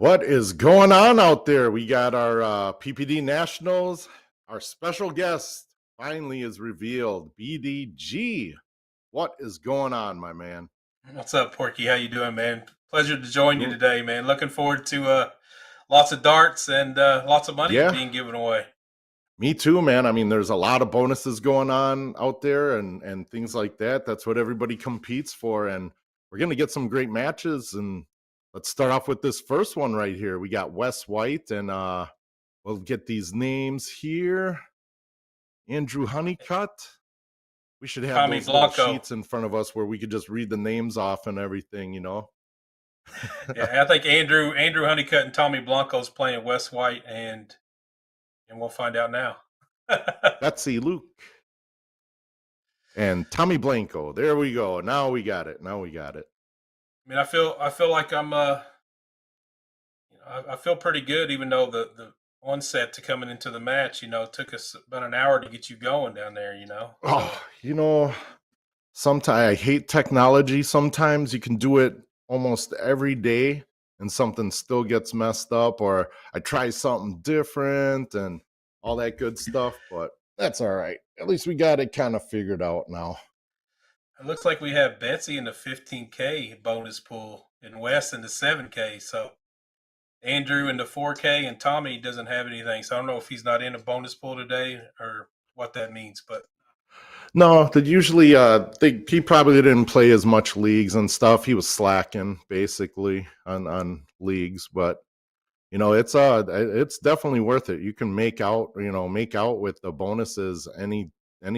What is going on out there? We got our PPD Nationals. Our special guest finally is revealed. BDG. What is going on, my man? What's up, Porky? How you doing, man? Pleasure to join you Doing- today, man. Looking forward to lots of darts and lots of money Yeah, being given away. me too, man. I mean, there's a lot of bonuses going on out there and things like that. That's what everybody competes for. And we're gonna get some great matches. And let's start off with this first one right here. We got Wes White, and we'll get these names here. Andrew Honeycutt. We should have Tommy those little Blanco. sheets in front of us where we could just read the names off and everything, you know? Yeah, I think Andrew Honeycutt and Tommy Blanco's playing West White, and we'll find out now. Betsy Luke and Tommy Blanco. There we go. Now we got it. I mean, I feel like I'm I feel pretty good, even though the onset to coming into the match, took us about an hour to get you going down there. Oh, sometimes I hate technology. Sometimes you can do it almost every day and something still gets messed up, or I try something different and all that good stuff, but that's all right. At least we got it kind of figured out now. It looks like we have Betsy in the 15K bonus pool and Wes in the 7K. So Andrew in the 4K and Tommy doesn't have anything. So I don't know if he's not in a bonus pool today or what that means. But No, that usually he probably didn't play as much leagues and stuff. He was slacking basically on leagues, but it's definitely worth it. You can make out with the bonuses any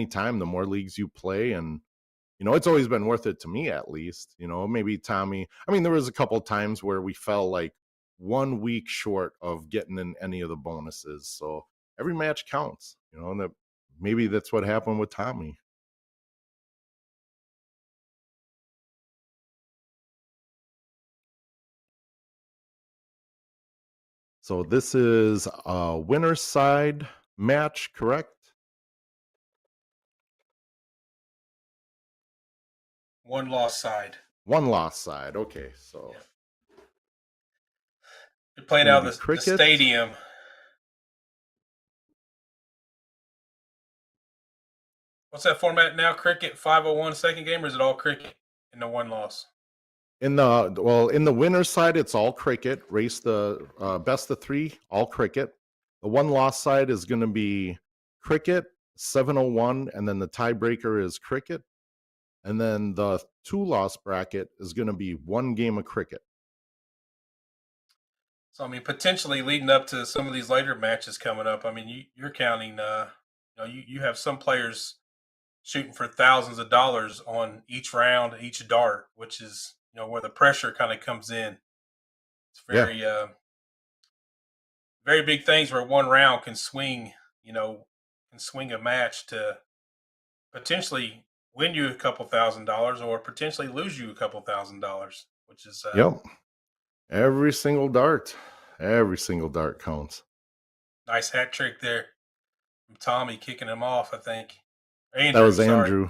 time the more leagues you play, and it's always been worth it to me, at least. Maybe Tommy, I mean, there was a couple times where we fell like 1 week short of getting in any of the bonuses, so every match counts, and maybe that's what happened with Tommy. So this is a winner's side match, correct? one loss side. One loss side. Okay, so Yeah. They're playing out of the stadium. What's that format now? Cricket 501 second game, or is it all cricket in the one loss? In the winner's side, it's all cricket. Race the best of three, all cricket. The one loss side is going to be cricket 701, and then the tiebreaker is cricket, and then the two loss bracket is going to be one game of cricket. So I mean, potentially leading up to some of these later matches coming up. I mean, you're counting. You have some players shooting for thousands of dollars on each round, each dart, which is where the pressure kind of comes in. It's very very big things where one round can swing a match to potentially win you a couple $1,000 or potentially lose you a couple $1,000, which is Yep. Every single dart counts. nice hat trick there from Tommy kicking him off, I think. That was Andrew.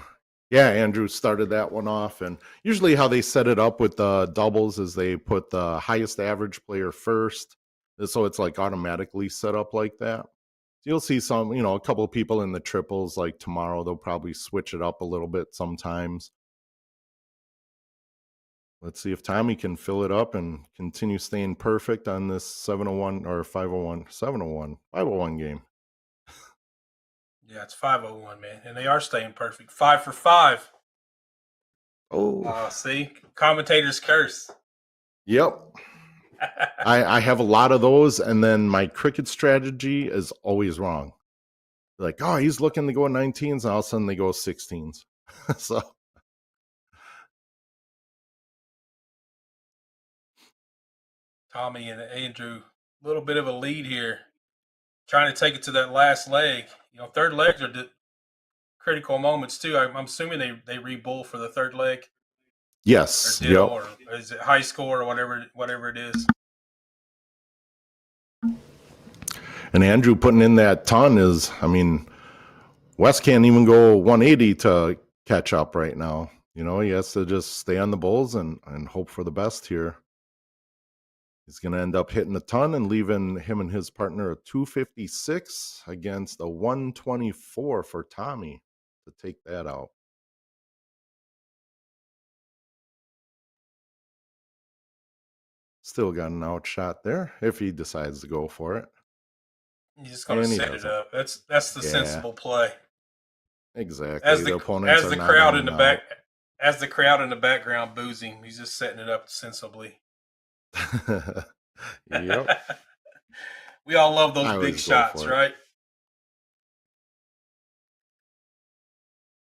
Yeah, Andrew started that one off. And usually how they set it up with the doubles is they put the highest average player first. So it's like automatically set up like that. So you'll see some, a couple of people in the triples, like tomorrow, they'll probably switch it up a little bit sometimes. Let's see if Tommy can fill it up and continue staying perfect on this 701 or 501, 701, 501 game. Yeah, it's 501, man. And they are staying perfect. 5 for 5. Oh. See? Commentator's curse. Yep. I have a lot of those, and then my cricket strategy is always wrong. Like, oh, he's looking to go 19s, and all of a sudden they go 16s. So Tommy and Andrew, a little bit of a lead here. Trying to take it to that last leg. Third legs are critical moments too. I'm assuming they re-bull for the third leg. yes, Or ditto, or is it high score or whatever it is. And Andrew putting in that ton is, I mean, Wes can't even go 180 to catch up right now. He has to just stay on the Bulls and hope for the best here. He's going to end up hitting a ton and leaving him and his partner a 256 against a 124 for Tommy to take that out. Still got an outshot there if he decides to go for it. He's just going to And he set it doesn't. up. That's the sensible play. Exactly. The opponents As are the not crowd in in the and out. as the crowd in the background boozing, he's just setting it up sensibly. Yep. We all love those I big always go shots, for it. right?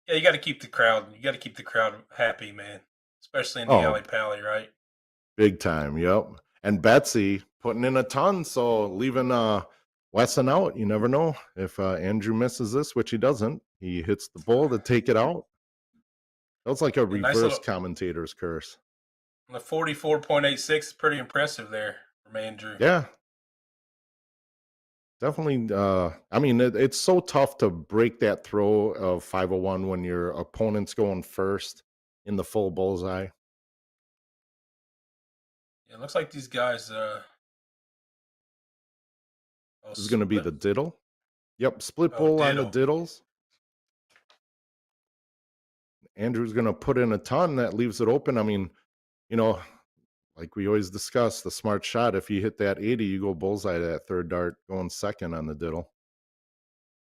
Yeah, you got to keep the crowd. You got to keep the crowd happy, man. Especially in the alley pally, right? Big time. Yep. And Betsy putting in a ton, so leaving Wesson out. You never know if Andrew misses this, which he doesn't. He hits the bull to take it out. That was like a Nice reverse little commentator's curse. the 44.86 is pretty impressive there from Andrew. Yeah. Definitely. I mean, it's so tough to break that throw of 501 when your opponent's going first in the full bullseye. It looks like these guys. This is going to be the diddle. Yep, split Oh, bull on the diddle. diddles. Andrew's going to put in a ton that leaves it open. I mean, you know, like we always discuss, the smart shot. If you hit that 80, you go bullseye to that third dart, going second on the diddle.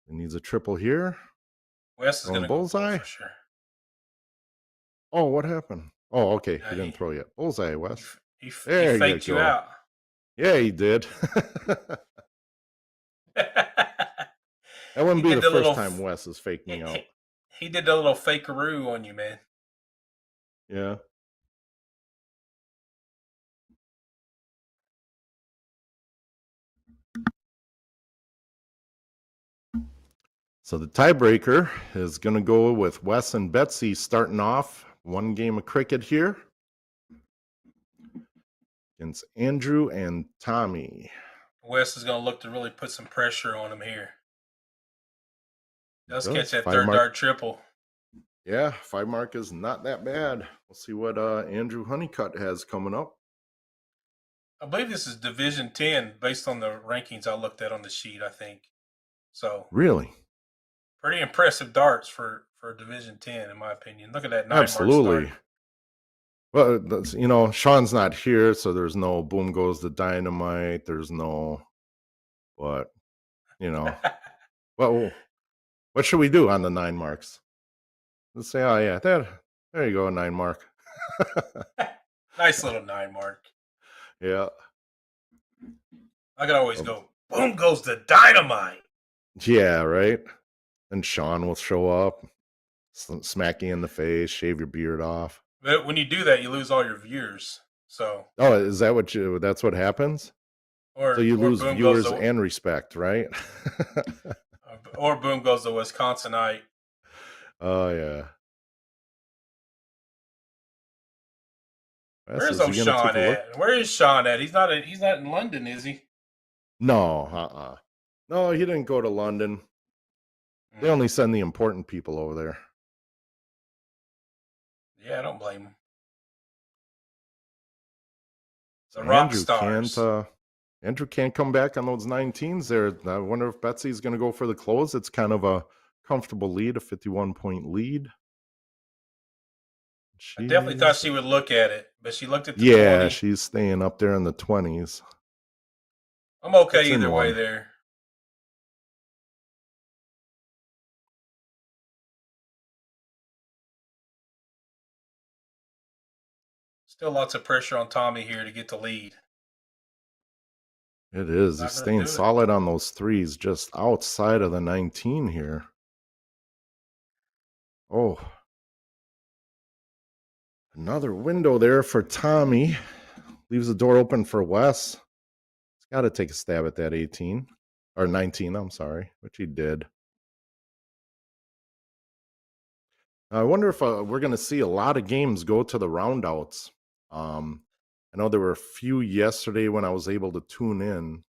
It needs a triple here. Wes is going to go bullseye for sure. Oh, what happened? Oh, okay. He didn't throw yet. Bullseye, Wes. He faked you out. Yeah, he did. That wouldn't be the first time Wes has faked me out. He did a little fakeroo on you, man. Yeah. So the tiebreaker is going to go with Wes and Betsy starting off one game of cricket here against Andrew and Tommy. Wes is going to look to really put some pressure on him here. Does catch that Five third dart triple. Yeah, 5 mark is not that bad. We'll see what Andrew Honeycutt has coming up. I believe this is Division 10 based on the rankings I looked at on the sheet, I think. So really pretty impressive darts for Division 10, in my opinion. Look at that 9 Absolutely. mark start. Well, you know, Sean's not here, so there's no boom goes the dynamite. There's no what, you know. Well, what should we do on the 9 marks? Let's say, oh yeah, there you go, 9 mark. Nice little 9 mark. Yeah. I could always go, boom goes the dynamite. Yeah, right. And Sean will show up, smack you in the face, shave your beard off. But when you do that, you lose all your viewers. So. Oh, is that that's what happens? So you lose viewers and respect, right? Or boom goes the Wisconsinite. Oh yeah. Where's Sean at? Where is Sean at? He's not in London, is he? No, No, he didn't go to London. They only send the important people over there. Yeah, I don't blame him. The rock stars. Andrew can't come back on those 19s there. I wonder if Betsy's going to go for the close. It's kind of a comfortable lead, a 51-point lead. I definitely thought she would look at it, but she looked at the 20. She's staying up there in the 20s. I'm okay either way there. Still lots of pressure on Tommy here to get the lead. It is. He's staying solid on those 3s, just outside of the 19 here. Oh. Another window there for Tommy. Leaves the door open for Wes. He's got to take a stab at that 18. Or 19, I'm sorry, which he did. I wonder if we're going to see a lot of games go to the roundouts. I know there were a few yesterday when I was able to tune in.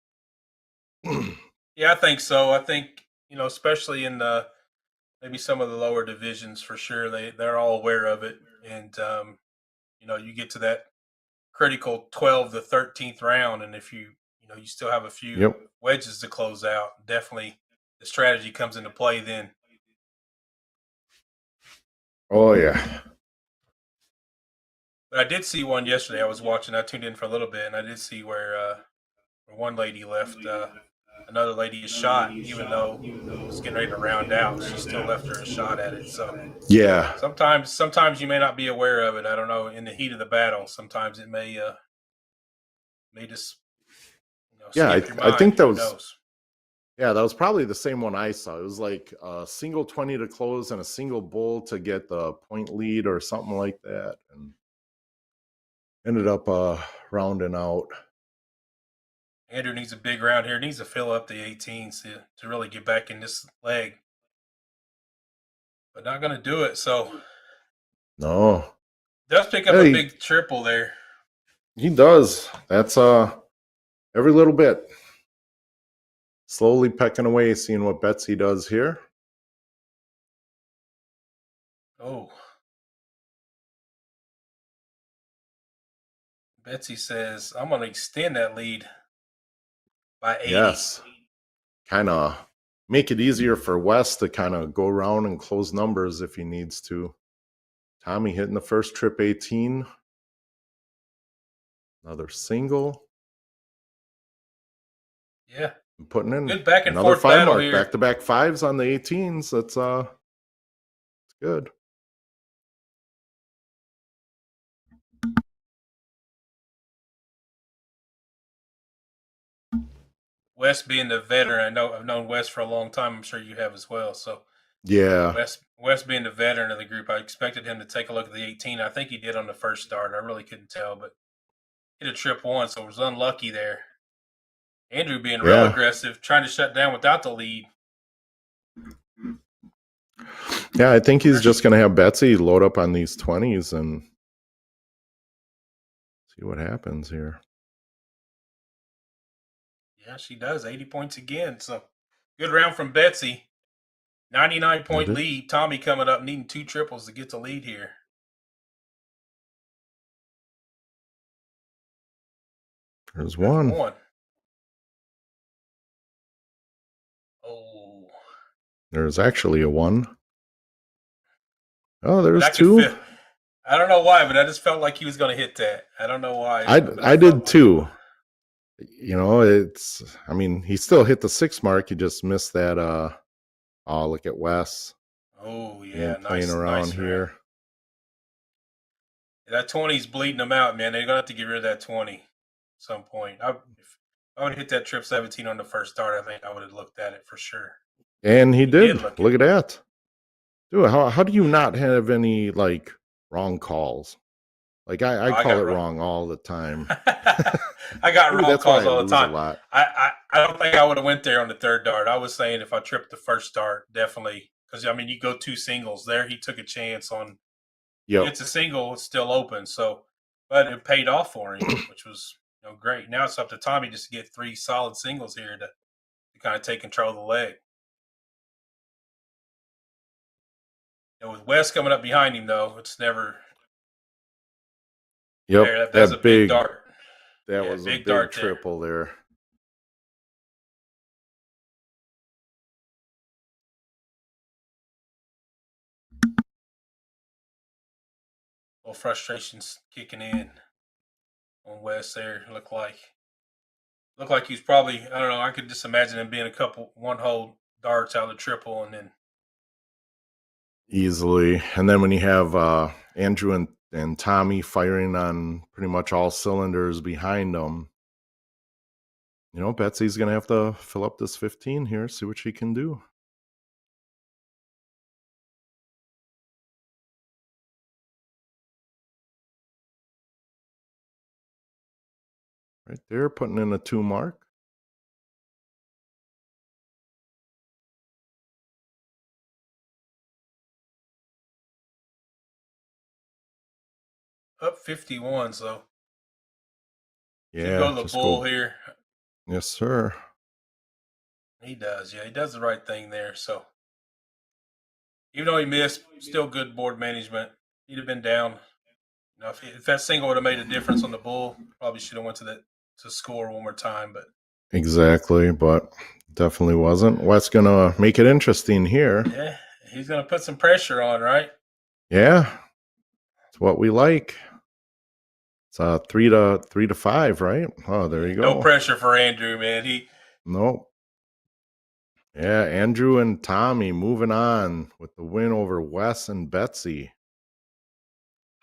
Yeah, I think so. I think, especially in maybe some of the lower divisions for sure, they're all aware of it. And, you get to that critical 12 to 13th round, and if you still have a few Yep. wedges to close out, definitely the strategy comes into play then. Oh yeah. But I did see one yesterday. I was watching. I tuned in for a little bit, and I did see where one lady left another lady a shot, even though it was getting ready to round out. She still left her a shot at it. So Yeah. sometimes you may not be aware of it. I don't know. In the heat of the battle, sometimes it may just Yeah, skip your I mind. think that Who was knows? yeah, that was probably the same one I saw. It was like a single 20 to close and a single bull to get the point lead or something like that, and ended up rounding out. Andrew needs a big round here. Needs to fill up the 18s to really get back in this leg, but not going to do it. So No. does pick up a Hey, big triple there. he does. That's every little bit. Slowly pecking away, seeing what Betsy does here. Oh, Betsy says I'm going to extend that lead by 80. Yes. Kind of make it easier for Wes to kind of go around and close numbers if he needs to. Tommy hitting the first trip 18. Another single. Yeah. And putting in Good back and another forth five battle mark. here. Back to back fives on the 18s. That's it's good. Wes being the veteran, I've known Wes for a long time. I'm sure you have as well. So Yeah. Wes being the veteran of the group, I expected him to take a look at the 18. I think he did on the first start. I really couldn't tell, but hit a trip once, so was unlucky there. Andrew being real Yeah. aggressive, trying to shut down without the lead. Yeah, I think he's just going to have Betsy load up on these 20s and see what happens here. Yeah, she does. 80 points again. So good round from Betsy. 99-point lead. Tommy coming up, needing 2 triples to get the lead here. There's one. Oh. There's actually a 1. Oh, there's 2. I don't know why, but I just felt like he was going to hit that. I don't know why. I did too. You know, I mean, he still hit the 6 mark. He just missed that. Oh, look at Wes. Oh, yeah. Playing around here. That 20's bleeding them out, man. They're going to have to get rid of that 20 at some point. If I would have hit that trip 17 on the first start, I think I would have looked at it for sure. And he did. Look at that. Dude, how do you not have any, like, wrong calls? Like, I call it wrong all the time. I got wrong calls all the time. I don't think I would have went there on the third dart. I was saying if I tripped the first start, definitely. Because, I mean, you go 2 singles there. He took a chance on it's a single, it's still open. So, but it paid off for him, which was great. Now it's up to Tommy just to get 3 solid singles here to kind of take control of the leg. With Wes coming up behind him, though, it's never. Yep, that's a big dart. That was a big triple there. Little frustrations kicking in on Wes there. Looked like he's probably, I don't know, I could just imagine him being a couple one-hole darts out of the triple and then. Easily. And then when you have Andrew and Tommy firing on pretty much all cylinders behind them, Betsy's going to have to fill up this 15 here, see what she can do. Right there, putting in a 2 mark. Up 51, so. Yeah. Go to the bull here. Yes, sir. He does. Yeah, he does the right thing there. So even though he missed, still good board management. He'd have been down You know, if that single would have made a difference on the bull, probably should have went to score one more time. But Exactly, but definitely wasn't. What's gonna make it interesting here? yeah, he's going to put some pressure on, right? Yeah, it's what we like. It's 3-5, right? Oh, there you No go. pressure for Andrew, man. Nope. Yeah, Andrew and Tommy moving on with the win over Wes and Betsy.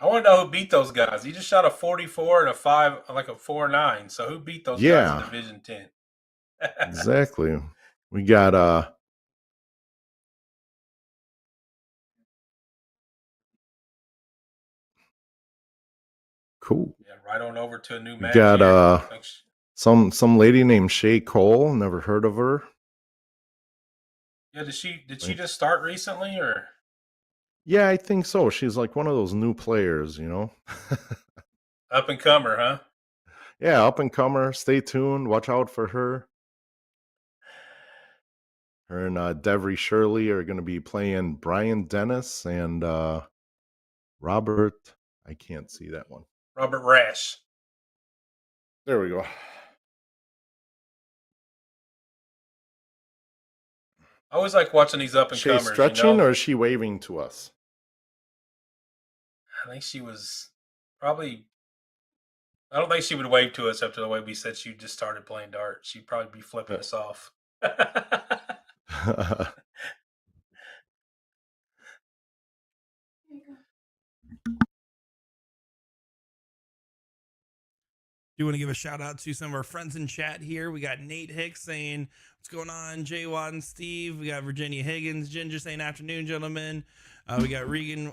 I want to know who beat those guys. He just shot a 44 and a 5, like a 4.9. So who beat those guys in Yeah, Division 10? exactly. We got cool. Yeah, right on over to a new We match got here. some lady named Shay Cole. Never heard of her. Yeah, did she just start recently or Yeah, I think so. She's like one of those new players, you know. up and comer, huh? Yeah, up and comer. Stay tuned. Watch out for her. Her and Devery Shirley are going to be playing Brian Dennis and Robert. I can't see that one. Robert Rash. There we go. I always like watching these up and Shay comers, you stretching know. or is she waving to us? I think she was probably. I don't think she would wave to us after the way we said she just started playing dart. She'd probably be flipping us off. Do want to give a shout out to some of our friends in chat here. We got Nate Hicks saying, "What's going on?" Jay Watt and Steve. We got Virginia Higgins, Ginger saying, "Afternoon, gentlemen." We got Reagan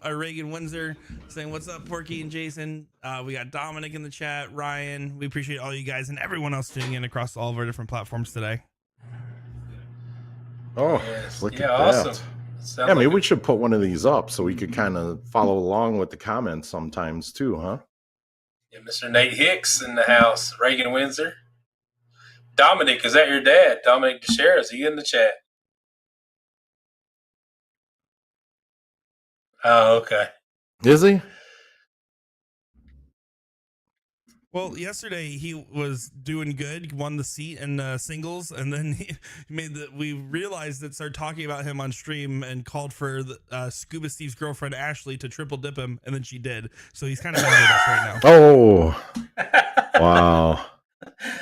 Windsor saying, "What's up, Porky and Jason?" We got Dominic in the chat, Ryan. We appreciate all you guys and everyone else tuning in across all of our different platforms today. Oh, Yes. look Yeah, at awesome. that. Sounds Yeah, maybe like we should put one of these up so we could kind of follow along with the comments sometimes too, huh? yeah, Mr. Nate Hicks in the house. Reagan Windsor. Dominic, is that your dad? Dominic DeShera, is he in the chat? Oh, okay. Is he? Well, yesterday he was doing good, won the seat in singles, and then he made the. We realized that started talking about him on stream and called for Scuba Steve's girlfriend Ashley to triple dip him, and then she did. So he's kind of mad at us right now. Oh, wow.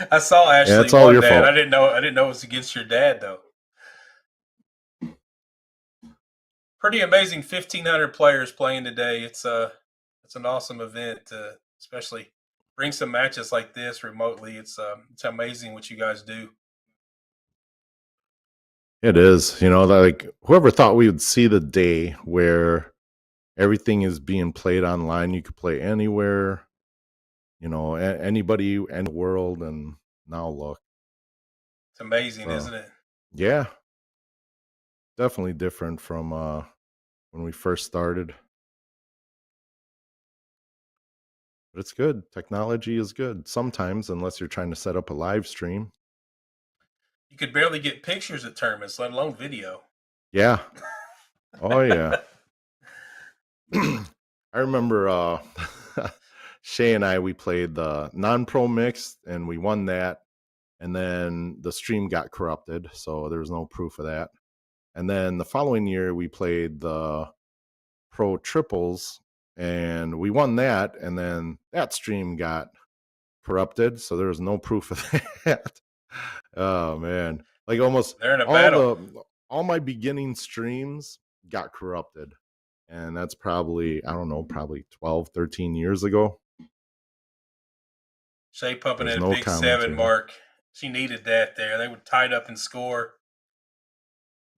I saw Ashley Yeah, it's all won your that. fault. I didn't know it was against your dad though. Pretty amazing 1,500 players playing today. It's an awesome event to especially bring some matches like this remotely. It's amazing what you guys do. It is. You know, like whoever thought we would see the day where everything is being played online. You could play anywhere, you know, anybody in the world. And now look. It's amazing, isn't it? Yeah. Definitely different from when we first started. But it's good. Technology is good sometimes, unless you're trying to set up a live stream. You could barely get pictures at tournaments, let alone video. Yeah. Oh, yeah. I remember Shay and I, we played the non-pro mixed and we won that. And then the stream got corrupted. So there was no proof of that. And then the following year, we played the pro triples and we won that. And then that stream got corrupted. So there was no proof of that. Oh, man. Like almost They're in a battle. all my beginning streams got corrupted. And that's probably, I don't know, probably 12, 13 years ago. Shay pumping There's in a no big 7 commentary. mark. She needed that there. They were tied up and score.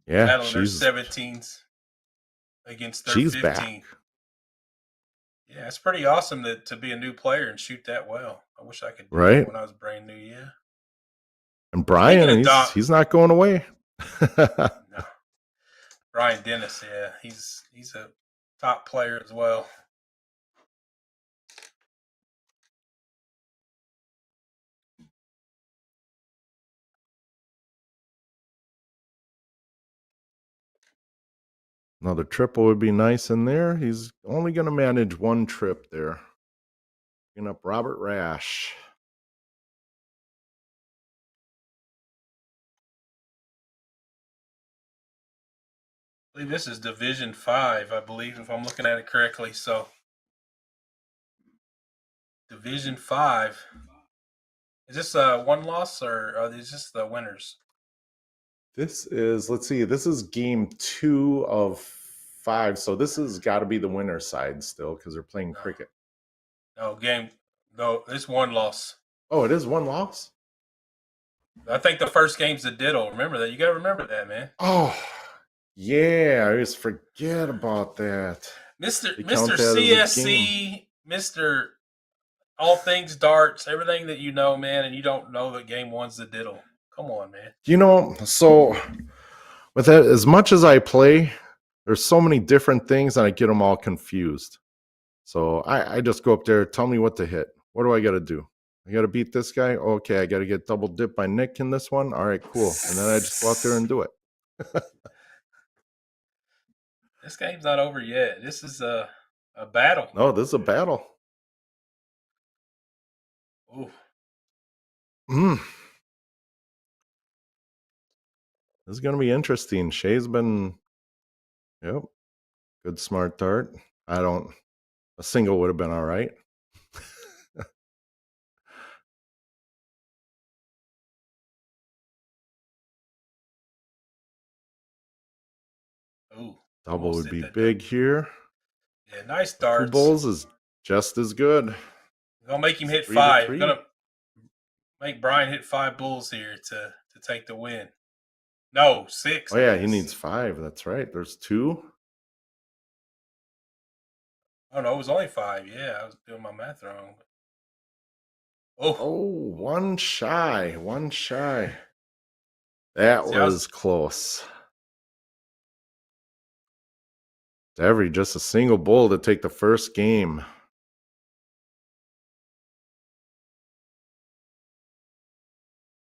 Yeah, Battling their 17s against their she's 15. back. Yeah, it's pretty awesome to be a new player and shoot that well. I wish I could do Right? that when I was brand new, yeah. And Brian, he's not going away. No. Brian Dennis, yeah. He's a top player as well. Another triple would be nice in there. He's only going to manage one trip there. Picking up Robert Rash. I believe this is Division 5, I believe, if I'm looking at it correctly. So, Division 5. Is this one loss or is this the winners? This is, let's see, this is game 2 of 5. So this has got to be the winner side still because they're playing cricket. No, it's one loss. Oh, it is one loss? I think the first game's the diddle. Remember that. You got to remember that, man. Oh, yeah. I always forget about that. Mr. They count Mr. that as a CSC, Mr. All Things Darts, everything that you know, man, and you don't know that game one's the diddle. Come on, man. You know, so with that, as much as I play, there's so many different things and I get them all confused. So I just go up there, tell me what to hit. What do I got to do? I got to beat this guy? Okay, I got to get double dipped by Nick in this one? All right, cool. And then I just go out there and do it. This game's not over yet. This is a battle. No, this is a battle. Ooh. This is going to be interesting. Shay's been, yep, good smart dart. A single would have been all right. Ooh. Double Almost would hit be that big here. Yeah, nice 2 darts. bowls is just as good. Gonna make him hit 3 to 5. 3. Gonna make Brian hit 5 bulls here to take the win. No, 6. Oh, yeah, he needs 5. That's right. There's 2. Oh, no, it was only 5. Yeah, I was doing my math wrong. Oh, 1 shy. 1 shy. That was close. Every just a single bull to take the first game.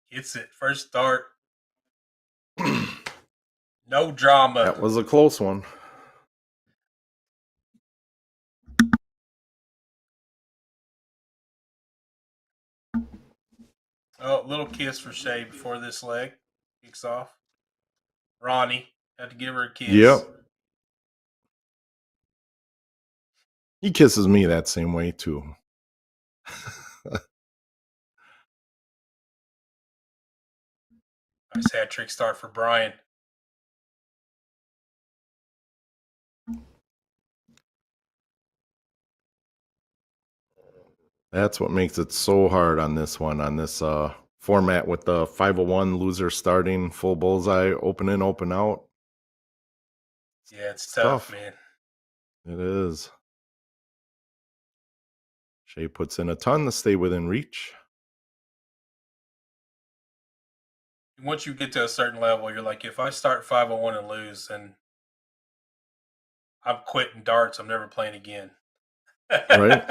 Hits it. First start. No drama. That was a close one. Oh, little kiss for Shay before this leg kicks off. Ronnie had to give her a kiss. Yep. He kisses me that same way too. Nice hat trick start for Brian. That's what makes it so hard on this one, on this format with the 501 loser starting, full bullseye, open in, open out. Yeah, it's tough, man. It is. Shay puts in a ton to stay within reach. Once you get to a certain level, you're like, if I start 501 and lose, then I'm quitting darts. I'm never playing again. Right?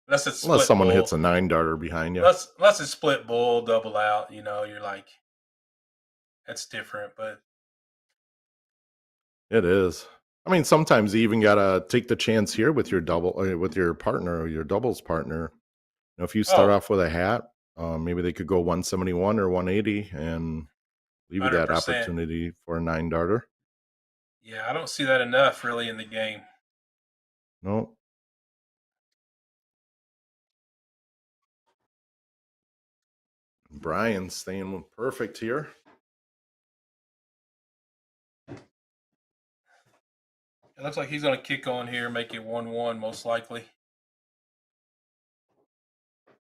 Unless it's Unless someone bull. hits a 9-darter behind you. Unless it's split bull, double out, you're like, that's different, but it is. I mean, sometimes you even gotta take the chance here with your with your partner or your doubles partner. If you start off with a hat, maybe they could go 171 or 180 and leave you that 100%. opportunity for a 9-darter. Yeah, I don't see that enough really in the game. No. Brian staying perfect here. It looks like he's going to kick on here, make it 1-1 most likely.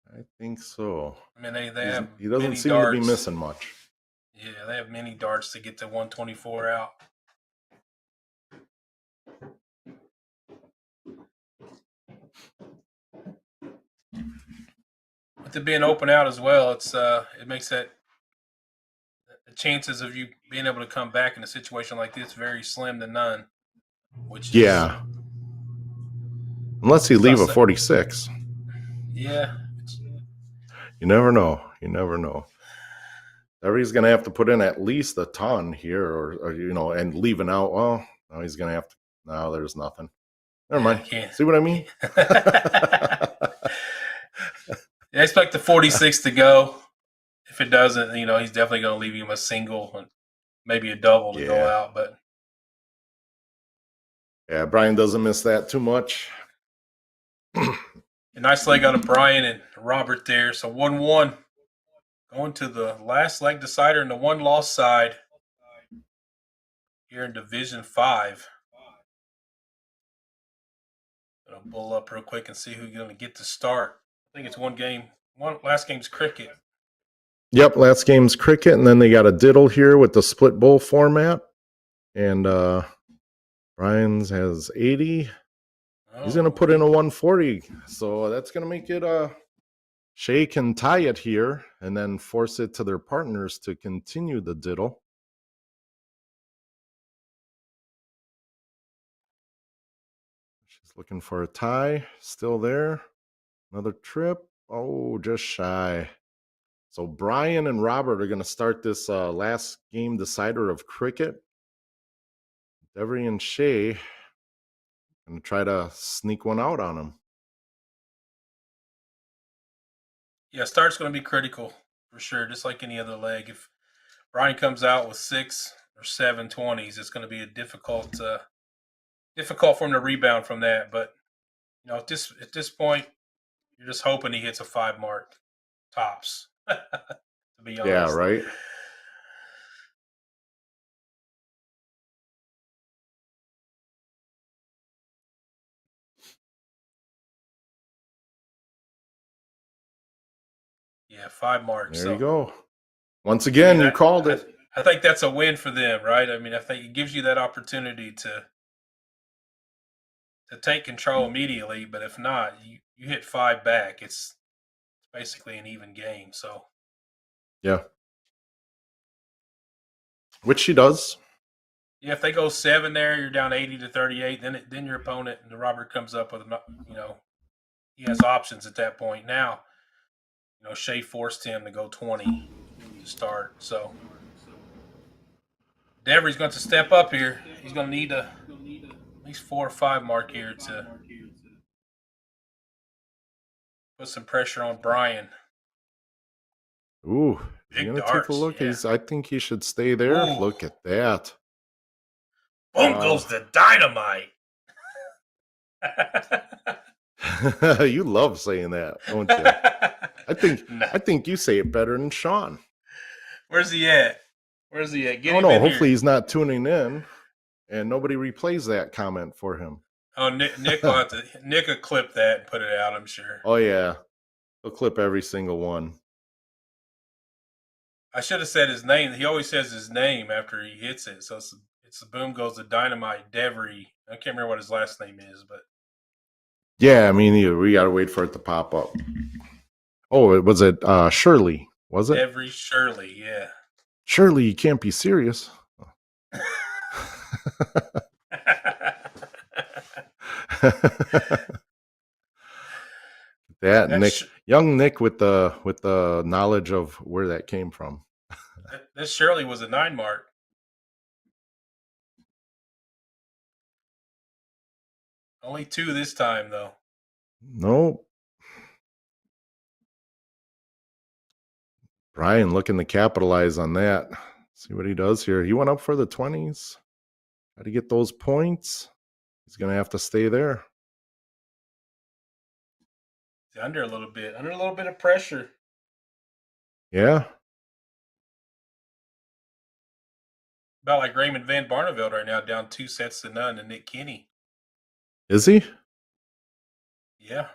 I think so. I mean, they have he doesn't many seem darts. to be missing much. Yeah, they have many darts to get to 124 out. With it being open out as well, it makes that the chances of you being able to come back in a situation like this very slim to none. Which is, unless you leave a 46. Yeah. You never know. You never know. Everybody's going to have to put in at least a ton here or and leaving out. Well, no, he's going to have to. No, there's nothing. Never Yeah, mind. can't. See what I mean? I expect the 46 to go. If it doesn't, he's definitely going to leave him a single and maybe a double to go out. But yeah, Brian doesn't miss that too much. a nice leg out of Brian and Robert there. So 1-1 going to the last leg decider in the one-loss side here in Division 5. Gonna pull up real quick and see who's going to get to start. I think it's one game. Last game's cricket. Yep, last game's cricket, and then they got a diddle here with the split bowl format. And Brian's has 80. He's going to put in a 140. So that's going to make it Shay can tie it here and then force it to their partners to continue the diddle. She's looking for a tie. Still there. Another trip. Oh, just shy. So Brian and Robert are going to start this last game decider of cricket. Devery and Shay going to try to sneak one out on him. Yeah, start's going to be critical for sure, just like any other leg. If Brian comes out with 6 or 7 20s, it's going to be a difficult for him to rebound from that. But at this point, you're just hoping he hits a 5 mark tops. To be honest. Yeah, right. Yeah, 5 marks. There you go. Once again, you called it. I think that's a win for them, right? I mean, I think it gives you that opportunity to take control immediately. But if not, you hit 5 back. It's basically an even game. So yeah, which she does. Yeah, if they go 7 there, you're down 80 to 38. Then your opponent and the Robert comes up with he has options at that point. Now, Shea forced him to go 20 to start. So Devery's going to step up here. He's going to need at least 4 or 5 mark here to put some pressure on Brian. Ooh, you're going to take a look. Yeah. I think he should stay there. Ooh. Look at that. Boom goes the dynamite. You love saying that, don't you? I think you say it better than Sean. Where's he at? Get him no, in hopefully here. He's not tuning in and nobody replays that comment for him. Oh, Nick will clip that and put it out, I'm sure. Oh yeah. He'll clip every single one. I should have said his name. He always says his name after he hits it. So it's the boom goes the dynamite Devery. I can't remember what his last name is, but yeah, I mean, we got to wait for it to pop up. Oh, was it Shirley? Was it Devery Shirley? Yeah. Shirley, you can't be serious. Young Nick with the knowledge of where that came from. This Shirley was a 9 mark. Only 2 this time, though. Nope. Brian looking to capitalize on that. See what he does here. He went up for the 20s. Got to get those points. He's going to have to stay there. He's under a little bit of pressure. Yeah. About like Raymond Van Barneveld right now, down 2 sets to none to Nick Kinney. Is he? Yeah.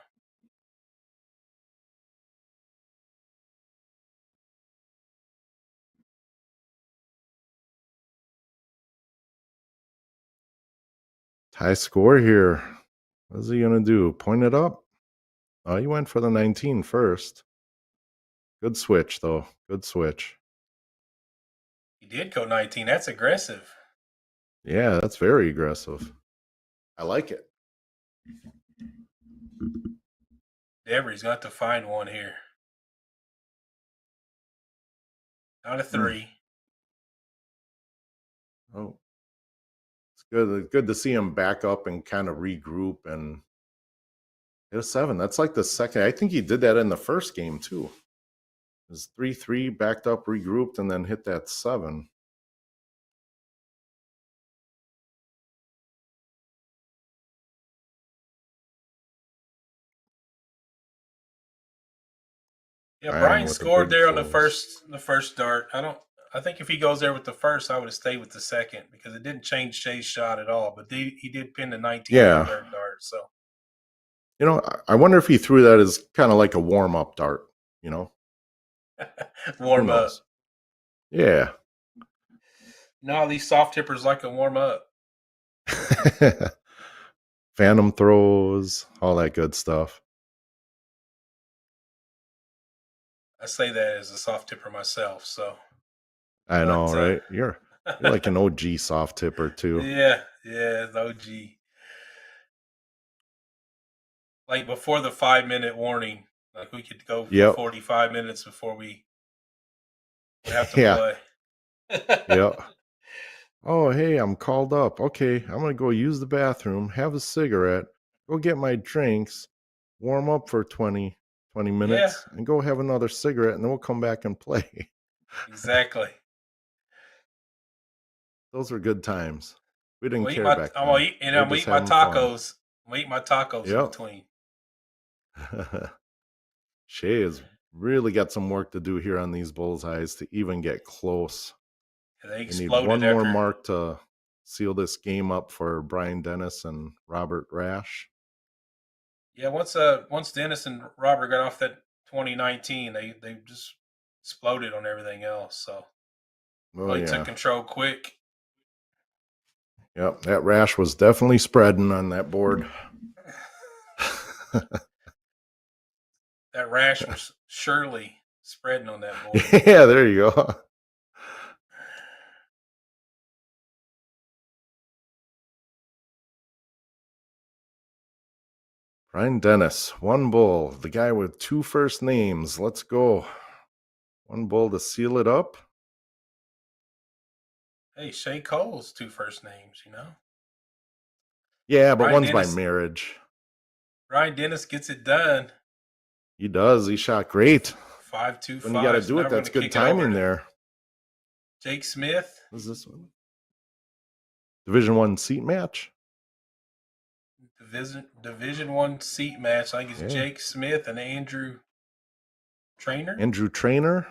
High score here. What is he going to do? Point it up? Oh, he went for the 19 first. Good switch, though. Good switch. He did go 19. That's aggressive. Yeah, that's very aggressive. I like it. Devery's got to find one here. Out of 3. Oh. It's Good to see him back up and kind of regroup and hit a 7. That's like the second. I think he did that in the first game too. It was 3-3, backed up, regrouped, and then hit that 7. Yeah, Brian Brian with the scored big there on the close. first dart. I think if he goes there with the first, I would have stayed with the second because it didn't change Shay's shot at all. But he did pin the 19 on the third dart. So I wonder if he threw that as kind of like a warm up dart. warm up. Yeah. No, these soft tippers like to warm up. Phantom throws, all that good stuff. I say that as a soft tipper myself. So I know, right? You're like an OG soft tipper too. Yeah, it's OG. Like before the 5-minute warning, like we could go for 45 minutes before we would have to play. Yep. Oh, hey, I'm called up. Okay, I'm going to go use the bathroom, have a cigarette, go get my drinks, warm up for 20 minutes, and go have another cigarette, and then we'll come back and play. Exactly. Those were good times. We didn't care back then. I'm going to eat my tacos. I'm going to eat my tacos in between. Shay has really got some work to do here on these bullseyes to even get close. They need one more mark to seal this game up for Brian Dennis and Robert Rash. Yeah, once Dennis and Robert got off that 2019, they just exploded on everything else. So they took control quick. Yep, that Rash was definitely spreading on that board. That Rash was surely spreading on that board. Yeah, there you go. Brian Dennis, one bull, the guy with 2 first names. Let's go. One bull to seal it up. Hey, Shay Cole's 2 first names, Yeah, but one's by marriage. Brian Dennis gets it done. He does. He shot great. 5-2-5. When you got to do it, that's good timing there. Jake Smith. What's this one? Division I seat match. Division I seat match. I think it's Jake Smith and Andrew Trainer. Andrew Trainer.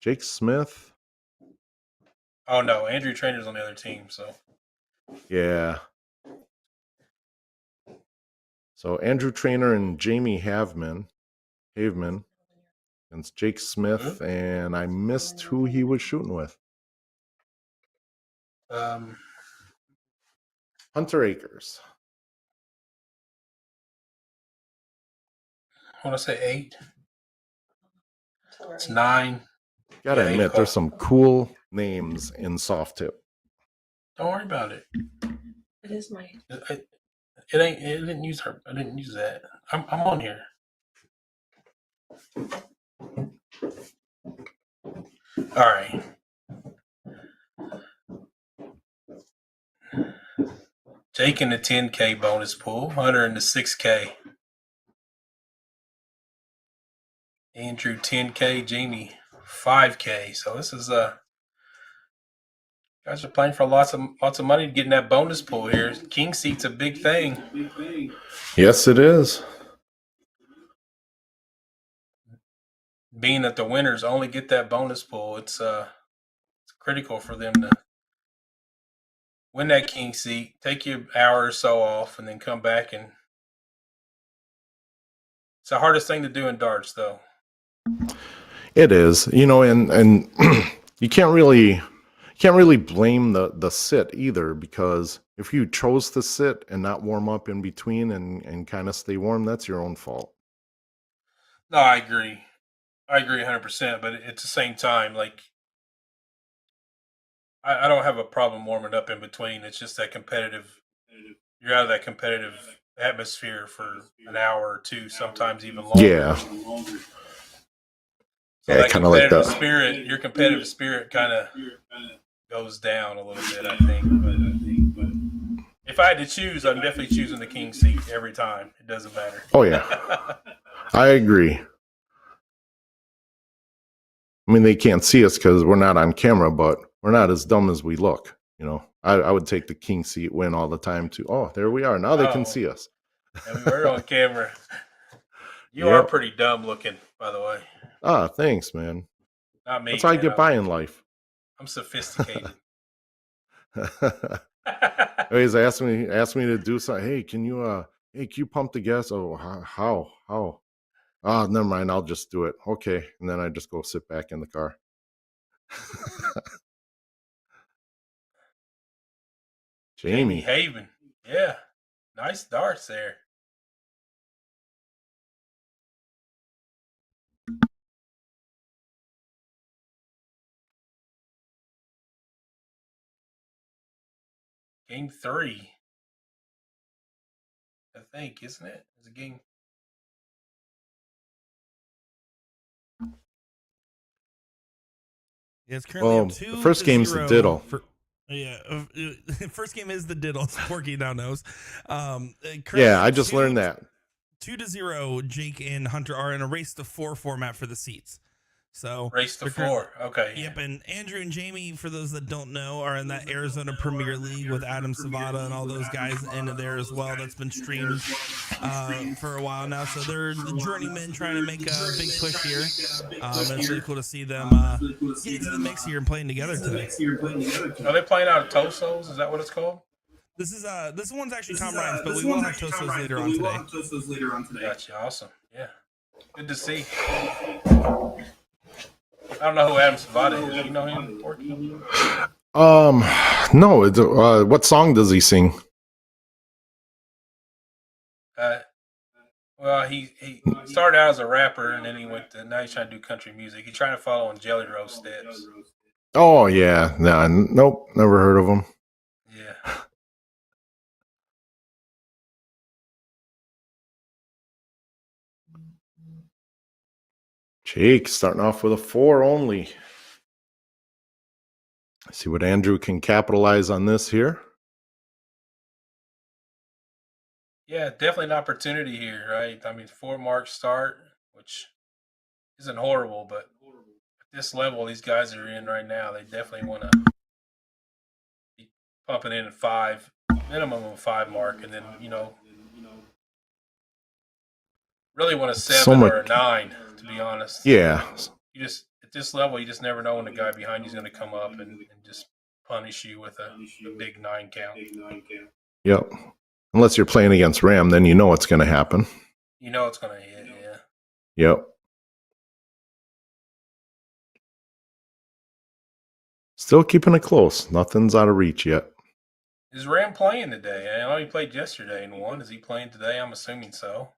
Jake Smith. Oh no, Andrew Trainer's on the other team. So. Yeah. So Andrew Trainer and Jamie Haveman against Jake Smith, and I missed who he was shooting with. Hunter Akers. I want to say 8. It's 9. Gotta admit, there's some cool names in soft tip. Don't worry about it. It is mine. It ain't. It didn't use her. I didn't use that. I'm on here. All right. Jake in the 10K bonus pool, Hunter in the 6K. Andrew 10K, Jamie 5K. So this is guys are playing for lots of money to get in that bonus pool here. King seat's a big thing. Yes, it is. Being that the winners only get that bonus pool, it's critical for them to win that king seat, take you an hour or so off, and then come back. And it's the hardest thing to do in darts, though. It is, and you can't really blame the sit either, because if you chose to sit and not warm up in between and kind of stay warm, that's your own fault. No, I agree 100%. But at the same time, like, I don't have a problem warming up in between. It's just that competitive. You're out of that competitive atmosphere for an hour or two, sometimes even longer. Yeah. So that competitive spirit, your competitive spirit kind of goes down a little bit, I think. But if I had to choose, I'm definitely choosing the king seat every time. It doesn't matter. Oh, yeah. I agree. I mean, they can't see us because we're not on camera, but we're not as dumb as we look. You know, I would take the king seat win all the time too. Oh, there we are. Now they can see us. And we were on camera. You Yep. are pretty dumb looking, by the way. Ah, thanks, man. Not me. That's how I man. get by in life. I'm sophisticated. He's asked me to do something. Hey, can you pump the gas? Oh, how? Oh, never mind. I'll just do it. Okay. And then I just go sit back in the car. Jamie Jamie. Haven. Yeah. Nice darts there. Game 3. I think, isn't it? Is it game? Yeah, it's currently up The first game's the diddle. First game is the diddle. Porky now knows. Yeah, I just learned that. 2-0. Jake and Hunter are in a race to 4 format for the seats. So Race to 4. Okay. Yep, and Andrew and Jamie, for those that don't know, are in that Arizona Premier League with Adam Savada and all those guys in there as well. That's been streamed for a while now. So they're the journeymen trying to make a big push here. And it's really cool to see them get into the mix here and playing together today. Are they playing out of Tosos? Is that what it's called? This one's actually Tom Ryan's, but we will have Tosos later on today. Gotcha. Awesome. Yeah. Good to see. I don't know who Adam Savada is. You know him, Porky? No. What song does he sing? Well, he started out as a rapper, and then now he's trying to do country music. He's trying to follow in Jelly Roll steps. Oh, yeah. Nah, nope. Never heard of him. Yeah. Jake starting off with a 4 only. See what Andrew can capitalize on this here. Yeah, definitely an opportunity here, right? I mean, 4-mark start, which isn't horrible, but at this level these guys are in right now, they definitely want to be pumping in at 5, minimum of 5 mark, and then, really want a 7 or a 9, to be honest. Yeah. You just, at this level, you just never know when the guy behind you is going to come up and just punish you with a big 9 count. Yep. Unless you're playing against Ram, then you know what's going to happen. You know it's going to hit, yeah. Yep. Still keeping it close. Nothing's out of reach yet. Is Ram playing today? I know he played yesterday and won. Is he playing today? I'm assuming so.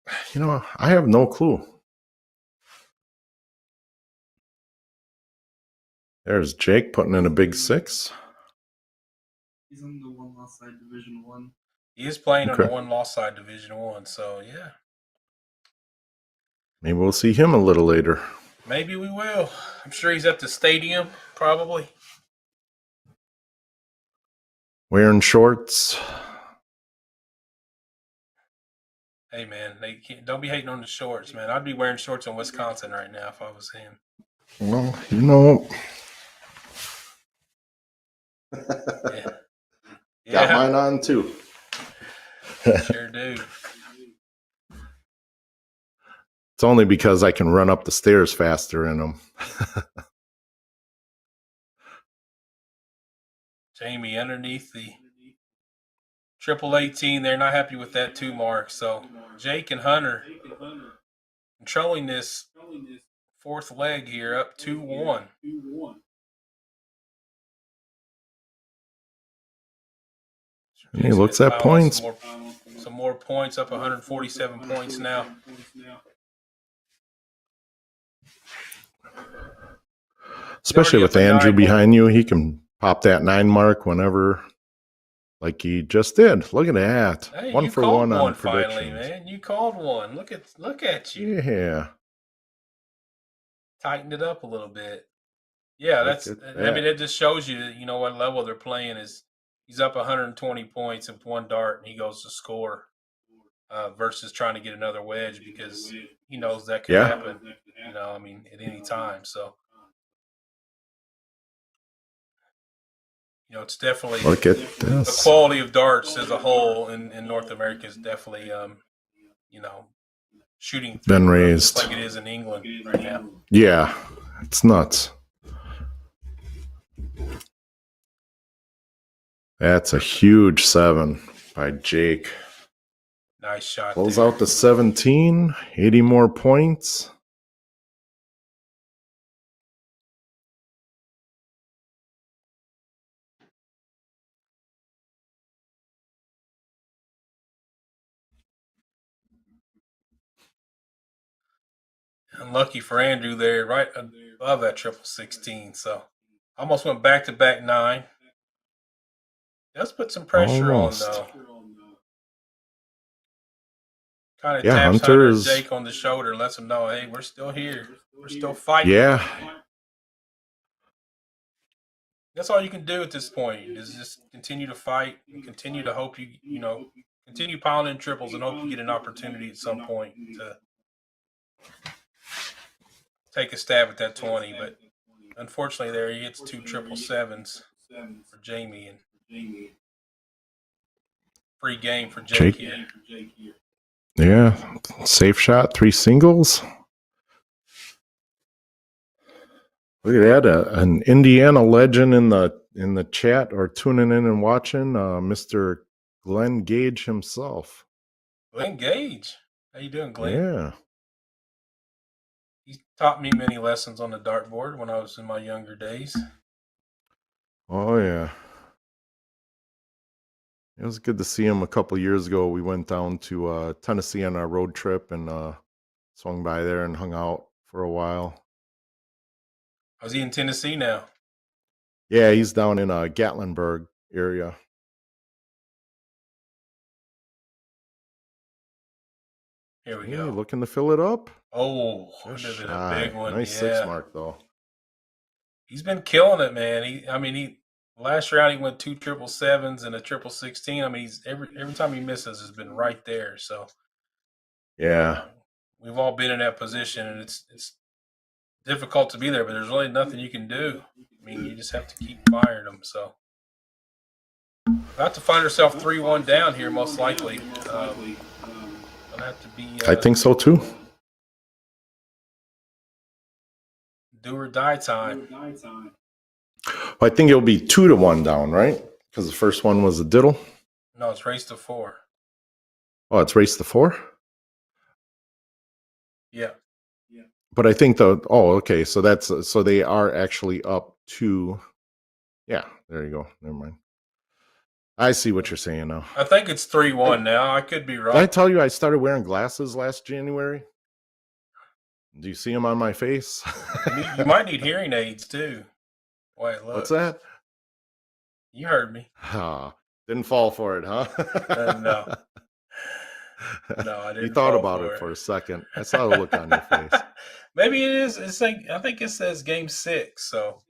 I have no clue. There's Jake putting in a big 6. He's on the 1 loss side Division 1. He is playing on the 1 loss side Division 1, so yeah. Maybe we'll see him a little later. Maybe we will. I'm sure he's at the stadium, probably. Wearing shorts. Hey, man, don't be hating on the shorts, man. I'd be wearing shorts in Wisconsin right now if I was him. Well, Yeah. Got mine on too. Sure do. It's only because I can run up the stairs faster in them. Jamie underneath the triple 18. They're not happy with that 2 mark. So Jake and Hunter controlling this 4th leg here, up 2-1. He looks at points. Some more points, up 147 points now. Especially with Andrew behind you, he can pop that 9 mark whenever, like he just did. Look at that. Hey, 1 for 1 on predictions. Finally, man. You called one. Look at you. Yeah. Tightened it up a little bit. Yeah, Look that's. at I mean, that. it just shows you, what level they're playing is. He's up 120 points with one dart, and he goes to score versus trying to get another wedge because he knows that could Yeah. happen. I mean, at any time. So, it's definitely Look at the this. quality of darts as a whole in North America is definitely, shooting through Been the roof, raised. just like it is in England right now. Yeah, it's nuts. That's a huge 7 by Jake. Nice shot. Close there. out the 17, 80 more points. Unlucky for Andrew there, right above that 16. So almost went back to back 9. Does put some pressure Almost. on though. Kind of Yeah, taps Hunter is. Jake on the shoulder and lets him know, hey, we're still here. We're still fighting. Yeah. That's all you can do at this point is just continue to fight and continue to hope continue piling in triples and hope you get an opportunity at some point to take a stab at that 20. But unfortunately, there he hits 2 777s for Jamie and free game for Jake here. Yeah, safe shot, 3 singles. Look at that, an Indiana legend in the chat or tuning in and watching, Mr. Glenn Gage himself. Glenn Gage, how you doing, Glenn? Yeah. He taught me many lessons on the dartboard when I was in my younger days. Oh yeah. It was good to see him a couple years ago. We went down to Tennessee on our road trip and swung by there and hung out for a while. How's he in Tennessee now? Yeah, he's down in Gatlinburg area. Here we Hey, go. looking to fill it up. Oh, Good that been a shot. big one. Nice Yeah. 6 mark though. He's been killing it, man. He last round he went 2 777s and a 16. I mean, he's every time he misses has been right there. So Yeah. we've all been in that position, and it's difficult to be there, but there's really nothing you can do. I mean, you just have to keep firing them. So about to find herself 3-1 down here, most likely. Gonna have to be. I think so too. Do or die time. I think it'll be 2-1 down, right? Because the first one was a diddle. No, it's race to 4. Oh, it's race to 4? Yeah. But I think okay, so they are actually up to, yeah, there you go. Never mind. I see what you're saying now. I think it's 3-1 now. I could be wrong. Did I tell you I started wearing glasses last January? Do you see them on my face? You might need hearing aids too. Wait, look. What's that? You heard me. Didn't fall for it, huh? No. No, I didn't. You thought fall about for it for a second. I saw the look on your face. Maybe it is. It's like I think it says game 6, so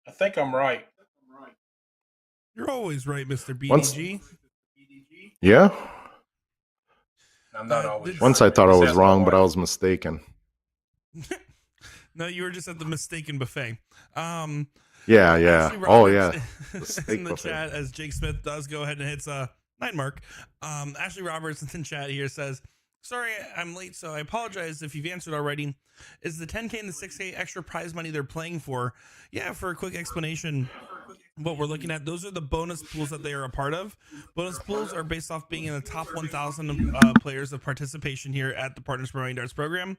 I think I'm right. You're always right, Mr. BDG. Yeah. I'm not always. Once right. I thought I Just was ask my wrong, but I wife. was mistaken. No, you were just at the mistaken buffet. Yeah. Ashley Oh, Roberts yeah. in the chat, as Jake Smith does go ahead and hits a 9 mark. Ashley Roberts in chat here says, sorry, I'm late, so I apologize if you've answered already. Is the 10K and the 6K extra prize money they're playing for? Yeah, for a quick explanation, what we're looking at, those are the bonus pools that they are a part of. Bonus pools are based off being in the top 1,000 players of participation here at the Partners Promoting Darts program.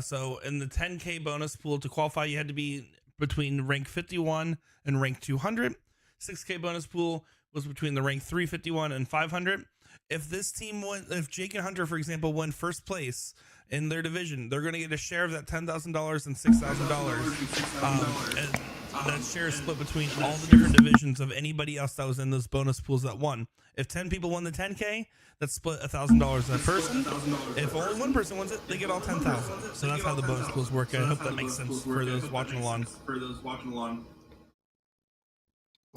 So in the 10K bonus pool, to qualify, you had to be between rank 51 and rank 200. 6K bonus pool was between the rank 351 and 500. If this team won, if Jake and Hunter, for example, won first place in their division, they're going to get a share of that $10,000 and $6,000. that share is split between all the different divisions of anybody else that was in those bonus pools that won. If 10 people won the 10K, that's split $1,000 a person. If only one person wins it, they get all 10,000. So that's how the bonus pools work. I hope that makes sense for those watching along.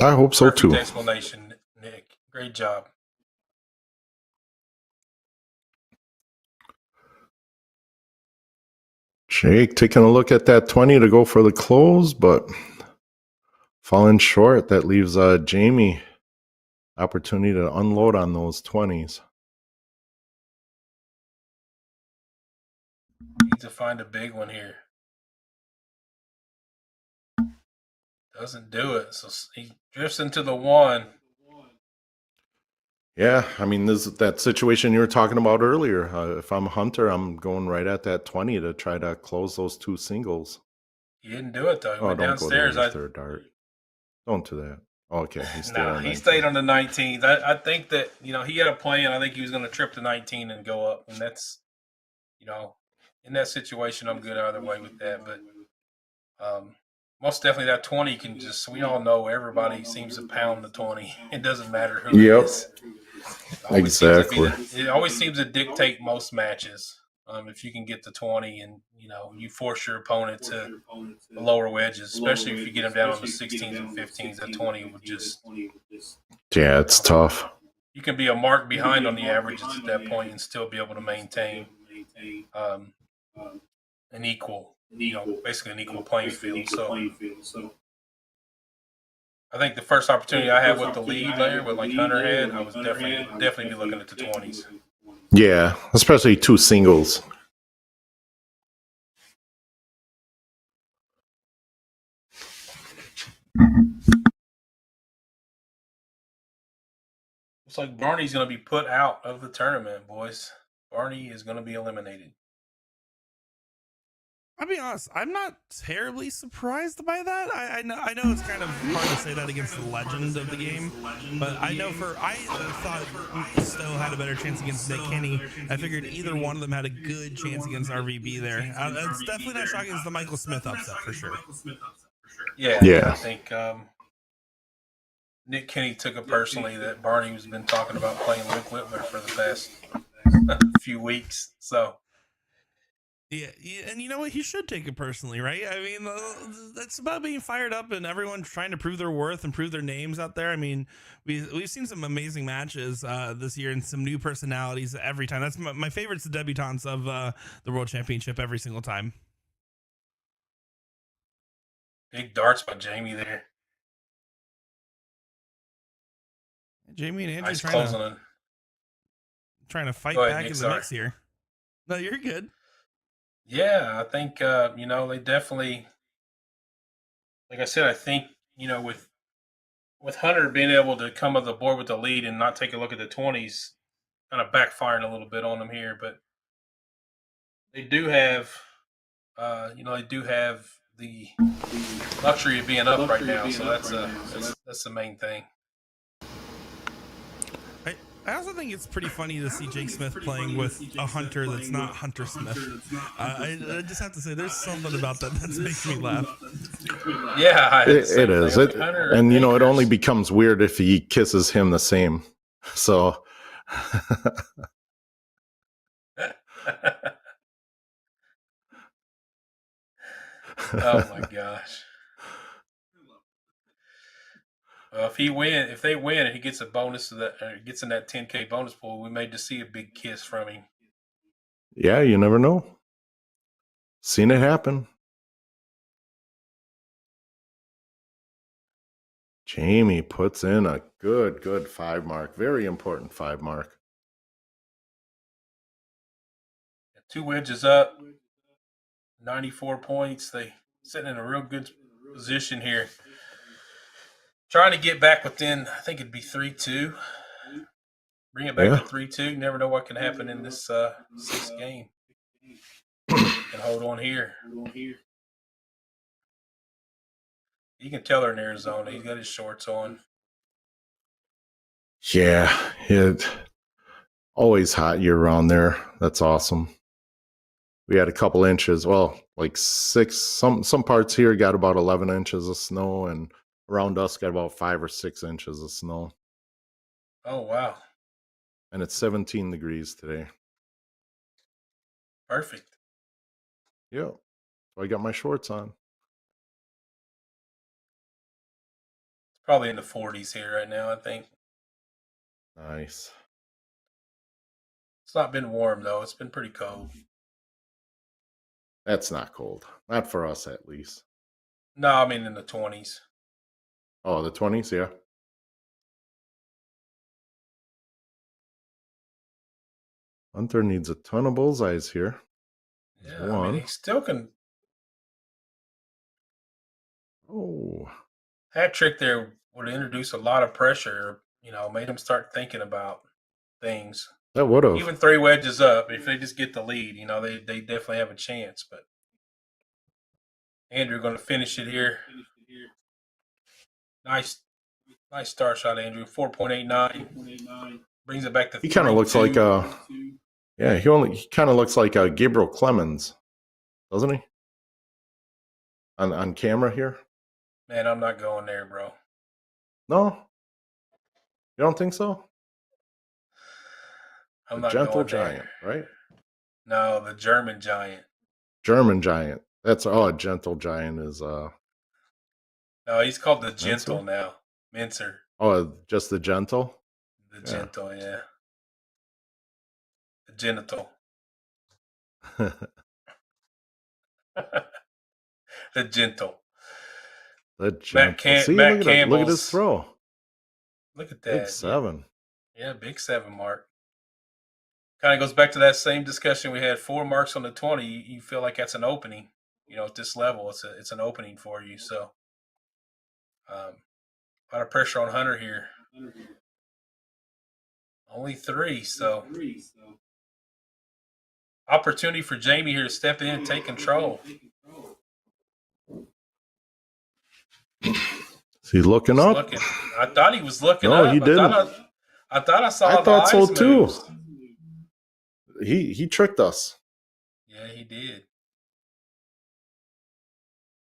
I hope so Perfect too. explanation, Nick. Great job. Jake taking a look at that 20 to go for the close, but falling short. That leaves Jamie opportunity to unload on those 20s. Need to find a big one here. Doesn't do it. So he drifts into the 1. Yeah, I mean, this is that situation you were talking about earlier. If I'm Hunter, I'm going right at that 20 to try to close those 2 singles. He didn't do it, though. He Oh, went don't go there downstairs. with your third dart. Don't do that. Okay, he stayed on 19. He stayed on the 19s. I think that, he had a plan. I think he was going to trip the 19 and go up. And that's, in that situation, I'm good either way with that. But most definitely that 20 can just, we all know everybody seems to pound the 20. It doesn't matter who it is. Exactly. It always seems to dictate most matches. If you can get to 20 and, you force your opponent to the lower wedges, especially if you get them down on the 16s and 15s, that 20 would just... Yeah, it's tough. You can be a mark behind on the averages at that point and still be able to maintain an equal, basically an equal playing field. So I think the first opportunity I had with the lead there, with like Hunter had, I was definitely be looking at the 20s. Yeah, especially 2 singles. Looks like Barney's going to be put out of the tournament, boys. Barney is going to be eliminated. I'll be honest, I'm not terribly surprised by that. I know it's kind of hard to say that against the legend of the game, but I thought Stowe had a better chance against Nick Kinney. I figured either one of them had a good chance against RVB there. It's definitely not shocking as the Michael Smith upset for sure. Yeah. I think Nick Kinney took it personally that Barney has been talking about playing Luke Whitmer for the past few weeks. So. Yeah, and you know what? He should take it personally, right? I mean, that's about being fired up and everyone trying to prove their worth and prove their names out there. I mean, we've seen some amazing matches this year and some new personalities every time. That's my favorites, the debutantes of the World Championship every single time. Big darts by Jamie there. Jamie and Andrew nice trying to fight ahead, back Nick, in the mix here. No, you're good. Yeah, I think, they definitely, like I said, I think, with Hunter being able to come on the board with the lead and not take a look at the 20s, kind of backfiring a little bit on them here, but they do have, the luxury of being up right now, so that's the main thing. I also think it's pretty funny to see Jake Smith playing with a Hunter that's not Hunter Smith. I just have to say, there's something about that that's making me laugh. Yeah, it is. And it only becomes weird if he kisses him the same. So. Oh my gosh. If they win and he gets a bonus gets in that 10K bonus pool, we may just see a big kiss from him. Yeah, you never know. Seen it happen. Jamie puts in a good 5 mark. Very important 5 mark. 2 wedges up, 94 points. They sitting in a real good position here. Trying to get back within, I think it'd be 3-2. Bring it back to 3-2. You never know what can happen in this 6th game. And hold on here. You can tell they're in Arizona. He's got his shorts on. Yeah, always hot year round there. That's awesome. We had a couple inches. Well, like 6. Some parts here got about 11 inches of snow, and around us got about 5 or 6 inches of snow. Oh wow, And it's 17 degrees today. perfect. Yeah. So I got my shorts on. It's probably in the 40s here right now, I think. Nice. It's not been warm though. It's been pretty cold. That's not cold. Not for us, at least. No, I mean in the 20s. Oh, the 20s, yeah. Hunter needs a ton of bullseyes here. There's Yeah, I mean one. he still can. Oh, Hat trick there would introduce a lot of pressure. You know, made him start thinking about things. that would have. Even 3 wedges up, if they just get the lead, you know, they definitely have a chance. But Andrew going to finish it here. Nice star shot, Andrew. 4.89 brings it back to. He kind of looks like yeah. He kind of looks like a Gabriel Clemens, doesn't he? On camera here. Man, I'm not going there, bro. No, you don't think so? I'm The not gentle going giant, there. right? No, the German giant. German giant. That's a gentle giant is No, he's called the Mincer? gentle now. Mincer. Just the gentle. The Yeah. gentle, yeah. The genital. The gentle. The gentle. See, Matt look at his Campbell's. throw. Look at Big that. 7. Yeah, big 7 mark. Kind of goes back to that same discussion we had. 4 marks on the 20. You feel like that's an opening. You know, at this level, it's an opening for you. So, a lot of pressure on Hunter here. Only 3, so opportunity for Jamie here to step in and take control. Is he looking He's up? looking. I thought he was looking No, up. he didn't. I thought I saw I the thought so eyes too. moves. He tricked us. Yeah, he did.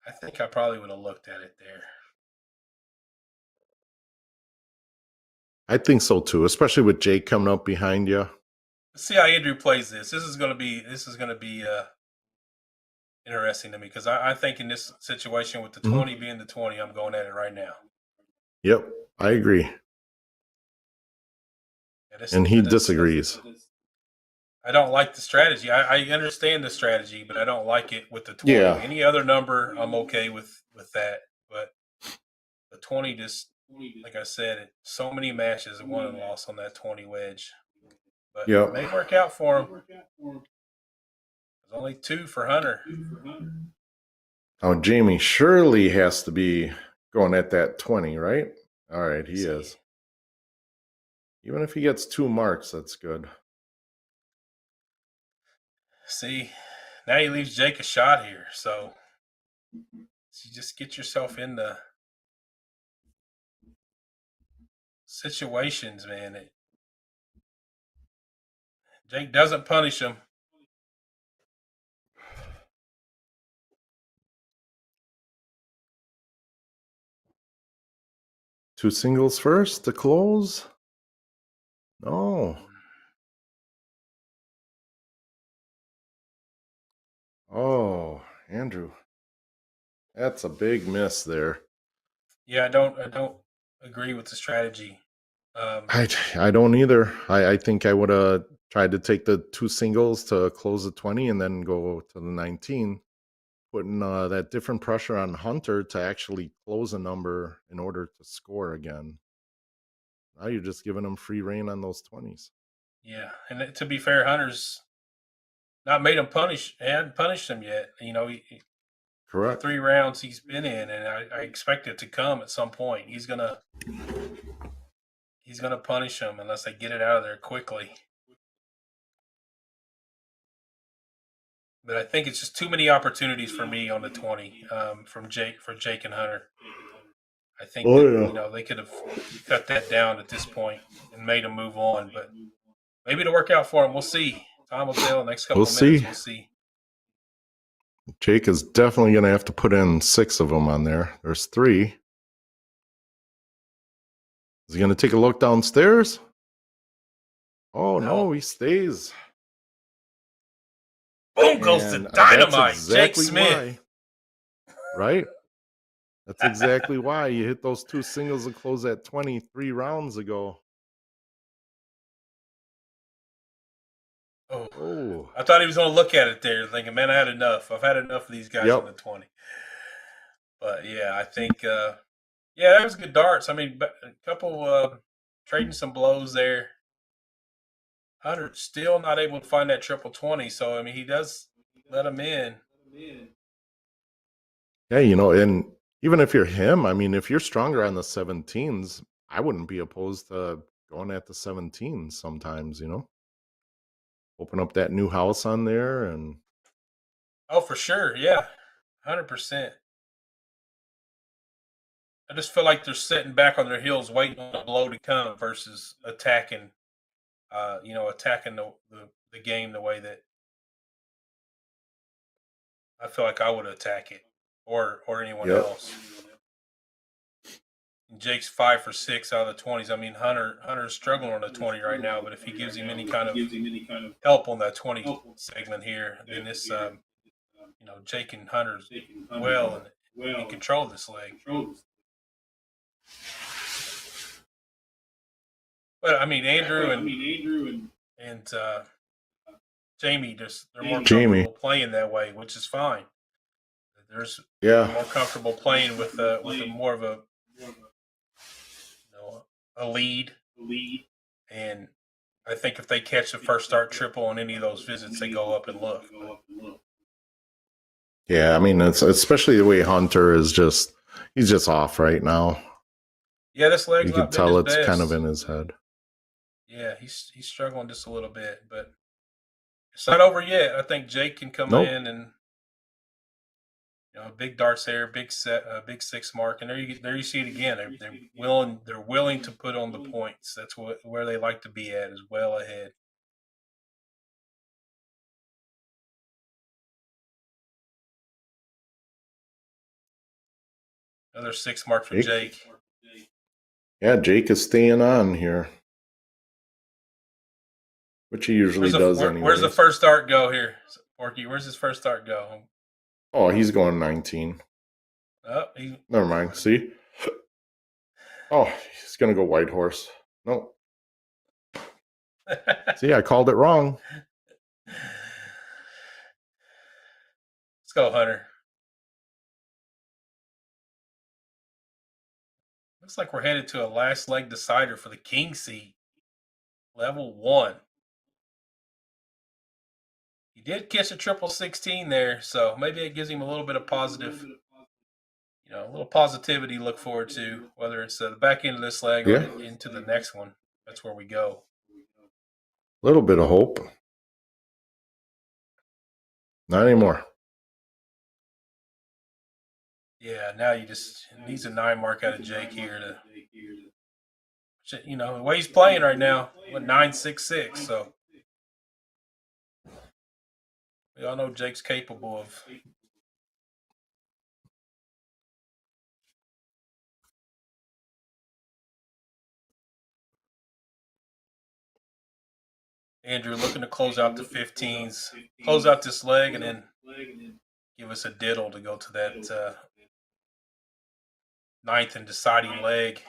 I think I probably would have looked at it there. I think so too, especially with Jake coming up behind you. Let's see how Andrew plays this. This is going to be interesting to me because I think in this situation with the 20 being the 20, I'm going at it right now. Yep, I agree. Yeah, and he disagrees. I don't like the strategy. I understand the strategy, but I don't like it with the 20. Yeah. Any other number, I'm okay with that. But the 20 just, like I said, so many matches, won and lost on that 20 wedge. But Yep. it may work out for him. There's only 2 for Hunter. Oh, Jamie surely has to be going at that 20, right? All right, he is. Even if he gets 2 marks, that's good. See, now he leaves Jake a shot here. So you just get yourself in the situations, man. Jake doesn't punish him. Two singles first to close? No. Oh, Andrew. That's a big miss there. Yeah, I don't agree with the strategy. I don't either. I think I would have tried to take the 2 singles to close the 20 and then go to the 19, putting that different pressure on Hunter to actually close a number in order to score again. Now you're just giving him free reign on those 20s. Yeah, and to be fair, Hunter's not made him punish. Hadn't punished him yet. You know, Correct. 3 rounds he's been in, and I expect it to come at some point. He's gonna punish him unless they get it out of there quickly. But I think it's just too many opportunities for me on the 20 for Jake and Hunter. I think they could have cut that down at this point and made him move on. But maybe it'll work out for him. We'll see. Time will tell. The next couple of minutes, we'll see. Jake is definitely going to have to put in 6 of them on there. There's 3. Is he going to take a look downstairs? Oh, no, he stays. Boom goes the And dynamite. that's Jake exactly Smith. why. Right? That's exactly why you hit those 2 singles and close at 23 rounds ago. Oh. I thought he was going to look at it there thinking, man, I had enough. I've had enough of these guys on the 20. But, yeah, I think, yeah, that was good darts. I mean, a couple trading some blows there. Hunter still not able to find that triple 20. So, I mean, he does let him in. Yeah, you know, and even if you're him, I mean, if you're stronger on the 17s, I wouldn't be opposed to going at the 17s sometimes, you know? Open up that new house on there and Oh, for sure. Yeah. 100%. I just feel like they're sitting back on their heels waiting on the blow to come versus attacking, attacking the game the way that I feel like I would attack it or anyone else. And Jake's 5 for 6 out of the 20s. I mean, Hunter's struggling on the 20 right now, but if he gives him any kind of help on that 20 segment here, then this, Jake and Hunter's well and in control of this leg. But I mean, Andrew and Jamie they're more comfortable playing that way, which is fine. They're more comfortable playing with a more of a lead. And I think if they catch the first start triple on any of those visits, they go up and look. yeah, I mean, it's especially the way Hunter is he's just off right now. Yeah, this leg's you can tell it's kind of in his head. Yeah, he's struggling just a little bit, but it's not over yet. I think Jake can come in and big darts there, big 6 mark, and there you see it again. They're willing to put on the points. That's where they like to be at, is well ahead. Another 6 mark for Jake. Yeah, Jake is staying on here, which he usually does anyway. Where's the first dart go here, Porky? Where's his first dart go? Oh, he's going 19. Oh, never mind. See? Oh, he's going to go white horse. No. See, I called it wrong. Let's go, Hunter. Looks like we're headed to a last leg decider for the king seed. Level 1. He did catch a triple 16 there, so maybe it gives him a little bit of positive, a little positivity to look forward to, whether it's the back end of this leg or into the next one. That's where we go. A little bit of hope. Not anymore. Yeah, now you just needs a 9 mark out of Jake here the way he's playing right now, 9-6-6. So we all know Jake's capable of. Andrew looking to close out the 15s, close out this leg, and then give us a diddle to go to that 9th and deciding leg.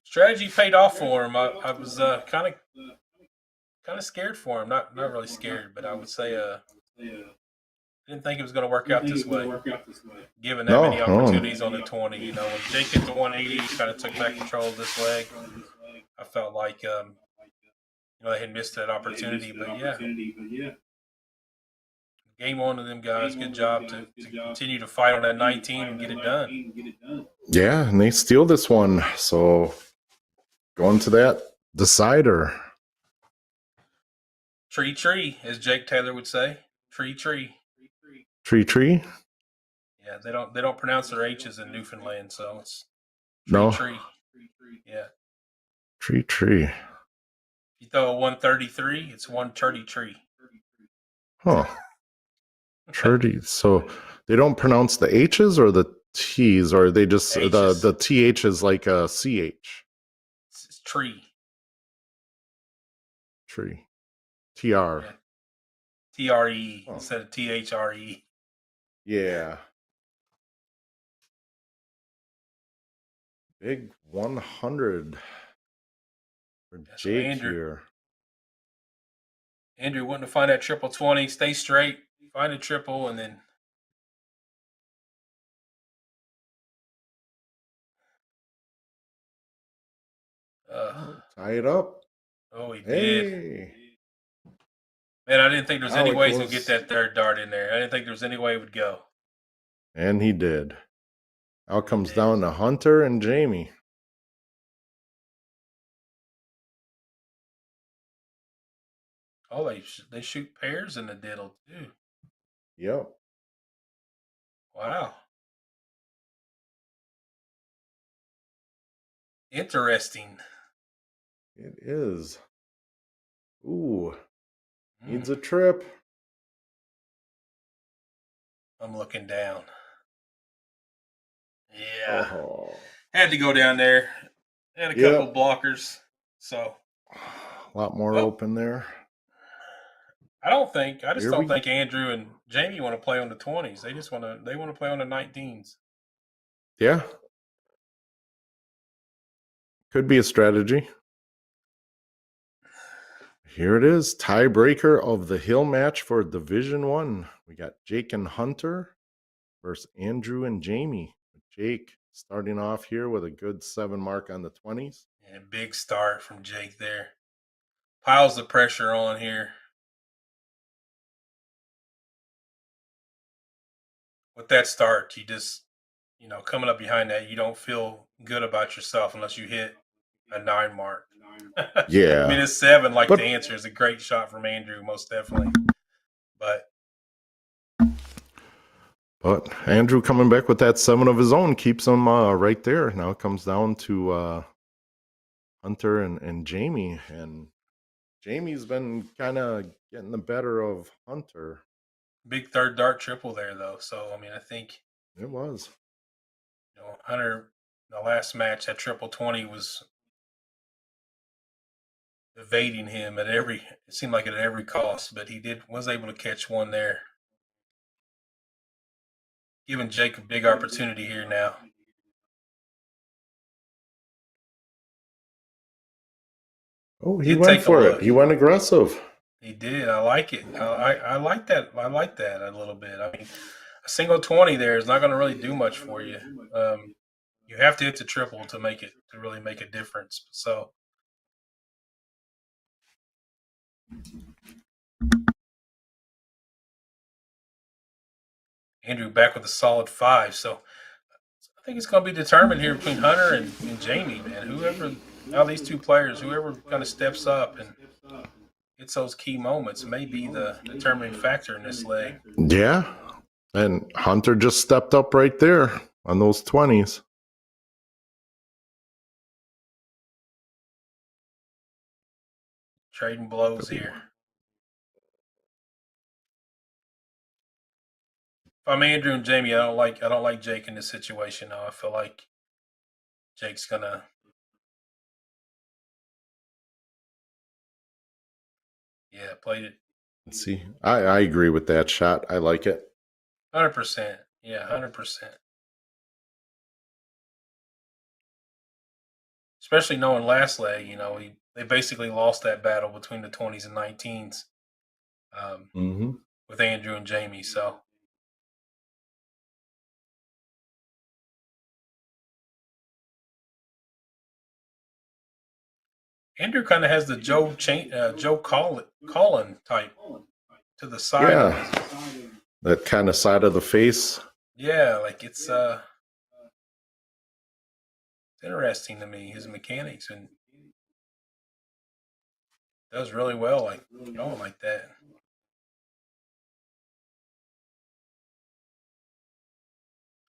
Strategy paid off for him. I was kind of scared for him. Not really scared, but I would say didn't think it was going to work out this way. Given that many opportunities on the 20, when Jake hit the 180, he kind of took back control of this leg. I felt like they had missed that opportunity, but yeah. Game on to them guys. Good job to continue to fight on that 19 and get it done. Yeah, and they steal this one. So going to that decider. Tree, as Jake Taylor would say. Tree. Tree. Yeah, they don't pronounce their H's in Newfoundland, so it's tree. Yeah. Tree. If you throw a 133, it's 133. Huh. 30. So they don't pronounce the H's or the T's, or they just H's. the TH is like a CH. It's tree. Tree. TR. Yeah. TRE Oh. instead of THRE. Yeah. Big 100 for So Jake Andrew, here. Andrew wanting to find that triple 20, stay straight, find a triple, and then Tie it up. oh, he did. Hey. Man, I didn't think there was Now any it way he's going to goes- get that third dart in there. I didn't think there was any way it would go. And he did. Now it comes did. down to Hunter and Jamie. Oh, they shoot pairs in the diddle, too. Yep. Wow. Interesting. It is. Ooh. Needs a trip. I'm looking down. Yeah. Oh. Had to go down there. Had a couple blockers. So A lot more open there. I just Here don't we- think Andrew and Jamie want to play on the 20s. They want to play on the 19s. Yeah. Could be a strategy. Here it is. Tiebreaker of the hill match for Division 1. We got Jake and Hunter versus Andrew and Jamie. Jake starting off here with a good 7 mark on the 20s. And big start from Jake there. Piles the pressure on here. With that start, you just, coming up behind that, you don't feel good about yourself unless you hit a 9 mark. Yeah. I mean, it's 7 like But- the answer is a great shot from Andrew, most definitely. But Andrew coming back with that 7 of his own keeps him right there. Now it comes down to Hunter and Jamie. And Jamie's been kind of getting the better of Hunter. Big third dart triple there, though. So, I mean, I think It was. Hunter, the last match, that triple 20 was evading him it seemed like at every cost, but he was able to catch one there. Giving Jake a big opportunity here now. Oh, he He'd went take a for look. it. He went aggressive. He did. I like it. I like that. I like that a little bit. I mean, a single 20 there is not going to really do much for you. You have to hit the triple to really make a difference. So Andrew back with a solid 5. So I think it's going to be determined here between Hunter and Jamie, man. These two players, whoever kind of steps up and gets those key moments may be the determining factor in this leg. Yeah. And Hunter just stepped up right there on those 20s. Trading blows here. If I'm Andrew and Jamie, I don't like Jake in this situation now. I feel like Jake's gonna played it. Let's see. I agree with that shot. I like it. 100%. Yeah, 100%. Especially knowing last leg, they basically lost that battle between the 20s and 19s with Andrew and Jamie. So Andrew kind of has the Joe Collin type to the side. Yeah. That kind of side of the face. Yeah, like it's interesting to me, his mechanics, and does really well like that.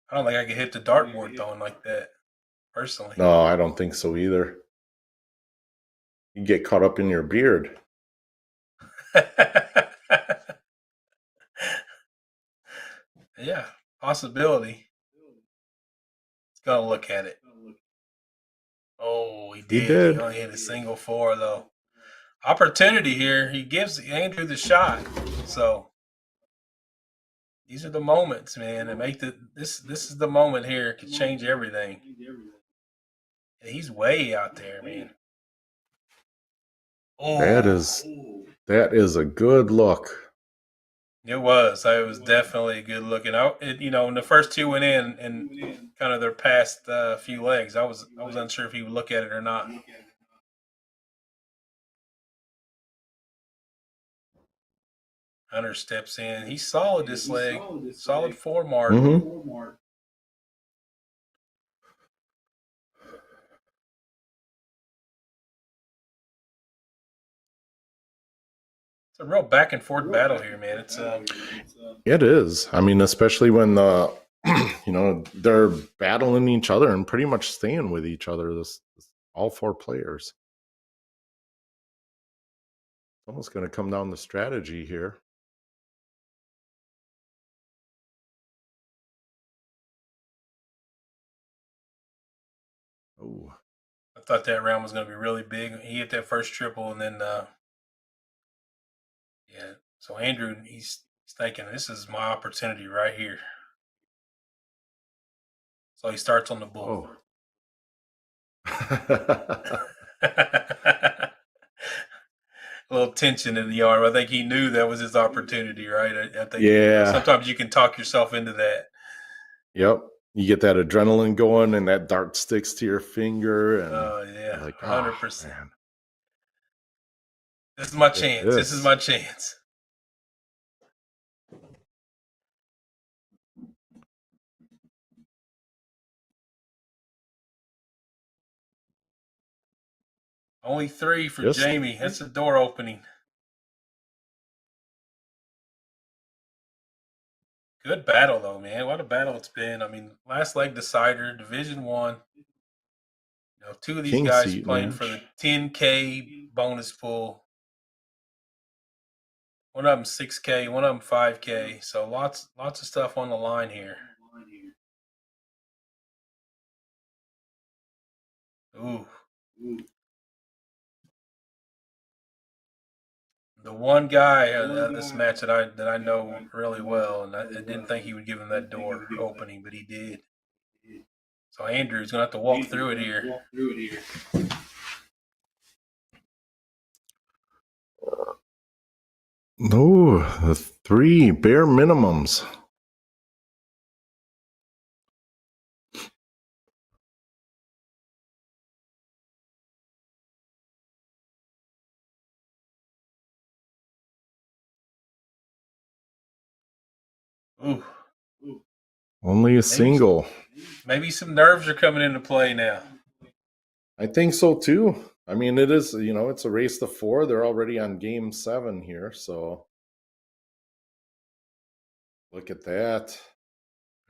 I don't think I could hit the dartboard throwing like that personally. No, I don't think so either. You get caught up in your beard. Yeah, possibility. Let's go look at it. Oh, he He did. did. He only hit a single 4 though. Opportunity here. He gives Andrew the shot. So these are the moments, man, that make this is the moment here. It could change everything. And he's way out there, man. Oh, That is a good look. it was. It was definitely a good looking. When the first 2 went in and kind of their past few legs, I was unsure if he would look at it or not. Hunter steps in. He's solid this leg. Solid 4 mark. Mm-hmm. It's a real back and forth battle here, man. It is. I mean, especially when the they're battling each other and pretty much staying with each other. This all 4 players. It's almost going to come down to strategy here. Oh, I thought that round was going to be really big. He hit that first triple, and then yeah. So Andrew, he's thinking, this is my opportunity right here. So he starts on the bull. oh. A little tension in the arm. I think he knew that was his opportunity, right? I think sometimes you can talk yourself into that. Yep. You get that adrenaline going and that dart sticks to your finger. And yeah. like, 100%. Man. This is my chance. This is my chance. Only 3 for Jamie. That's a door opening. Good battle though, man. What a battle it's been. I mean, last leg decider, Division 1. 2 of these guys playing for the 10K bonus pool. One of them 6K, one of them 5K. So lots of stuff on the line here. Ooh. The one guy this match that I know really well, and I didn't think he would give him that door opening, but he did. So Andrew's gonna have to walk through it here. No, the 3 bare minimums. Ooh. Only a single. Maybe some nerves are coming into play now. I think so too. I mean, it is, it's a race to 4. They're already on game 7 here, so look at that.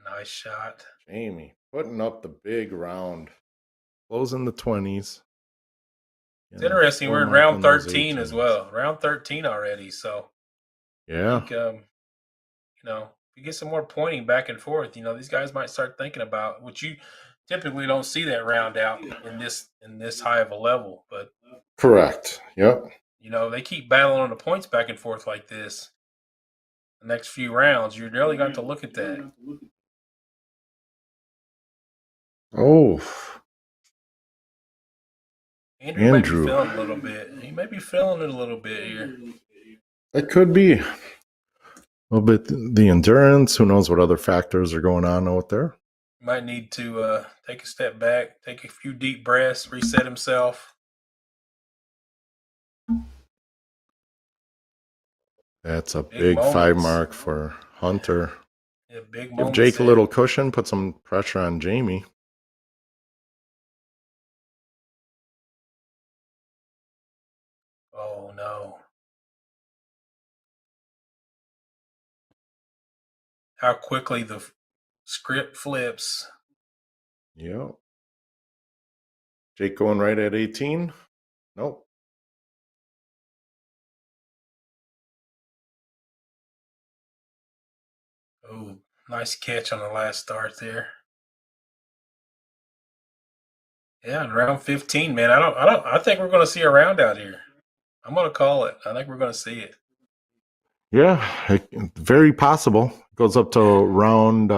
Nice shot. Jamie putting up the big round. Closing the 20s. It's interesting. We're in round 13 as well. Round 13 already, so yeah. I think, if you get some more pointing back and forth, these guys might start thinking about, which you typically don't see that round out in this high of a level, but correct. Yep. They keep battling on the points back and forth like this. The next few rounds, you're really going to look at that. Oh. Andrew might be feeling a little bit. He may be feeling it a little bit here. It could be a little bit the endurance. Who knows what other factors are going on out there? Might need to take a step back, take a few deep breaths, reset himself. That's a big 5 mark for Hunter. Yeah, big Give Jake a little cushion, put some pressure on Jamie. Oh, no. How quickly the script flips. Yep. Jake going right at 18? Nope. Oh, nice catch on the last start there. Yeah, in round 15, man. I think we're gonna see a round out here. I'm gonna call it. I think we're gonna see it. Yeah, very possible. Goes up to round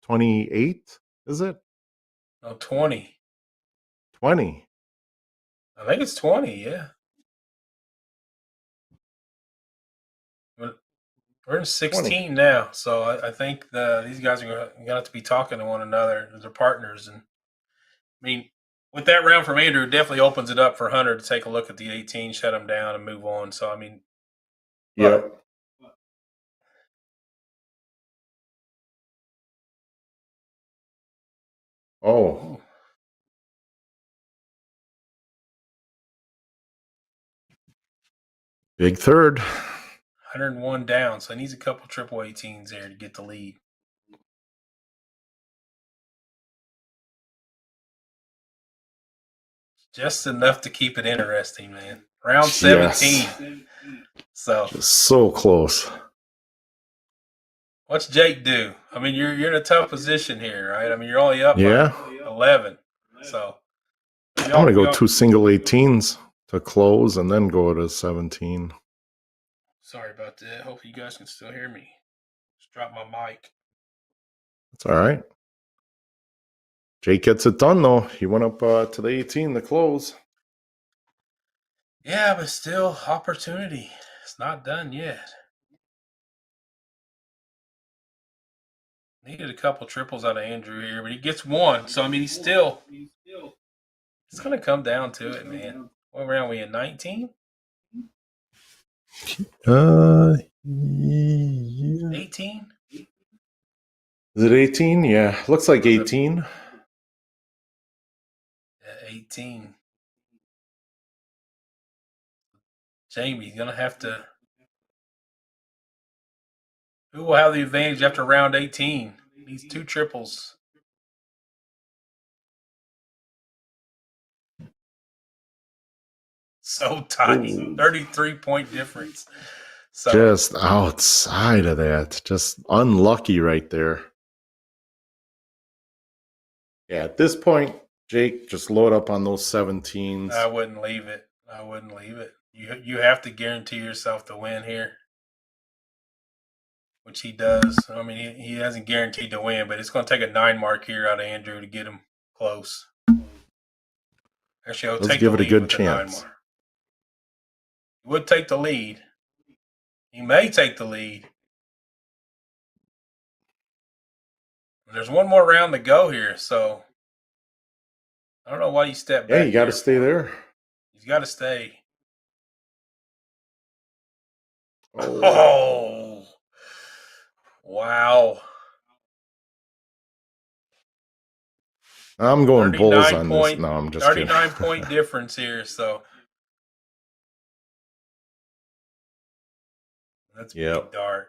28, is it? No, 20. 20. I think it's 20, yeah. We're in 16 now, so I think these guys are gonna have to be talking to one another as their partners. And I mean, with that round from Andrew, it definitely opens it up for Hunter to take a look at the 18, shut him down, and move on. So I mean, Yep. Oh, big third. 101 down, so he needs a couple triple 18s there to get the lead. Just enough to keep it interesting, man. Round 17. Yes. So So close. what's Jake do? I mean, you're in a tough position here, right? I mean, you're only up Yeah. by 11. So I'm going to go 2 single 18s to close and then go to 17. Sorry about that. Hope you guys can still hear me. Just dropped my mic. That's all right. Jake gets it done, though. He went up to the 18 to close. Yeah, but still, opportunity. It's not done yet. Needed a couple triples out of Andrew here, but he gets one. So, I mean, he's still. It's going to come down to it, man. What round we in? 19? Yeah. 18? Is it 18? Yeah. Looks like 18. Yeah, 18. Jamie's going to have to. Who will have the advantage after round 18? Needs 2 triples. So tight. 33-point difference. So, Just outside of that. Just unlucky right there. Yeah, at this point, Jake, just load up on those 17s. I wouldn't leave it. I wouldn't leave it. You have to guarantee yourself the win here, which he does. I mean, he hasn't guaranteed to win, but it's going to take a 9 mark here out of Andrew to get him close. Actually, he'll Let's take give the it a lead good with the chance. 9 mark. He would take the lead. He may take the lead. There's one more round to go here, so I don't know why you step back. Yeah, you got to stay there. He's got to stay. Oh. Oh, wow. I'm going bulls on this. Point, No, I'm just kidding. 39-point difference here, so that's big dart.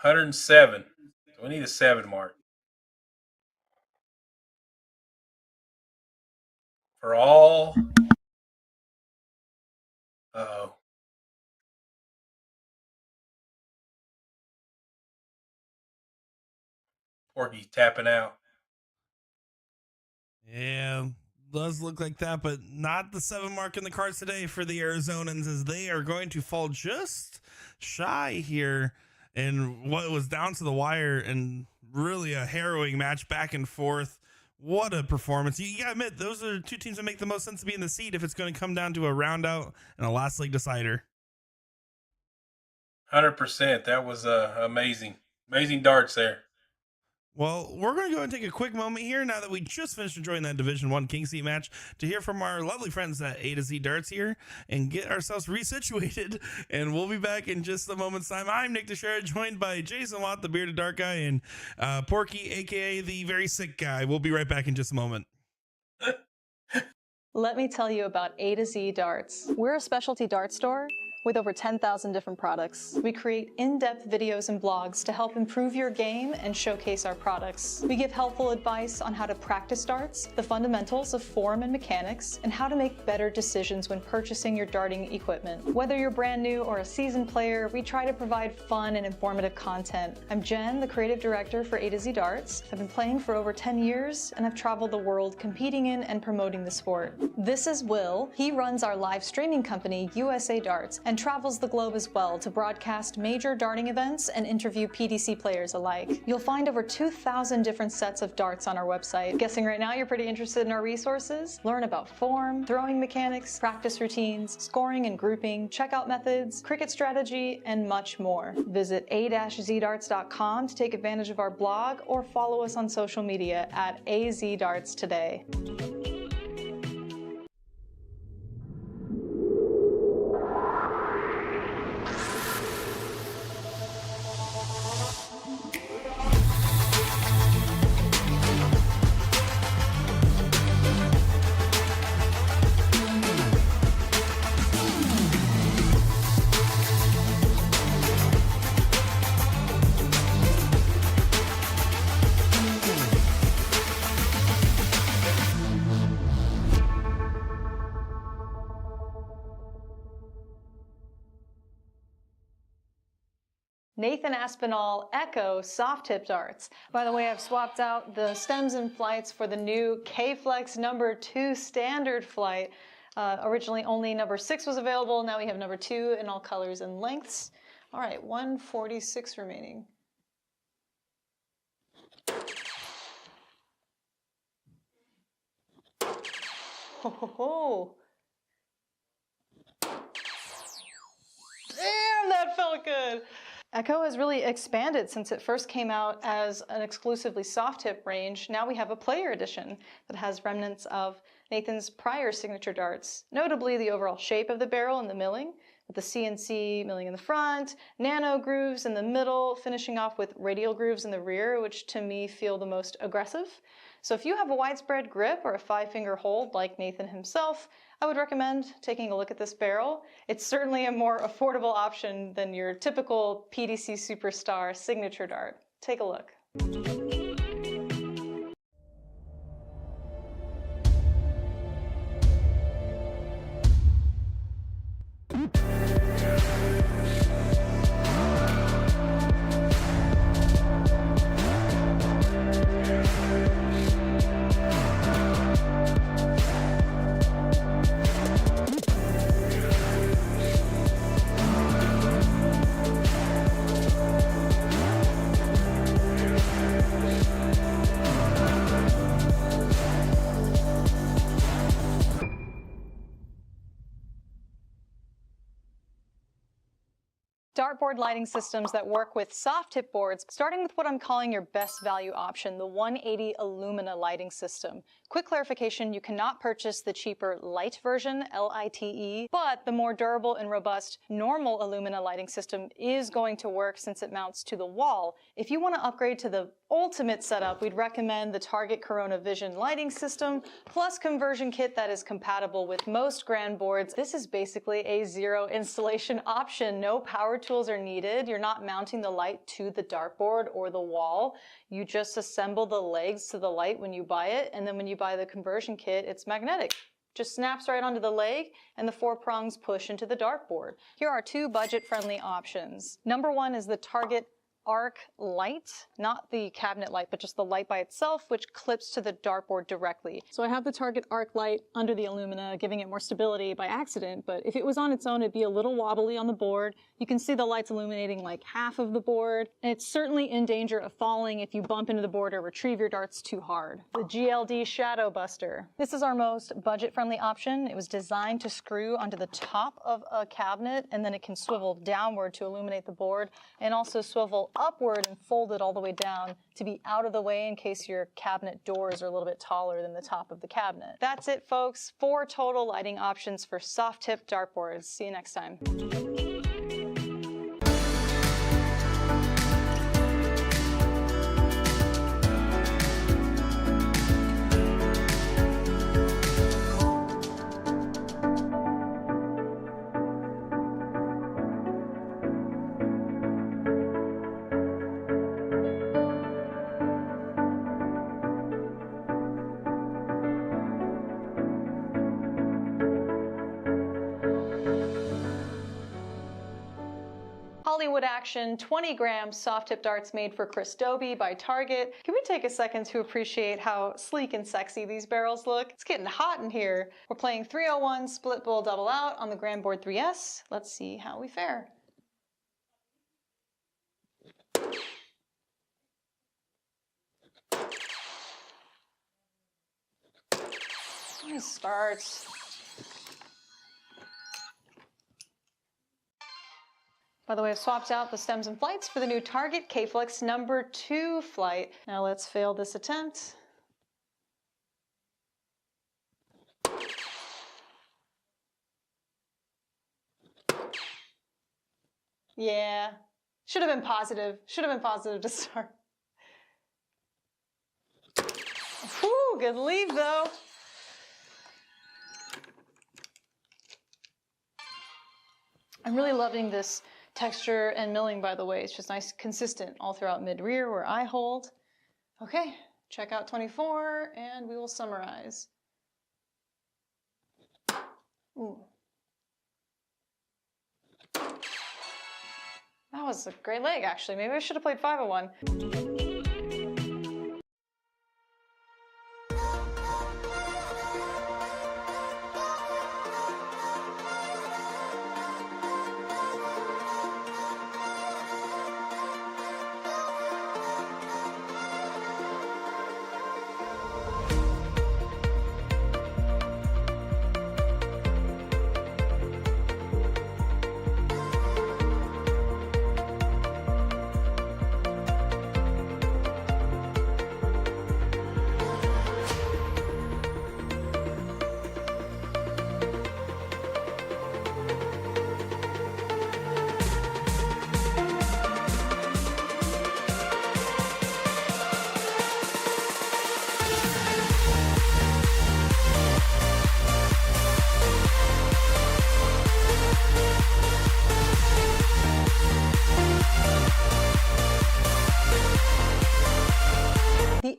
107. So we need a 7 mark. For all. Uh-oh. Porky's tapping out. Yeah, does look like that, but not the 7 mark in the cards today for the Arizonans, as they are going to fall just shy here in what was down to the wire and really a harrowing match back and forth. What a performance. You gotta admit, those are 2 teams that make the most sense to be in the seat if it's going to come down to a round out and a last leg decider. 100%. That was amazing. Amazing darts there. Well, we're going to go and take a quick moment here now that we just finished enjoying that Division 1 King Seat match to hear from our lovely friends at A to Z Darts here and get ourselves resituated. And we'll be back in just a moment's time. I'm Nick Teixeira, joined by Jason Watt, the bearded dark guy, and Porky, a.k.a. the very sick guy. We'll be right back in just a moment. Let me tell you about A to Z Darts. We're a specialty dart store With over 10,000 different products, we create in-depth videos and blogs to help improve your game and showcase our products. We give helpful advice on how to practice darts, the fundamentals of form and mechanics, and how to make better decisions when purchasing your darting equipment. Whether you're brand new or a seasoned player, we try to provide fun and informative content. I'm Jen, the creative director for A to Z Darts. I've been playing for over 10 years, and I've traveled the world competing in and promoting the sport. This is Will. He runs our live streaming company, USA Darts, and travels the globe as well to broadcast major darting events and interview PDC players alike. You'll find over 2,000 different sets of darts on our website. Guessing right now you're pretty interested in our resources? Learn about form, throwing mechanics, practice routines, scoring and grouping, checkout methods, cricket strategy, and much more. Visit a-zdarts.com to take advantage of our blog or follow us on social media at AZDarts today. Nathan Aspinall Echo soft tip darts. By the way, I've swapped out the stems and flights for the new K-Flex number 2 standard flight. Originally only number 6 was available. Now we have number 2 in all colors and lengths. All right, 146 remaining. Ho ho ho. Damn, that felt good. Echo has really expanded since it first came out as an exclusively soft tip range. Now we have a player edition that has remnants of Nathan's prior signature darts, notably the overall shape of the barrel and the milling, with the CNC milling in the front, nano grooves in the middle, finishing off with radial grooves in the rear, which to me feel the most aggressive. So if you have a widespread grip or a 5-finger hold like Nathan himself, I would recommend taking a look at this barrel. It's certainly a more affordable option than your typical PDC Superstar signature dart. Take a look. Dartboard lighting systems that work with soft tip boards, starting with what I'm calling your best value option, the 180 Illumina lighting system. Quick clarification, you cannot purchase the cheaper light version, LITE, but the more durable and robust normal Illumina lighting system is going to work since it mounts to the wall. If you want to upgrade to the ultimate setup, we'd recommend the Target Corona Vision lighting system, plus conversion kit that is compatible with most grand boards. This is basically a zero installation option. No power tools are needed. You're not mounting the light to the dartboard or the wall. You just assemble the legs to the light when you buy it, and then when you buy the conversion kit, it's magnetic. Just snaps right onto the leg, and the 4 prongs push into the dartboard. Here are 2 budget-friendly options. Number 1 is the Target arc light, not the cabinet light, but just the light by itself, which clips to the dartboard directly. So I have the Target arc light under the Illumina, giving it more stability by accident, but if it was on its own, it'd be a little wobbly on the board. You can see the lights illuminating like half of the board, and it's certainly in danger of falling if you bump into the board or retrieve your darts too hard. The GLD Shadow Buster. This is our most budget-friendly option. It was designed to screw onto the top of a cabinet, and then it can swivel downward to illuminate the board, and also swivel upward and fold it all the way down to be out of the way in case your cabinet doors are a little bit taller than the top of the cabinet. That's it, folks. 4 total lighting options for soft tip dartboards. See you next time. Hollywood action, 20-gram soft tip darts made for Chris Dobie by Target. Can we take a second to appreciate how sleek and sexy these barrels look? It's getting hot in here. We're playing 301 split bowl double out on the Grand Board 3S. Let's see how we fare. Nice starts. By the way, I've swapped out the stems and flights for the new Target K-Flex #2 flight. Now let's fail this attempt. Yeah, should have been positive. Should have been positive to start. Whew, good leave though. I'm really loving this texture and milling, by the way. It's just nice, consistent all throughout mid-rear where I hold. Okay, check out 24 and we will summarize. Ooh. That was a great leg, actually. Maybe I should have played 501.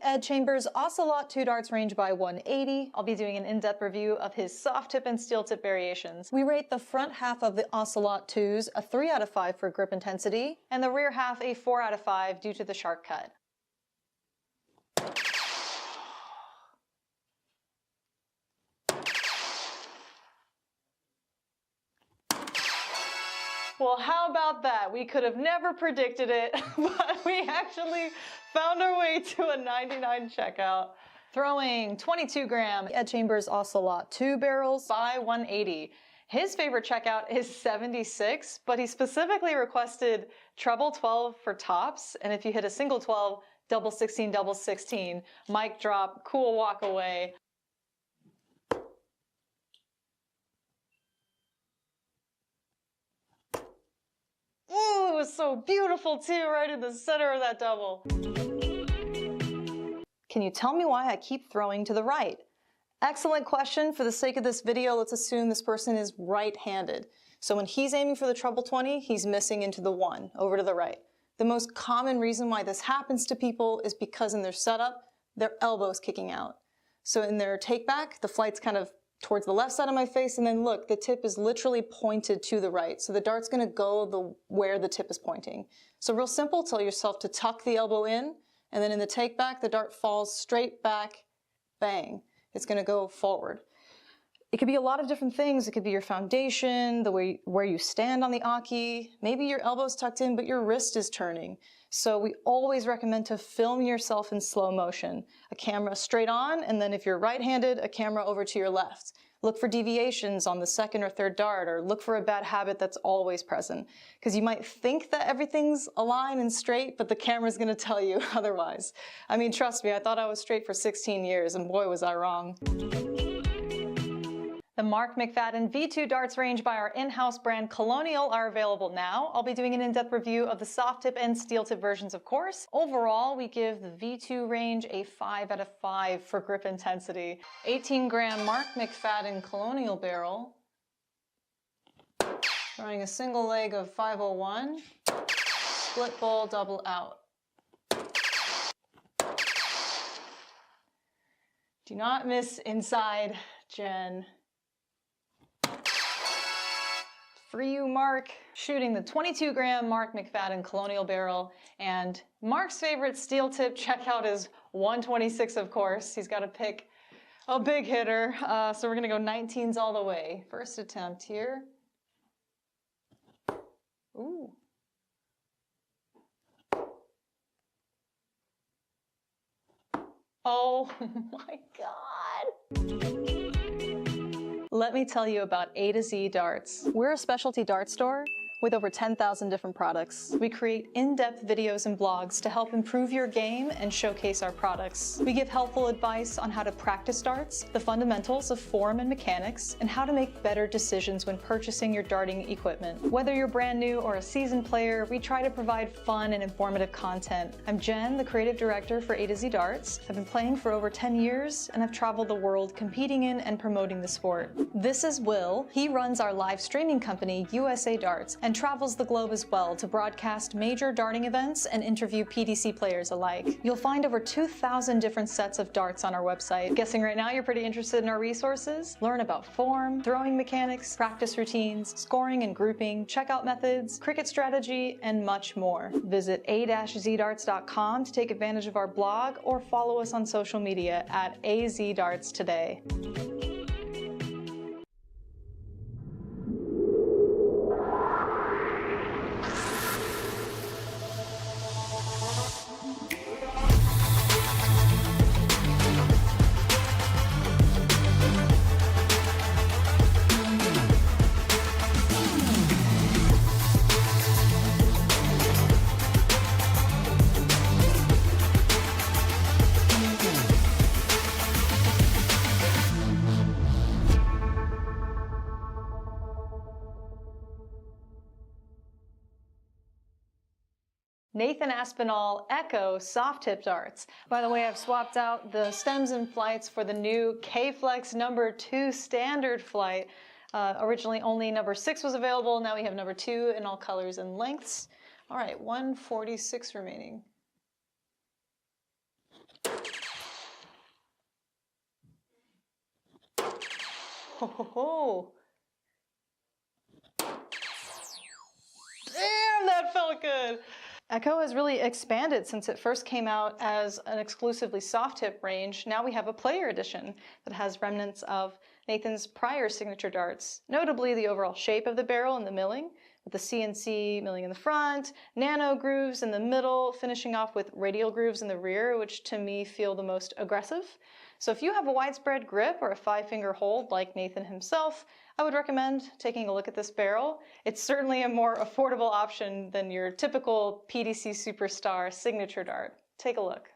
Ed Chambers Ocelot 2 darts range by 180. I'll be doing an in-depth review of his soft tip and steel tip variations. We rate the front half of the Ocelot 2s a 3 out of 5 for grip intensity, and the rear half a 4 out of 5 due to the sharp cut. Well, how about that? We could have never predicted it, but we actually found our way to a 99 checkout. Throwing 22-gram Ed Chambers Ocelot 2 barrels by 180. His favorite checkout is 76, but he specifically requested treble 12 for tops, and if you hit a single 12, double 16, double 16. Mic drop, cool walk away. Ooh, it was so beautiful too, right in the center of that double. Can you tell me why I keep throwing to the right? Excellent question. For the sake of this video, let's assume this person is right-handed. So when he's aiming for the treble 20, he's missing into the 1, over to the right. The most common reason why this happens to people is because in their setup, their elbow's kicking out. So in their take back, the flight's kind of towards the left side of my face, and then look, the tip is literally pointed to the right. So the dart's gonna go where the tip is pointing. So real simple, tell yourself to tuck the elbow in, and then in the take back, the dart falls straight back, bang. It's gonna go forward. It could be a lot of different things. It could be your foundation, the way where you stand on the Aki. Maybe your elbow's tucked in, but your wrist is turning. So we always recommend to film yourself in slow motion. A camera straight on, and then if you're right-handed, a camera over to your left. Look for deviations on the second or third dart, or look for a bad habit that's always present. Because you might think that everything's aligned and straight, but the camera's gonna tell you otherwise. I mean, trust me, I thought I was straight for 16 years, and boy, was I wrong. The Mark McFadden V2 darts range by our in-house brand Colonial are available now. I'll be doing an in-depth review of the soft tip and steel tip versions, of course. Overall, we give the V2 range a 5 out of 5 for grip intensity. 18-gram Mark McFadden Colonial barrel. Throwing a single leg of 501. Split bowl double out. Do not miss inside, Jen. For you, Mark, shooting the 22-gram Mark McFadden Colonial Barrel. And Mark's favorite steel tip checkout is 126, of course. He's got to pick a big hitter. So we're going to go 19s all the way. First attempt here. Ooh. Oh my God. Let me tell you about A to Z Darts. We're a specialty dart store with over 10,000 different products. We create in-depth videos and blogs to help improve your game and showcase our products. We give helpful advice on how to practice darts, the fundamentals of form and mechanics, and how to make better decisions when purchasing your darting equipment. Whether you're brand new or a seasoned player, we try to provide fun and informative content. I'm Jen, the creative director for A to Z Darts. I've been playing for over 10 years, and I've traveled the world competing in and promoting the sport. This is Will. He runs our live streaming company, USA Darts, and travels the globe as well to broadcast major darting events and interview PDC players alike. You'll find over 2,000 different sets of darts on our website. Guessing right now you're pretty interested in our resources? Learn about form, throwing mechanics, practice routines, scoring and grouping, checkout methods, cricket strategy, and much more. Visit a-zdarts.com to take advantage of our blog or follow us on social media at AZDarts today. Nathan Aspinall Echo soft tip darts. By the way, I've swapped out the stems and flights for the new K-Flex number 2 standard flight. Originally only number 6 was available. Now we have number 2 in all colors and lengths. All right, 146 remaining. Ho ho ho. Damn, that felt good. Echo has really expanded since it first came out as an exclusively soft tip range. Now we have a player edition that has remnants of Nathan's prior signature darts, notably the overall shape of the barrel and the milling, with the CNC milling in the front, nano grooves in the middle, finishing off with radial grooves in the rear, which to me feel the most aggressive. So if you have a widespread grip or a 5-finger hold like Nathan himself, I would recommend taking a look at this barrel. It's certainly a more affordable option than your typical PDC Superstar signature dart. Take a look.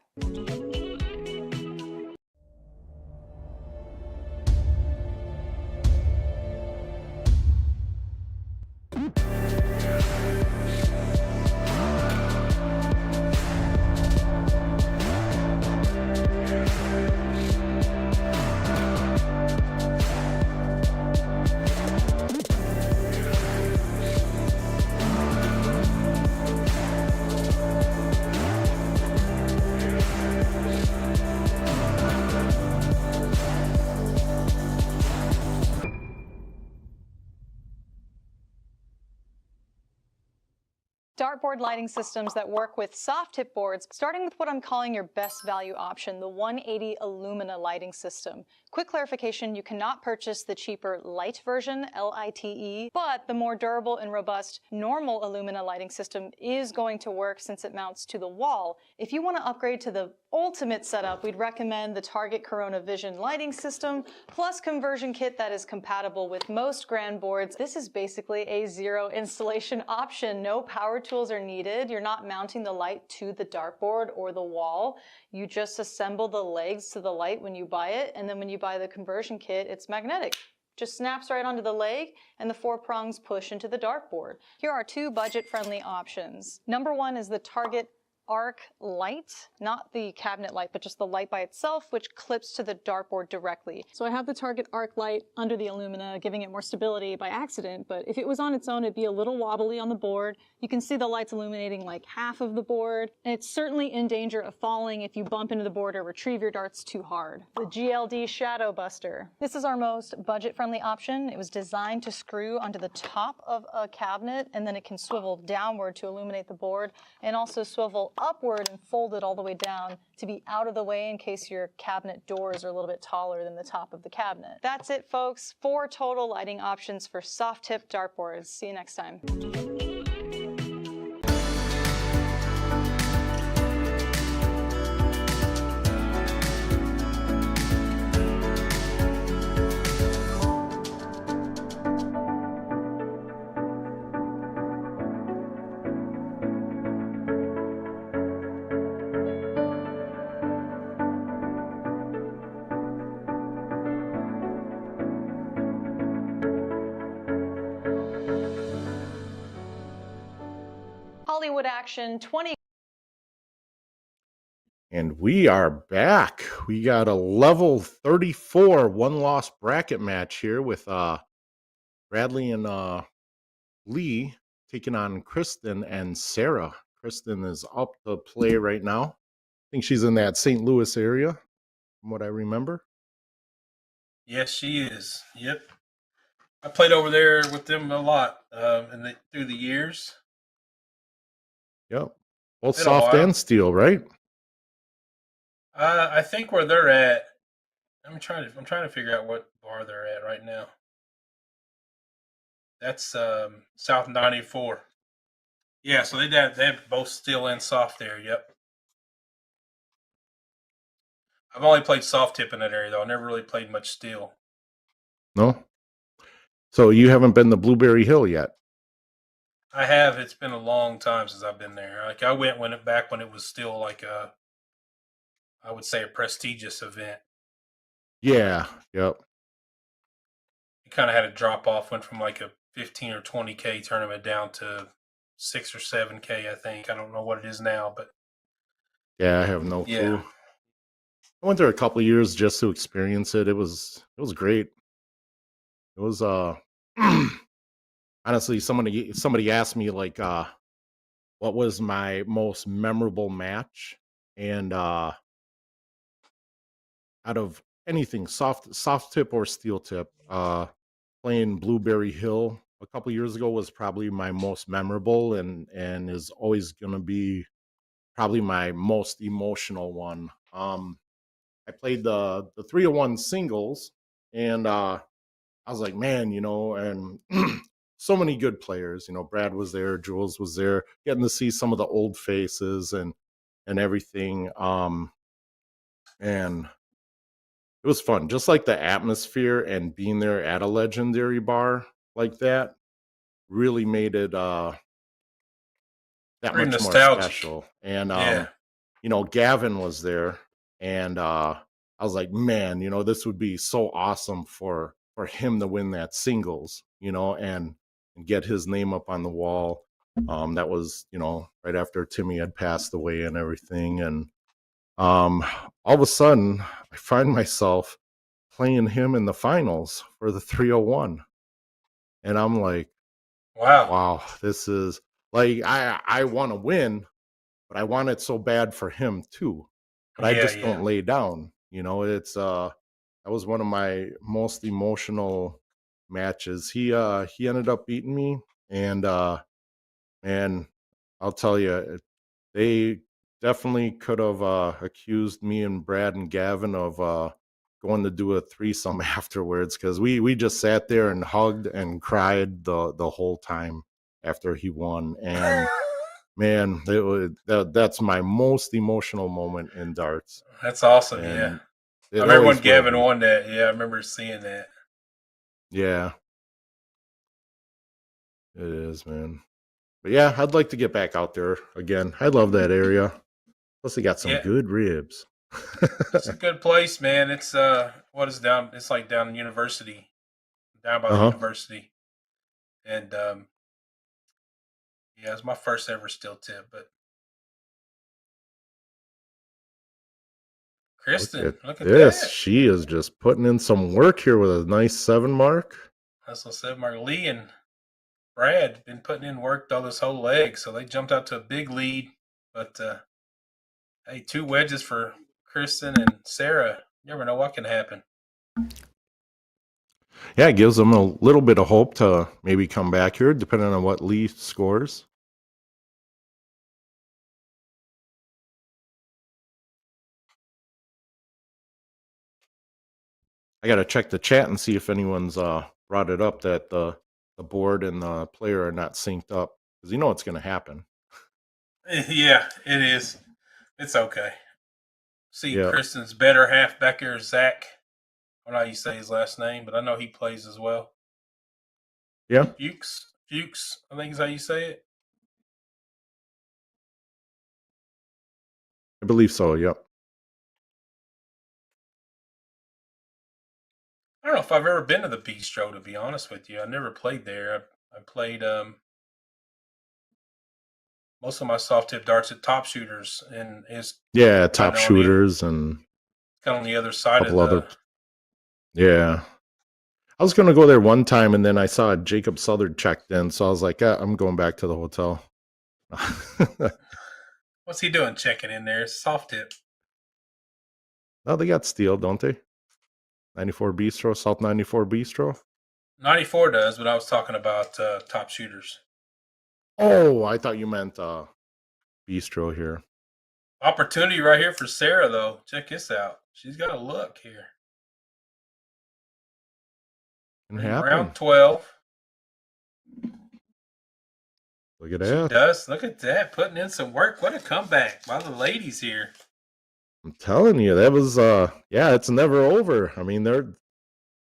Dartboard lighting systems that work with soft tip boards, starting with what I'm calling your best value option, the 180 Illumina lighting system. Quick clarification, you cannot purchase the cheaper light version, L-I-T-E, but the more durable and robust normal Illumina lighting system is going to work since it mounts to the wall. If you want to upgrade to the ultimate setup, we'd recommend the Target Corona Vision lighting system, plus conversion kit that is compatible with most grand boards. This is basically a zero installation option. No power tools are needed. You're not mounting the light to the dartboard or the wall. You just assemble the legs to the light when you buy it, and then when you buy the conversion kit, it's magnetic. Just snaps right onto the leg, and the 4 prongs push into the dartboard. Here are 2 budget-friendly options. Number 1 is the Target arc light, not the cabinet light, but just the light by itself, which clips to the dartboard directly. So I have the target arc light under the Illumina, giving it more stability by accident, but if it was on its own, it'd be a little wobbly on the board. You can see the lights illuminating like half of the board, and it's certainly in danger of falling if you bump into the board or retrieve your darts too hard. The GLD Shadow Buster. This is our most budget-friendly option. It was designed to screw onto the top of a cabinet, and then it can swivel downward to illuminate the board, and also swivel upward and fold it all the way down to be out of the way in case your cabinet doors are a little bit taller than the top of the cabinet. That's it, folks. 4 total lighting options for soft tip dartboards. See you next time. Hollywood Action 20. And we are back. We got a level 34 one-loss bracket match here with Bradley and Lee taking on Kristen and Sarah. Kristen is up to play right now. I think she's in that St. Louis area, from what I remember. Yes, she is. Yep. I played over there with them a lot through the years. Yep. Both Been a soft while. and steel, right? I think where they're at. I'm trying to figure out what bar they're at right now. That's South 94. Yeah, so they have both steel and soft there. Yep. I've only played soft tip in that area though. I never really played much steel. No? So you haven't been to Blueberry Hill yet? I have. It's been a long time since I've been there. Like I went back when it was still like I would say a prestigious event. Yeah. Yep. It kind of had a drop off. Went from like a 15 or 20K tournament down to 6 or 7K. I think. I don't know what it is now, but Yeah, I have no clue. I went there a couple of years just to experience it. It was great. It was honestly, somebody asked me like what was my most memorable match, and out of anything, soft tip or steel tip, playing Blueberry Hill a couple years ago was probably my most memorable, and is always gonna be probably my most emotional one. I played the 301 singles, and I was like, man, and so many good players. Brad was there, Jules was there, getting to see some of the old faces and everything. And it was fun, just like the atmosphere and being there at a legendary bar like that really made it that very much more nostalgic. special. And Yeah. Gavin was there, and I was like, man, this would be so awesome for him to win that singles, and get his name up on the wall. That was, right after Timmy had passed away and everything. And all of a sudden I find myself playing him in the finals for the 301. And I'm like, wow, this is like, I want to win, but I want it so bad for him too. But I just don't lay down. It's that was one of my most emotional matches. He ended up beating me, and man, I'll tell you, they definitely could have accused me and Brad and Gavin of going to do a threesome afterwards, because we just sat there and hugged and cried the whole time after he won. And man, that's my most emotional moment in darts. That's awesome. And I remember when Gavin won that. Yeah, I remember seeing that. Yeah, it is, man. But yeah, I'd like to get back out there again. I love that area. Plus, they got some good ribs. It's a good place, man. It's what is down? It's like down in University, down by the university, and yeah, it's my first ever steel tip. But Kristen, look at this. that. She is just putting in some work here with a nice 7 mark. That's what I said. Mark Lee and Brad been putting in work all this whole leg, so they jumped out to a big lead. But hey, 2 wedges for Kristen and Sarah. You never know what can happen. Yeah, it gives them a little bit of hope to maybe come back here, depending on what Lee scores. I got to check the chat and see if anyone's brought it up that the board and the player are not synced up, because you know it's going to happen. Yeah, it is. It's okay. See, Yeah. Kristen's better half back here, Zach. I don't know how you say his last name, but I know he plays as well. Yeah, Fuchs, I think is how you say it. I believe so. Yep. I don't know if I've ever been to the Bistro, to be honest with you. I never played there. I played most of my soft tip darts at Top Shooters, and it's Yeah, Top kinda Shooters and kind of on the other a side of couple the. other. Yeah. I was going to go there one time, and then I saw Jacob Southard checked in, so I was like, I'm going back to the hotel. What's he doing checking in there? It's soft tip. Oh, they got steel, don't they? 94 Bistro, South 94 Bistro. 94 does, but I was talking about Top Shooters. Oh, I thought you meant Bistro here. Opportunity right here for Sarah, though. Check this out. She's got a look here. Can happen. Round 12. Look at She that. does. Look at that. Putting in some work. What a comeback by the ladies here. I'm telling you, that was yeah, it's never over. I mean, they're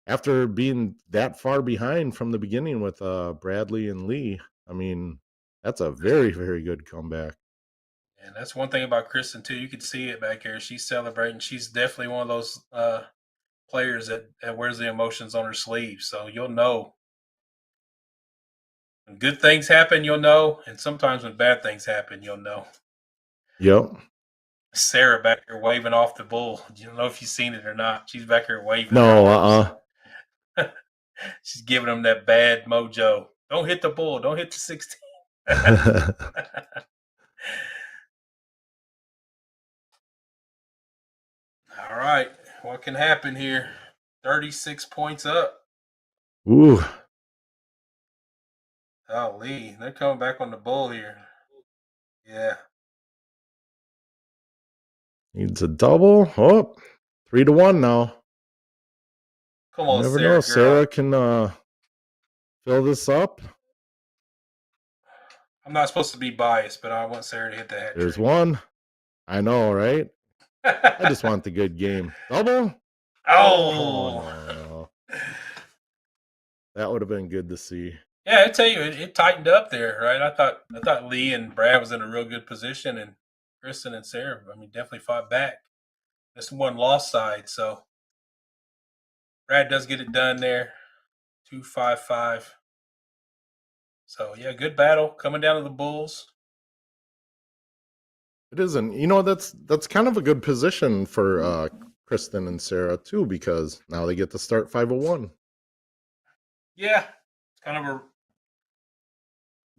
after being that far behind from the beginning with Bradley and Lee. I mean, that's a very, very good comeback. And that's one thing about Kristen, too. You can see it back here. She's celebrating. She's definitely one of those players that wears the emotions on her sleeve. So you'll know. When good things happen, you'll know. And sometimes when bad things happen, you'll know. Yep. Sarah back here waving off the bull. You don't know if you've seen it or not. She's back here waving. No, She's giving them that bad mojo. Don't hit the bull. Don't hit the 16. All right. What can happen here? 36 points up. Ooh. Oh, Lee. They're coming back on the bull here. Yeah. Needs a double. Oh, 3-1 now. Come You on, never Sarah, know. girl. Sarah can fill this up. I'm not supposed to be biased, but I want Sarah to hit the hat There's trick. one. I know, right? I just want the good game. Double? Oh. No. That would have been good to see. Yeah, I tell you, it tightened up there, right? I thought Lee and Brad was in a real good position, and Kristen and Sarah, I mean, definitely fought back. This one lost side, so Brad does get it done there. 2-5-5. So yeah, good battle coming down to the Bulls. It isn't. You know, that's kind of a good position for Kristen and Sarah too, because now they get to start 501. Yeah, it's kind of a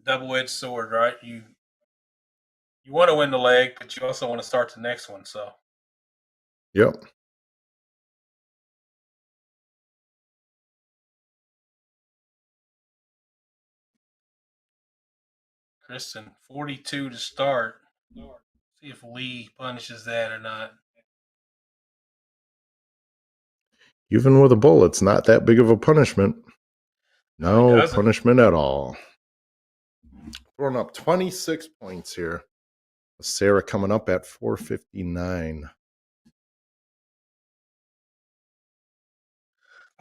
double-edged sword, right? You want to win the leg, but you also want to start the next one. So Yep. Kristen, 42 to start. See if Lee punishes that or not. Even with a bull, it's not that big of a punishment. No, he No doesn't. punishment at all. Throwing up 26 points here. Sarah coming up at 459.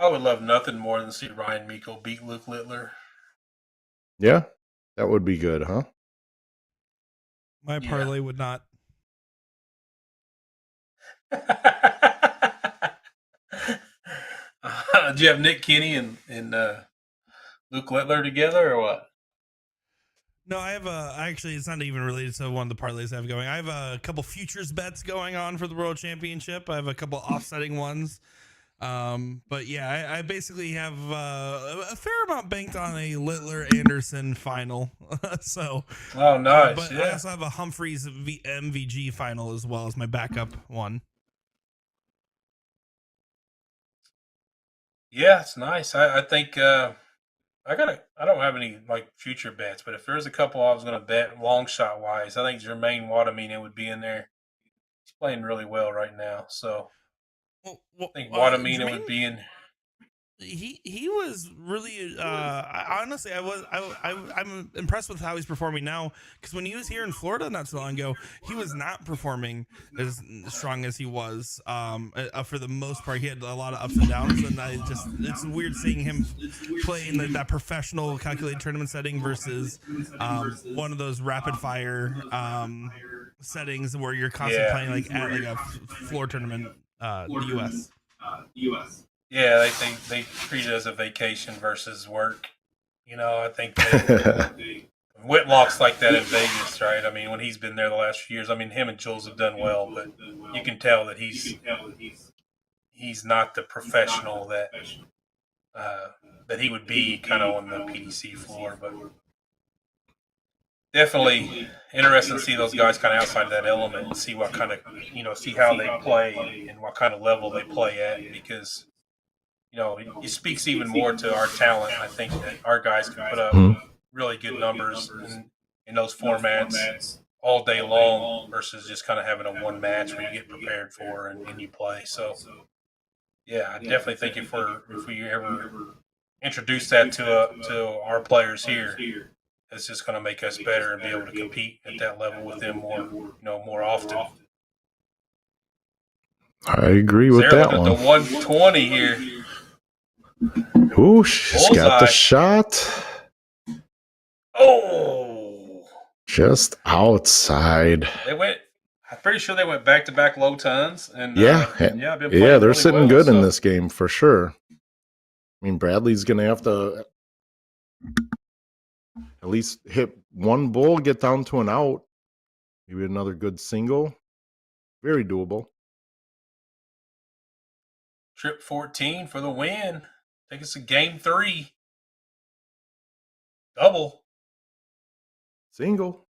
I would love nothing more than see Ryan Miko beat Luke Littler. Yeah, that would be good, huh? My Yeah. parlay would not. Do you have Nick Kinney and Luke Littler together or what? No, I have actually, it's not even related to one of the parlays I have going. I have a couple futures bets going on for the World Championship. I have a couple offsetting ones. But yeah, I basically have a fair amount banked on a Littler Anderson final. So, Oh, nice. but I also have a Humphreys MVG final as well as my backup one. Yeah, it's nice. I think I don't have any like future bets, but if there's a couple I was gonna bet long shot wise, I think Jermaine Watamine would be in there. He's playing really well right now. So Well, I think Watamine Jermaine, would be in. he was really honestly I'm impressed with how he's performing now, because when he was here in Florida not so long ago, he was not performing as strong as he was for the most part. He had a lot of ups and downs, and it's weird seeing him play in that professional calculated tournament setting versus one of those rapid fire settings where you're constantly playing like at like a floor tournament the US. Yeah, they treat it as a vacation versus work. I think Whitlock's like that in Vegas, right? I mean, when he's been there the last few years, I mean, him and Jules have done well, but you can tell that he's not the professional that he would be kind of on the PDC floor. But definitely interesting to see those guys kind of outside of that element and see what kind of see how they play and what kind of level they play at, because it speaks even more to our talent. I think that our guys can put up really good numbers in those formats all day long versus just kind of having a one match where you get prepared for and you play. So, yeah, I definitely think if we ever introduce that to our players here, it's just going to make us better and be able to compete at that level with them more often. I agree with that one. one. The 120 here. Ooh, she's got the shot. Oh, just outside. I'm pretty sure they went back-to-back low tons. And they're really sitting good in this game for sure. I mean, Bradley's going to have to at least hit one bull, get down to an out. Maybe another good single. Very doable. Trip 14 for the win. Take us to game 3. Double. Single.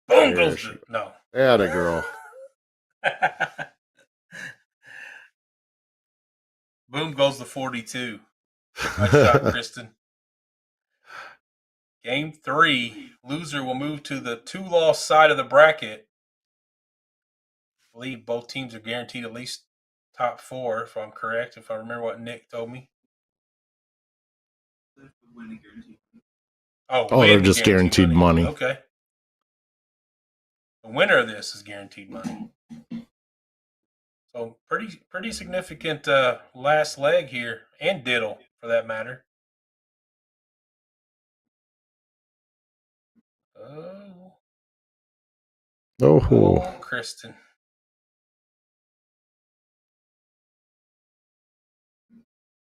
Boom goes no. Atta girl. Boom goes the 42. Nice shot, Kristen. Game 3. Loser will move to the 2-loss side of the bracket. I believe both teams are guaranteed at least top 4, if I'm correct, if I remember what Nick told me. They're just guaranteed money. Okay. The winner of this is guaranteed money. So pretty significant last leg here, and diddle for that matter. Oh, Kristen.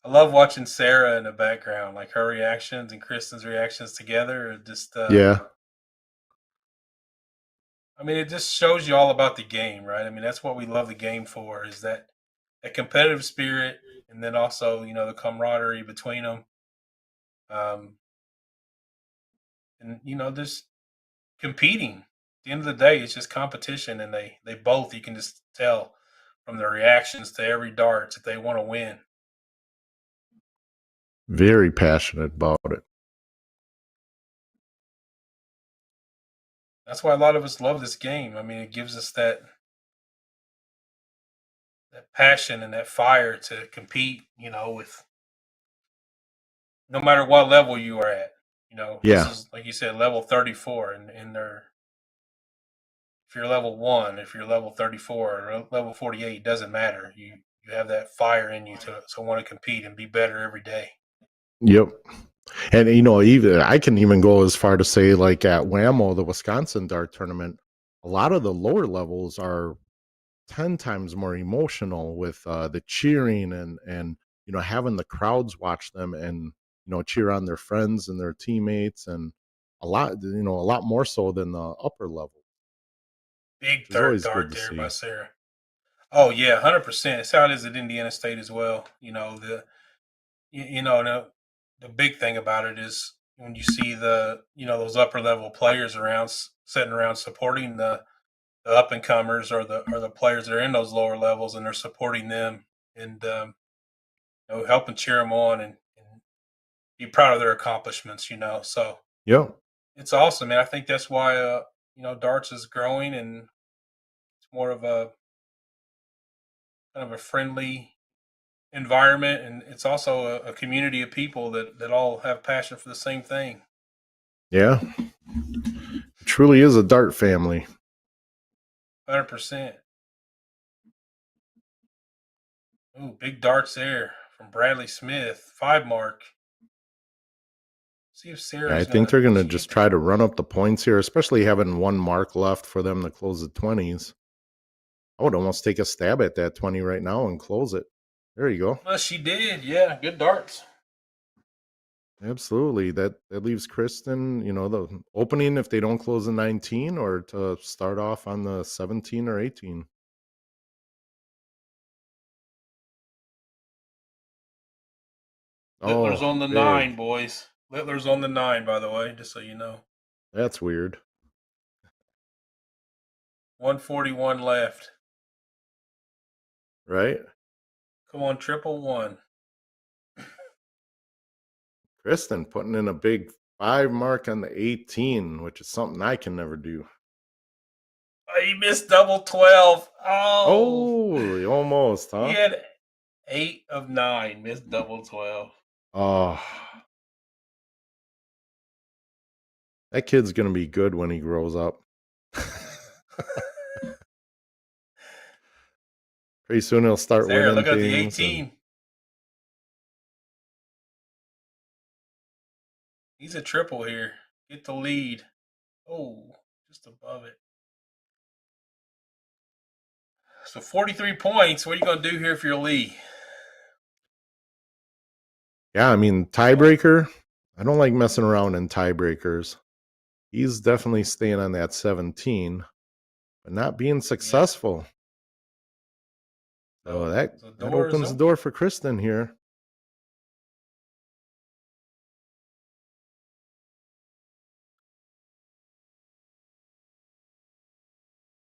I love watching Sarah in the background, like her reactions and Kristen's reactions together. Just yeah. I mean, it just shows you all about the game, right? I mean, that's what we love the game for, is that competitive spirit, and then also, the camaraderie between them. And, just competing. At the end of the day, it's just competition, and they both, you can just tell from their reactions to every dart that they want to win. Very passionate about it. That's why a lot of us love this game. I mean, it gives us that passion and that fire to compete, with no matter what level you are at. This is, like you said, level 34, and they're, if you're level 1, if you're level 34 or level 48, it doesn't matter. You have that fire in you to want to compete and be better every day. Yep. And, even I can even go as far to say, like at WAMO, the Wisconsin dart tournament, a lot of the lower levels are 10 times more emotional with the cheering and having the crowds watch them. And cheer on their friends and their teammates, and a lot more so than the upper level, Big which is third always good dart to there by see. Sarah. Oh yeah, 100%. It's how it is at Indiana State as well. The big thing about it is when you see those upper level players around sitting around supporting the up and comers or the players that are in those lower levels, and they're supporting them and helping cheer them on and be proud of their accomplishments. So Yep. it's awesome, man. I think that's why darts is growing, and it's more of a kind of a friendly environment, and it's also a community of people that all have passion for the same thing. Yeah. It truly is a dart family. 100%. Ooh, big darts there from Bradley Smith, 5 mark. See if Yeah, I Sarah's think gonna they're gonna she just get try to run up the points here, especially having 1 mark left for them to close the 20s. I would almost take a stab at that 20 right now and close it. There you go. Well, she did. Yeah, good darts. Absolutely. That leaves Kristen, the opening if they don't close the 19, or to start off on the 17 or 18. Littler's Oh, on the 9, big. boys. Littler's on the 9, by the way, just so you know. That's weird. 141 left. Right? Come on, triple one. Kristen putting in a big 5 mark on the 18, which is something I can never do. Oh, he missed double 12. Oh, Oh, almost, he huh? had 8 of 9, missed double 12. Oh, that kid's gonna be good when he grows up. Pretty soon he'll start Sarah, winning look at the things. 18. He's a triple here. Get the lead. Oh, just above it. So 43 points. What are you going to do here for your lead? Yeah, I mean, tiebreaker. I don't like messing around in tiebreakers. He's definitely staying on that 17, but not being successful. So that the that door is opens the open. door for Kristen here.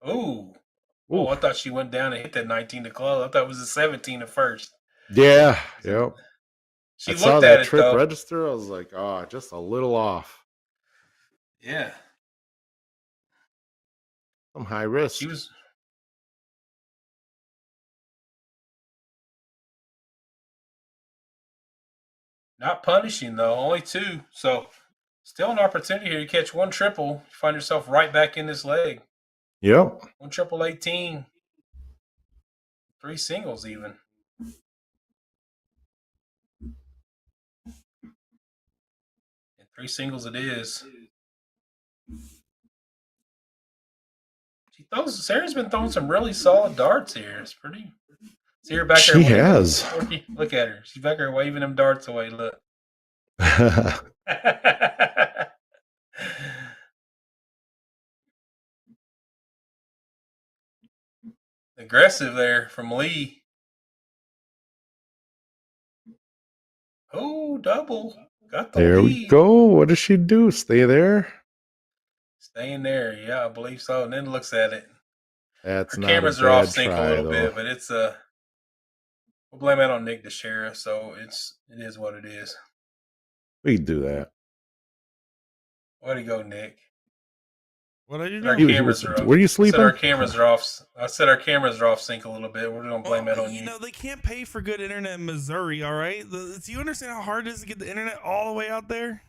Ooh. Oh, I Oof. thought she went down and hit that 19 to close. I thought it was a 17 at first. Yeah, yep. I She saw looked at that it, trip though. register. I was like, oh, just a little off. Yeah. Some high She risk. was not punishing, though. Only 2. So still an opportunity here to catch 1 triple. You find yourself right back in this leg. Yep. 1 triple 18. 3 singles even. And 3 singles it is. Sarah's been throwing some really solid darts here. It's pretty. See her back She there waving. has. Look at her. She's back there waving them darts away. Look. Aggressive there from Lee. Oh, double. Got the There we lead. go. What does she do? Stay there? Staying there. Yeah, I believe so. And then looks at it. That's Her not a cameras are off bad sync a try, little though. bit, but it's we'll blame that on Nick DeShera, so it is what it is. We do that. Way to go, Nick. What did you Our do? cameras are off. Were you I said sleeping? our cameras are off. I said our cameras are off sync a little bit. We're gonna blame that on you. They can't pay for good internet in Missouri, all right? Do you understand how hard it is to get the internet all the way out there?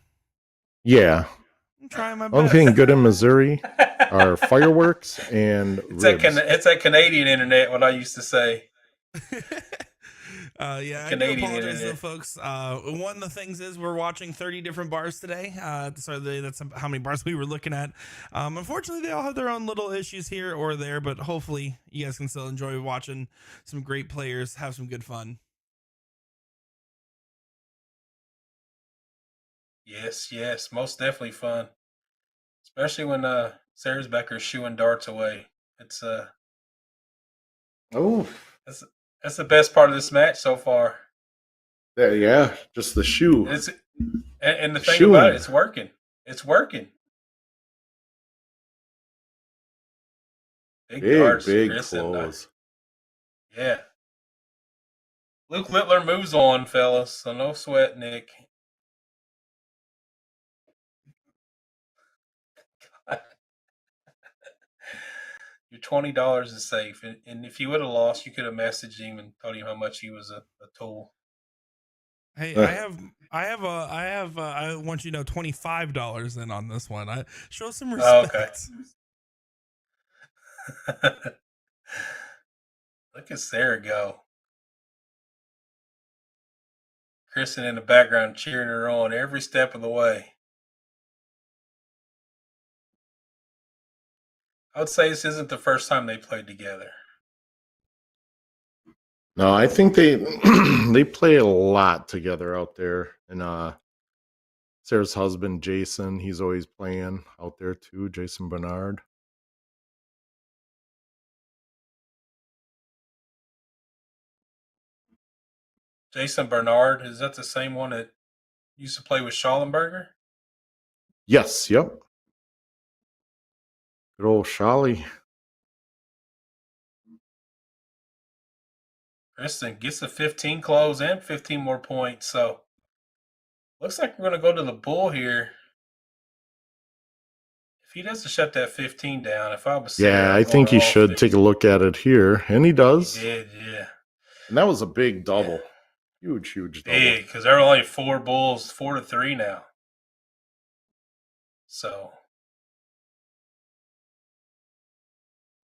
Yeah. I'm trying my Only best. thing good in Missouri are fireworks and ribs. It's that Canadian internet, what I used to say. Yeah, Canadian I do apologize, though, internet. folks. One of the things is we're watching 30 different bars today. That's how many bars we were looking at. Unfortunately, they all have their own little issues here or there, but hopefully you guys can still enjoy watching some great players have some good fun. Yes, most definitely fun, especially when Sarah's Becker's shooing darts away. It's Oh, that's the best part of this match so far. yeah, just the shoe. And and the thing Shoeing. about it, it's working. It's working. Big darts, Big Kristen. close. Yeah. Luke Littler moves on, fellas. So no sweat, Nick. Your $20 is safe, and if you would have lost, you could have messaged him and told him how much he was a tool. Hey, I want you to know $25 in on this one. I show some respect. Okay. Look at Sarah go. Kristen in the background cheering her on every step of the way. I would say this isn't the first time they played together. No, I think they they play a lot together out there. And Sarah's husband, Jason, he's always playing out there too, Jason Bernard. Jason Bernard, is that the same one that used to play with Schallenberger? Yes, yep. Good old Sholly. Kristen gets the 15 close and 15 more points. So looks like we're going to go to the bull here. If he doesn't shut that 15 down, if I was Sarah, Yeah, I'm I think he going off should the- take a look at it here. And he does. He did, yeah. And that was a big double. Huge double. Big, because there are only 4 bulls, 4-3 now. So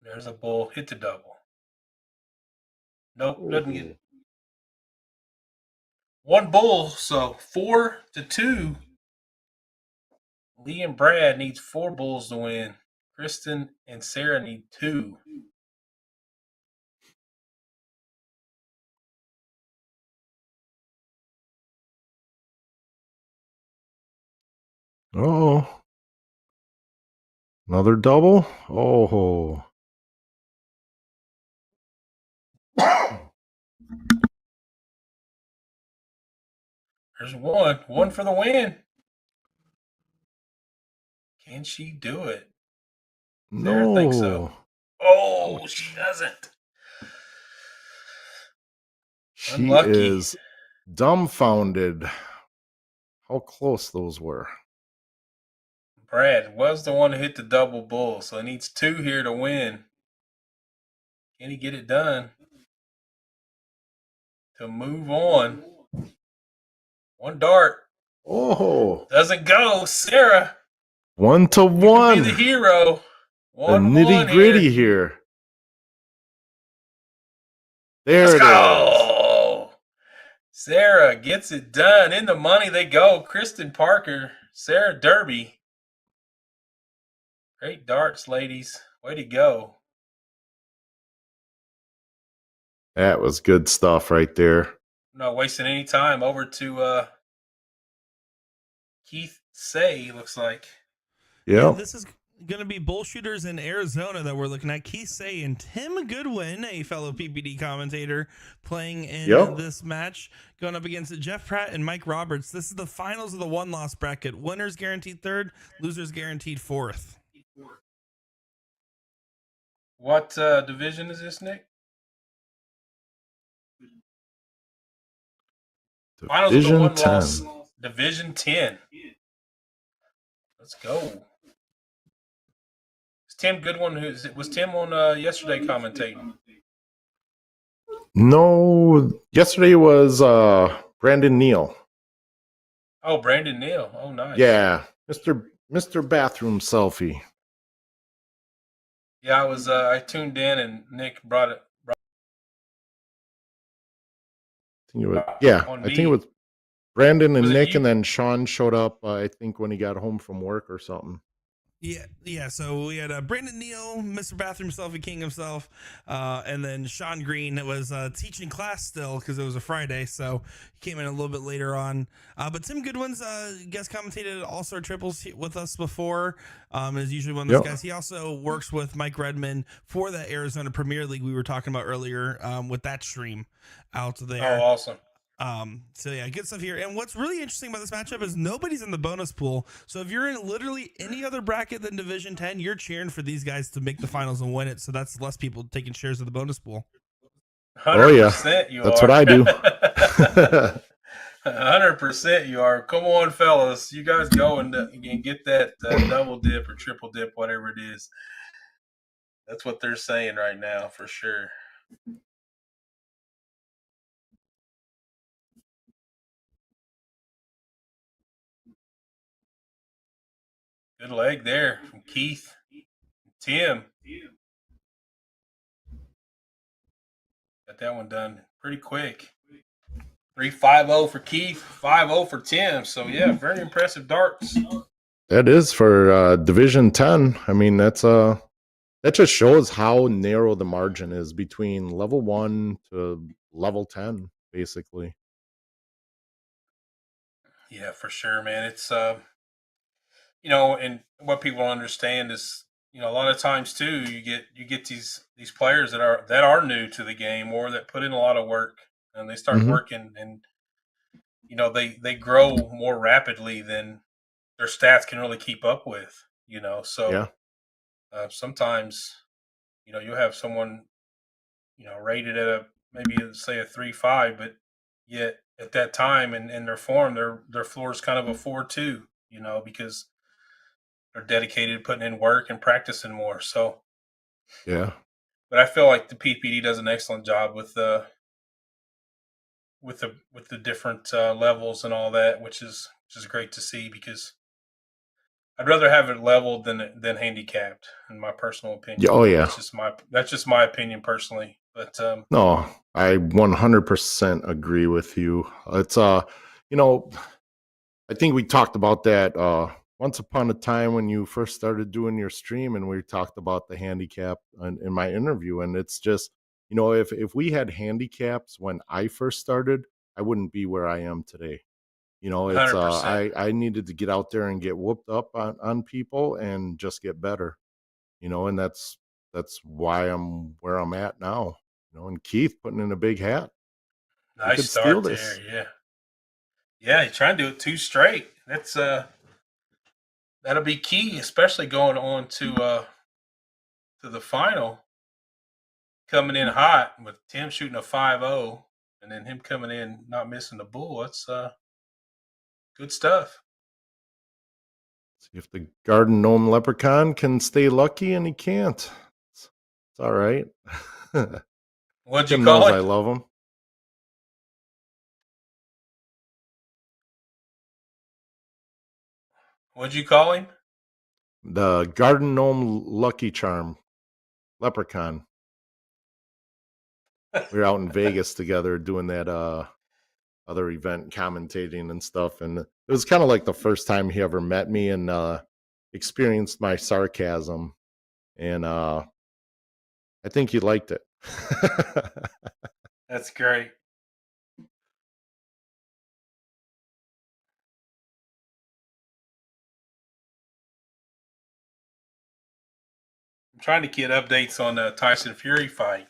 there's a bull, hit the double. Nope, doesn't get it. 1 bull, so 4-2. Lee and Brad needs 4 bulls to win. Kristen and Sarah need 2. Oh. Another double? Oh. There's 1. 1 for the win. Can she do it? Sarah thinks so. Oh, she doesn't. She Unlucky. is dumbfounded how close those were. Brad was the one who hit the double bull, so he needs 2 here to win. Can he get it done? To move on. 1 dart. Oh. Doesn't go. Sarah. 1-1. You could be the hero. The 1-1 nitty gritty here. here. There Let's it go. Sarah gets it done. In the money they go. Kristen Parker, Sarah Derby. Great darts, ladies. Way to go. That was good stuff right there. Not wasting any time. Over to Keith Say, looks like. Yep. Yeah, this is going to be bullshooters in Arizona that we're looking at. Keith Say and Tim Goodwin, a fellow PPD commentator, playing in this match, going up against Jeff Pratt and Mike Roberts. This is the finals of the 1-loss bracket. Winners guaranteed 3rd, losers guaranteed 4th. What division is this, Nick? Finals of the Division 1-loss 10. Division 10. Let's go. Is Tim Goodwin? Was Tim on yesterday commentating? No, yesterday was Brandon Neal. Oh, Brandon Neal. Oh, nice. Yeah, Mr. Bathroom Selfie. Yeah, I tuned in and Nick brought it. I think it was Brandon and Was it Nick, you? and then Sean showed up. I think when he got home from work or something. Yeah. So we had Brandon Neal, Mr. Bathroom himself and King himself, and then Sean Green that was teaching class still because it was a Friday, so he came in a little bit later on. But Tim Goodwin's guest commentated All Star Triples with us before. Is usually one of those Yep. guys. He also works with Mike Redmond for the Arizona Premier League we were talking about earlier with that stream out there. Oh, awesome. So yeah, good stuff here. And what's really interesting about this matchup is nobody's in the bonus pool. So if you're in literally any other bracket than Division 10, you're cheering for these guys to make the finals and win it. So that's less people taking shares of the bonus pool. 100% you That's are. what I do. 100% you are. Come on, fellas. You guys go and get that double dip or triple dip, whatever it is. That's what they're saying right now for sure. Good leg there from Keith. Tim. Got that one done pretty quick. 3-5-0 for Keith, 5-0 for Tim. So, yeah, very impressive darts. That is for Division 10. I mean, that just shows how narrow the margin is between level 1 to level 10, basically. Yeah, for sure, man. It's and what people don't understand is, a lot of times too, you get these players that are new to the game or that put in a lot of work and they start Mhm. working and they grow more rapidly than their stats can really keep up with. So Yeah. sometimes you'll have someone rated at maybe say a 3.5, but yet at that time and in their form, their floor is kind of a 4.2. Because they're dedicated to putting in work and practicing more. So, Yeah. but I feel like the PPD does an excellent job with the different levels and all that, which is great to see because I'd rather have it leveled than handicapped, in my personal opinion. Oh, yeah. That's just my opinion personally. But No, I 100% agree with you. It's you know, I think we talked about that once upon a time when you first started doing your stream, and we talked about the handicap in my interview. And it's just, if we had handicaps when I first started, I wouldn't be where I am today. It's 100%. I needed to get out there and get whooped up on people and just get better. And that's why I'm where I'm at now. And Keith putting in a big hat. He Nice could steal start there. this. Yeah, yeah. You're trying to do it 2 straight. That'll be key, especially going on to the final. Coming in hot with Tim shooting a 5-0 and then him coming in not missing the bull. That's good stuff. See if the garden gnome leprechaun can stay lucky, and he can't. It's all right. What'd you Tim call knows I it? love him. What'd you call him? The garden gnome lucky charm leprechaun. We were out in Vegas together doing that other event, commentating and stuff, and it was kind of like the first time he ever met me and experienced my sarcasm, and I think he liked it. That's great. I'm trying to get updates on the Tyson Fury fight.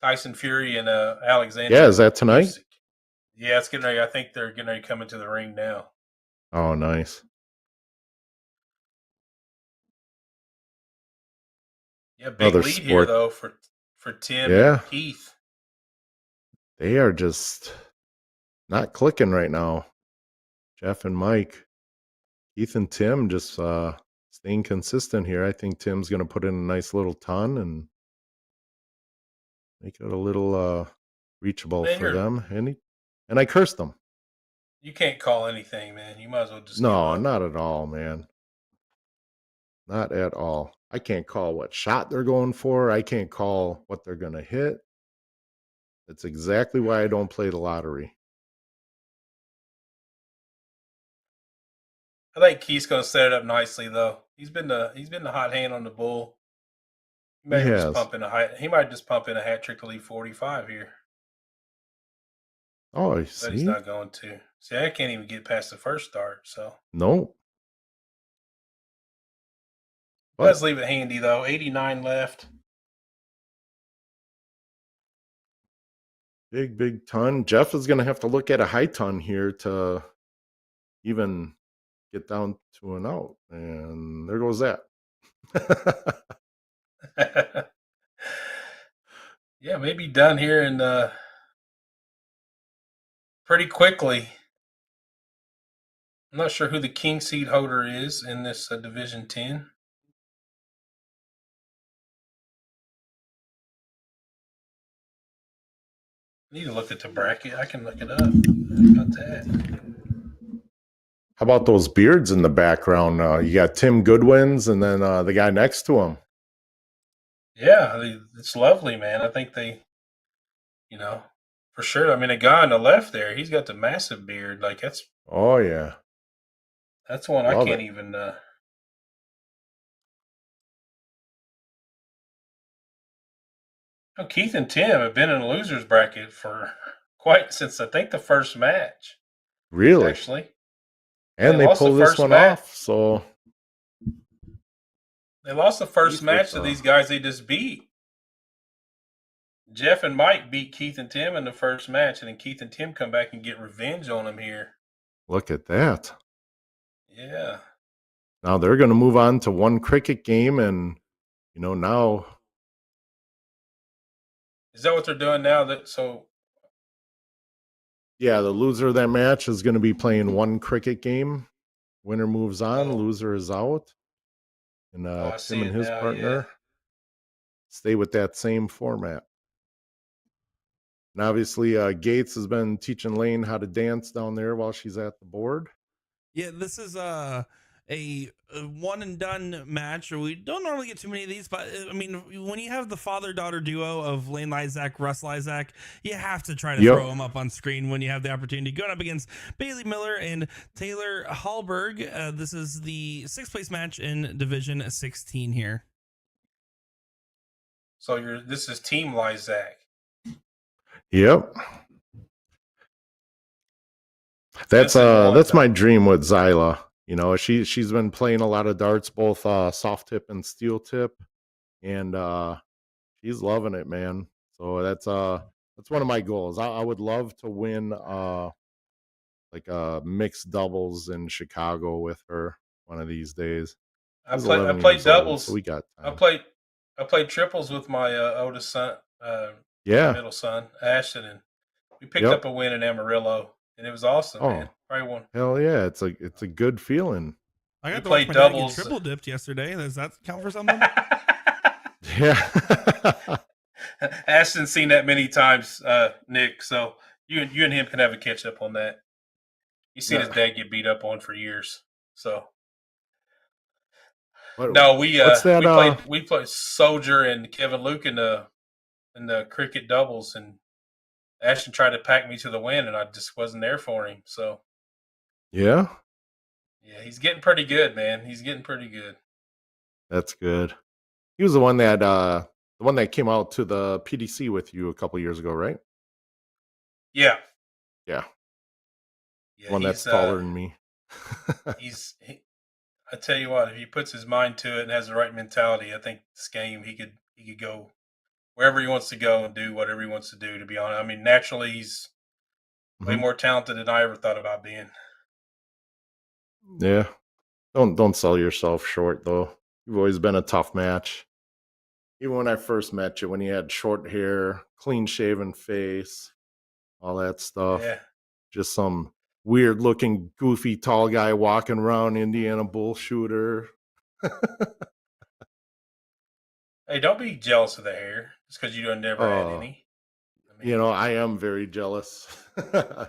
Tyson Fury and Alexander. Yeah, is that tonight? Usyk. Yeah, it's getting ready. I think they're getting ready to come into the ring now. Oh, nice. Yeah, big Another lead here sport. though for Tim Yeah. and Keith. They are just not clicking right now. Jeff and Mike. Keith and Tim just staying consistent here. I think Tim's going to put in a nice little ton and make it a little reachable Man, for them. And I cursed them. you can't call anything, man. You might as well just give No, up. not at all, man. Not at all. I can't call what shot they're going for. I can't call what they're going to hit. That's exactly why I don't play the lottery. I think Keith's going to set it up nicely, though. He's been the hot hand on the bull. He He might just has. pump in a hat trick to leave 45 here, Oh, I but he's see. not going to. See, I can't even get past the first start, so No, does but leave it handy though. 89 left. big ton. Jeff is going to have to look at a high ton here to even get down to an out. And there goes that. Yeah, maybe done here in pretty quickly. I'm not sure who the king seed holder is in this Division 10. I need to look at the bracket. I can look it up. How about that? How about those beards in the background? You got Tim Goodwin's and then the guy next to him. Yeah, it's lovely, man. I think they, for sure. I mean, the guy on the left there, he's got the massive beard. Like Oh, yeah. that's one I Love can't it. even. Keith and Tim have been in the losers bracket for quite since I think the first match. Really? Actually, And they lost the pull this first one match. off. So They lost the first Keith match with, to these guys they just beat. Jeff and Mike beat Keith and Tim in the first match, and then Keith and Tim come back and get revenge on them here. look at that. Yeah. Now they're going to move on to one cricket game. And, now. Is that what they're doing now? Yeah, the loser of that match is going to be playing one cricket game. Winner moves on, Oh. loser is out. And I see Tim and it his now, partner stay with that same format. And obviously, Gates has been teaching Lane how to dance down there while she's at the board. Yeah, this is a one and done match. We don't normally get too many of these, but I mean, when you have the father-daughter duo of Lane Lysak, Russ Lysak, you have to try to throw them up on screen when you have the opportunity. Going up against Bailey Miller and Taylor Hallberg. This is the 6th place match in Division 16 here. So this is Team Lysak. Yep. That's my dream with Zyla. She's been playing a lot of darts, both soft tip and steel tip, and she's loving it, man. So that's one of my goals. I would love to win like mixed doubles in Chicago with her one of these days. I She's played 11 years doubles. old, so we got time. I played triples with my oldest son, my middle son, Ashton, and we picked up a win in Amarillo, and it was awesome, man. Probably won. Hell yeah, it's a good feeling. I got to watch my dad get triple dipped yesterday. Does that count for something? Yeah. Ashton's seen that many times, Nick. So you and him can have a catch up on that. He's seen his dad get beat up on for years. So we played Soldier and Kevin Luke in the cricket doubles, and Ashton tried to pack me to the win, and I just wasn't there for him. So yeah, he's getting pretty good, man. He's getting pretty good. That's good. He was the one that came out to the PDC with you a couple years ago, right? Yeah. One that's taller than me. I tell you what, if he puts his mind to it and has the right mentality, I think this game he could go wherever he wants to go and do whatever he wants to do. To be honest, I mean, naturally he's way more talented than I ever thought about being. Yeah, don't sell yourself short though. You've always been a tough match. Even when I first met you, when you had short hair, clean shaven face, all that stuff. Yeah. Just some weird looking, goofy, tall guy walking around Indiana bull shooter. Hey, don't be jealous of the hair just because you never had any. I am very jealous. I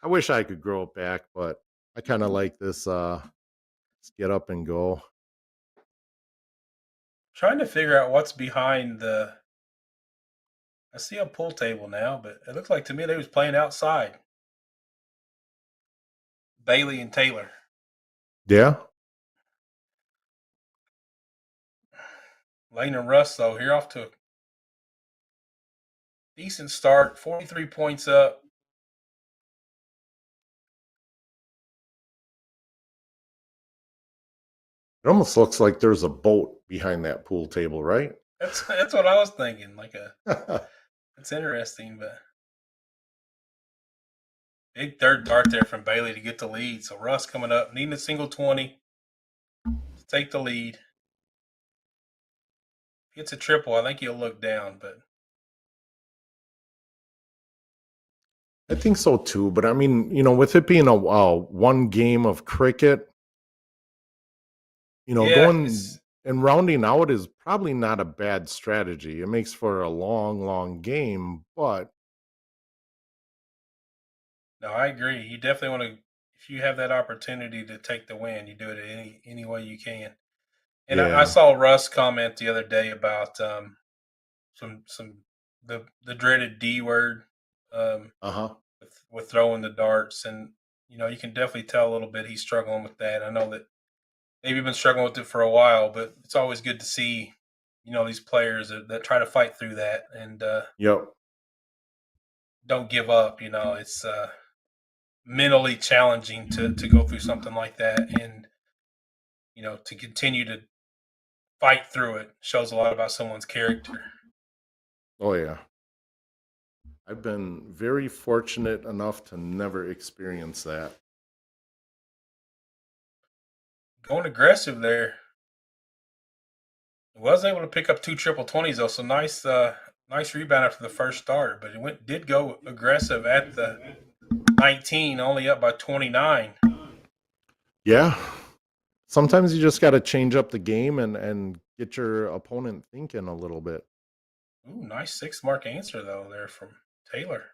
wish I could grow it back, but I kind of like this get up and go. Trying to figure out what's behind I see a pool table now, but it looks like to me they was playing outside. Bailey and Taylor. Yeah. Lane and Russ, though, here off to a decent start. 43 points up. It almost looks like there's a boat behind that pool table, right? That's what I was thinking. It's interesting, but big third dart there from Bailey to get the lead. So Russ coming up, needing a single 20 to take the lead. If he gets a triple, I think he'll look down, but I think so too. But I mean, with it being a one game of cricket, yeah, going and rounding out is probably not a bad strategy. It makes for a long, long game, but no, I agree. You definitely want to, if you have that opportunity to take the win, you do it any way you can. And I yeah. saw Russ comment the other day about some the dreaded D word Uh-huh. with throwing the darts, and you can definitely tell a little bit he's struggling with that. I know that maybe been struggling with it for a while, but it's always good to see these players that try to fight through that and Yep. don't give up. It's mentally challenging to go through something like that, and to continue to fight through it shows a lot about someone's character. Oh yeah. I've been very fortunate enough to never experience that. Going aggressive there. Was able to pick up 2 triple 20s though, so nice rebound after the first start, but it did go aggressive at the 19, only up by 29. Yeah. Sometimes you just got to change up the game and get your opponent thinking a little bit. Ooh, nice 6 mark answer though there from Taylor.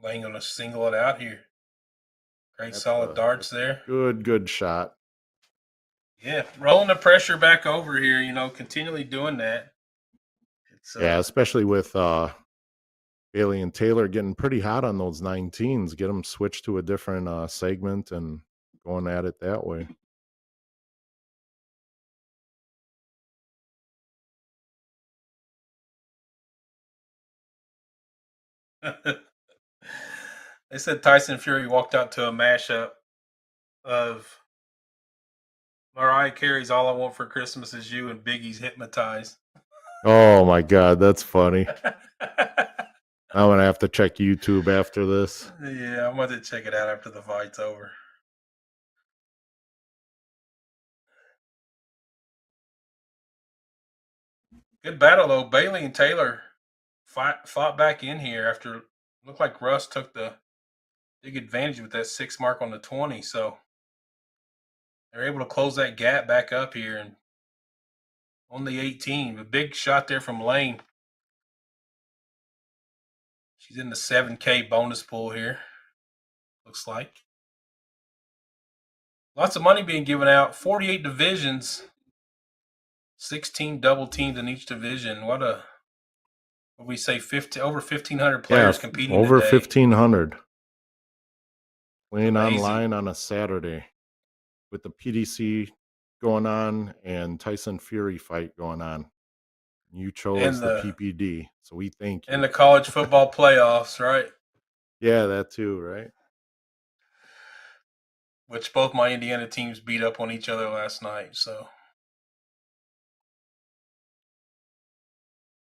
Lang gonna single it out here. Great That's solid darts that's a there. good shot. Yeah, rolling the pressure back over here, continually doing that. It's Yeah, especially with Bailey and Taylor getting pretty hot on those 19s. Get them switched to a different segment and going at it that way. they said Tyson Fury walked out to a mashup of Mariah Carey's "All I Want for Christmas Is You" and Biggie's "Hypnotized." Oh my God, that's funny. I'm gonna have to check YouTube after this. Yeah, I'm going to check it out after the fight's over. Good battle though. Bailey and Taylor fought back in here after looked like Russ took the big advantage with that 6 mark on the 20. So they're able to close that gap back up here and on the 18. A big shot there from Lane. She's in the 7K bonus pool here. Looks like. Lots of money being given out. 48 divisions. 16 double teams in each division. What we say, 50 over 1,500 players competing over today. 1,500 playing Amazing. online on a Saturday with the PDC going on and Tyson Fury fight going on. You chose the PPD, so we thank you. And the college football playoffs, right? Yeah, that too, right? Which both my Indiana teams beat up on each other last night. So,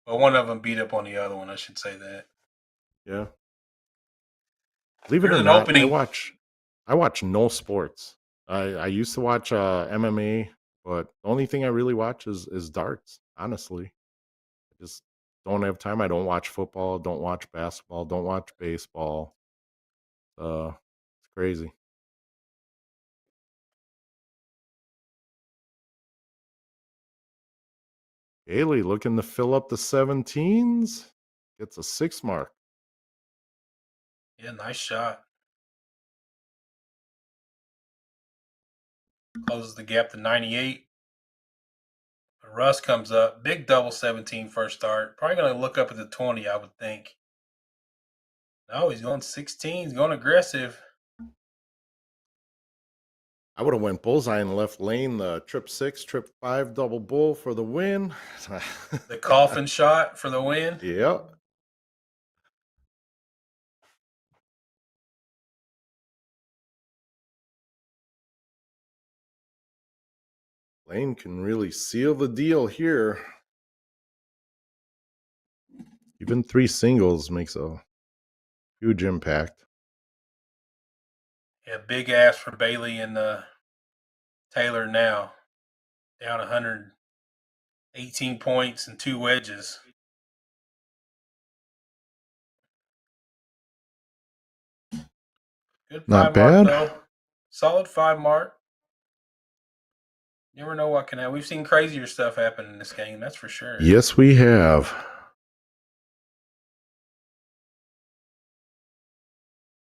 well, one of them beat up on the other one. I should say that. Yeah. Believe it Here's or an not, opening. I watch no sports. I used to watch MMA, but the only thing I really watch is darts. Honestly, I just don't have time. I don't watch football. Don't watch basketball. Don't watch baseball. It's crazy. Haley looking to fill up the 17s. Gets a 6 mark. Yeah, nice shot. closes the gap to 98. Russ comes up, big double 17 first start. Probably going to look up at the 20, I would think. No, he's going 16. He's going aggressive. I would have went bullseye and left lane the trip 6, trip 5, double bull for the win. The coffin shot for the win. Yep. Lane can really seal the deal here. Even 3 singles makes a huge impact. Yeah, big ass for Bailey and Taylor now. Down 118 points and 2 wedges. Good Not 5 mark, bad. though. Solid 5 mark. Never know what can happen. We've seen crazier stuff happen in this game, that's for sure. Yes, we have.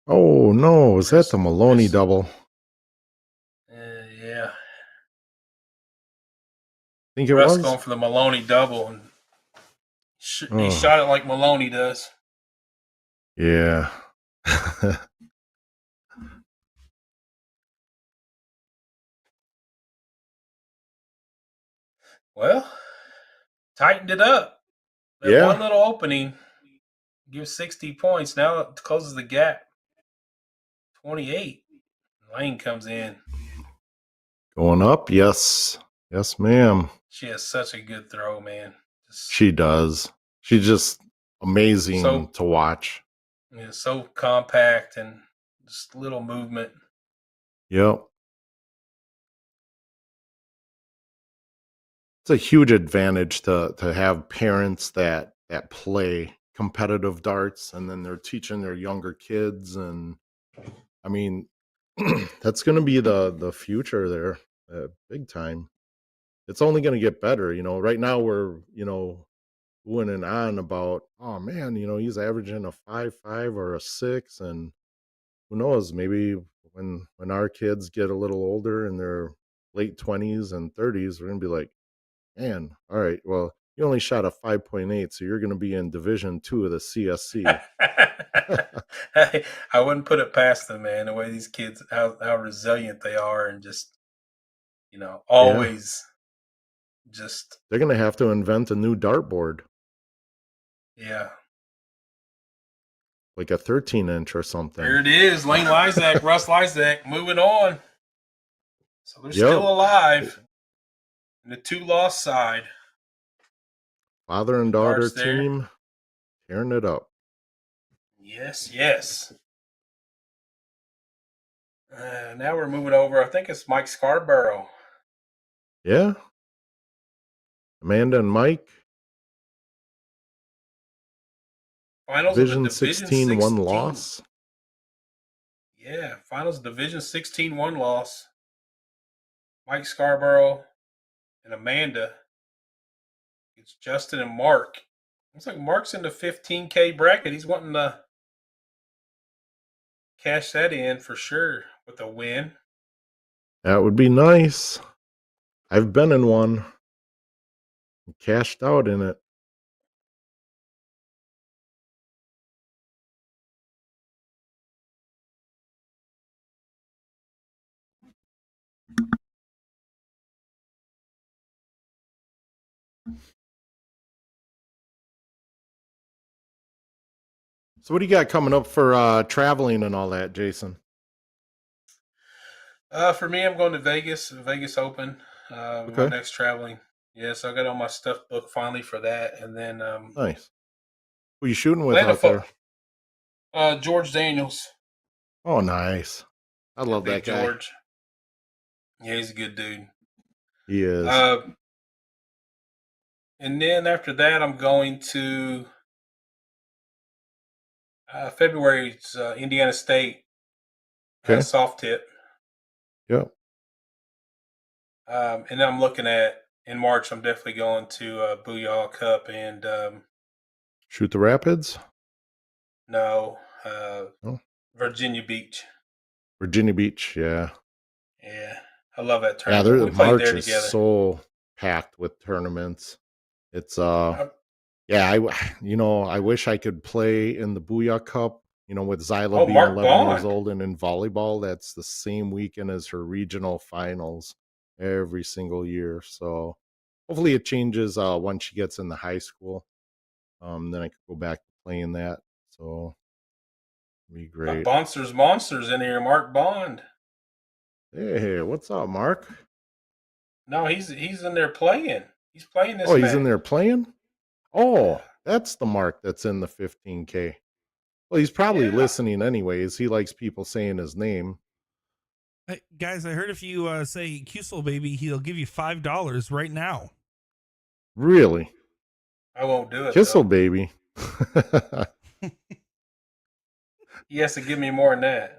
Oh, no. Is that the Maloney double? Yeah. Think it Russ was? going for the Maloney double. And he Oh. shot it like Maloney does. Yeah. Well, tightened it up. That Yeah. one little opening gives 60 points. Now it closes the gap. 28. Lane comes in. Going up? Yes. Yes, ma'am. She has such a good throw, man. She does. She's just amazing to watch. Yeah, so compact and just little movement. Yep. It's a huge advantage to have parents that play competitive darts, and then they're teaching their younger kids. And I mean, that's going to be the future there, big time. It's only going to get better. Right now we're, winning on about, oh man, he's averaging a 5.5 or a 6, and who knows, maybe when our kids get a little older in their late 20s and 30s, we're gonna be like, man, all right, well, you only shot a 5.8, so you're gonna be in Division 2 of the CSC. I wouldn't put it past them, man. The way these kids, how resilient they are, and just always just. They're gonna have to invent a new dartboard. Yeah. Like a 13-inch or something. There it is. Lane Lysak, Russ Lysak, moving on. So they're still alive. And the 2-loss side. Father and daughter team tearing it up. Yes, yes. Now we're moving over. I think it's Mike Scarborough. Yeah. Amanda and Mike. Finals Division of the Division 16, 1 loss. Yeah, finals Division 16, 1 loss. Mike Scarborough and Amanda. It's Justin and Mark. Looks like Mark's in the 15K bracket. He's wanting to cash that in for sure with a win. That would be nice. I've been in one. Cashed out in it. So what do you got coming up for traveling and all that, Jason? For me, I'm going to Vegas Open. My next traveling. Yeah, so I got all my stuff booked finally for that. And then nice. Who are you shooting with out there? George Daniels. Oh, nice. I love that guy. George. Yeah, he's a good dude. He is. And then after that, I'm going to February. It's Indiana State. Soft tip. Yep. And then I'm looking at in March. I'm definitely going to Booyah Cup and Shoot the Rapids. No, Virginia Beach. Virginia Beach, yeah. Yeah, I love that Yeah, tournament. We played March there is together. so packed with tournaments. It's Uh, yeah, I wish I could play in the Booyah Cup, with Zyla oh, being Mark 11 years Bond. old, and in volleyball, that's the same weekend as her regional finals every single year. So hopefully it changes once she gets into high school. Then I could go back to playing that. So it'd be Got great. monsters in here. Mark Bond. Hey, what's up, Mark? No, he's in there playing. He's playing Oh, this he's in match. there playing? Oh, that's the Mark that's in the 15K. Well, he's probably Yeah. listening anyways. He likes people saying his name. Hey, guys, I heard if you say Cusel baby, he'll give you $5 right now. Really? I won't do it Kissel though. baby. He has to give me more than that.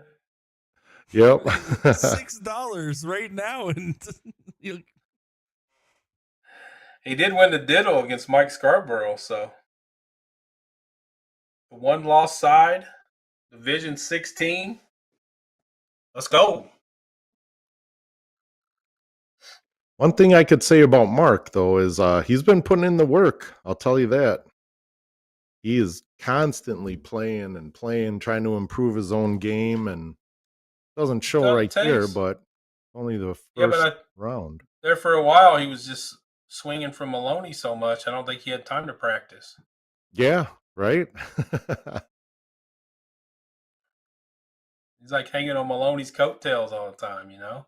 Yep. $6 right now, and you'll He did win the diddle against Mike Scarborough, so the one loss side, Division 16. Let's go. One thing I could say about Mark though is he's been putting in the work. I'll tell you that. He is constantly playing and playing, trying to improve his own game, and doesn't show Tough right here, takes. but only the Yeah, first but round. there for a while he was just swinging from Maloney so much. I don't think he had time to practice. Yeah, right? He's like hanging on Maloney's coattails all the time, you know?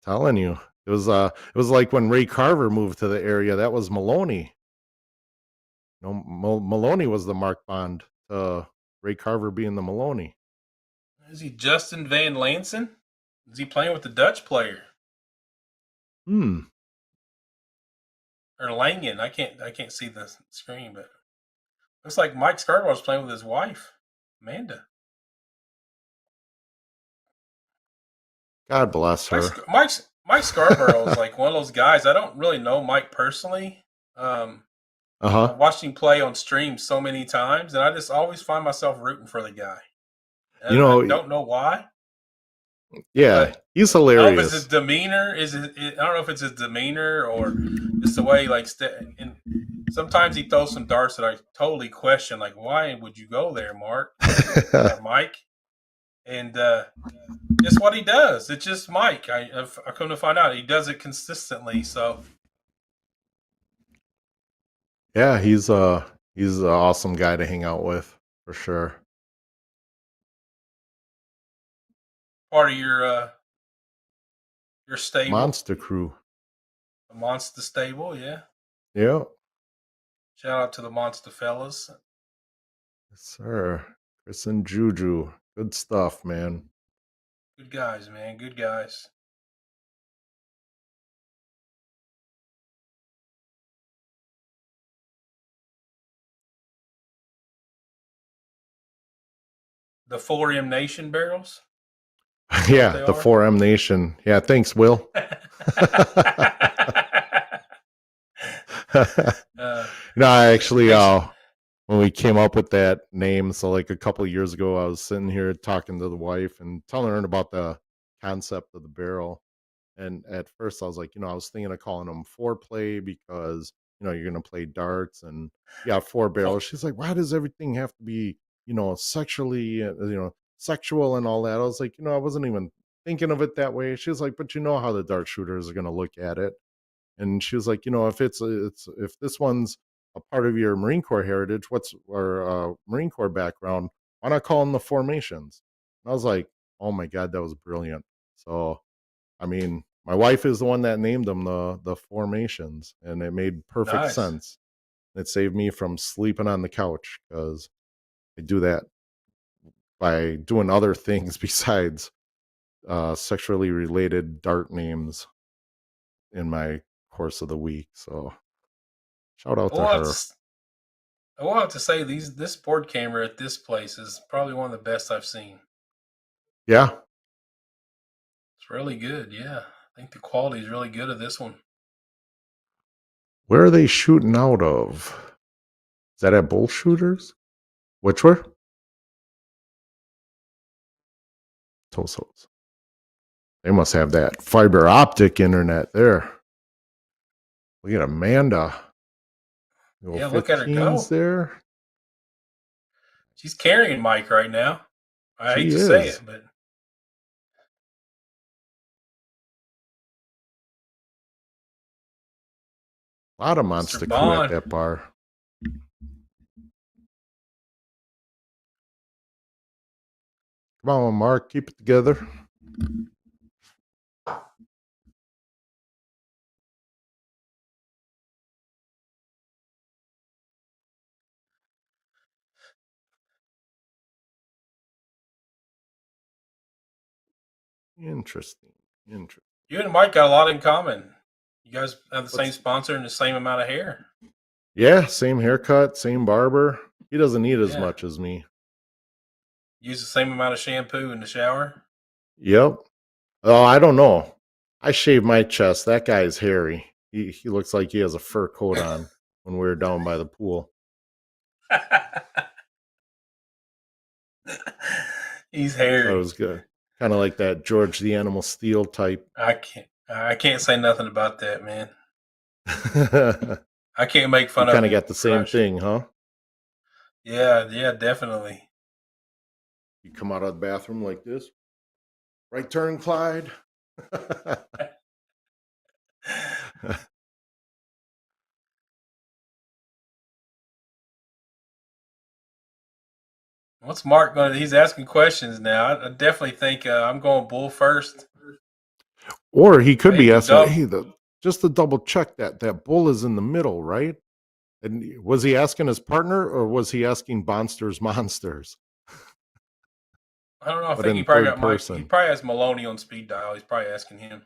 Telling you. It was like when Ray Carver moved to the area, that was Maloney. No, Maloney was the Mark Bond. Ray Carver being the Maloney. Is he Justin Van Lansen? Is he playing with the Dutch player? Hmm. Or Langen? I can't see the screen, but looks like Mike Scarborough's playing with his wife, Amanda. God bless her. Mike Scarborough is like one of those guys. I don't really know Mike personally. I've Uh-huh. watched him play on stream so many times, and I just always find myself rooting for the guy. You I know, don't know why. yeah, But he's I don't know if it's his hilarious. demeanor. I don't know if it's his demeanor or just the way and sometimes he throws some darts that I totally question. Like, why would you go there, Mark or Mike? And just what he does. It's just Mike. I come to find out he does it consistently. So Yeah, he's an awesome guy to hang out with for sure. part of your stable, Monster crew. the Monster stable. Yeah. Yeah. Shout out to the Monster fellas. Yes, sir. Chris and Juju. Good stuff, man. Good guys, man. Good guys. The Forium Nation barrels. Yeah, They the are. 4M Nation. Yeah, thanks, Will. No, I actually when we came up with that name, so like a couple of years ago, I was sitting here talking to the wife and telling her about the concept of the barrel. And at first I was like, I was thinking of calling them foreplay because, you're gonna play darts and yeah, four barrels. She's like, why does everything have to be, sexually, sexual and all that? I was like, I wasn't even thinking of it that way. She was like, but you know how the dart shooters are gonna look at it. And she was like, if if this one's a part of your Marine Corps heritage, or Marine Corps background, why not call them the formations? And I was like, oh my God, that was brilliant. So, I mean, my wife is the one that named them the formations, and it made perfect Nice. sense. It saved me from sleeping on the couch because I do that by doing other things besides sexually related dart names in my course of the week. So shout out to her. I will have to say this board camera at this place is probably one of the best I've seen. Yeah. It's really good. Yeah, I think the quality is really good of this one. Where are they shooting out of? Is that at Bull Shooters? Which were? Tosos. They must have that fiber optic internet there. Look at Amanda. Yeah, look at her go. There. She's carrying Mike right now. I hate She to say is. it, but A lot of Mr. monster crew at Bond. that bar. Come on, Mark. Keep it together. Interesting. Interesting. You and Mike got a lot in common. You guys have the same What's- sponsor and the same amount of hair. Yeah, same haircut, same barber. He doesn't need as Yeah. much as me. Use the same amount of shampoo in the shower. Yep. Oh, I don't know. I shave my chest. That guy's hairy. He looks like he has a fur coat on when we were down by the pool. He's That hairy. was good. Kind of like that George the Animal Steel type. I can't say nothing about that, man. You I can't make fun of kind of him. got the same thing, huh? Yeah, definitely. You come out of the bathroom like this. Right turn, Clyde. What's Mark going to? He's asking questions now. I definitely think I'm going bull first. Or he could be Maybe asking, double. hey, just to double check that bull is in the middle, right? And was he asking his partner or was he asking Bonsters Monsters? I don't know. I But think in he probably third got Mike. person. He probably has Maloney on speed dial. He's probably asking him.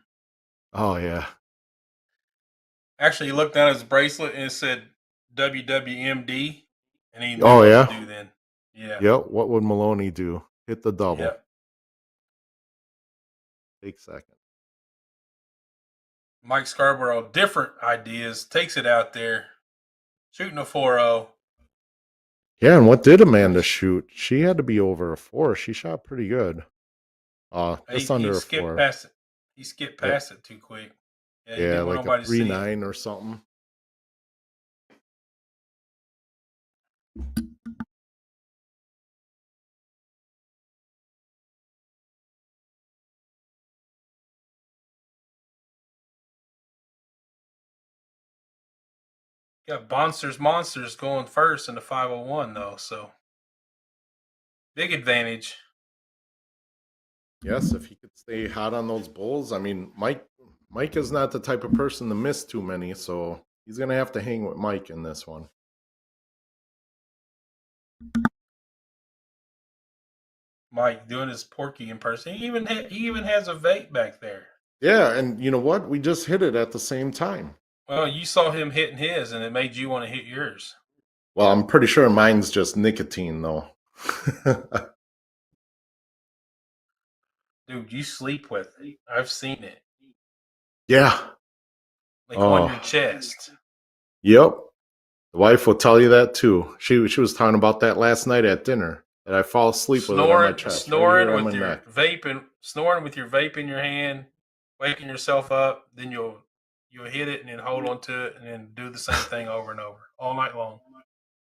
Oh, yeah. Actually, he looked down at his bracelet and it said WWMD, and he knew Oh, what yeah? to do then. Yeah. Yep. What would Maloney do? Hit the double. Yep. Take second. Mike Scarborough, different ideas, takes it out there, shooting a 4-0. Yeah, and what did Amanda shoot? She had to be over a 4. She shot pretty good. Just He under a skipped 4. past it. He skipped past it too quick. Yeah, he Yeah, didn't want like a nobody to see it. 3-9 or something. Got Monsters going first in the 501 though, so big advantage. Yes, if he could stay hot on those bulls. I mean, Mike is not the type of person to miss too many, so he's gonna have to hang with Mike in this one. Mike doing his Porky impersonation. He even has a vape back there. Yeah, and you know what? We just hit it at the same time. Well, you saw him hitting his, and it made you want to hit yours. Well, I'm pretty sure mine's just nicotine, though. Dude, you sleep with it. I've seen it. Yeah. Like on your chest. Yep. The wife will tell you that too. She was talking about that last night at dinner. That I fall asleep with it on my chest, snoring right here on with my your neck. snoring with your vape in your hand, waking yourself up, then you'll hit it and then hold on to it and then do the same thing over and over all night long.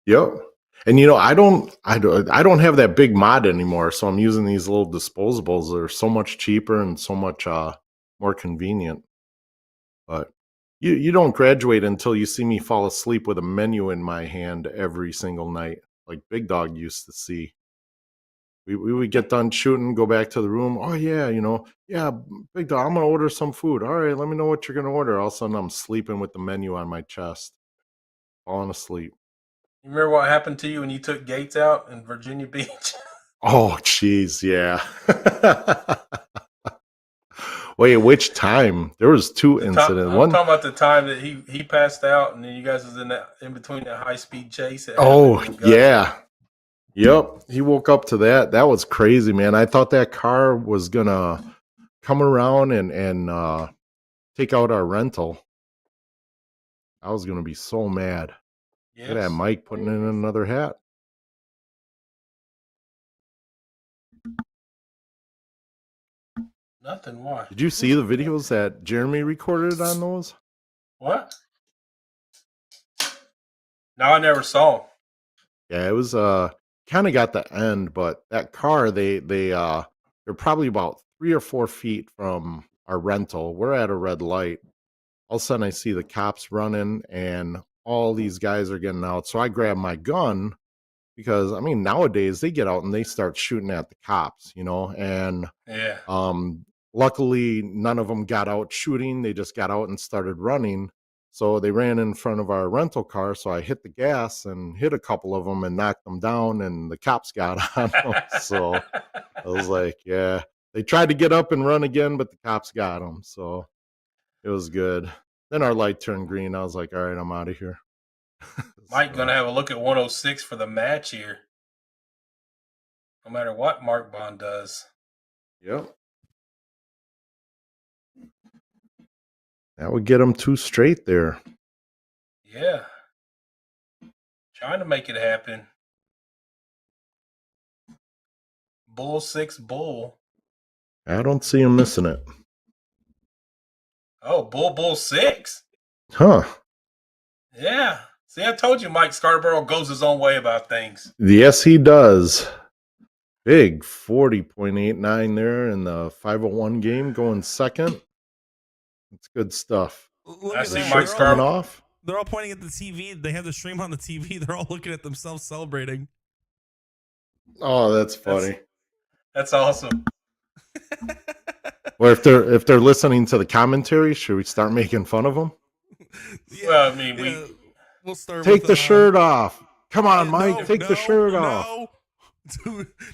Yep. And you know, I don't have that big mod anymore, so I'm using these little disposables. They're so much cheaper and so much more convenient. But you don't graduate until you see me fall asleep with a menu in my hand every single night, like Big Dog used to see. We would get done shooting, go back to the room. Oh yeah, yeah, Big Dog, I'm gonna order some food. All right, let me know what you're gonna order. All of a sudden, I'm sleeping with the menu on my chest, falling asleep. You remember what happened to you when you took Gates out in Virginia Beach? Oh, jeez, yeah. Wait, which time? There was two incidents. I'm talking about the time that he passed out, and then you guys was in between that high speed chase. Oh yeah, yep. He woke up to that. That was crazy, man. I thought that car was gonna come around and take out our rental. I was gonna be so mad. Yes. Look at that Mike putting in another hat. Nothing. Why? Did you see the videos that Jeremy recorded on those? What? No, I never saw 'em. Yeah, it was kind of got the end, but that car they're probably about 3 or 4 feet from our rental. We're at a red light. All of a sudden I see the cops running and all these guys are getting out. So I grab my gun because I mean nowadays they get out and they start shooting at the cops, and Yeah. luckily none of them got out shooting. They just got out and started running. So they ran in front of our rental car. So I hit the gas and hit a couple of them and knocked them down, and the cops got on them. So I was like, yeah, they tried to get up and run again, but the cops got them. So it was good. Then our light turned green. I was like, all right, I'm out of here. Mike So, gonna have a look at 106 for the match here. No matter what Mark Bond does. yep. That would get them 2 straight there. Yeah. Trying to make it happen. Bull 6 bull. I don't see him missing it. Oh, bull 6. Huh. Yeah. See, I told you Mike Scarborough goes his own way about things. Yes, he does. Big 40.89 there in the 501 game, going second. It's good stuff. Look I at see that. Mike Shirt's coming Scarborough. off. They're all pointing at the TV. They have the stream on the TV. They're all looking at themselves celebrating. Oh, that's funny. That's awesome. Or if they're listening to the commentary, should we start making fun of them? Yeah, Well, I mean, we'll start Take with, the shirt off. Come on, Mike. no, take the shirt off. No.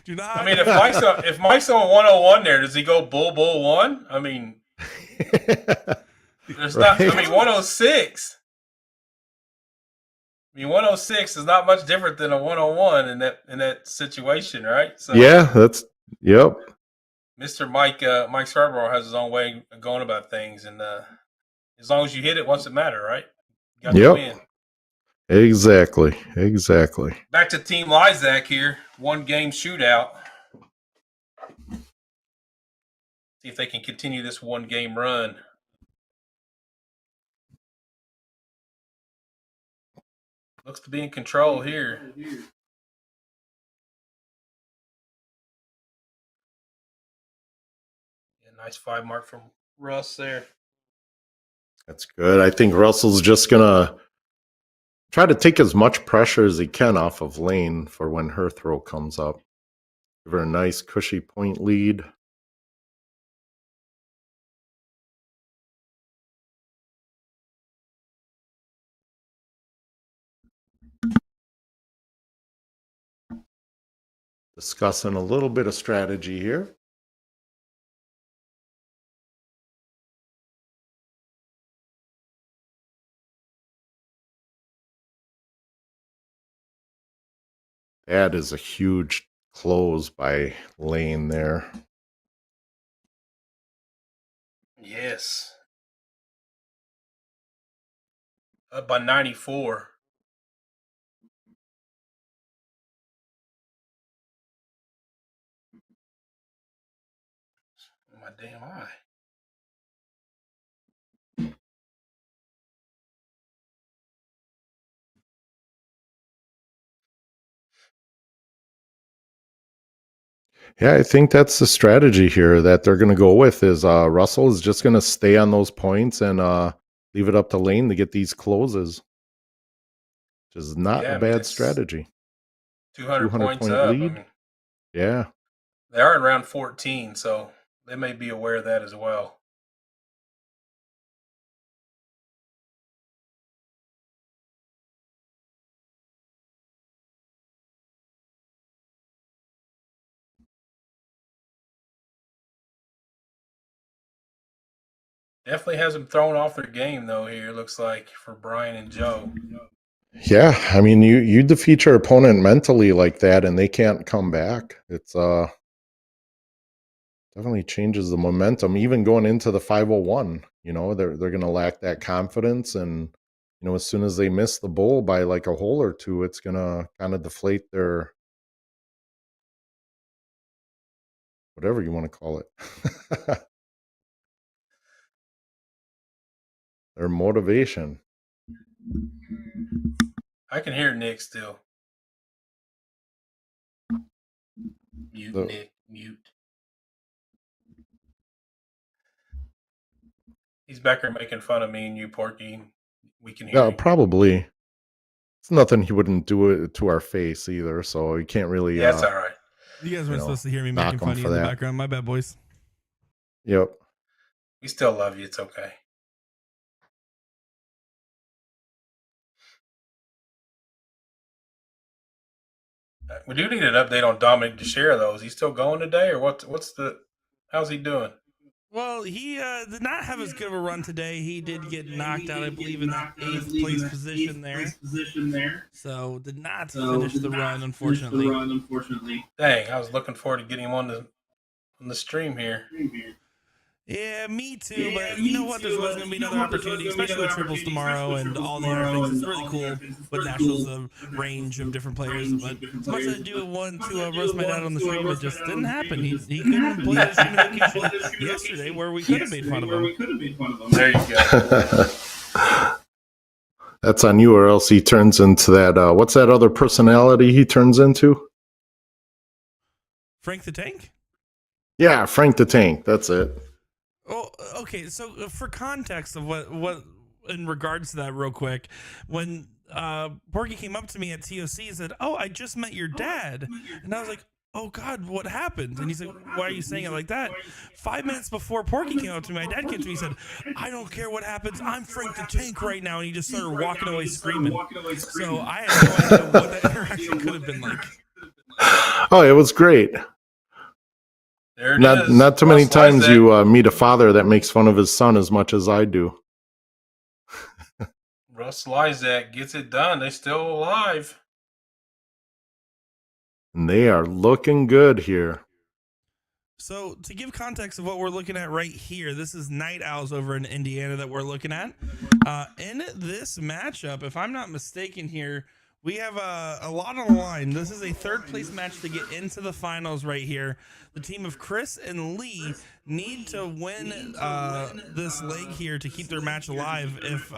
Do not. I mean, if Mike's on 101 there, does he go bull 1? I mean, there's not. I mean, 106. I mean, 106 is not much different than a 101 in that situation, right? So Yeah, that's yep. Mr. Mike Scarborough has his own way of going about things, and as long as you hit it, what's it matter, right? You got to Yep. win. Exactly. Back to Team Lysac here. 1 game shootout. See if they can continue this 1 game run. Looks to be in control here. Yeah, nice 5 mark from Russ there. That's good. I think Russell's just gonna try to take as much pressure as he can off of Lane for when her throw comes up. Give her a nice cushy point lead. Discussing a little bit of strategy here. That is a huge close by Lane there. Yes. Up by 94. My damn eye. Yeah, I think that's the strategy here that they're going to go with is Russell is just going to stay on those points and leave it up to Lane to get these closes. Which is not a bad strategy. 200 points point up. lead. I mean, yeah. They are in round 14, so they may be aware of that as well. Definitely has them thrown off their game, though, here, looks like, for Brian and Joe. Yeah, I mean, you defeat your opponent mentally like that, and they can't come back. It's definitely changes the momentum. Even going into the 501, they're going to lack that confidence, and as soon as they miss the bowl by like a hole or two, it's going to kind of deflate their whatever you want to call it. Their motivation. I can hear Nick still. Mute, The- Nick, mute. He's back there making fun of me and you, Porky. We can hear Yeah, him. probably. It's nothing he wouldn't do it to our face either, so you can't really. Yeah, that's all right. You guys You weren't know, supposed to hear me knock making 'em fun of you for in the that. background. My bad, boys. Yep. We still love you. It's okay. We do need an update on Dominic DeShare, though. Is he still going today, or how's he doing? Well, he did not have as good of a run today. He did get knocked out, I believe, in that 8th place position there. So did not finish the run, unfortunately. Dang, I was looking forward to getting him on the stream here. Yeah, me too. But you know what? There's always going to be another opportunity, especially with triples tomorrow and all the other things. It's really cool with Nationals, the range of different players. But as much as I do want to roast my dad on the stream, it just didn't happen. He couldn't play the stream vacation yesterday where we could have made fun of him. There you go. That's on you, or else he turns into that. What's that other personality he turns into? Frank the Tank? Yeah, Frank the Tank. That's it. Oh, okay. So for context of what in regards to that, real quick, when Porky came up to me at TOC and said, "Oh, I just met your dad," and I was like, "Oh God, what happened?" And he's like, "Why are you saying it like that?" 5 minutes before Porky came up to me, my dad came to me and said, "I don't care what happens. I'm Frank the Tank right now," and he just started walking away screaming. So I had no idea what that interaction could have been like. Oh, it was great. There it Not is. not too many Russ times Lizak. you meet a father that makes fun of his son as much as I do. Russ Lizak gets it done. They're still alive. And they are looking good here. So to give context of what we're looking at right here, this is Night Owls over in Indiana that we're looking at. In this matchup, if I'm not mistaken here, we have a lot on the line. This is a 3rd place match to get into the finals right here. The team of Chris and Lee need to win this leg here to keep their match alive. If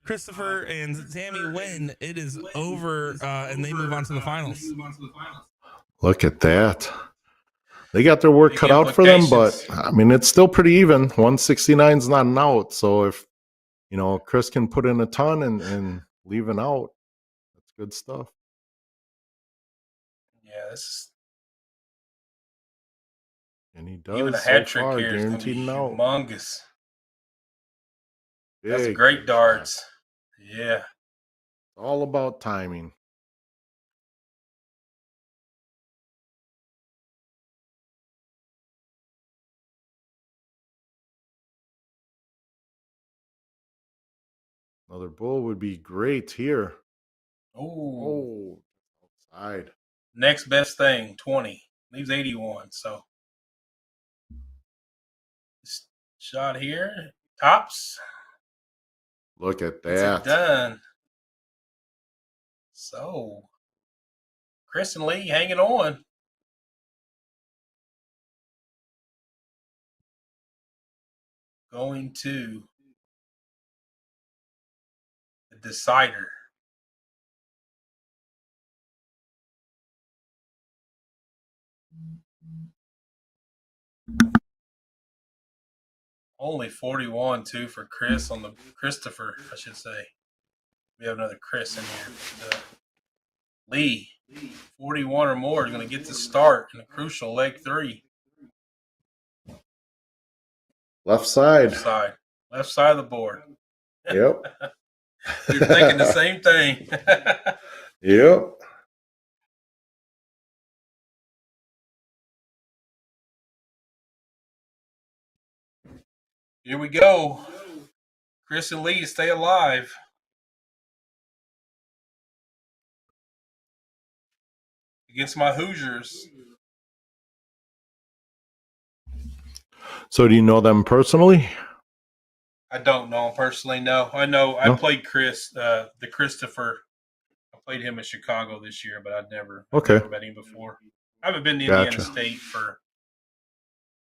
Christopher and Sammy win, it is over and they move on to the finals. Look at that. They got their work Big cut out for them, but implications. I mean, it's still pretty even. 169 is not an out. So if, Chris can put in a ton and leave an out, that's good stuff. Yeah, this And he even a does hat so trick far, here is going to be guaranteed an out. humongous. That's Big, great big darts. shot. Yeah. All about timing. Another bull would be great here. Oh, Outside. next best thing, 20. Leaves 81. So, shot here. Tops. Look at Gets it that. done. So, Chris and Lee hanging on. Going to the decider. Only 41 too for Chris on the Christopher, I should say. We have another Chris in here. Lee, 41 or more is going to get the start in a crucial leg 3. Left side. Left side of the board. Yep. You're thinking the same thing. Yep. Here we go. Chris and Lee stay alive. Against my Hoosiers. So do you know them personally? I don't know him personally, no. I know I played Chris, the Christopher. I played him in Chicago this year, but I'd never met him before. I haven't been to Indiana State for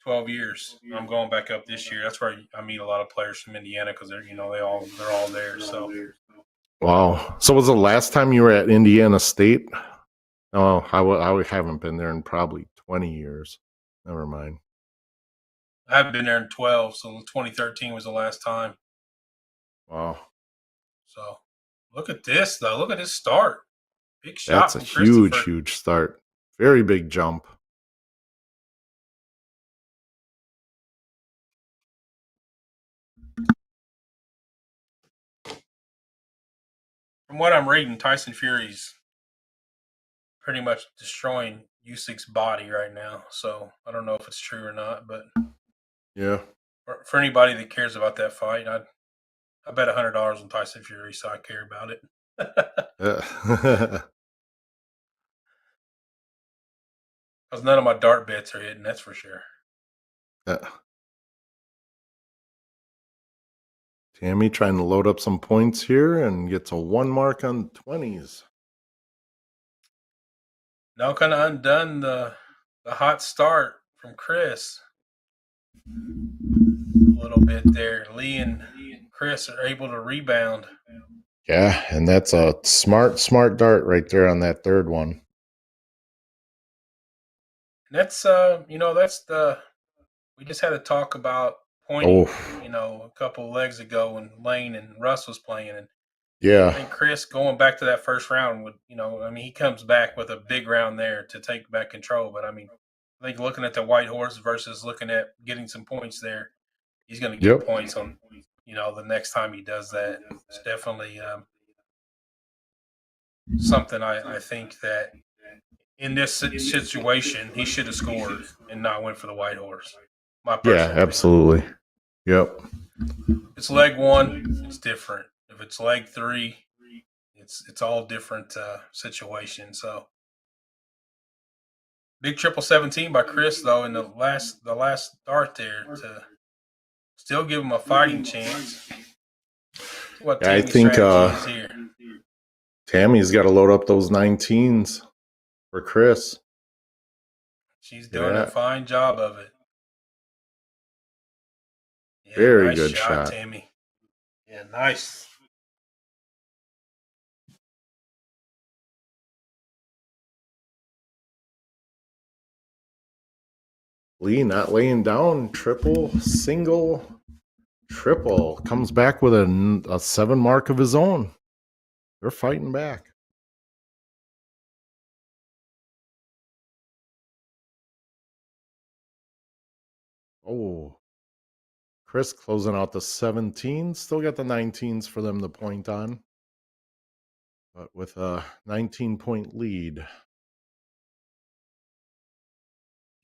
12 years. I'm going back up this year. That's where I meet a lot of players from Indiana because they're they're all there. So Wow. So was the last time you were at Indiana State? Oh, I haven't been there in probably 20 years. Never mind. I haven't been there in 12, so 2013 was the last time. Wow. So look at this though. Look at this start. Big shot That's a from Christopher. huge start. Very big jump. From what I'm reading, Tyson Fury's pretty much destroying Usyk's body right now. So I don't know if it's true or not, but Yeah. for anybody that cares about that fight, I bet $100 on Tyson Fury, so I care about it. Yeah. Because none of my dart bets are hitting, that's for sure. Yeah. Tammy trying to load up some points here and gets a 1 mark on 20s. Now kind of undone the hot start from Chris. A little bit there. Lee and Chris are able to rebound. Yeah, and that's a smart dart right there on that third one. And that's we just had a talk about pointing, a couple of legs ago when Lane and Russ was playing, and I think Yeah. Chris going back to that first round would, he comes back with a big round there to take back control. But I think looking at the white horse versus looking at getting some points there, he's going to get Yep. points on, the next time he does that. It's definitely something I think that in this situation he should have scored and not went for the white horse. My personal Yeah, opinion. absolutely. Yep. If it's leg 1, it's different. If it's leg 3, it's all different situation. So big 17 by Chris though in the last dart there to still give him a fighting chance. What Yeah, I Tammy's think strategy is here. Tammy's got to load up those 19s for Chris. She's doing a Yeah. fine job of it. Yeah, Very nice good shot. Tammy. Yeah, nice. Lee not laying down. Triple, single, triple. Comes back with a 7 mark of his own. They're fighting back. Oh. Chris closing out the 17s. Still got the 19s for them to point on. But with a 19-point lead.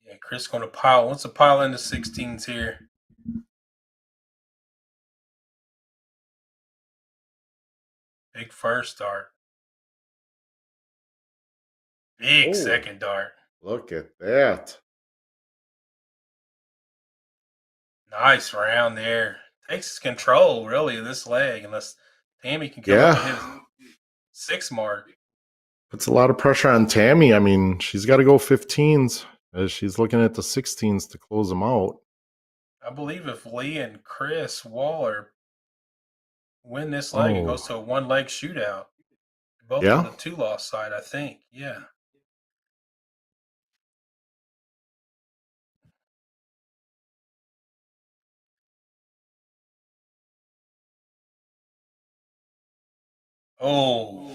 Yeah, Chris going to pile. Wants to pile into 16s here. Big first dart. Big second dart. Look at that. Nice round there. Takes control, really, of this leg, unless Tammy can come up and hit 6 mark. Puts a lot of pressure on Tammy. I mean, she's got to go 15s as she's looking at the 16s to close them out. I believe if Lee and Chris Waller win this leg, it goes to a 1-leg shootout. Both on the 2-loss side, I think. Yeah. Oh.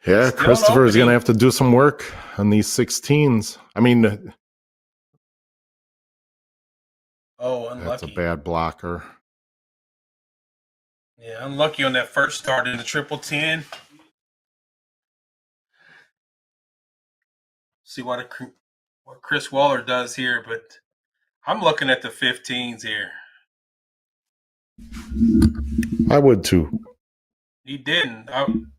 Yeah, Still Christopher is going to opening. have to do some work on these 16s. I mean, Oh, unlucky. that's a bad blocker. Yeah, unlucky on that first start in the 10. See what Chris Waller does here, but I'm looking at the 15s here. I would too. He didn't.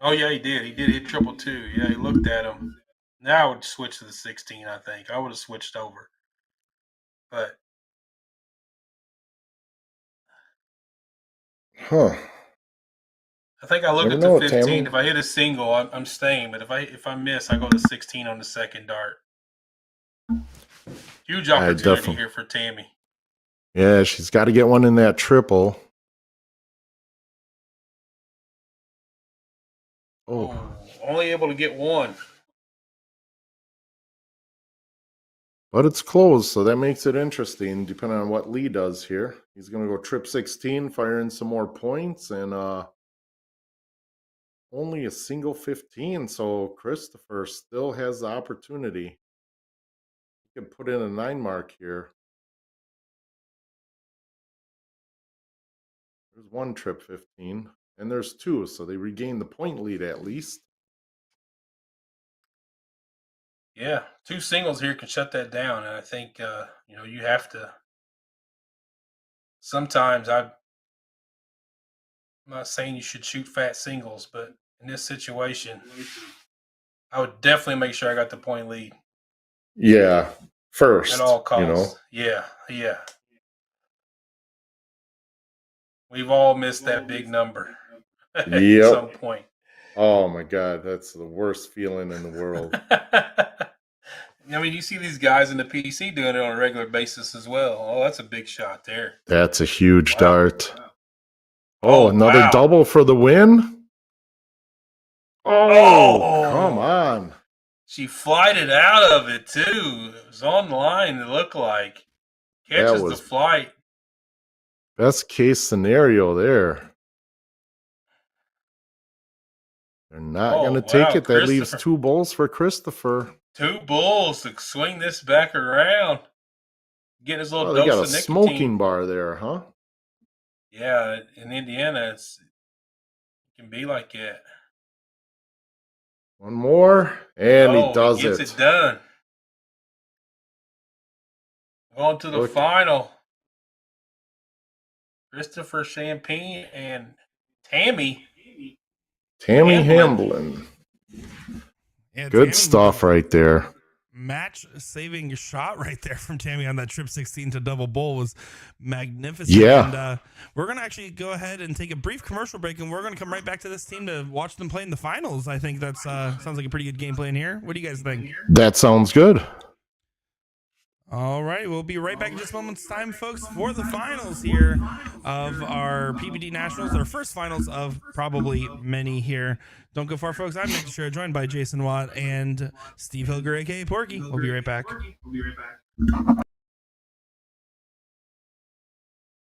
Oh, yeah, he did. He did hit 222. Yeah, he looked at him. Now I would switch to the 16, I think. I would have switched over. But Huh. I think I look Never at the know, 15. Tammy. If I hit a single, I'm staying. But if I miss, I go to 16 on the second dart. Huge I opportunity definitely- here for Tammy. Yeah, she's got to get one in that triple. Oh, only able to get one. But it's closed, so that makes it interesting, depending on what Lee does here. He's going to go trip 16, fire in some more points, and only a single 15, so Christopher still has the opportunity. He can put in a 9 mark here. There's one trip 15, and there's 2, so they regain the point lead at least. Yeah, 2 singles here can shut that down, and I think you have to. Sometimes I'm not saying you should shoot fat singles, but in this situation, I would definitely make sure I got the point lead Yeah, first, at all costs. you know. Yeah. We've all missed that big number at Yep. some point. Oh my God, that's the worst feeling in the world. I mean, you see these guys in the PC doing it on a regular basis as well. Oh, that's a big shot there. That's a huge Wow. dart. Oh, Another wow. double for the win. Oh! Come on. She flighted out of it too. It was on the line, it looked like. Catches was- the flight. Best case scenario there. They're not Oh, going to take wow, it. That leaves Christopher. 2 bowls for Christopher. 2 bulls to swing this back around. Getting his little Oh, they got a dose of nicotine. smoking bar there, huh? Yeah, in Indiana, it can be like that. One more, and he Oh, does gets it. it done. Going to the Look. final. Christopher Champagne and Tammy. Tammy Hamblin. Hamblin. Yeah, Good Tammy, stuff right there. Match-saving shot right there from Tammy on that trip 16 to double bowl was magnificent. Yeah. And we're going to actually go ahead and take a brief commercial break, and we're going to come right back to this team to watch them play in the finals. I think that's sounds like a pretty good game plan here. What do you guys think? That sounds good. All right, we'll be right back in just a moment's time, folks, for the finals here of our PPD Nationals, our first finals of probably many here. Don't go far, folks. I'm Nick Sure, joined by Jason Watt and Steve Hilger, aka Porky. We'll be right back.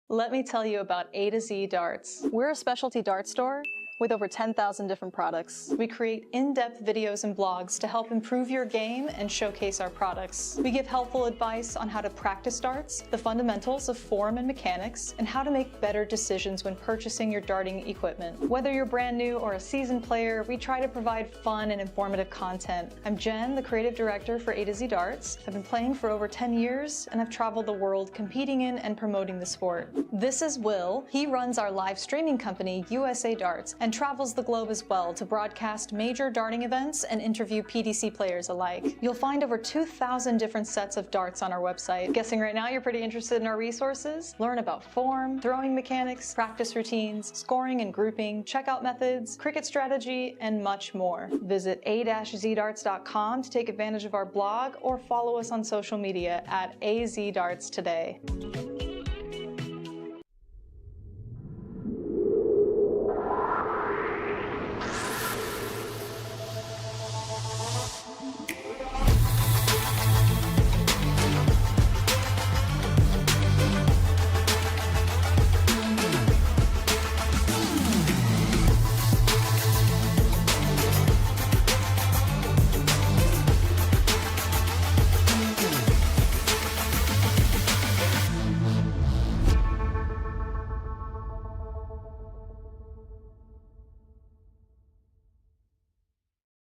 Let me tell you about A to Z Darts. We're a specialty dart store with over 10,000 different products. We create in-depth videos and blogs to help improve your game and showcase our products. We give helpful advice on how to practice darts, the fundamentals of form and mechanics, and how to make better decisions when purchasing your darting equipment. Whether you're brand new or a seasoned player, we try to provide fun and informative content. I'm Jen, the creative director for A to Z Darts. I've been playing for over 10 years, and I've traveled the world competing in and promoting the sport. This is Will. He runs our live streaming company, USA Darts, and travels the globe as well to broadcast major darting events and interview PDC players alike. You'll find over 2,000 different sets of darts on our website. Guessing right now you're pretty interested in our resources? Learn about form, throwing mechanics, practice routines, scoring and grouping, checkout methods, cricket strategy, and much more. Visit a-zdarts.com to take advantage of our blog or follow us on social media at azdarts today.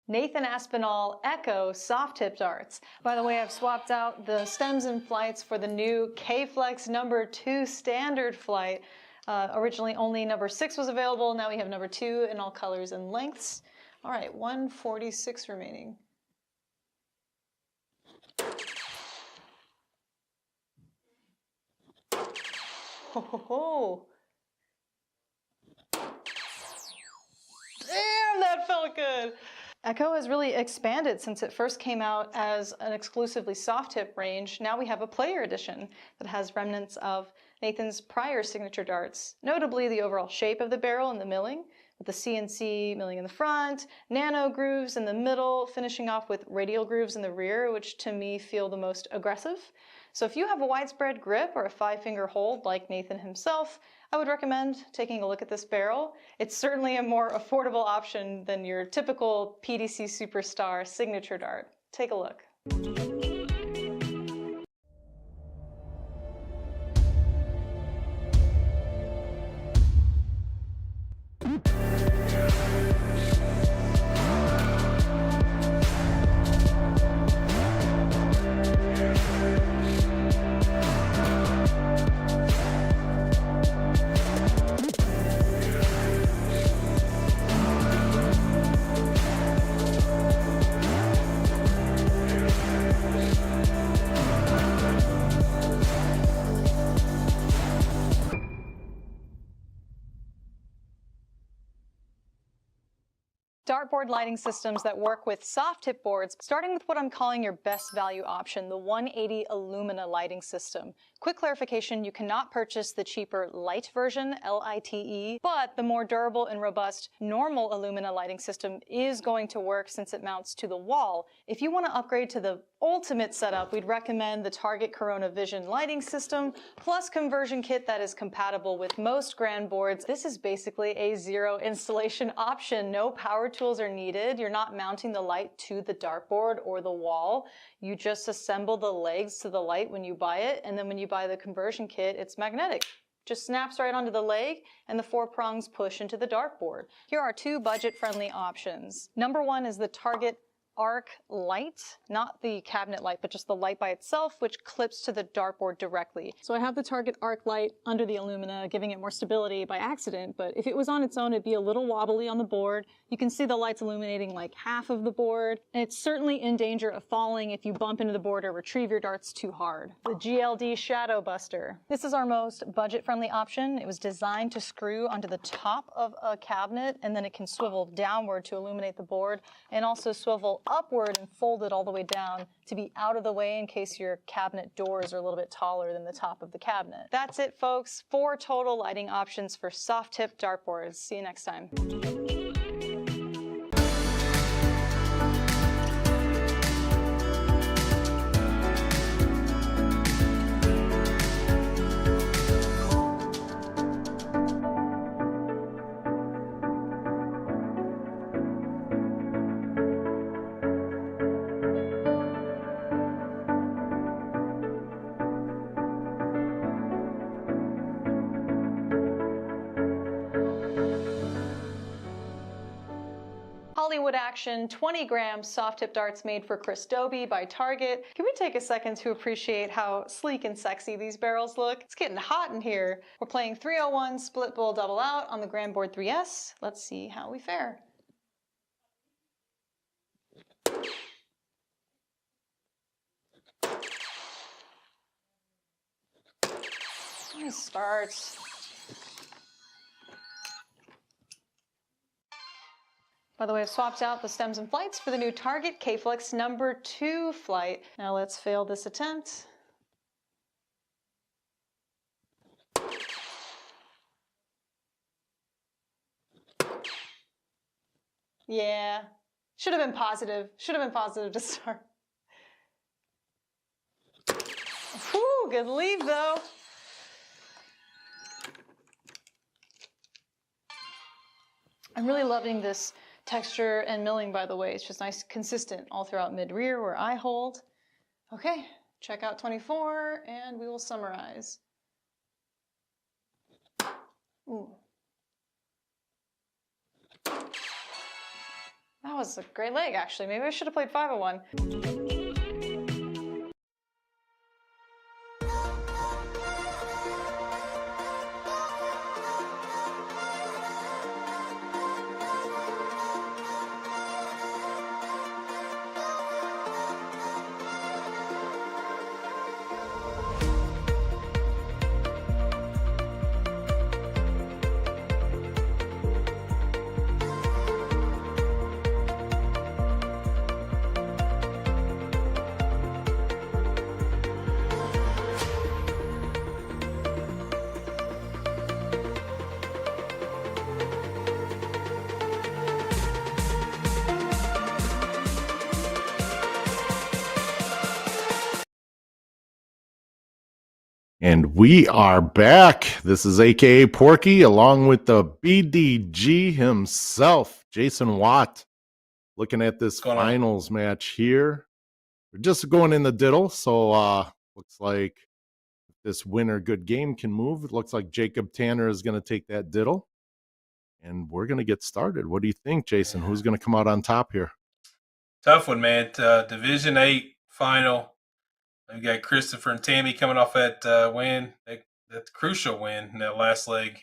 Nathan Aspinall Echo soft tip darts. By the way, I've swapped out the stems and flights for the new K-Flex number 2 standard flight. Originally only number 6 was available. Now we have number 2 in all colors and lengths. All right, 146 remaining. Ho, ho, ho. Damn, that felt good. Echo has really expanded since it first came out as an exclusively soft tip range. Now we have a player edition that has remnants of Nathan's prior signature darts, notably the overall shape of the barrel and the milling, with the CNC milling in the front, nano grooves in the middle, finishing off with radial grooves in the rear, which to me feel the most aggressive. So if you have a widespread grip or a 5-finger hold like Nathan himself, I would recommend taking a look at this barrel. It's certainly a more affordable option than your typical PDC Superstar signature dart. Take a look. Dartboard lighting systems that work with soft tip boards, starting with what I'm calling your best value option, the 180 Illumina lighting system. Quick clarification, you cannot purchase the cheaper light version, LITE, but the more durable and robust normal Illumina lighting system is going to work since it mounts to the wall. If you want to upgrade to the ultimate setup, we'd recommend the Target Corona Vision lighting system, plus conversion kit that is compatible with most grand boards. This is basically a zero installation option. No power tools are needed. You're not mounting the light to the dartboard or the wall. You just assemble the legs to the light when you buy it, and then when you buy the conversion kit, it's magnetic. Just snaps right onto the leg, and the 4 prongs push into the dartboard. Here are 2 budget-friendly options. Number 1 is the Target Arc light, not the cabinet light, but just the light by itself, which clips to the dartboard directly. So I have the Target Arc light under the Illumina, giving it more stability by accident, but if it was on its own, it'd be a little wobbly on the board. You can see the lights illuminating like half of the board, and it's certainly in danger of falling if you bump into the board or retrieve your darts too hard. The GLD Shadow Buster. This is our most budget-friendly option. It was designed to screw onto the top of a cabinet, and then it can swivel downward to illuminate the board, and also swivel upward and fold it all the way down to be out of the way in case your cabinet doors are a little bit taller than the top of the cabinet. That's it, folks. 4 total lighting options for soft tip dartboards. See you next time. Hollywood Action 20-gram soft tip darts made for Chris Dobie by Target. Can we take a second to appreciate how sleek and sexy these barrels look? It's getting hot in here. We're playing 301 split bowl double out on the Grand Board 3S. Let's see how we fare. Nice starts. By the way, I've swapped out the stems and flights for the new Target K-Flex number 2 flight. Now let's fail this attempt. Yeah, should have been positive. Should have been positive to start. Whew, good leave though. I'm really loving this texture and milling, by the way. It's just nice, consistent all throughout mid-rear where I hold. Okay, check out 24 and we will summarize. Ooh. That was a great leg, actually. Maybe I should have played 501. And we are back. This is AKA Porky along with the BDG himself, Jason Watt, looking at this Going on. finals match here. We're just going in the diddle. So looks like this winner good game can move. It looks like Jacob Tanner is going to take that diddle. And we're going to get started. What do you think, Jason? Who's going to come out on top here? Tough one, man. Division 8 final. We got Christopher and Tammy coming off that win, that crucial win in that last leg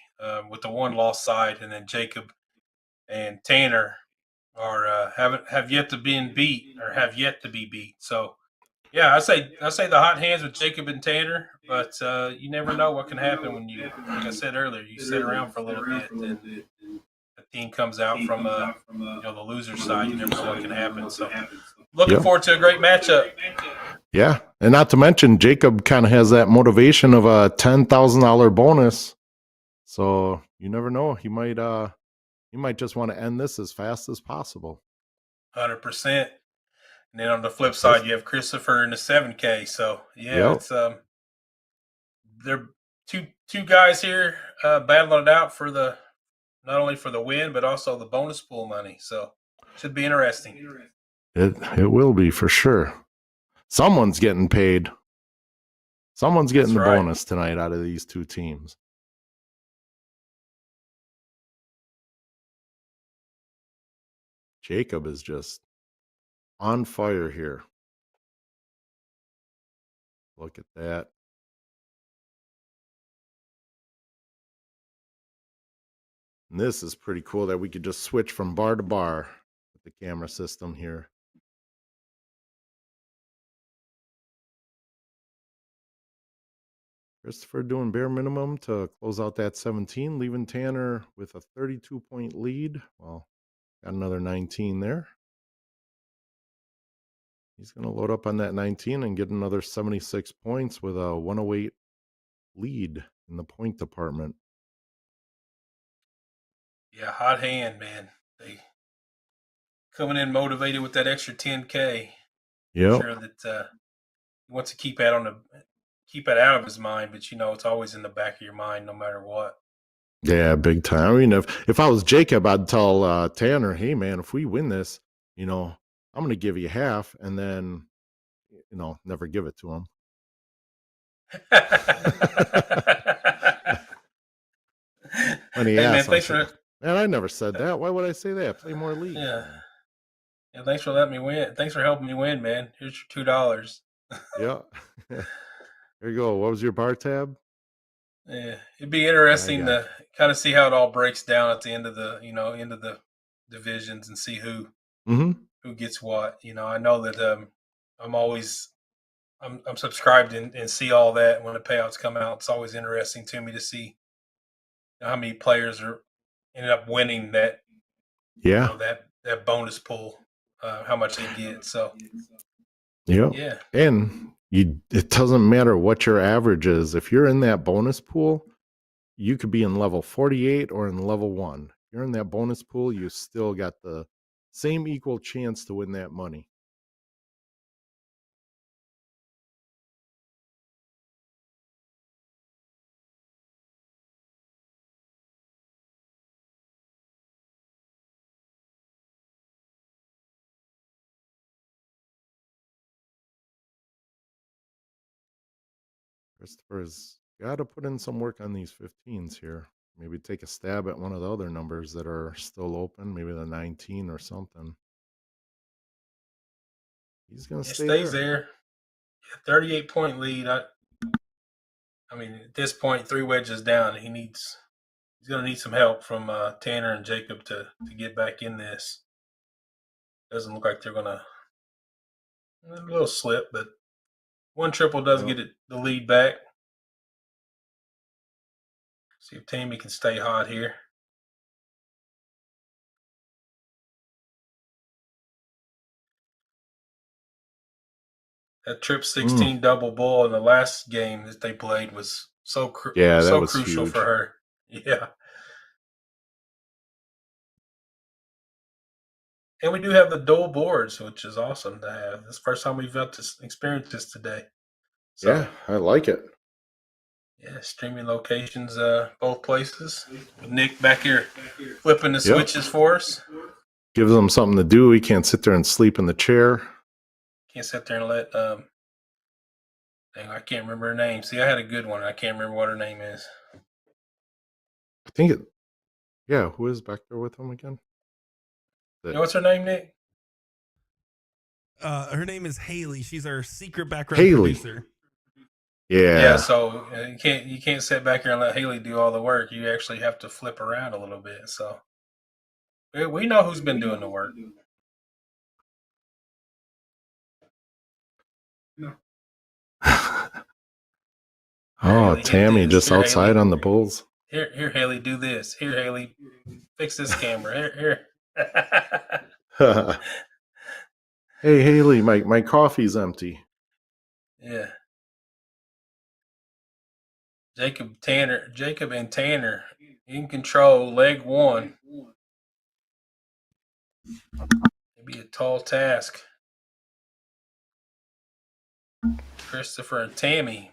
with the one loss side, and then Jacob and Tanner are have yet to be beat or have yet to be beat. So, yeah, I say the hot hands with Jacob and Tanner, but you never know what can happen when you, like I said earlier, you sit around for a little bit and the team comes out from the loser side. You never know what can happen. So, looking forward to a great matchup. Yeah, and not to mention Jacob kind of has that motivation of a $10,000 bonus, so you never know. He might just want to end this as fast as possible. 100%. And then on the flip side, you have Christopher in the 7K. So yeah, it's they're two guys here battling it out for not only for the win but also the bonus pool money. So should be interesting. It will be for sure. Someone's getting paid. Someone's getting the bonus tonight out of these two teams. Jacob is just on fire here. Look at that. And this is pretty cool that we could just switch from bar to bar with the camera system here. Christopher doing bare minimum to close out that 17, leaving Tanner with a 32-point lead. Well, got another 19 there. He's going to load up on that 19 and get another 76 points with a 108 lead in the point department. Yeah, hot hand, man. They coming in motivated with that extra 10K. Yeah, sure that he wants to keep it out of his mind, but it's always in the back of your mind no matter what. Yeah, big time. I mean, if I was Jacob, I'd tell Tanner, hey man, if we win this, I'm going to give you half, and then never give it to him. When he hey asks, man, thanks man, I never said that. Why would I say that? Play more leagues. Yeah. Yeah, thanks for letting me win. Thanks for helping me win, man. Here's your $2. Yeah. There you go. What was your bar tab? Yeah, it'd be interesting to kind of see how it all breaks down at the end of the divisions and see who gets what. I know that I'm subscribed and see all that when the payouts come out. It's always interesting to me to see how many players are ended up winning that. Yeah, that bonus pool, how much they get. So yeah, and it doesn't matter what your average is. If you're in that bonus pool, you could be in level 48 or in level 1. If you're in that bonus pool, you still got the same equal chance to win that money. Christopher's got to put in some work on these 15s here. Maybe take a stab at one of the other numbers that are still open, maybe the 19 or something. He's going to stay there. 38-point lead. I mean, at this point, 3 wedges down. He's going to need some help from Tanner and Jacob to get back in this. Doesn't look like they're going to. A little slip, but one triple does get the lead back. See if Tammy can stay hot here. That trip 16 double bull in the last game that they played was so crucial huge for her. Yeah. And we do have the dual boards, which is awesome to have. It's the first time we've got to experience this today. So, yeah, I like it. Yeah, streaming locations, both places. Nick back here flipping the switches for us. Gives them something to do. He can't sit there and sleep in the chair. Can't sit there and let dang, I can't remember her name. See, I had a good one. I can't remember what her name is. I think it. Yeah, who is back there with him again? You know what's her name, Nick? Her name is Haley. She's our secret background Haley. producer. Yeah. So you can't sit back here and let Haley do all the work. You actually have to flip around a little bit. So we know who's been doing the work. Oh, Haley, Tammy this. just Here, outside Haley. on the Bulls. Here, Haley, do this. Here, Haley, fix this camera. Here. Hey, Haley, my coffee's empty. Yeah. Jacob and Tanner in control, leg one. It'd be a tall task. Christopher and Tammy.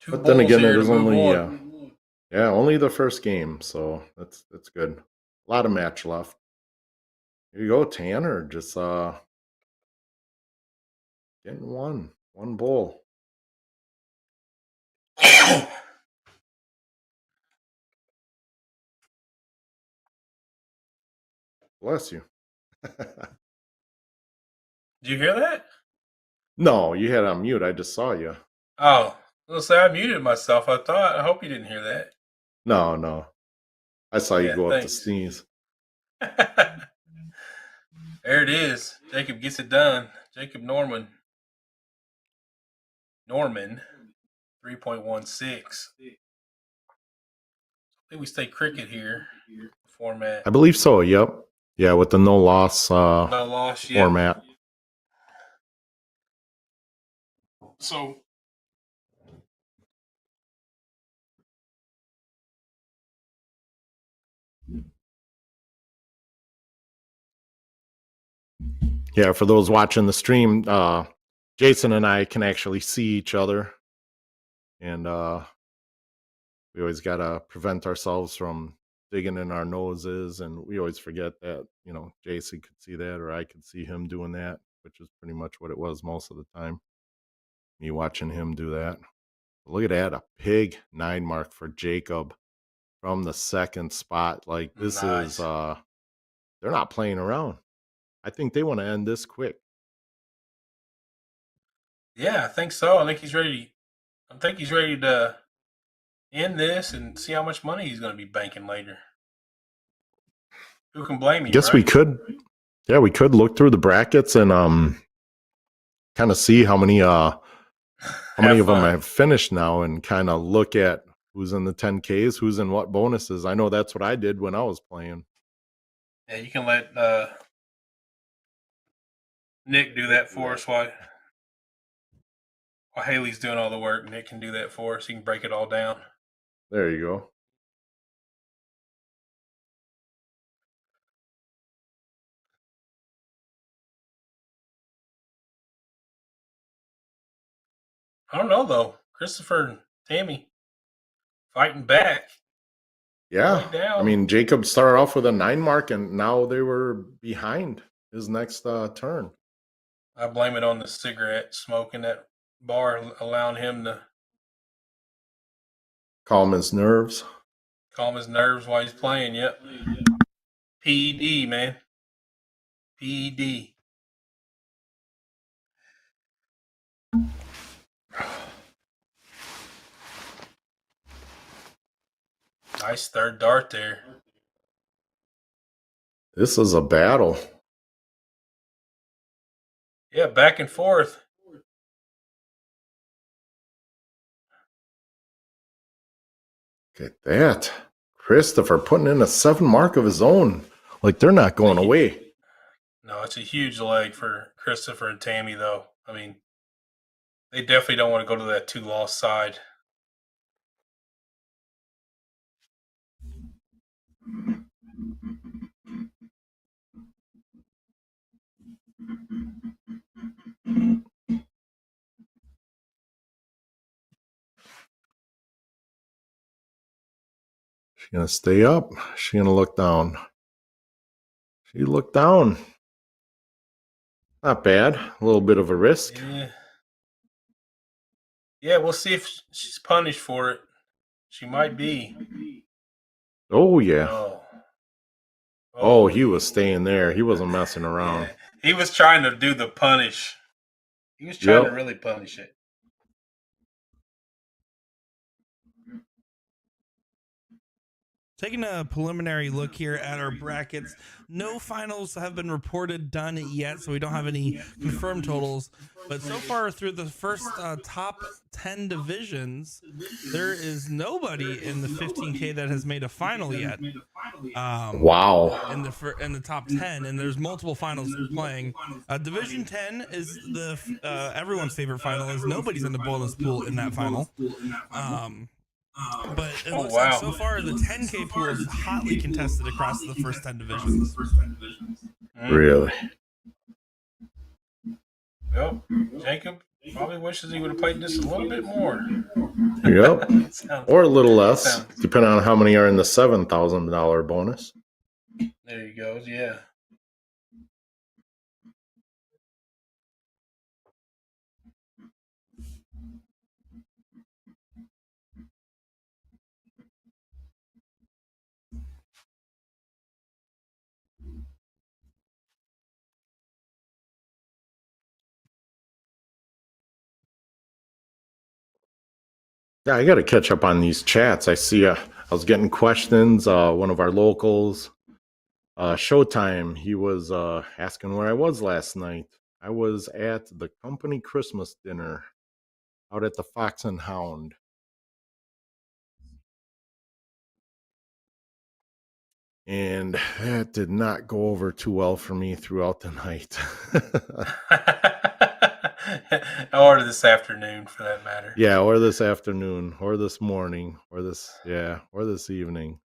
But then again, it here is to move only on. only the first game, so that's good. A lot of match left. Here you go, Tanner. Just getting one bowl. Bless you. Did you hear that? No, you had it on mute. I just saw you. Oh, let's say I muted myself. I hope you didn't hear that. No. I saw you go up to thanks. sneeze. There it is. Jacob gets it done. Jacob Norman, 3.16. I think we stay cricket here. Format. I believe so. Yep. Yeah, with the no loss No loss yet. format. So Yeah, for those watching the stream, Jason and I can actually see each other. And we always got to prevent ourselves from digging in our noses. And we always forget that, Jason could see that or I could see him doing that, which is pretty much what it was most of the time. Me watching him do that. But look at that, a pig 9 mark for Jacob from the second spot. Like this nice. is, they're not playing around. I think they want to end this quick. Yeah, I think so. I think he's ready. To end this and see how much money he's going to be banking later. Who can blame him? Guess right? we could. Yeah, we could look through the brackets and kind of see how many of them have finished now and kind of look at who's in the 10Ks, who's in what bonuses. I know that's what I did when I was playing. Yeah, you can let Nick do that for us while Haley's doing all the work. Nick can do that for us. He can break it all down. There you go. I don't know, though. Christopher and Tammy fighting back. Yeah. I mean, Jacob started off with a 9 mark, and now they were behind his next turn. I blame it on the cigarette smoke in that bar, allowing him to calm his nerves while he's playing. Yep. PED, man. PED. Nice third dart there. This is a battle. Yeah, back and forth. Look at that. Christopher putting in a 7 mark of his own. Like, they're not going away. No, it's a huge leg for Christopher and Tammy, though. I mean, they definitely don't want to go to that 2-loss side. She gonna stay up? She gonna look down? She looked down. Not bad. A little bit of a risk. Yeah. Yeah, we'll see if she's punished for it. She might be. Oh yeah. Oh, He was staying there. He wasn't messing around. yeah. He was trying to do the punish. He was trying to Yep. really punish it. Taking a preliminary look here at our brackets, no finals have been reported done yet, so we don't have any confirmed totals. But so far through the first top 10 divisions, there is nobody in the 15K that has made a final yet. Wow. In the top 10, and there's multiple finals playing. Division 10 is the everyone's favorite final, as nobody's in the bonus pool in that final. But it looks like so far the 10K pool is hotly contested across the first 10 divisions. Really? Well, Jacob probably wishes he would have played this a little bit more. Yep. Or a little less, depending on how many are in the $7,000 bonus. There he goes. Yeah. Yeah, I got to catch up on these chats. I see I was getting questions. One of our locals, Showtime, he was asking where I was last night. I was at the company Christmas dinner out at the Fox and Hound. And that did not go over too well for me throughout the night. Or this afternoon, for that matter. Yeah, or this afternoon, or this morning, or this evening.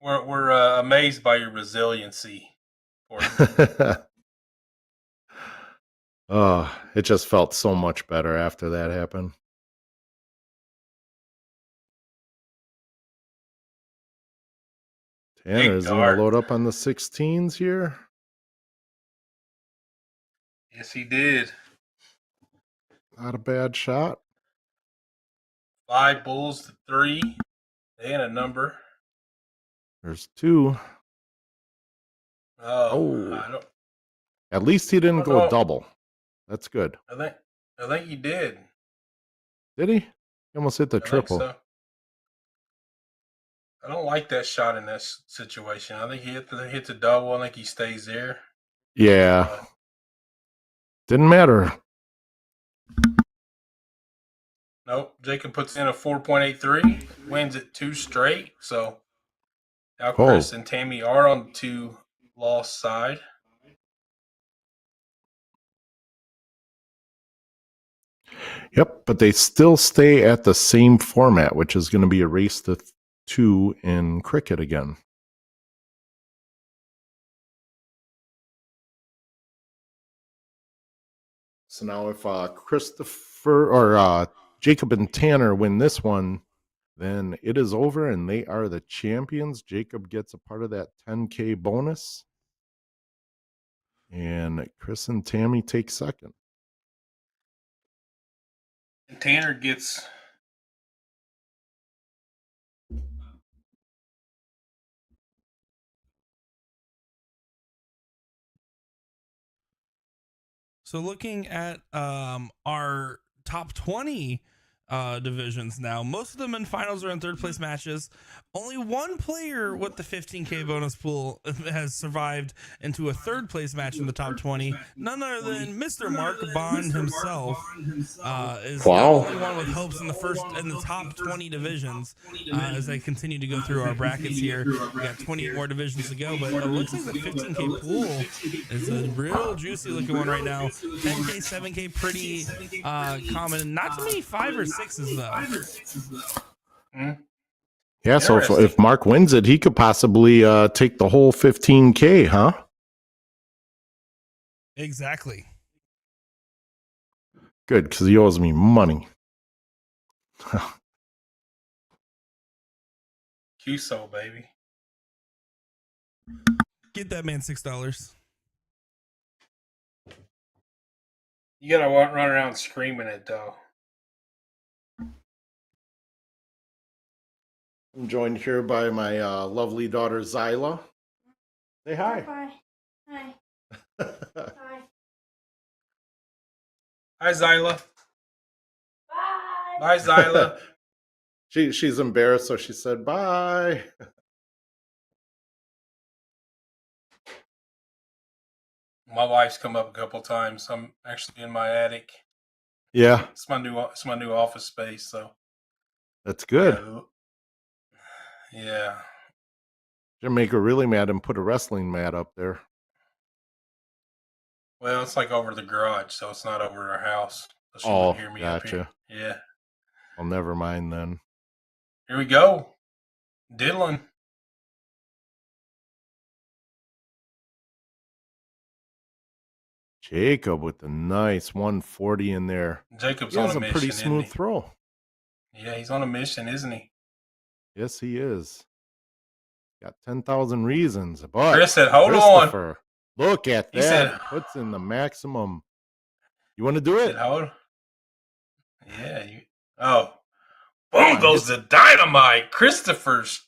We're amazed by your resiliency. Oh, it just felt so much better after that happened. Tanner's going to load up on the 16s here. Yes, he did. Not a bad shot. 5 bulls to 3 and a number. There's 2. Oh. At least he didn't go double. That's good. I think he did. Did he? He almost hit the triple. So. I don't like that shot in this situation. I think he hit the double. I think he stays there. Yeah. Didn't matter. Nope. Jacob puts in a 4.83, wins it 2 straight. So now Chris and Tammy are on the 2 loss side. Yep, but they still stay at the same format, which is going to be a race to 2 in cricket again. So now if Christopher or Jacob and Tanner win this one, then it is over and they are the champions. Jacob gets a part of that 10K bonus. And Chris and Tammy take second. And Tanner gets... So looking at our top 20 divisions now, most of them in finals or in third place matches. Only one player with the 15K bonus pool has survived into a third place match in the top 20. None other than Mr. Mark Bond himself is the only one with hopes in the top 20 divisions as I continue to go through our brackets here. We got 28 more divisions to go, but it looks like the 15K pool is a real juicy looking one right now. 10K, 7K, pretty common. Not too many 5 or 6s though. Yeah, so if Mark wins it, he could possibly take the whole 15K, huh? Exactly. Good, because he owes me money. QSO, baby. Get that man $6. You gotta run around screaming it though. I'm joined here by my lovely daughter Zyla. Say hi. Bye. Hi. Hi. Hi, Zyla. Bye. Bye, Zyla. She's embarrassed, so she said bye. My wife's come up a couple times. I'm actually in my attic. Yeah, It's my new office space. So that's good. Yeah. Should make her really mad and put a wrestling mat up there. Well, it's like over the garage, so it's not over our house. So she Oh, wouldn't hear me up gotcha. here. Yeah. Well, never mind then. Here we go. Diddling. Jacob with the nice 140 in there. Jacob's He on has a a mission. pretty isn't smooth he? throw. Yeah, he's on a mission, isn't he? Yes, he is. Got 10,000 reasons. But Chris said, "Hold on." Christopher, look at He that. said- Puts in the maximum. You want to do Said, it? hold. Yeah. Oh. Boom goes the dynamite. Christopher's.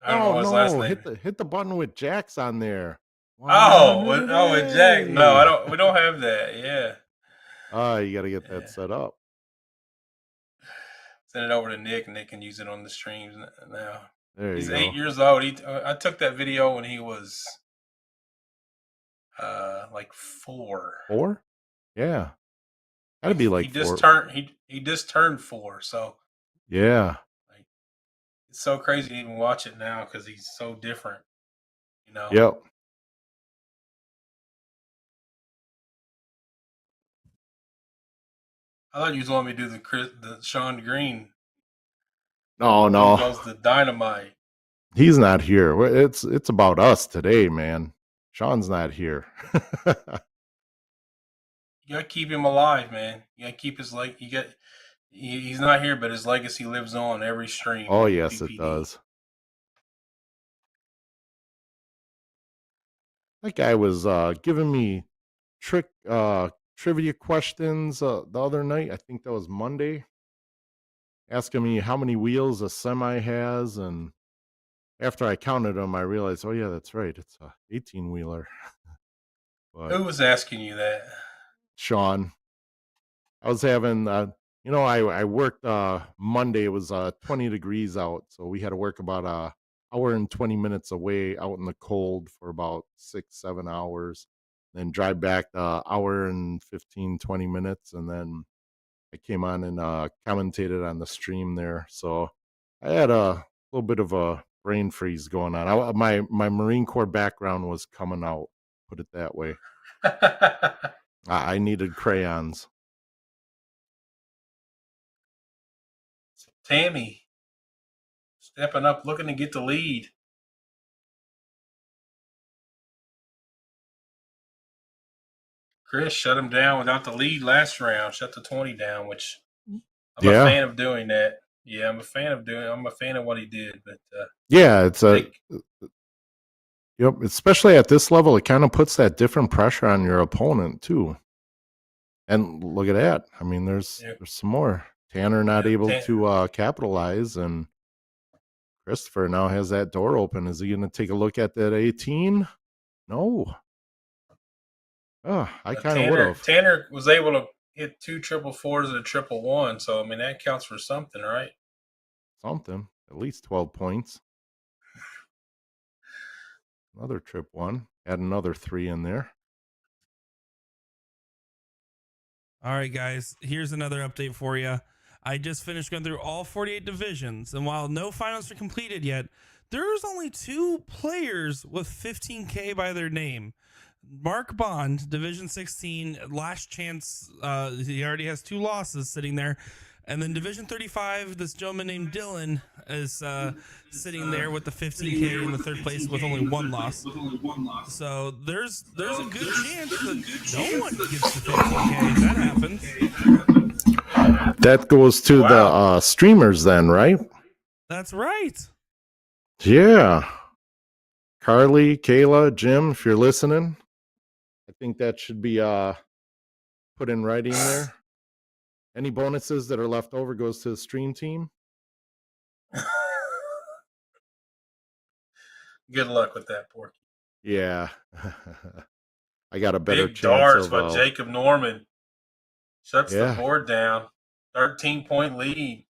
I don't know his last name. Hit the button with Jax on there. With Jack. No, I don't. We don't have that. Yeah. Oh, you got to get that set up. Send it over to Nick, and Nick can use it on the streams now. There He's you go. 8 years old. I took that video when he was like 4. 4? Yeah. That'd be like he just 4. he just turned 4, so Yeah. like it's so crazy to even watch it now because he's so different, you know. Yep. I thought you was wanting me to do the Sean Green. No. Boom goes the dynamite. He's not here. It's about us today, man. Sean's not here. You gotta keep him alive, man. You gotta keep his he's not here, but his legacy lives on every stream. Oh, yes, PPD. it does. That guy was giving me trivia questions the other night. I think that was Monday. Asking me how many wheels a semi has, and after I counted them, I realized, oh yeah, that's right. It's a 18-wheeler. Who was asking you that? Sean. I was having, I worked Monday. It was 20 degrees out, so we had to work about a hour and 20 minutes away out in the cold for about 6-7 hours, then drive back the hour and 15-20 minutes, and then I came on and commentated on the stream there. So I had a little bit of a brain freeze going on. My Marine Corps background was coming out, put it that way. I needed crayons. Tammy stepping up, looking to get the lead. Chris shut him down without the lead last round. Shut the 20 down, which I'm a fan of doing that. Yeah, I'm a fan of what he did. But yeah, it's yep. Especially at this level, it kind of puts that different pressure on your opponent too. And look at that. I mean, there's some more. Tanner not able to capitalize, and Christopher now has that door open. Is he going to take a look at that 18? No. Oh, I kind of would have. Tanner was able to hit 2 444s and a 111, so I mean that counts for something, right? Something. At least 12 points. Another trip one. Add another 3 in there. All right, guys. Here's another update for you. I just finished going through all 48 divisions, and while no finals are completed yet, there's only 2 players with 15K by their name. Mark Bond, Division 16, last chance. He already has 2 losses sitting there. And then Division 35, this gentleman named Dylan is sitting there with the 15K in the 3rd place with only 1 loss. So there's a good chance that no one gets the 15K. That happens. That goes to the Wow. streamers then, right? That's right. Yeah. Carly, Kayla, Jim, if you're listening, I think that should be put in writing there. Any bonuses that are left over goes to the stream team. Good luck with that, Porky. Yeah. I got a better Big chance darts of by Jacob Norman. Shuts the yeah. board down. 13-point lead.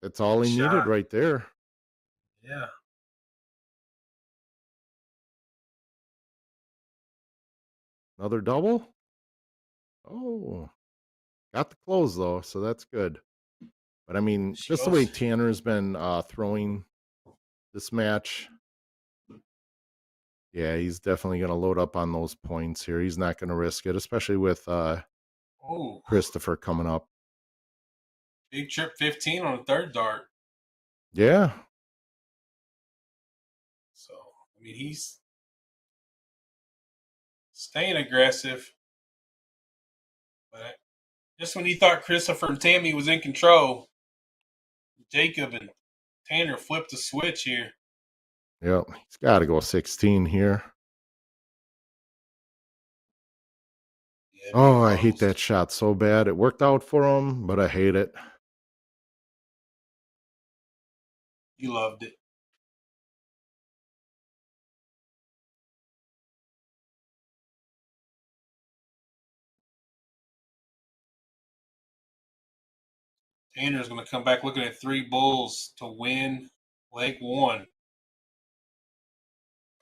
That's all he needed Shot. right there. Yeah. Another double? Oh. Got the close though, so that's good. But I mean, She just the way goes. Tanner's been throwing this match, yeah, he's definitely going to load up on those points here. He's not going to risk it, especially with Oh, Christopher coming up. big trip 15 on the third dart. Yeah. So, I mean, he's staying aggressive. But just when he thought Christopher and Tammy was in control, Jacob and Tanner flipped the switch here. Yep. He's got to go 16 here. Yeah, Oh, I hate that shot so bad. It worked out for him, but I hate it. You loved it. Tanner's going to come back looking at 3 bulls to win leg 1.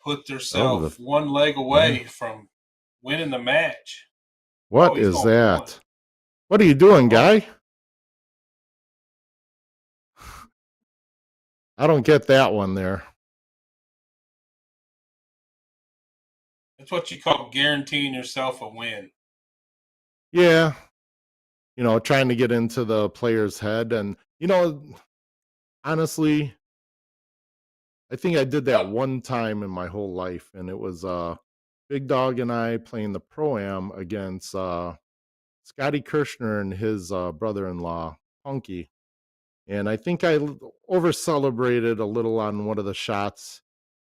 Put themselves one leg away from winning the match. What he's is going for that? one. What are you doing, guy? I don't get that one there. That's what you call guaranteeing yourself a win. Yeah. You know, trying to get into the player's head. And, you know, honestly, I think I did that one time in my whole life. And it was Big Dog and I playing the Pro-Am against Scotty Kirshner and his brother-in-law, Punky. And I think I over-celebrated a little on one of the shots.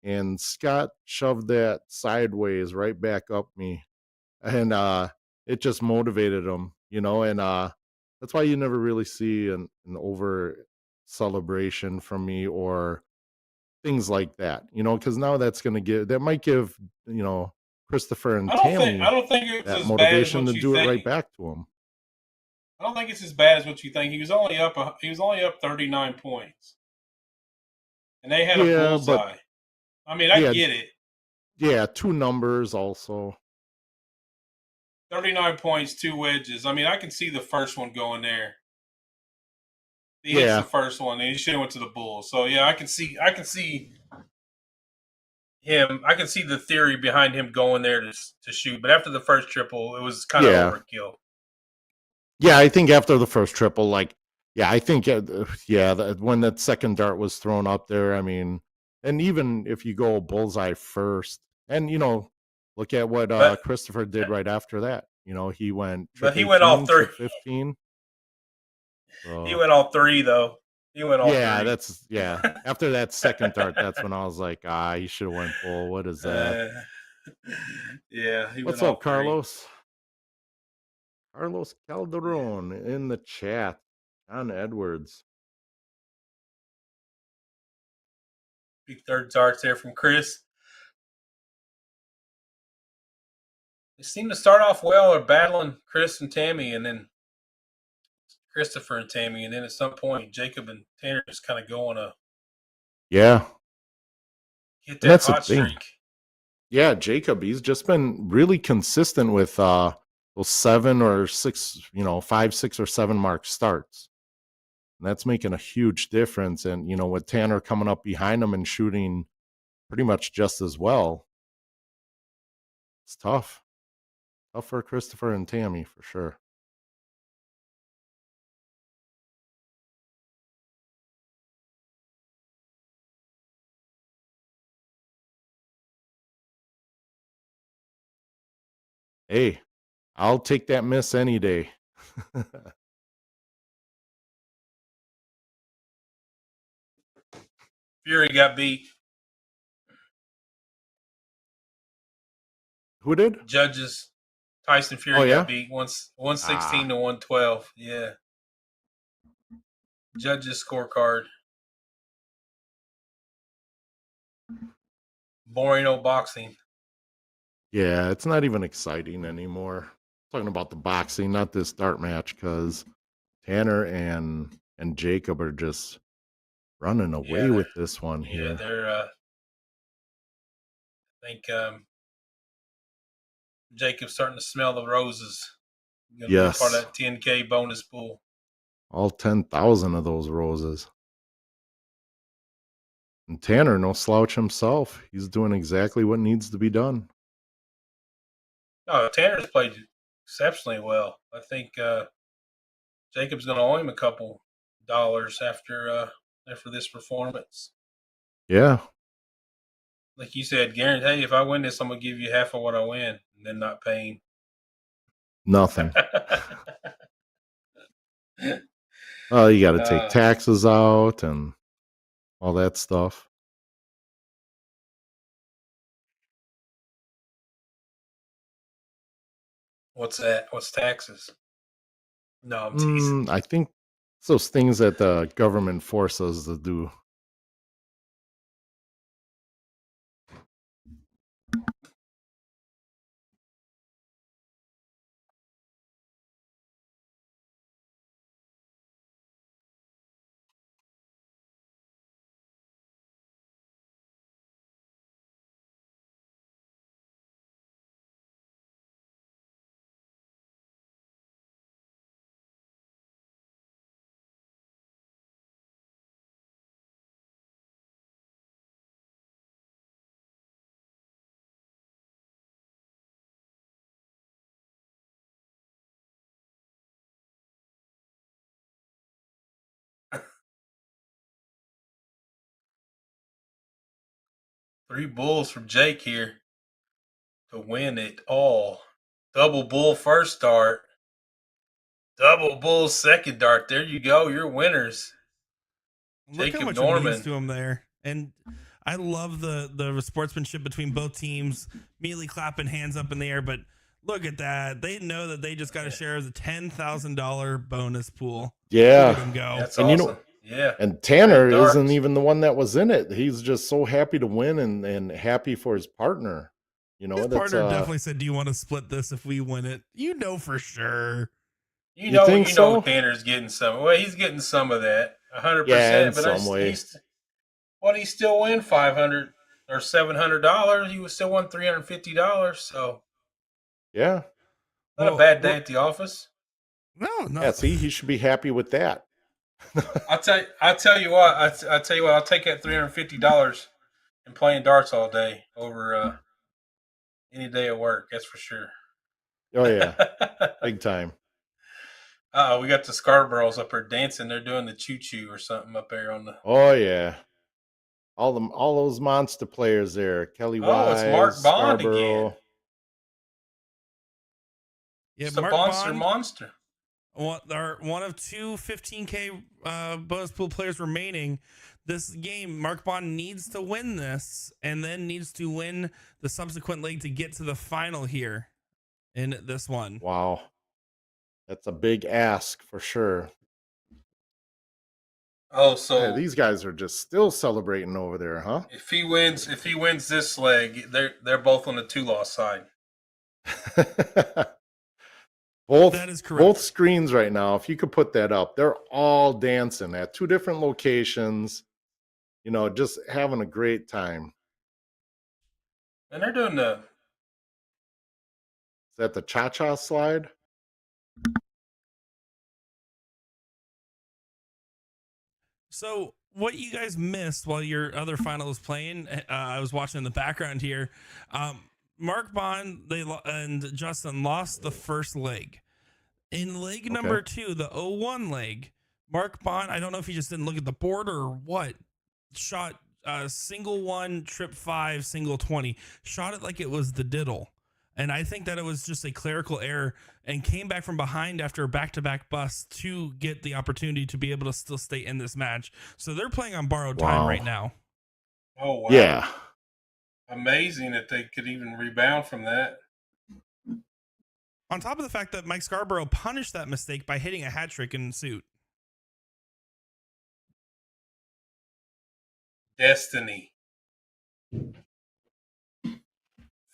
And Scott shoved that sideways right back up me. And it just motivated him, you know, and that's why you never really see an over celebration from me or things like that, you know, because now that might give, you know, Christopher and I Tammy don't think it's that as bad as motivation what to you do it right think. back to him. I don't think it's as bad as what you think. He was only up 39 points. And they had a Yeah, bullseye. but I mean, I yeah, get it. yeah, 2 numbers also. 39 points, 2 wedges. I mean, I can see the first one going there. He hits Yeah, the first one, and he should have went to the bull. So yeah, I can see him. I can see the theory behind him going there to shoot. But after the first triple, it was kind of yeah, overkill. yeah. I think after the first triple, like, yeah, I think, yeah, when that second dart was thrown up there, I mean, and even if you go bullseye first, and you know, look at what But Christopher did right after that. You know, he went trip he went all 18, 3. trip 15. He So went all 3 though. He went all 3. yeah. After that second dart, that's when I was like, he should have went bull. What is that? Yeah, he What's went all up, 3. Carlos? Carlos Calderon in the chat. John Edwards. Big third darts there from Chris. They seem to start off well, or battling Chris and Tammy, and then Christopher and Tammy, and then at some point, Jacob and Tanner just kind of go on a Yeah. hit And that that's the hot thing. streak. Yeah, Jacob, he's just been really consistent with those 7 or 6, you know, 5, 6, or 7 mark starts. And that's making a huge difference. And, you know, with Tanner coming up behind him and shooting pretty much just as well, it's tough. Tough for Christopher and Tammy for sure. Hey, I'll take that miss any day. Fury got beat. Who did? Judges. Tyson Fury Oh, yeah? got beat 116 to 112. Yeah. Judges scorecard. Boring old boxing. Yeah, it's not even exciting anymore. Talking about the boxing, not this dart match, because Tanner and Jacob are just running away Yeah, with this one yeah, here. they're. I think Jacob's starting to smell the roses. Going to be a part of Yes, that 10K bonus pool. all 10,000 of those roses. And Tanner, no slouch himself. He's doing exactly what needs to be done. No, Tanner's played exceptionally well. I think Jacob's going to owe him a couple dollars after this performance. Yeah, Like you said, guarantee, hey, if I win this, I'm going to give you half of what I win, and then not paying. nothing. Oh, you got to take taxes out and all that stuff. What's that? What's taxes? No, I'm teasing. I think it's those things that the government forces to do. Three bulls from Jake here to win it all. Double bull first dart. Double bull second dart. There you go. You're winners. Look how Jacob much it means Norman. to him there. And I love the sportsmanship between both teams, immediately clapping hands up in the air. But look at that. They know that they just got a share of the $10,000 bonus pool. Yeah. Look at them go. That's And awesome. you know, yeah. and Tanner Great darts. isn't even the one that was in it. He's just so happy to win and happy for his partner. You know, His that's partner definitely said, "Do you want to split this if we win it?" You know for sure. You think so? Tanner's getting some. Well, he's getting some of that, 100%. Yeah, in but some way. He still win $500 or $700. He would still won $350. So Yeah. not a bad day at the office. No. Yeah, see, he should be happy with that. I'll tell you what. I'll take that $350 and playing darts all day over any day at work. That's for sure. Oh yeah, big time. We got the Scarboroughs up there dancing. They're doing the choo choo or something up there on the. Oh yeah, all those monster players there. Kelly Wise, it's Mark Bond Scarborough. again. Yeah, It's a Mark monster. One of two 15K bonus pool players remaining. This game, Mark Bond needs to win this and then needs to win the subsequent leg to get to the final here in this one. Wow. That's a big ask for sure. Oh, so yeah, these guys are just still celebrating over there, huh? If he wins this leg, they're both on the 2-loss side. That is correct. Both screens right now, if you could put that up, they're all dancing at two different locations, you know, just having a great time. And they're doing the... Is that the cha-cha slide? So what you guys missed while your other final was playing, I was watching in the background here. Mark Bond and Justin lost the first leg. In leg number 2, the 0-1 leg, Mark Bond, I don't know if he just didn't look at the board or what, shot single 1, trip 5, single 20, shot it like it was the diddle. And I think that it was just a clerical error and came back from behind after a back-to-back bust to get the opportunity to be able to still stay in this match. So they're playing on borrowed time right now. Oh wow! Yeah. Amazing that they could even rebound from that. On top of the fact that Mike Scarborough punished that mistake by hitting a hat trick in suit. Destiny.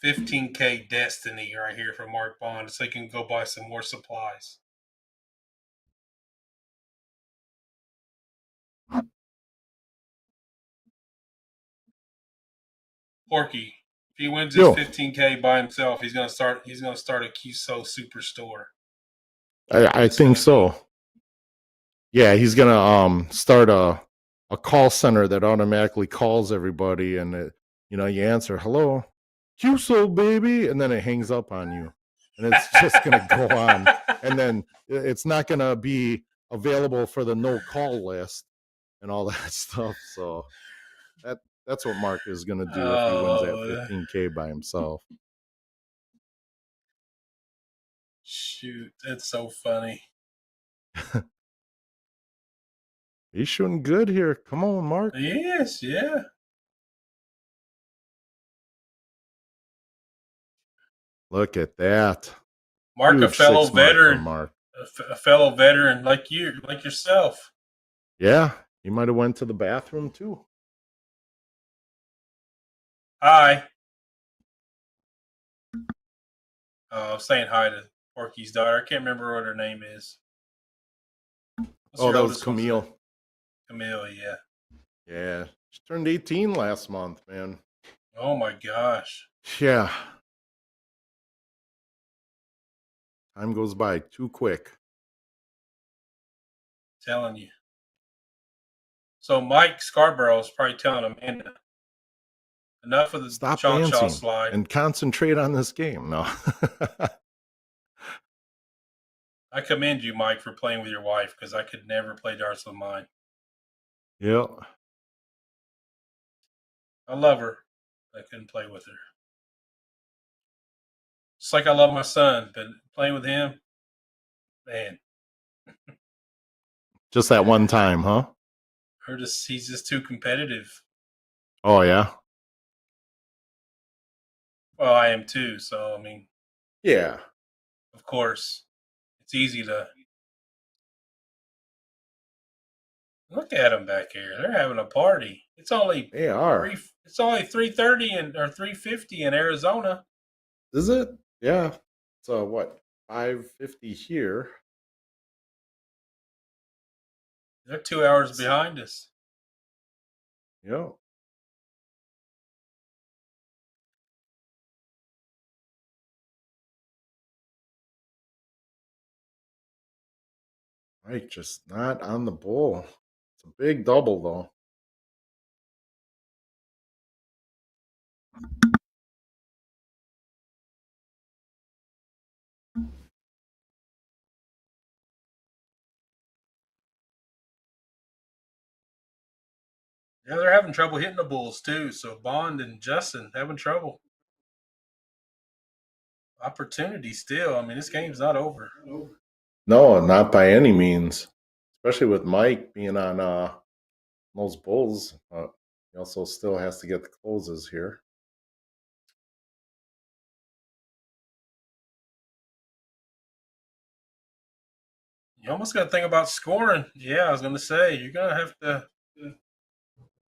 15K Destiny right here for Mark Bond so he can go buy some more supplies. Porky, if he wins his 15K by himself, he's gonna start a QSO superstore. I think so. Yeah, he's gonna start a call center that automatically calls everybody, and you answer, hello, QSO baby, and then it hangs up on you, and it's just gonna go on, and then it's not gonna be available for the no call list and all that stuff. So that's what Mark is gonna do if he wins that 15K by himself. Shoot, that's so funny. He's shooting good here. Come on, Mark. Yes, yeah. Look at that. Mark, Huge a fellow 6 mark from veteran, Mark. a fellow veteran like yourself. Yeah, he might have went to the bathroom too. Hi. I'm saying hi to Porky's daughter. I can't remember what her name is. What's your That was oldest one's Camille. name? Camille, yeah. Yeah, she turned 18 last month, man. Oh my gosh. Yeah. Time goes by too quick. Telling you. So Mike Scarborough is probably telling Amanda, enough of the Stop Cha-Cha dancing slide. and concentrate on this game. No. I commend you, Mike, for playing with your wife because I could never play darts with mine. Yeah. I love her. I couldn't play with her. Just like I love my son, but playing with him, man. Just that one time, huh? He's just too competitive. Oh, yeah. Well, I am too. So, I mean, yeah. Of course, it's easy to look at them back here. They're having a party. It's only They are. It's only 3:30 or 3:50 in Arizona. Is it? Yeah. So what? 5:50 here. They're 2 hours behind us. Yeah. Right, just not on the bull. It's a big double, though. Yeah, they're having trouble hitting the bulls too. So Bond and Justin having trouble. Opportunity still. I mean, this game's not over. No, not by any means. Especially with Mike being on those bulls. He also still has to get the closes here. You almost got to think about scoring. Yeah, I was going to say you're going to have to.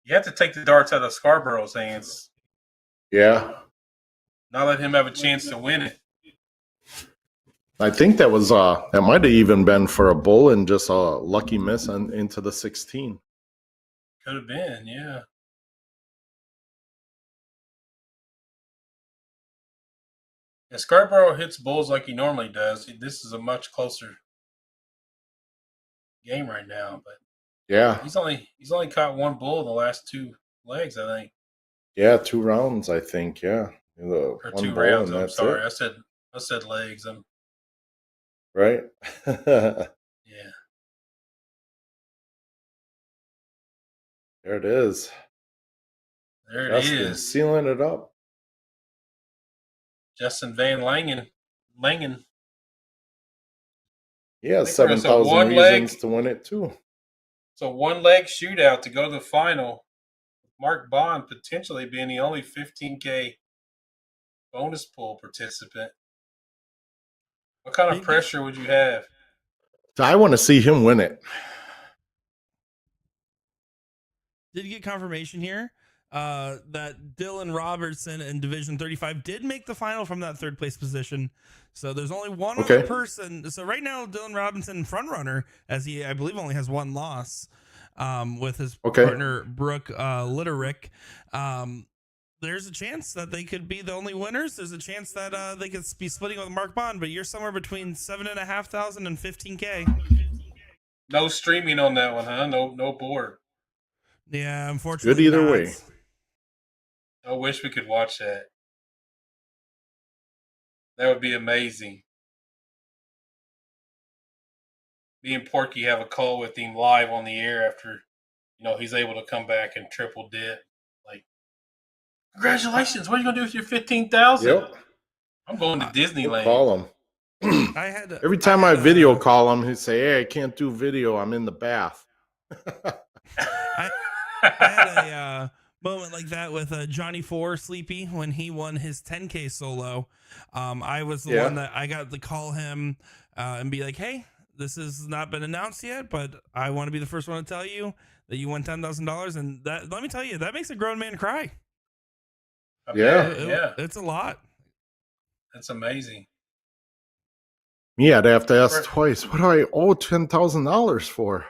You have to take the darts out of Scarborough's hands. Yeah. Not let him have a chance to win it. I think that was that might have even been for a bull and just a lucky miss into the 16. Could have been, yeah. Yeah, Scarborough hits bulls like he normally does. This is a much closer game right now, but Yeah. he's only caught one bull in the last 2 legs, I think. Yeah, 2 rounds, I think. Yeah. Or One 2 bull rounds. and I'm that's sorry. it. I said legs. Right? Yeah. There it is. There Justin it is. sealing it up. Justin Van Langen. He has I think we're 7,000 one reasons leg. to win it too. So 1 leg shootout to go to the final. Mark Bond potentially being the only 15K bonus pool participant. What kind of pressure would you have? So I want to see him win it. Did get confirmation here that Dylan Robertson in Division 35 did make the final from that third place position. So there's only one Okay. other person. So right now, Dylan Robinson front runner, as he I believe only has one loss with his partner Brooke Litterick. There's a chance that they could be the only winners. There's a chance that they could be splitting with Mark Bond, but you're somewhere between 7,500 and 15K. No streaming on that one, huh? No board. Yeah, unfortunately. Good either way. I wish we could watch that. That would be amazing. Me and Porky have a call with him live on the air after, he's able to come back and triple dip. Like, congratulations! What are you gonna do with your 15,000? Yep. I'm going to Disneyland. We'll call him. Every time I video call him, he'd say, "Hey, I can't do video. I'm in the bath." I had a moment like that with Johnny 4 Sleepy when he won his 10K solo. I was the one that I got to call him and be like, "Hey, this has not been announced yet, but I want to be the first one to tell you that you won $10,000." And that, let me tell you, that makes a grown man cry. Yeah. It's a lot. That's amazing. Yeah, I'd have to ask twice. What do I owe $10,000 for?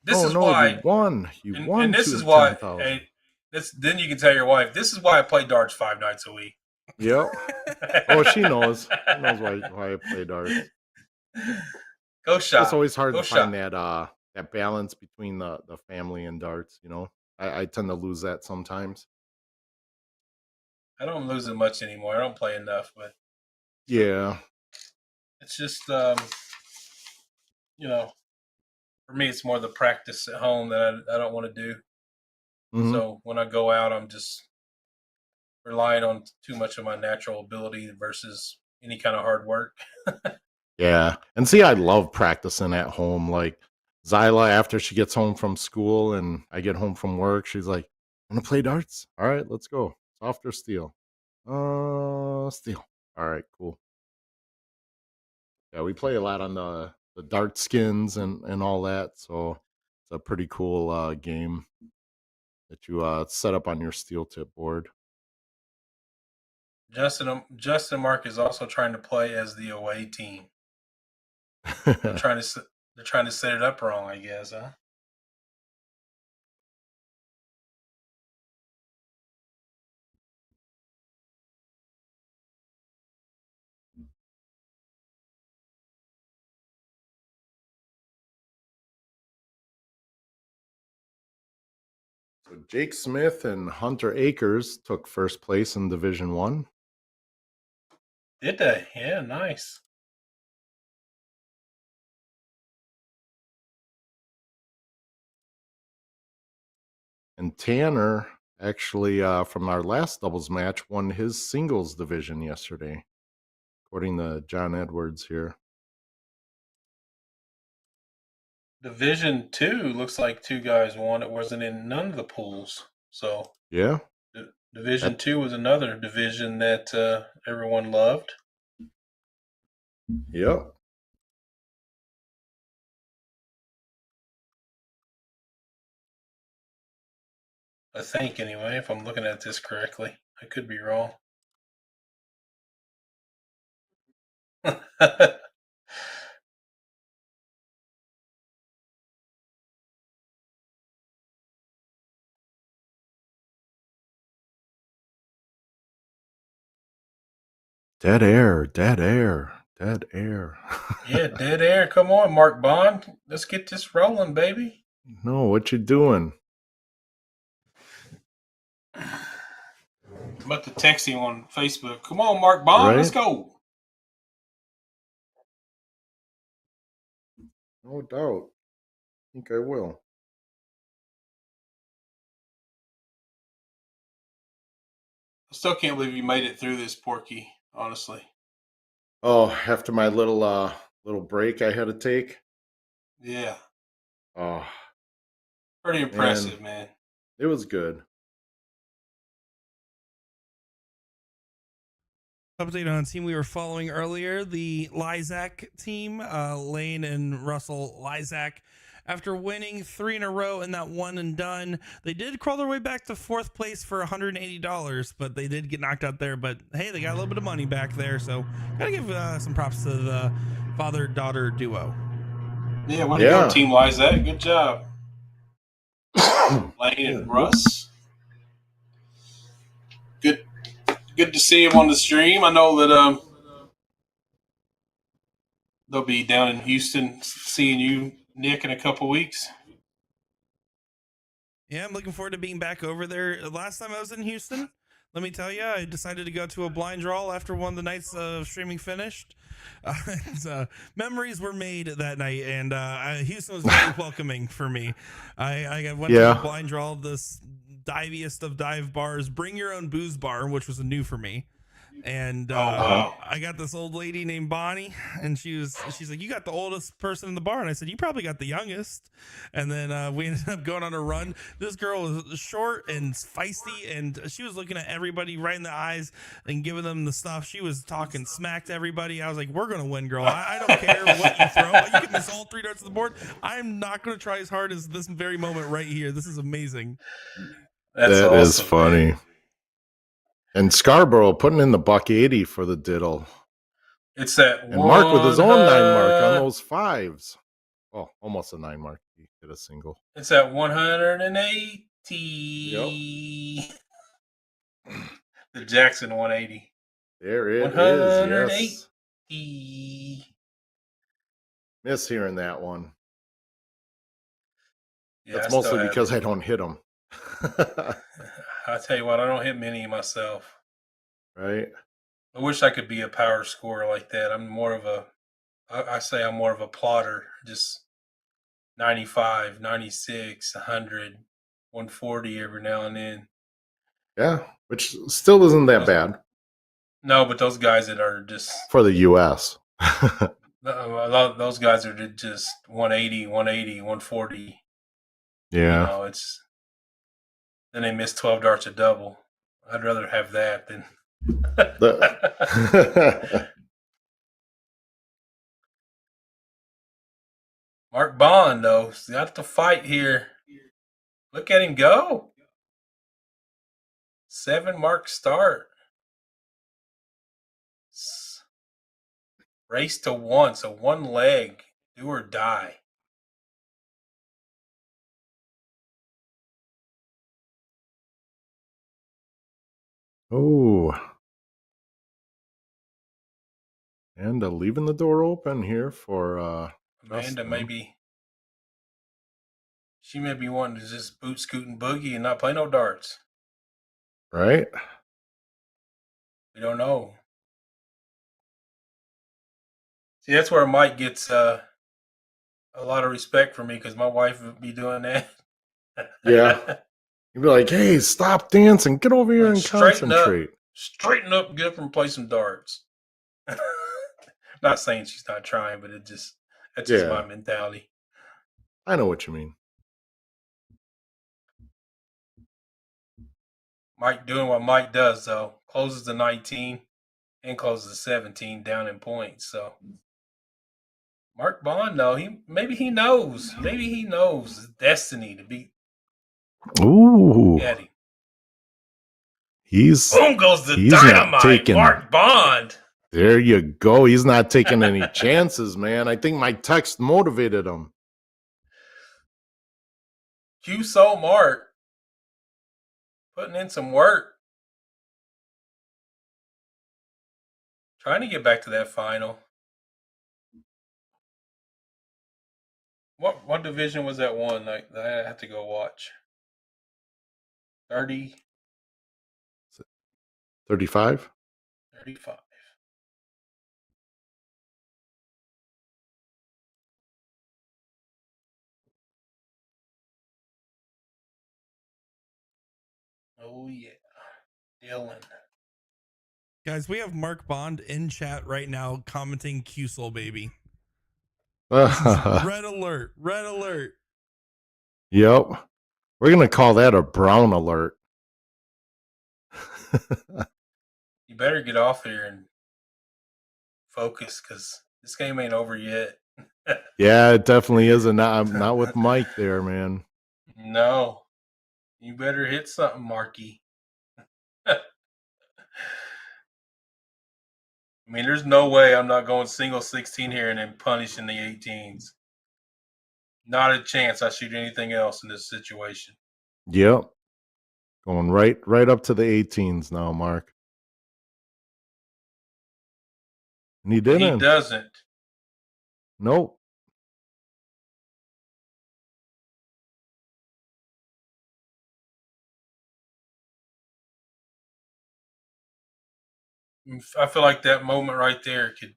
This is why you won. You won. And this is why. Then you can tell your wife, this is why I play darts 5 nights a week. Yep. Oh, she knows. She knows why I play darts. Go shop. It's always hard to find that balance between the family and darts. I tend to lose that sometimes. I don't lose it much anymore. I don't play enough, but yeah, it's just for me, it's more the practice at home that I don't want to do. Mm-hmm. So when I go out, I'm just relying on too much of my natural ability versus any kind of hard work. Yeah. And see, I love practicing at home. Like Zyla, after she gets home from school and I get home from work, she's like, "Want to play darts? All right, let's go. Soft or steel?" Steel. All right, cool. Yeah, we play a lot on the dart skins and all that. So it's a pretty cool game that you set up on your steel tip board. Justin Mark is also trying to play as the away team. They're trying to set it up wrong, I guess, huh? So Jake Smith and Hunter Akers took first place in Division 1. Did they? Yeah, nice. And Tanner, actually, from our last doubles match, won his singles division yesterday, according to John Edwards here. Division 2 looks like 2 guys won. It wasn't in none of the pools. So yeah, Division 2 was another division that everyone loved. Yep. I think, anyway, if I'm looking at this correctly. I could be wrong. Dead air, dead air, dead air. Yeah, dead air. Come on, Mark Bond. Let's get this rolling, baby. No, what you doing? I'm about to text him on Facebook. Come on, Mark Bond. Let's go. No doubt. I think I will. I still can't believe you made it through this, Porky, honestly. Oh, after my little break I had to take. Yeah. Oh. Pretty impressive, man. It was good. update on a team we were following earlier, the Lysac team, Lane and Russell Lysac. After winning 3 in a row in that one and done, they did crawl their way back to 4th place for $180, but they did get knocked out there. But hey, they got a little bit of money back there, so gotta give some props to the father-daughter duo. Yeah, way to go, Team Lysac. Good job. Lane and Russ. Good to see him on the stream. I know that they'll be down in Houston seeing you, Nick, in a couple weeks. Yeah, I'm looking forward to being back over there. Last time I was in Houston, let me tell you, I decided to go to a blind draw after one of the nights of streaming finished. Memories were made that night, and Houston was very welcoming for me. I went to a blind draw, this diviest of dive bars, bring your own booze bar, which was new for me. And I got this old lady named Bonnie, and she's like, "You got the oldest person in the bar," and I said, "You probably got the youngest." And then we ended up going on a run. This girl was short and feisty, and she was looking at everybody right in the eyes and giving them the stuff. She was talking smack to everybody. I was like, "We're gonna win, girl. I don't care what you throw. You can miss all 3 darts to the board. I'm not gonna try as hard as this very moment right here. This is amazing." That awesome, is funny. Man. And Scarborough putting in the $180 for the diddle. It's that and Mark with his own 9 mark on those 5s. Oh, almost a 9 mark. He hit a single. It's at 180. Yep. The Jackson 180. There it 180. Is. Yes. Miss hearing that one. Yeah, that's mostly because I don't hit them. I tell you what, I don't hit many myself. Right. I wish I could be a power scorer like that. I'm more of I'm more of a plotter. Just 95, 96, 100, 140 every now and then. Yeah, which still isn't that bad. No, but those guys that are just... For the U.S. A lot of those guys are just 180, 140. Yeah. You know, then they miss 12 darts a double. I'd rather have that than... Mark Bond, though, he's got to fight here. Look at him go. 7 mark start. Race to 1, so 1 leg, do or die. Oh. And leaving the door open here for Amanda. Maybe she may be wanting to just boot, scoot, and boogie and not play no darts. Right? We don't know. See, that's where Mike gets a lot of respect for me, because my wife would be doing that. Yeah. You'd be like, "Hey, stop dancing. Get over here and concentrate. Straighten up, get up and play some darts." Not saying she's not trying, but that's just my mentality. I know what you mean. Mike doing what Mike does, though. Closes the 19 and closes the 17 down in points. So Mark Bond, though, maybe he knows. Maybe he knows his destiny to be. Ooh. At him. Boom goes the dynamite, Mark Bond. There you go. He's not taking any chances, man. I think my text motivated him. QSO Mark. Putting in some work. Trying to get back to that final. What division was that one? I have to go watch. 30. 35? 35. Oh, yeah. Dylan. Guys, we have Mark Bond in chat right now commenting QSOL, baby. Red alert. Red alert. Yep. We're going to call that a brown alert. You better get off here and focus because this game ain't over yet. Yeah, it definitely isn't. Not with Mike there, man. No, you better hit something, Marky. I mean, there's no way I'm not going single 16 here and then punishing the 18s. Not a chance I shoot anything else in this situation. Yep. Going right up to the 18s now, Mark. And he didn't. He doesn't. Nope. I feel like that moment right there could,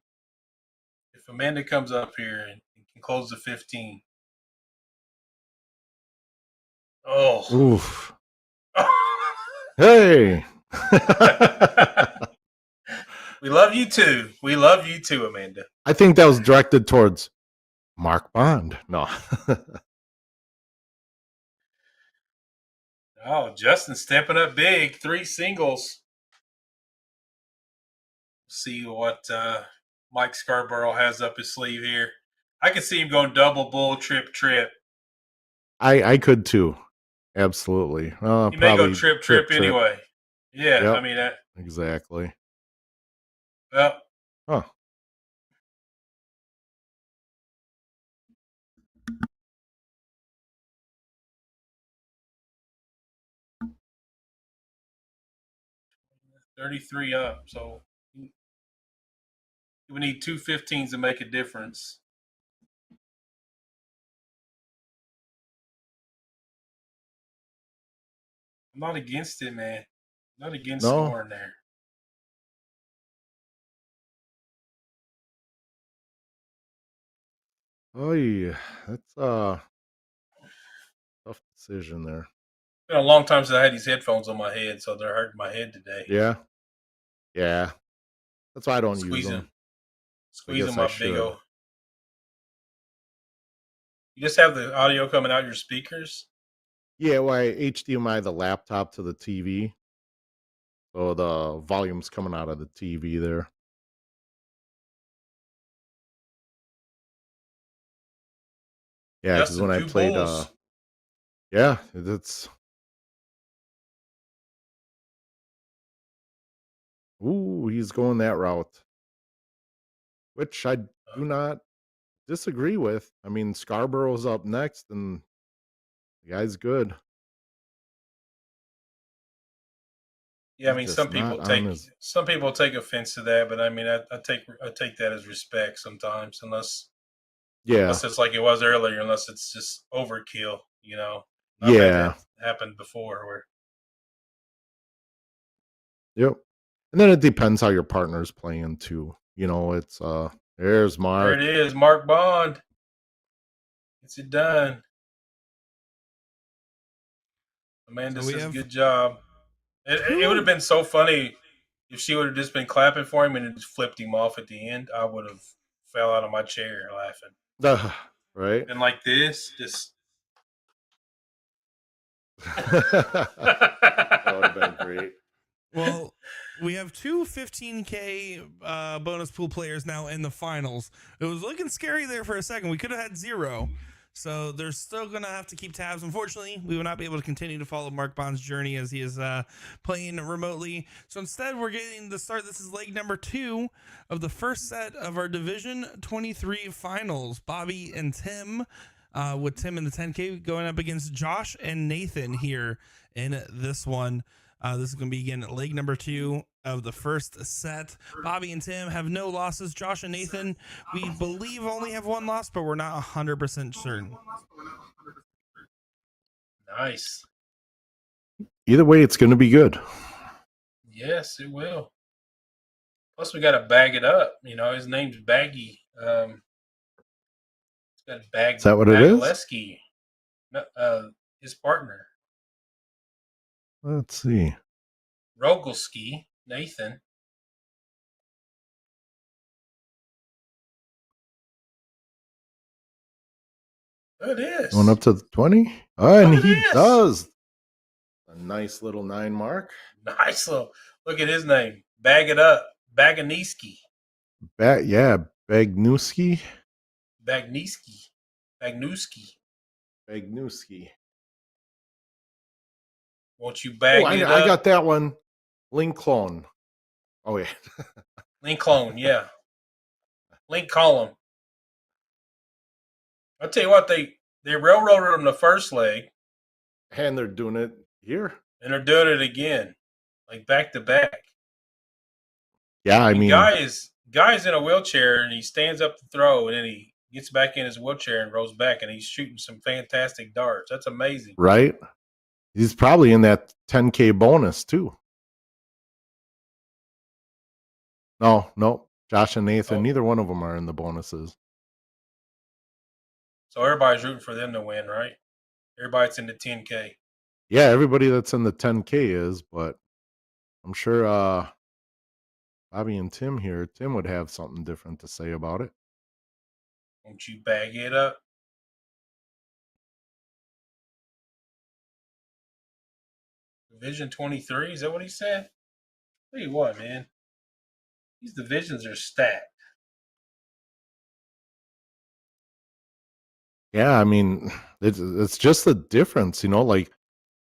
if Amanda comes up here and can close the 15. Oh. Oof. Hey. We love you too. We love you too, Amanda. I think that was directed towards Mark Bond. No. Oh, Justin stepping up big. 3 singles. See what Mike Scarborough has up his sleeve here. I can see him going double bull, trip. I could too. Absolutely. He may Probably go trip anyway. Yeah, Yep. I mean that. Exactly. Well, Huh. $33 up. So you would need 2 15s to make a difference. I'm not against it, man. Not against No. scoring there. Oh yeah. That's a tough decision there. It's been a long time since I had these headphones on my head, so they're hurting my head today. Yeah. Yeah. That's why I don't use Squeezing, them. squeezing I my should. big old. You just have the audio coming out your speakers. Yeah, well, I HDMI the laptop to the TV. So the volume's coming out of the TV there. Yeah, because Justin, when I 2 played bulls. yeah, it's ooh, he's going that route. Which I do not disagree with. I mean, Scarborough's up next and the guy's good. Yeah, I He's mean just not on his some people take offense to that, but I mean I take that as respect sometimes, unless yeah. it's like it was earlier, unless it's just overkill, you know. I've had Yeah. that happen before where Yep. And then it depends how your partner's playing too. You know, it's there's there Mark. it is, Mark Bond. Gets it done. Amanda So we says have- good job. It would have been so funny if she would have just been clapping for him and it just flipped him off at the end. I would have fell out of my chair laughing. Right? And like this, just That would have been great. Well, we have 2 15K bonus pool players now in the finals. It was looking scary there for a second. We could have had 0. So they're still going to have to keep tabs. Unfortunately, we will not be able to continue to follow Mark Bond's journey as he is playing remotely. So instead, we're getting the start. This is leg number 2 of the first set of our Division 23 finals. Bobby and Tim, with Tim in the 10K going up against Josh and Nathan here in this one. This is going to be, again, leg number 2 of the first set. Bobby and Tim have no losses. Josh and Nathan, we believe, only have 1 loss, but we're not 100% certain. nice. Either way, it's going to be good. Yes, it will. Plus, we got to bag it up. You know, his name's Baggy. It's got Bag. Is that what it is? Bagaleski, his partner. Let's see. Rogelski, Nathan. It is. Going up to the 20. Oh, and Look at he this. does. A nice little 9 mark. Nice little. Look at his name. Bag it up. Baganiski. Yeah, Bagnuski. Bagniewski. Bagnuski. Won't you Oh, bag it I up? got that one. Lincoln. Oh yeah. Lincoln, yeah. Link column. I'll tell you what, they railroaded them the first leg, And they're doing it here. and they're doing it again, like back to back. Yeah, I mean, guy's in a wheelchair and he stands up to throw, and then he gets back in his wheelchair and rolls back, and he's shooting some fantastic darts. That's amazing. right? He's probably in that 10K bonus too. No. Josh and Nathan, Oh. neither one of them are in the bonuses. So everybody's rooting for them to win, right? Everybody's in the 10K. Yeah, everybody that's in the 10K is, but I'm sure Bobby and Tim here, Tim would have something different to say about it. Won't you bag it up? Division 23, is that what he said? Tell you what, man. These divisions are stacked. Yeah, I mean, it's just the difference, like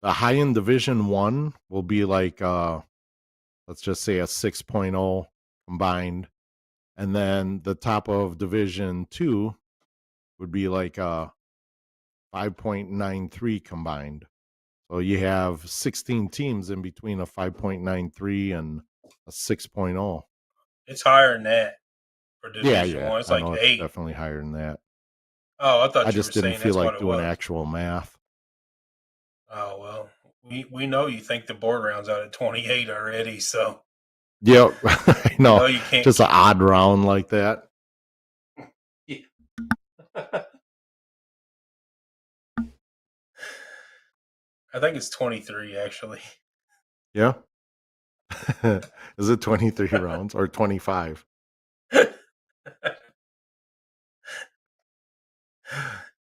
the high end division 1 will be like let's just say a 6.0 combined, and then the top of division 2 would be like a 5.93 combined. So you have 16 teams in between a 5.93 and a 6.0. It's higher than that for Yeah, Division 1. It's I like know it's 8. definitely higher than that. Oh, I thought I you were just didn't saying feel that's what like it doing was. actual math. Oh, well, we know you think the board round's out at 28 already, so Yep, I you know know. you can't. Just an odd round like that. Yeah. I think it's 23, actually. Yeah. Is it 23 rounds or 25?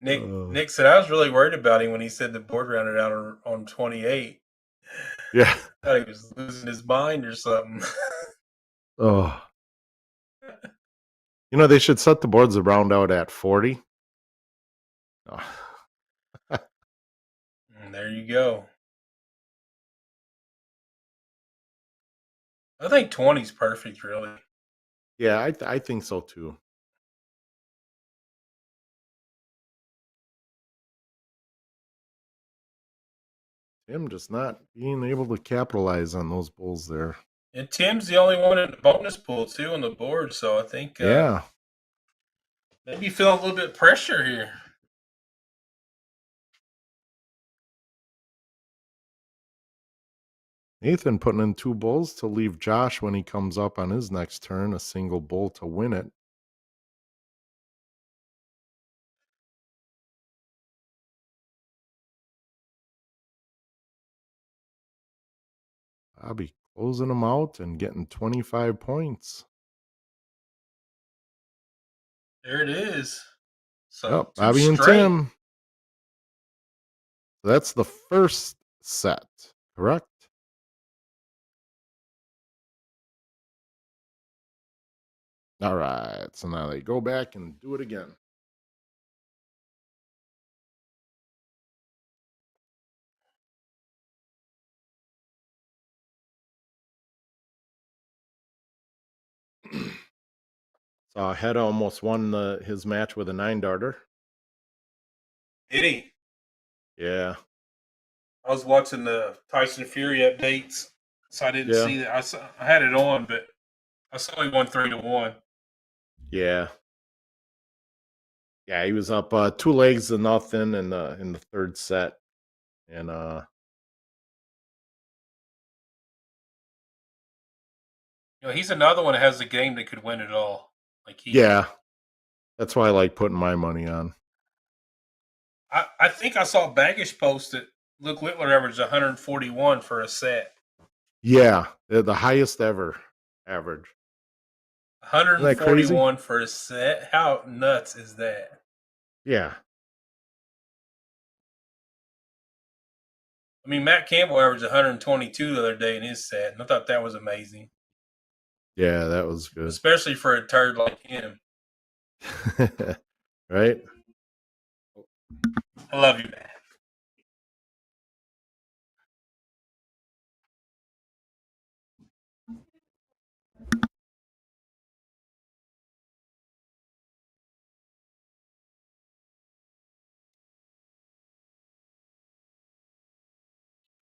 Nick said I was really worried about him when he said the board rounded out on 28. Yeah. I thought he was losing his mind or something. Oh. They should set the boards around out at 40. Oh. And there you go. I think 20 is perfect, really. Yeah, I think so too. Tim just not being able to capitalize on those bulls there. And Tim's the only one in the bonus pool, too, on the board, so I think Yeah. maybe feeling a little bit of pressure here. Nathan putting in 2 bulls to leave Josh when he comes up on his next turn, a single bull to win it. Bobby closing them out and getting 25 points. There it is. So Yep, 2 Bobby and straight. Tim. That's the first set, correct? All right, so now they go back and do it again. So Head almost won his match with a 9-darter. Did he? Yeah. I was watching the Tyson Fury updates, so I didn't Yeah. see that. I had it on, but I saw he won 3-1. Yeah. Yeah, he was up 2 legs to nothing in the third set. And He's another one that has a game that could win it all. yeah. That's why I like putting my money on. I think I saw Baggish post that Luke Littler averaged 141 for a set. Yeah, the highest ever average. 141 for a set. How nuts is that? Yeah. I mean, Matt Campbell averaged 122 the other day in his set, and I thought that was amazing. Yeah, that was good. especially for a turd like him. Right? I love you, man.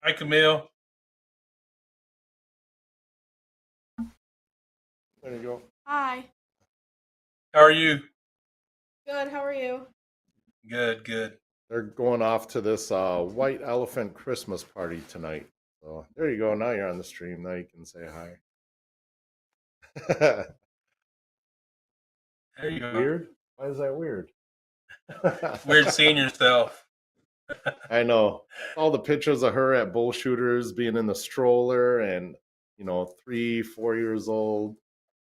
Hi, Camille. There you go. Hi. How are you? Good. How are you? Good, good. They're going off to this white elephant Christmas party tonight. So there you go. Now you're on the stream. Now you can say hi. There you go. Weird? Why is that weird? Weird seeing yourself. I know. All the pictures of her at bull shooters being in the stroller and 3, 4 years old.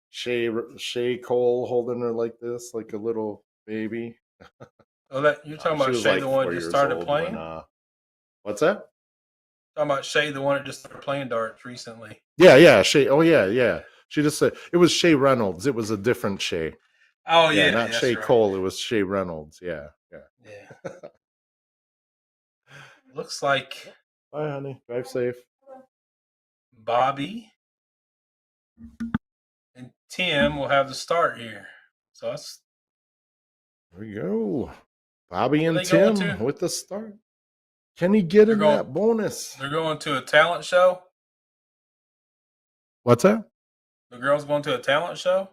Shay Cole holding her like this, like a little baby. Oh, that you're talking She about was Shay, like the one 4 that just years started old playing? when what's that? Talking about Shay, the one that just started playing darts recently. Yeah, Shay. Oh yeah. She just said it was Shay Reynolds. It was a different Shay. Oh Yeah, yeah, not that's Shay right. Cole. It was Shay Reynolds. Yeah. Yeah. Looks like Bye, honey. Drive safe. Bobby and Tim will have the start here. So that's There we go. Bobby where and they going Tim to? with the start. Can he get They're in going- that bonus? They're going to a talent show. What's that? The girls going to a talent show.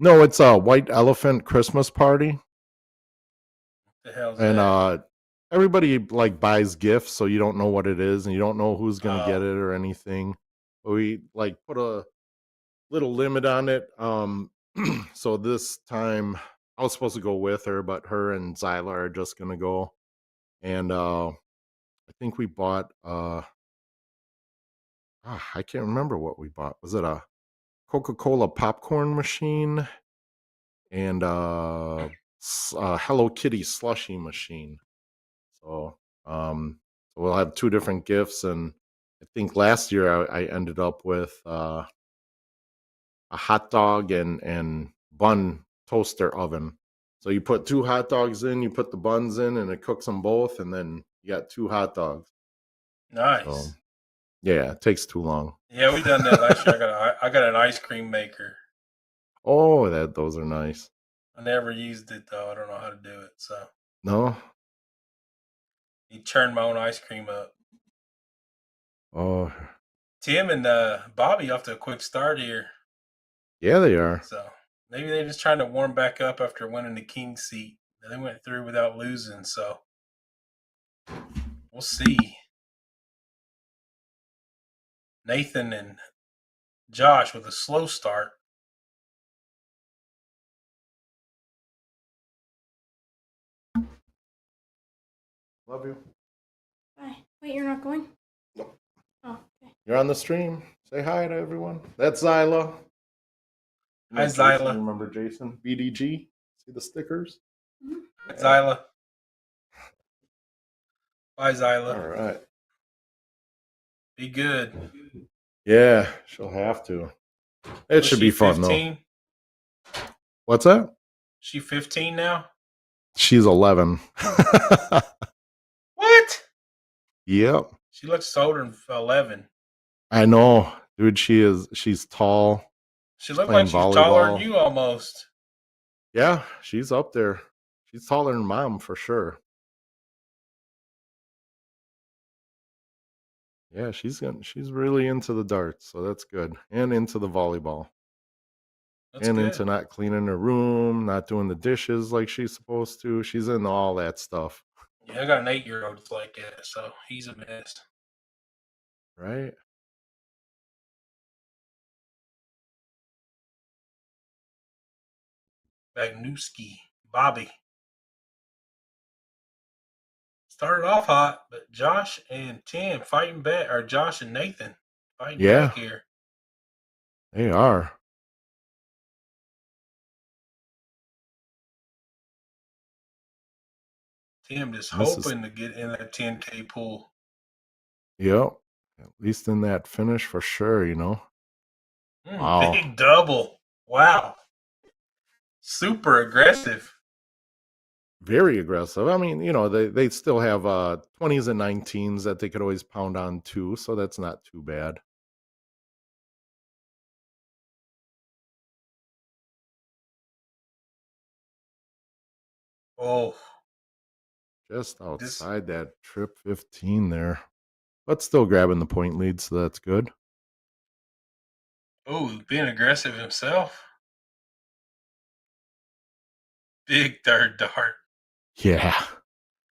No, it's a white elephant Christmas party. The hell's And that? everybody like buys gifts, so you don't know what it is and you don't know who's gonna get Oh. it or anything. But we like put a little limit on it. So this time I was supposed to go with her, but her and Zyla are just gonna go. And I think we bought I can't remember what we bought. Was it a Coca-Cola popcorn machine and Hello Kitty slushy machine? So we'll have two different gifts, and I think last year I ended up with a hot dog and bun toaster oven. So you put 2 hot dogs in, you put the buns in, and it cooks them both, and then you got 2 hot dogs. Nice. So yeah, it takes too long. Yeah, we done that last year. I got an ice cream maker. Oh, those are nice. I never used it though. I don't know how to do it. So No? you churn my own ice cream up. Oh, Tim and Bobby off to a quick start here. yeah, they are. So maybe they're just trying to warm back up after winning the king seat. They went through without losing, so we'll see. Nathan and Josh with a slow start. Love you. Bye. Wait, you're not going? No. Oh, okay. You're on the stream. Say hi to everyone. That's Zyla. Hi, Jason, Zyla. remember Jason? BDG? See the stickers? Mm-hmm. Zyla. Bye, Zyla. All right. Be good. Yeah, she'll have to. It should be fun, 15? though. What's that? She 15 now? She's 11. What? Yep. She looks older than 11. I know. Dude, she's tall. She looks playing like she's taller volleyball. than you almost. Yeah, she's up there. She's taller than mom for sure. Yeah, she's really into the darts, so that's good. And into the volleyball. That's and good. into not cleaning her room, not doing the dishes like she's supposed to. She's into all that stuff. Yeah, I got an 8-year-old that's like that, so he's a mess. Right? Bagnewski, Bobby. Started off hot, but Josh and Tim fighting back, or Josh and Nathan fighting back here. They are. Tim just This hoping to get in that 10K pool. Yep. At least in that finish for sure, Wow. Big double. Wow. Super aggressive. Very aggressive. I mean, they still have 20s and 19s that they could always pound on too, so that's not too bad. Oh, Just this. outside that trip 15 there. But still grabbing the point lead, so that's good. Oh, being aggressive himself. Big third dart. Yeah.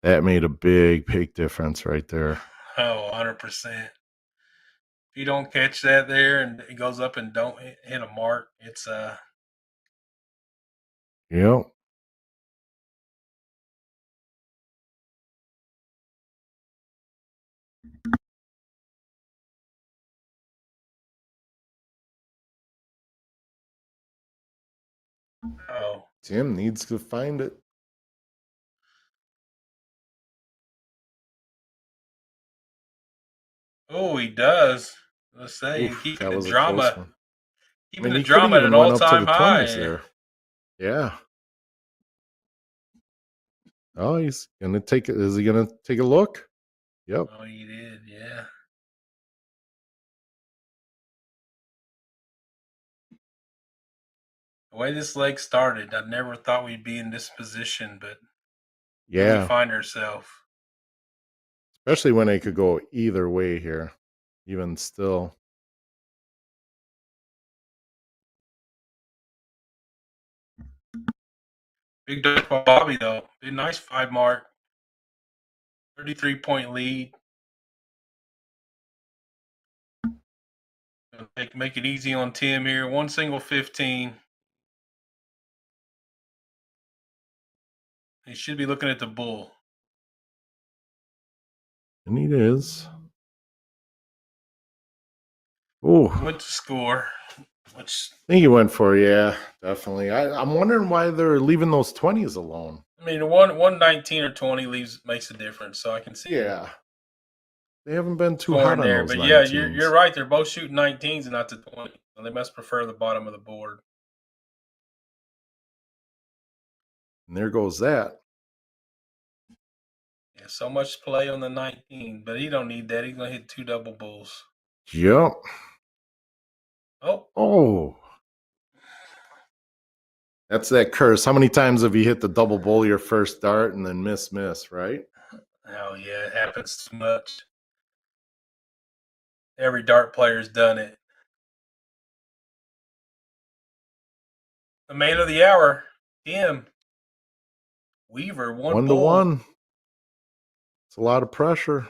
That made a big difference right there. Oh, 100%. If you don't catch that there and it goes up and don't hit a mark, it's Yep. oh. Tim needs to find it. Oh, he does. Let's say Oof, keeping that the was a close drama one. I keeping mean, the he could have drama at even an went up to all-time the 20s high. there. Yeah. Oh, he's gonna take it. Is he gonna take a look? Yep. Oh, he did, yeah. The way this leg started, I never thought we'd be in this position, but here we Yeah. find ourselves. Especially when they could go either way here. Even still. Big dunk by Bobby, though. Big nice 5 mark. 33-point lead. Make it easy on Tim here. One single 15. He should be looking at the bull. And it is. Oh, Went to score, which, I think he went for, yeah, definitely. I'm wondering why they're leaving those 20s alone. I mean, one 19 or 20 makes a difference, so I can see Yeah. They haven't been too scoring hot on there. those But yeah, 19s. you're right. They're both shooting 19s and not the 20. So they must prefer the bottom of the board. And there goes that. Yeah, so much play on the 19, but he don't need that. He's gonna hit 2 double bulls. Yep. Oh, Oh. That's that curse. How many times have you hit the double bull your first dart and then miss, right? hell yeah, it happens too much. Every dart player's done it. The man of the hour, Tim Weaver, 1 bull. 1-1. It's a lot of pressure.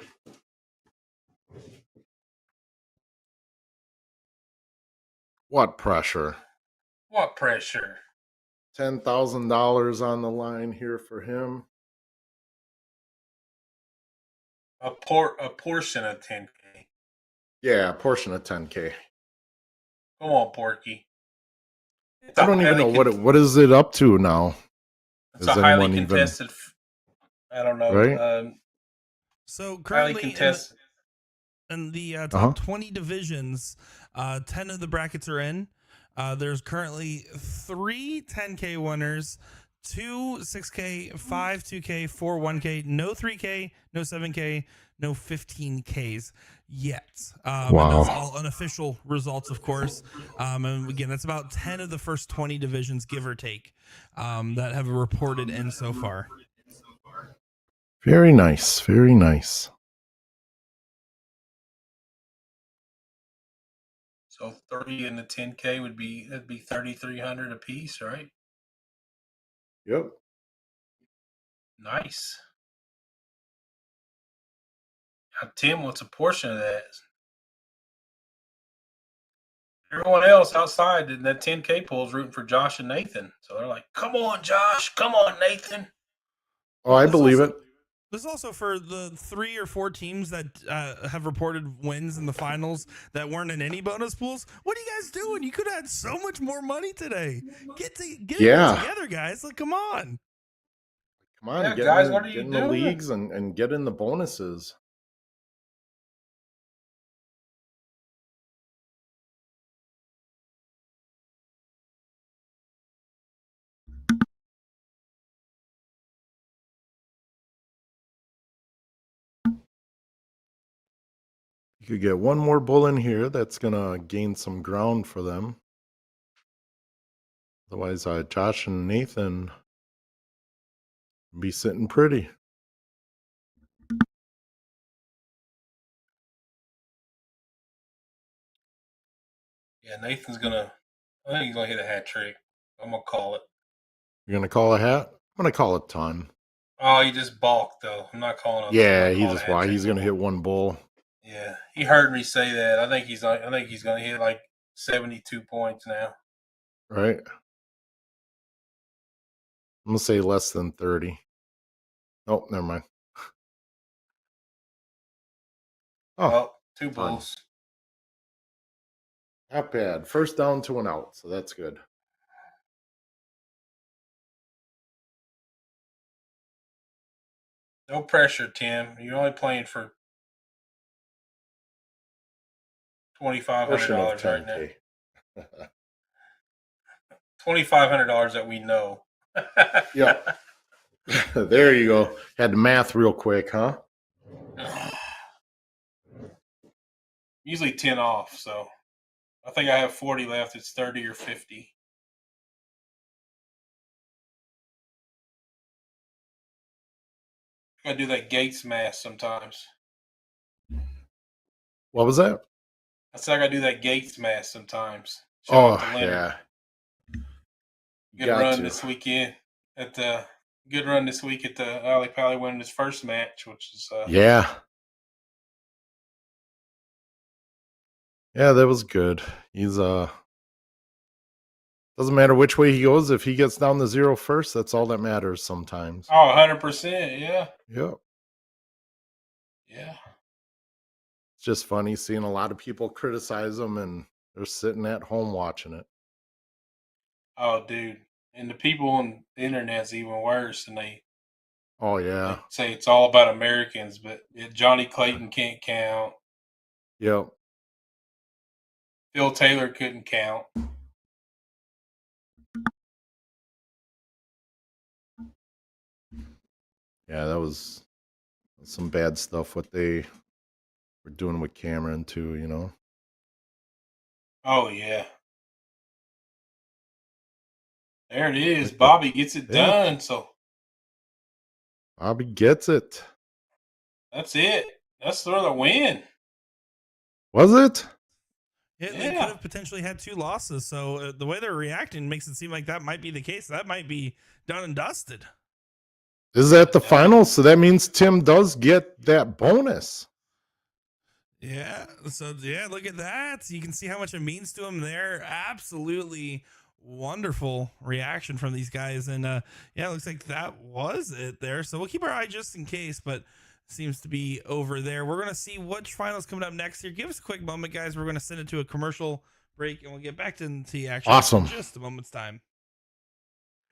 What pressure? What pressure? $10,000 on the line here for him. A portion of 10K. Yeah, a portion of 10K. Come on, Porky. I don't even know what is it up to now. It's Is a highly anyone even contested. I don't know. right? So Highly currently contested. in the top 20 divisions, 10 of the brackets are in. There's currently 3 10K winners, 2 6K, 5 2K, 4 1K, no 3K, no 7K, no 15Ks yet. And Wow. that's all unofficial results, of course. And again, that's about 10 of the first 20 divisions, give or take, that have reported in so far. Very nice. Very nice. So 30 in the 10K would be 3,300 a piece, right? Yep. Nice. Now, Tim wants a portion of that. Everyone else outside in that 10K pool is rooting for Josh and Nathan. So they're like, come on, Josh. Come on, Nathan. Oh, I believe it. This is also for the 3 or 4 teams that have reported wins in the finals that weren't in any bonus pools. What are you guys doing? You could have had so much more money today. Get it together, guys. Like, come on. Come on, Yeah, get guys, in, what are get you in the doing? leagues and get in the bonuses. could get one more bull in here. That's going to gain some ground for them. Otherwise, Josh and Nathan be sitting pretty. Yeah, Nathan's gonna. I think he's gonna hit a hat trick. I'm gonna call it. You're going to call a hat? I'm going to call a ton. Oh, he just balked though. I'm not calling a. Yeah, I'm he calling a just hat why trick he's going to no hit more. one bull. Yeah, he heard me say that. I think he's gonna hit like 72 points now. Right? I'm going to say less than 30. Oh, never mind. Oh, Well, two fun. bulls. Not bad. First down to an out, so that's good. No pressure, Tim. You're only playing for Portion of $2,500 right now. 10K. $2,500 that we know. Yep. There you go. Had the math real quick, huh? Usually 10 off, so I think I have 40 left. It's 30 or 50. I do that Gates math sometimes. What was that? I said I gotta do that Gates math sometimes. Shout out Oh, to Leonard. yeah. Good Got run to. this weekend at the good run this week at the Alley Pally winning his first match, which is Yeah. Yeah, that was good. He's doesn't matter which way he goes. If he gets down to 0 first, that's all that matters sometimes. oh 100%. Yeah. Yep. Yeah. It's just funny seeing a lot of people criticize him and they're sitting at home watching it. Oh dude. And the people on the internet's even worse, and they Oh, yeah. say it's all about Americans, but Johnny Clayton can't count. Yep. Phil Taylor couldn't count. Yeah, that was some bad stuff what they were doing with Cameron too, you know. Oh yeah. There it is. Like Bobby gets it Yeah. done. So Bobby gets it. that's it. That's the win. Was it? Yeah, they could Yeah. have potentially had 2 losses. So the way they're reacting makes it seem like that might be the case. That might be done and dusted. Is that the final? So that means Tim does get that bonus. Yeah. So yeah, look at that. You can see how much it means to him there. Absolutely wonderful reaction from these guys. And yeah, it looks like that was it there. So we'll keep our eye just in case, but seems to be over there. We're going to see which finals coming up next here. Give us a quick moment, guys. We're going to send it to a commercial break and we'll get back to the action Awesome. in just a moment's time.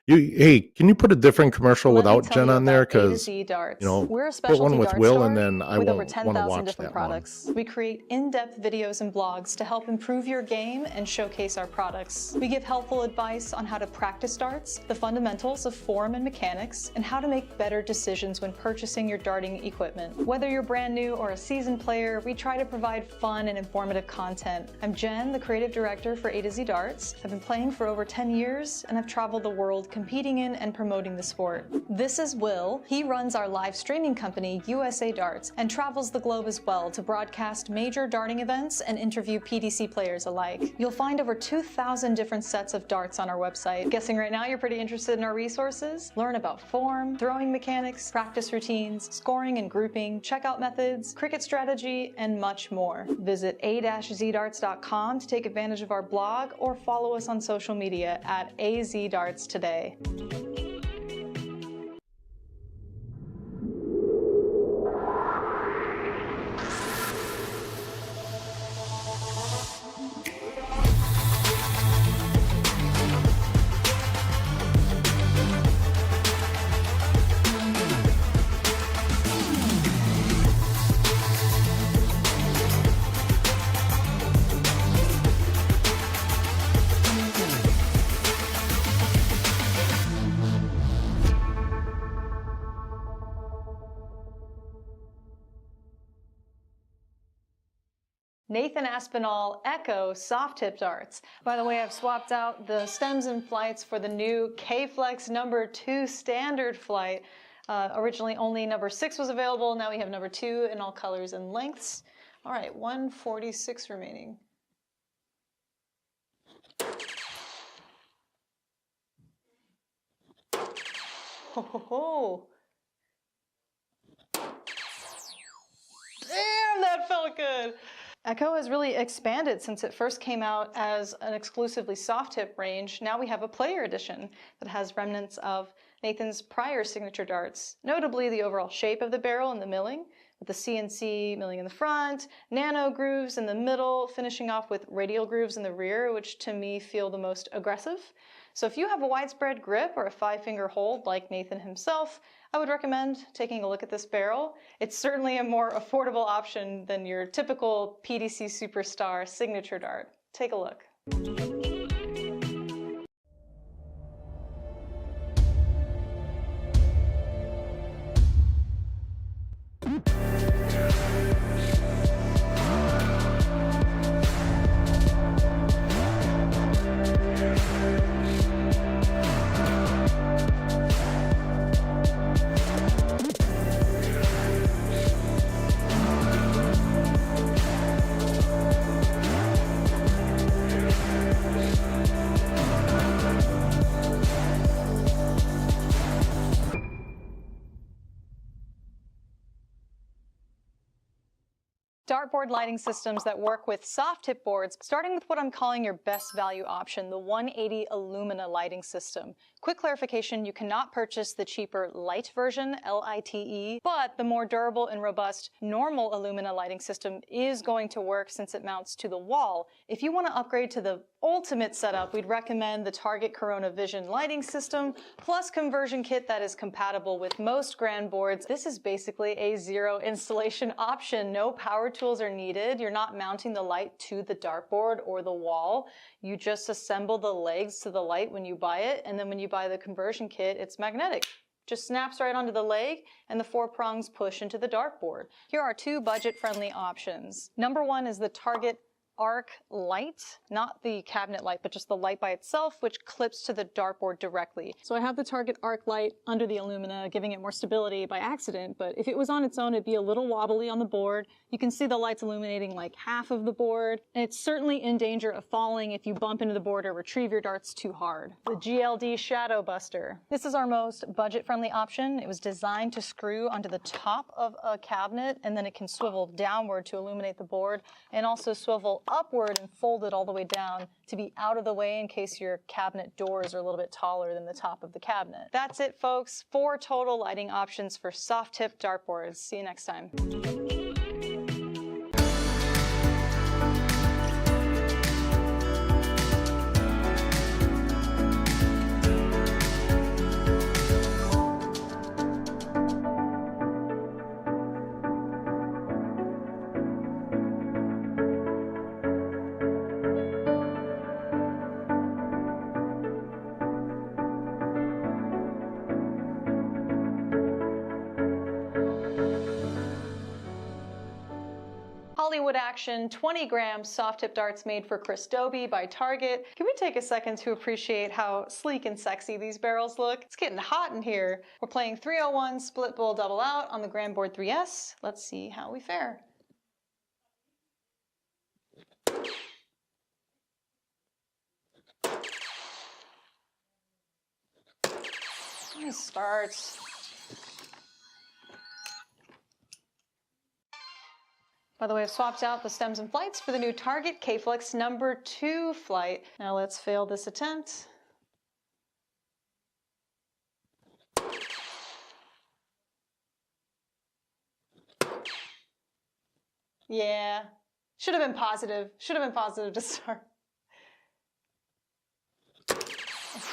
Hey, can you put a different commercial Let me without tell Jen you on there? about A to Because Z Darts. you know, We're a put specialty one with darts Will, store and then I with over won't want to 10,000 watch different that one. products. We create in-depth videos and blogs to help improve your game and showcase our products. We give helpful advice on how to practice darts, the fundamentals of form and mechanics, and how to make better decisions when purchasing your darting equipment. Whether you're brand new or a seasoned player, we try to provide fun and informative content. I'm Jen, the creative director for A to Z Darts. I've been playing for over 10 years and I've traveled the world competing in and promoting the sport. This is Will. He runs our live streaming company, USA Darts, and travels the globe as well to broadcast major darting events and interview PDC players alike. You'll find over 2,000 different sets of darts on our website. Guessing right now you're pretty interested in our resources? Learn about form, throwing mechanics, practice routines, scoring and grouping, checkout methods, cricket strategy, and much more. Visit a-zdarts.com to take advantage of our blog or follow us on social media at AZDarts today. Nathan Aspinall Echo soft tip darts. By the way, I've swapped out the stems and flights for the new K-Flex number 2 standard flight. Originally only number 6 was available. Now we have number 2 in all colors and lengths. All right, 146 remaining. Ho ho ho. Damn, that felt good. Echo has really expanded since it first came out as an exclusively soft tip range. Now we have a player edition that has remnants of Nathan's prior signature darts, notably the overall shape of the barrel and the milling, with the CNC milling in the front, nano grooves in the middle, finishing off with radial grooves in the rear, which to me feel the most aggressive. So if you have a widespread grip or a 5-finger hold like Nathan himself, I would recommend taking a look at this barrel. It's certainly a more affordable option than your typical PDC Superstar signature dart. Take a look. Dartboard lighting systems that work with soft tip boards, starting with what I'm calling your best value option, the 180 Illumina lighting system. Quick clarification, you cannot purchase the cheaper light version, L-I-T-E, but the more durable and robust normal Illumina lighting system is going to work since it mounts to the wall. If you want to upgrade to the ultimate setup, we'd recommend the Target Corona Vision lighting system, plus conversion kit that is compatible with most grand boards. This is basically a zero installation option. No power tools are needed. You're not mounting the light to the dartboard or the wall. You just assemble the legs to the light when you buy it, and then when you buy the conversion kit, it's magnetic. Just snaps right onto the leg, and the 4 prongs push into the dartboard. Here are 2 budget-friendly options. Number 1 is the Target Arc light, not the cabinet light, but just the light by itself, which clips to the dartboard directly. So I have the Target Arc light under the Illumina, giving it more stability by accident, but if it was on its own, it'd be a little wobbly on the board. You can see the lights illuminating like half of the board, and it's certainly in danger of falling if you bump into the board or retrieve your darts too hard. The GLD Shadow Buster. This is our most budget-friendly option. It was designed to screw onto the top of a cabinet, and then it can swivel downward to illuminate the board, and also swivel upward and fold it all the way down to be out of the way in case your cabinet doors are a little bit taller than the top of the cabinet. That's it, folks. 4 total lighting options for soft tip dartboards. See you next time. Hollywood Action 20-gram soft tip darts made for Chris Dobie by Target. Can we take a second to appreciate how sleek and sexy these barrels look? It's getting hot in here. We're playing 301 split bowl double out on the Grand Board 3S. Let's see how we fare. Nice starts. By the way, I've swapped out the stems and flights for the new Target K-Flex number 2 flight. Now let's fail this attempt. Yeah, should have been positive. Should have been positive to start.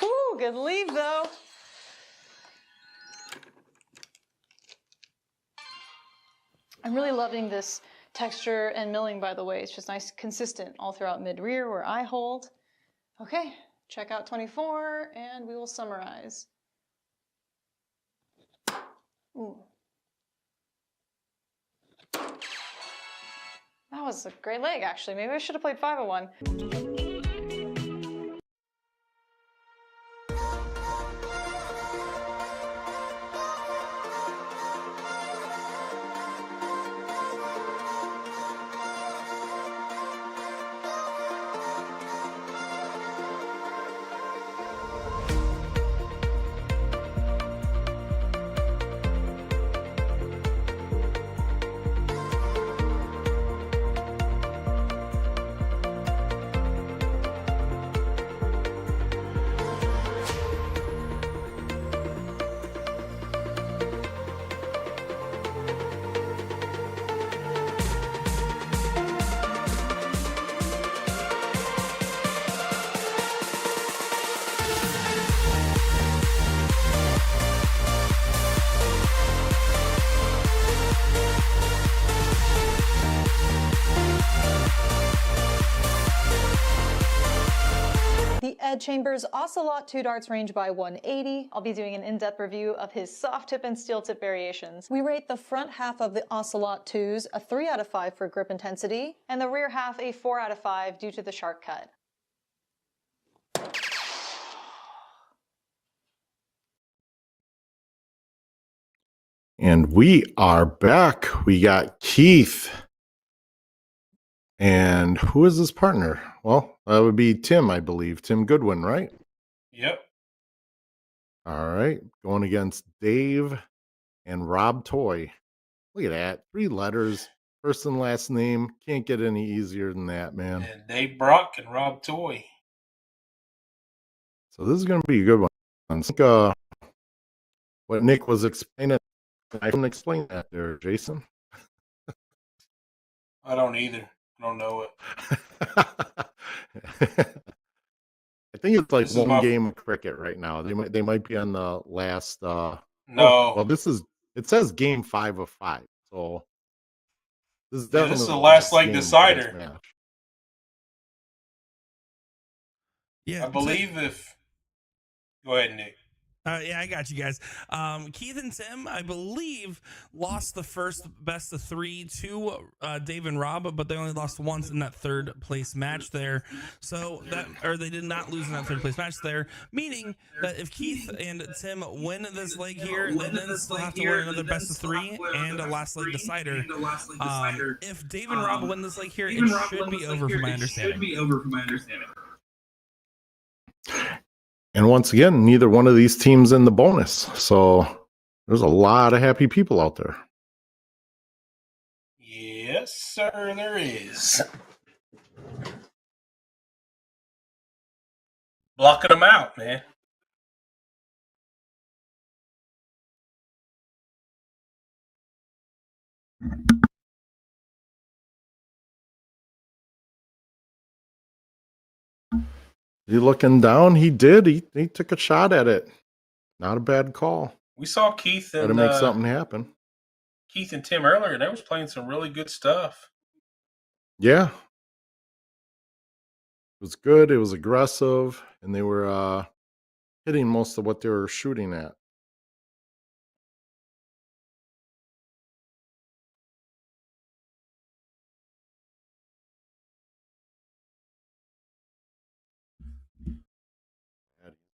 Whew, good leave though. I'm really loving this texture and milling, by the way. It's just nice, consistent all throughout mid-rear where I hold. Okay, check out 24 and we will summarize. Ooh. That was was a great leg, actually. Maybe I should have played 501. The Ed Chambers Ocelot 2 darts range by 180. I'll be doing an in-depth review of his soft tip and steel tip variations. We rate the front half of the Ocelot 2s a 3 out of 5 for grip intensity, and the rear half a 4 out of 5 due to the shark cut. And we are back. We got Keith. And who is his partner? Well, that would be Tim, I believe. Tim Goodwin, right? Yep. All right. Going against Dave and Rob Toy. Look at that. 3 letters, first and last name. Can't get any easier than that, man. And Dave Brock and Rob Toy. So this is going to be a good one. I think what Nick was explaining, I didn't explain that there, Jason. I don't either. I don't know it. I think it's like This is one my- game of cricket right now. They might be on the last. No. Well, it says game 5 of 5. So this is Yeah, definitely this is the last leg game for this decider. match. Yeah, I believe if. Go ahead, Nick. Yeah, I got you guys. Keith and Tim, I believe, lost the first best of 3 to Dave and Rob, but they only lost once in that third place match there. So they did not lose in that third place match there, meaning that if Keith and Tim win this leg here, they then still have to win another best of 3 and a last leg decider. If Dave and Rob win this leg here, it should be over from my understanding. And once again, neither one of these teams in the bonus. So there's a lot of happy people out there. Yes, sir, there is. Blocking them out, man. You looking down? He did. He took a shot at it. Not a bad call. We saw Keith Got to and make something happen. Keith and Tim earlier. They was playing some really good stuff. Yeah. It was good. It was aggressive. And they were hitting most of what they were shooting at.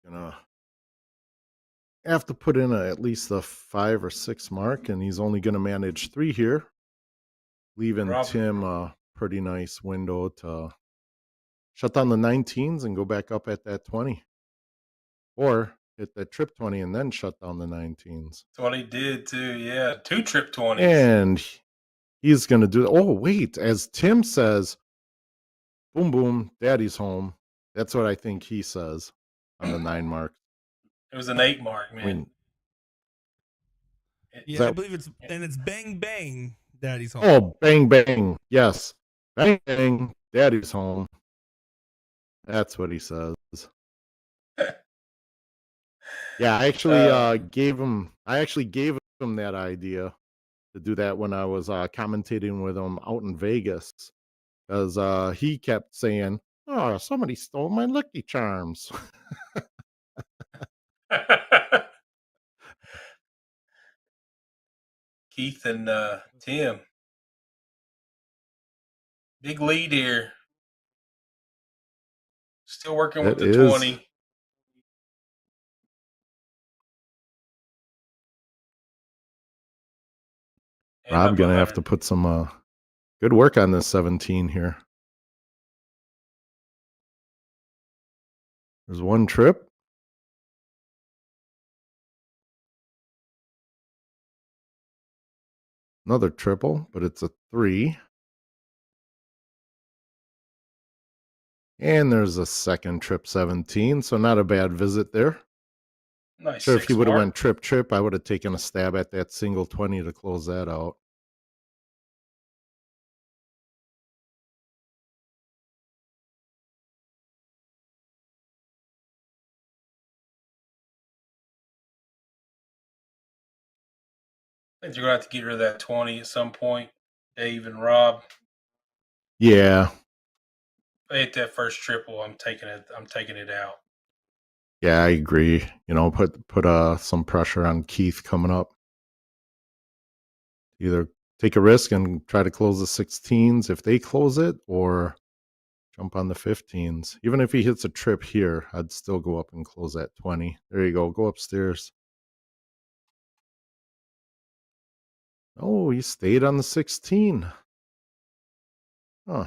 Gonna have to put in at least a 5 or 6 mark, and he's only going to manage 3 here, leaving Rob. Tim a pretty nice window to shut down the 19s and go back up at that 20, or hit that trip 20 and then shut down the 19s. That's what he did too. Yeah, 2 trip 20s. And he's going to do. Oh wait, as Tim says, "Boom boom, Daddy's home." That's what I think he says on the 9 mark. It was an 8 mark, man. I mean, Yeah, that- I believe it's bang bang, Daddy's home. oh, bang bang, yes, bang bang, Daddy's home. That's what he says. Yeah, I actually gave him that idea to do that when I was commentating with him out in Vegas, because he kept saying, "Oh, somebody stole my Lucky Charms." Keith and Tim. Big lead here. Still working That with the is. 20. And Rob up gonna have 100. to put some good work on this 17 here. There's one trip. Another triple, but it's a 3. And there's a second trip 17, so not a bad visit there. Nice Sure, if 6 he would have mark. went trip, I would have taken a stab at that single 20 to close that out. I think you're going to have to get rid of that 20 at some point, Dave and Rob. Yeah. If I hit that first triple, I'm taking it out. Yeah, I agree. You know, put some pressure on Keith coming up. Either take a risk and try to close the 16s if they close it, or jump on the 15s. Even if he hits a trip here, I'd still go up and close that 20. There you go. Go upstairs. Oh, he stayed on the 16. Huh.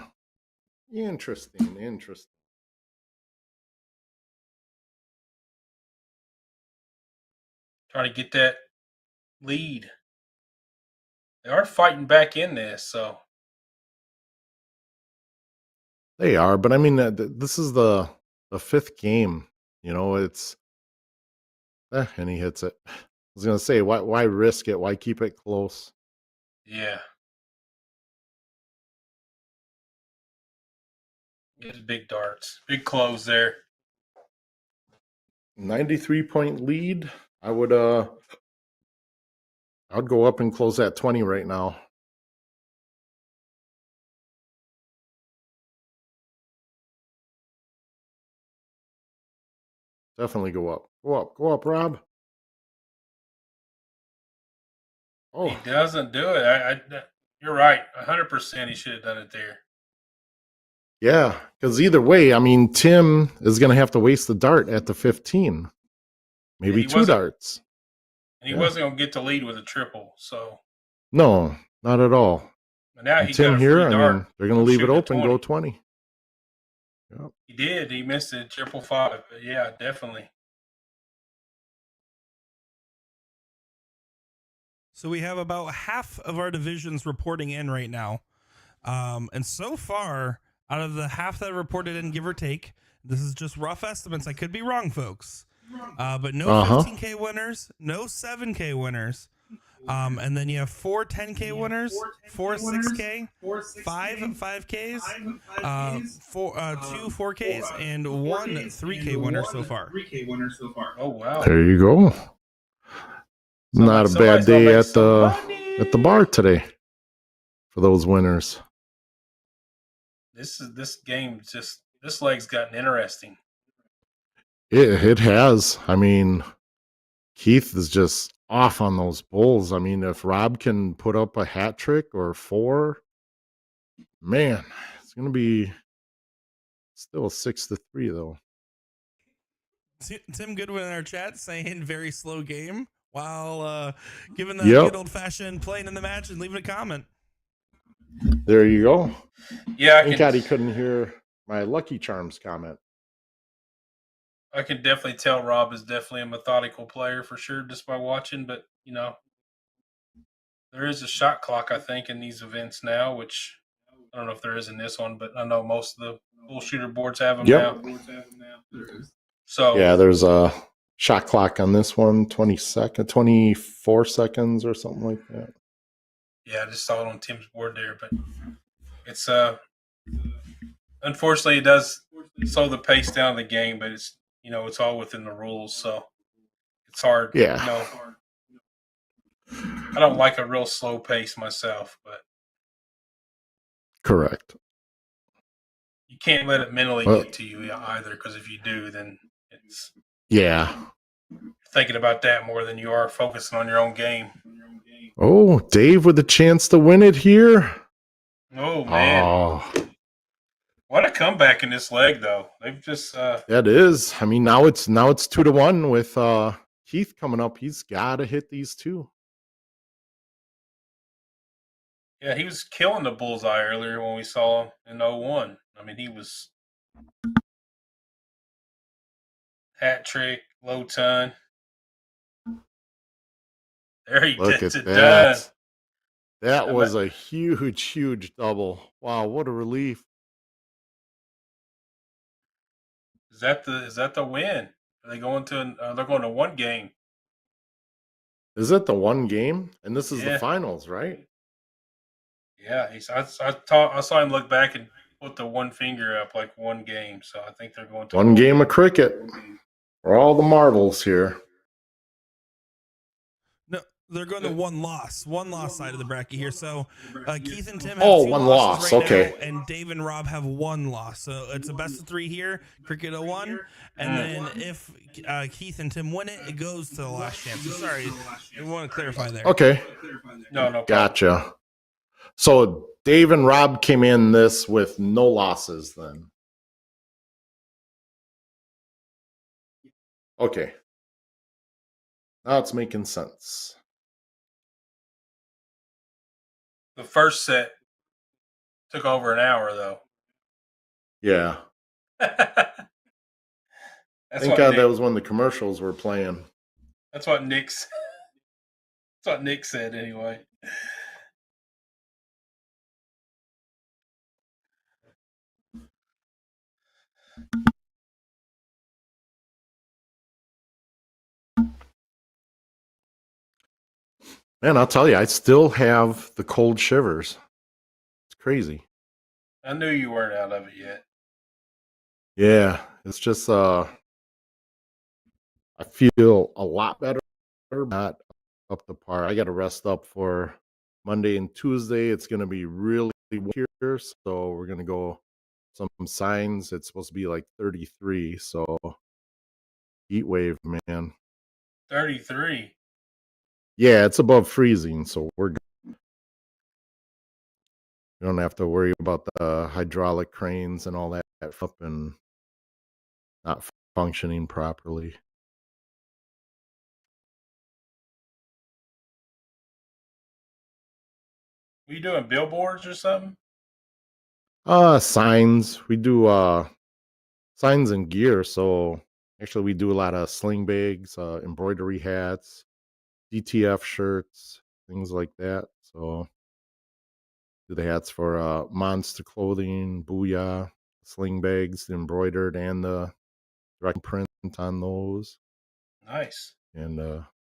Interesting. Trying to get that lead. They are fighting back in this, so. They are, but I mean, this is the 5th game. You know, it's and he hits it. I was gonna say, why risk it? Why keep it close? Yeah. It's big darts. Big close there. 93-point lead. I'd go up and close that 20 right now. Definitely go up. Go up, Rob. Oh, He doesn't do it. You're right. 100% he should have done it there. yeah. Because either way, I mean, Tim is going to have to waste the dart at the 15. Maybe he 2 wasn't- darts. And he Yeah. wasn't going to get the lead with a triple, so. No, not at all. But now And he Tim got a here, free I dart. mean, they're going to leave it shooting a open, go 20. Yep. He did. He missed it, 555. But yeah, definitely. So we have about half of our divisions reporting in right now. And so far, out of the half that reported in, give or take, this is just rough estimates. I could be wrong, folks. But no 15K winners, no 7K winners. And then you have 4 10K winners, 4 6K, 5 5Ks, 2 4Ks, and 1 3K winner so far. Oh, wow. There you go. Not a bad somebody's gonna day make at some the bar today for those winners. This game just this leg's gotten interesting. It has. I mean, Keith is just off on those bowls. I mean, if Rob can put up a hat trick or 4, man, it's going to be still 6-3 though. Tim Goodwin in our chat saying very slow game while giving the Yep. good old fashioned playing in the match and leaving a comment. There you go. Yeah, Thank God he couldn't hear my Lucky Charms comment. I can definitely tell Rob is definitely a methodical player for sure just by watching, but you know, there is a shot clock, I think, in these events now, which I don't know if there is in this one, but I know most of the bull shooter boards have them Yep. now. So Yeah, there's a shot clock on this one, 24 seconds or something like that. yeah, I just saw it on Tim's board there, but it's unfortunately it does slow the pace down of the game, but it's it's all within the rules, so it's hard. Yeah. I don't like a real slow pace myself, but Correct. you can't let it mentally get to you either, because if you do, then it's Yeah. thinking about that more than you are focusing on your own game. Oh, Dave with a chance to win it here. Oh man, Oh, What a comeback in this leg, though. They've just That is. I mean, now it's 2-1 with Keith coming up. He's got to hit these two. yeah, he was killing the bullseye earlier when we saw him in 01. I mean, he was hat trick, low ton. There he Look gets at it done. that I'm was a huge double. Wow, what a relief. Is that the win? Are they going to? They're going to one game. Is it the one game? And this is the Yeah. finals, right? Yeah, I saw him look back and put the one finger up like one game. So I think they're going to One game of cricket for all the marbles here. No, they're going to one loss side of the bracket here. So Keith and Tim have Oh, two one losses loss, right okay. now, and Dave and Rob have one loss. So it's a best of three here, cricket 01. And then if Keith and Tim win it, it goes to the last chance. So sorry, I want to clarify there. Okay, No problem. gotcha. So Dave and Rob came in this with no losses then. Okay. Now it's making sense. The first set took over an hour though. Yeah. That's Thank what God Nick, that was when the commercials were playing. That's what Nick's. That's what Nick said anyway. Man, I'll tell you, I still have the cold shivers. It's crazy. I knew you weren't out of it yet. Yeah, it's just I feel a lot better, not up to par. I got to rest up for Monday and Tuesday. It's going to be really warm here, so we're going to go some signs. It's supposed to be like 33, so heat wave, man. 33. Yeah, it's above freezing, so we're good. You don't have to worry about the hydraulic cranes and all that stuff and not functioning properly. Were you doing billboards or something? Signs. We do signs and gear. So actually we do a lot of sling bags, embroidery hats, DTF shirts, things like that. So do the hats for Monster Clothing, Booyah, sling bags, the embroidered and the direct print on those. Nice. And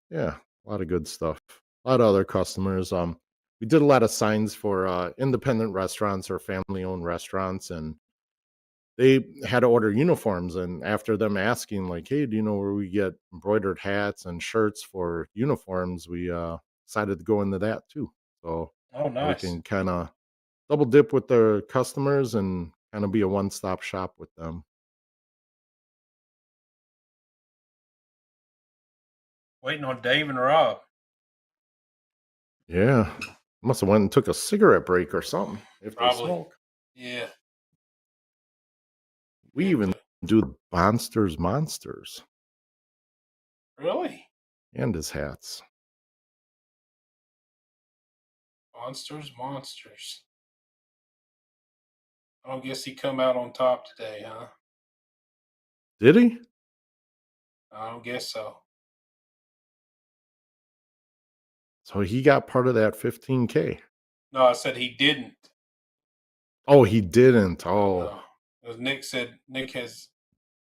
yeah, a lot of good stuff. A lot of other customers. We did a lot of signs for independent restaurants or family-owned restaurants, and they had to order uniforms. And after them asking, like, "Hey, do you know where we get embroidered hats and shirts for uniforms?" We decided to go into that too. So Oh, we nice. can kind of double dip with their customers and kind of be a one-stop shop with them. Waiting on Dave and Rob. Yeah, must have went and took a cigarette break or something if Probably. they smoke. Yeah. We even do monsters Really? and his hats. Monsters. I don't guess he come out on top today, huh? Did he? I don't guess so. So he got part of that 15K. No, I said he didn't. Oh, he didn't. Oh, No. As Nick said, Nick has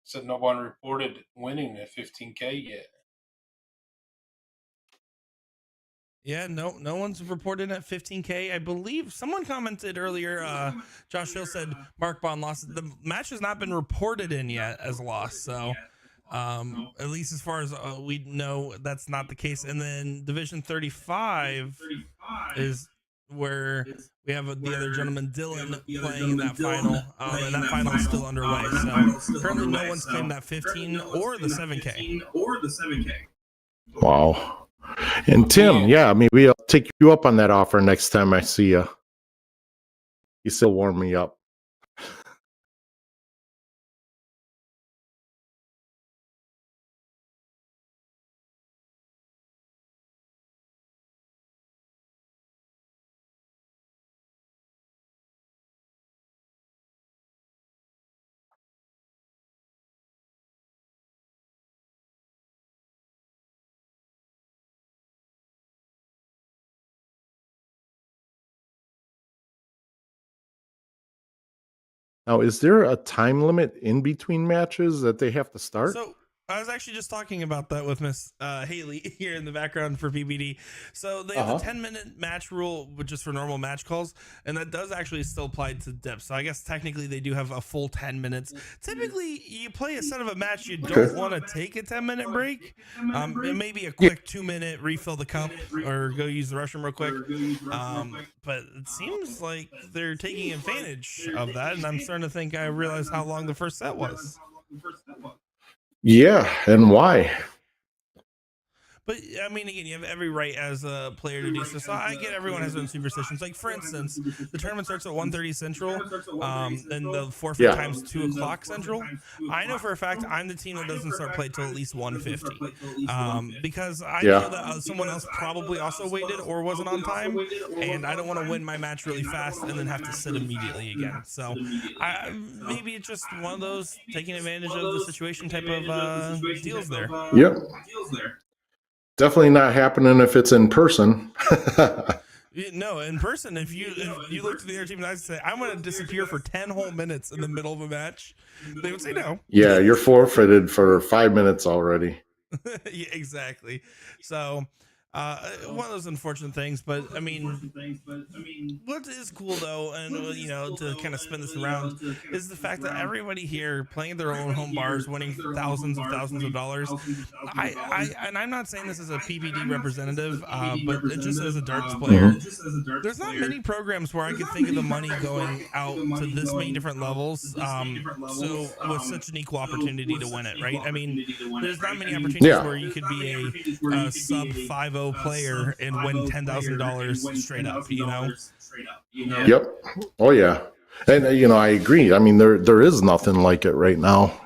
said no one reported winning the 15K yet. Yeah, no one's reported at 15K. I believe someone commented earlier. Josh Hill said Mark Bond lost. The match has not been reported in yet as a loss. So at least as far as we know, that's not the case. And then Division 35 is where we have the other gentleman, Dylan, playing in that final. And that final is still underway. So currently no one's claimed that 15 or the 7K. wow. And Tim, yeah, maybe I'll take you up on that offer next time I see you. You still warm me up. Now, is there a time limit in between matches that they have to start? So I was actually just talking about that with Miss Haley here in the background for PPD. So they have the 10-minute match rule, which is for normal match calls, and that does actually still apply to dips. So I guess technically they do have a full 10 minutes. Typically, you play a set of a match, you don't want to take a 10-minute break. Maybe a quick 2-minute refill the cup or go use the restroom real quick. But it seems like they're taking advantage of that, and I'm starting to think I realize how long the first set was. Yeah, and why? But I mean, again, you have every right as a player to do so. So I get everyone has their own superstitions. Like for instance, the tournament starts at 1:30 Central, and the forfeit time's 2 o'clock Central. I know for a fact I'm the team that doesn't start play till at least 1:50, because I know that someone else probably also waited or wasn't on time, and I don't want to win my match really fast and then have to sit immediately again. So maybe it's just one of those taking advantage of the situation type of deals there. Yep. Definitely not happening if it's in person. No, in person, if you look to the other team and I say, I'm going to disappear for 10 whole minutes in the middle of a match, they would say no. Yeah, you're forfeited for 5 minutes already. Yeah, exactly. So one of those unfortunate things, but I mean, what is cool though, and to kind of spin this around, is the fact that everybody here playing their own home bars, winning thousands of dollars. And I'm not saying this as a PPD representative, but just as a darts player, there's not many programs where I could think of the money going out to this many different levels. So with such an equal opportunity to win it, right? I mean, there's not many opportunities where you could be a sub 5-0 player and win $10,000 straight up, Yep. Oh yeah. And I agree. I mean, there is nothing like it right now,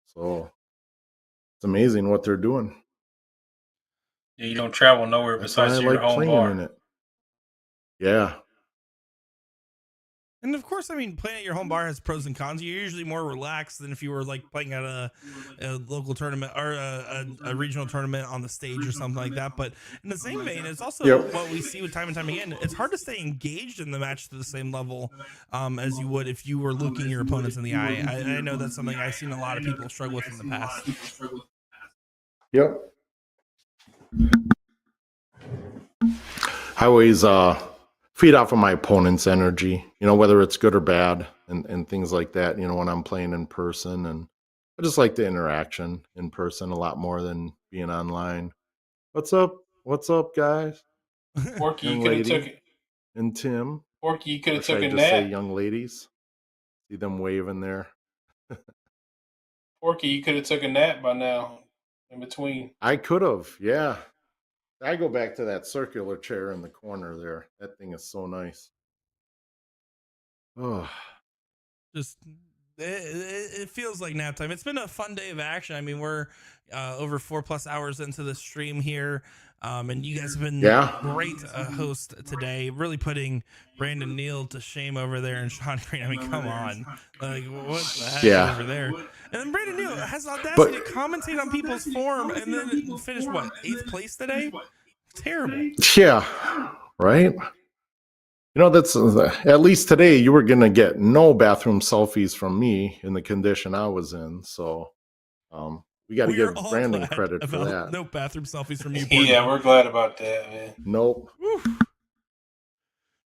so it's amazing what they're doing. Yeah, you don't travel nowhere besides your home bar. In it. Yeah. And of course, I mean, playing at your home bar has pros and cons. You're usually more relaxed than if you were like playing at a local tournament or a regional tournament on the stage or something like that. But in the same vein, it's also what we see with time and time again. It's hard to stay engaged in the match to the same level as you would if you were looking your opponents in the eye. I know that's something I've seen a lot of people struggle with in the past. Yep. I always feed off of my opponent's energy, whether it's good or bad and things like that, when I'm playing in person. And I just like the interaction in person a lot more than being online. What's up? What's up, guys? Porky, you could have took it. And Tim. Porky, you could have took a just nap. say young ladies. See them waving there. Porky, you could have took a nap by now in between. I could have, yeah. I go back to that circular chair in the corner there. That thing is so nice. Oh, just it feels like nap time. It's been a fun day of action. I mean, we're over 4+ hours into the stream here, and you guys have been great host today. Really putting Brandon Neal to shame over there and Sean Green. I mean, come on, like what the heck is over there? And then Brandon Neal has the audacity to commentate on people's form and then finish 8th place today. Terrible. Yeah, right. That's at least today you were gonna get no bathroom selfies from me in the condition I was in. So we got to give Brandon credit for that. No bathroom selfies from you. Yeah, we're glad about that, man. Nope. Woo.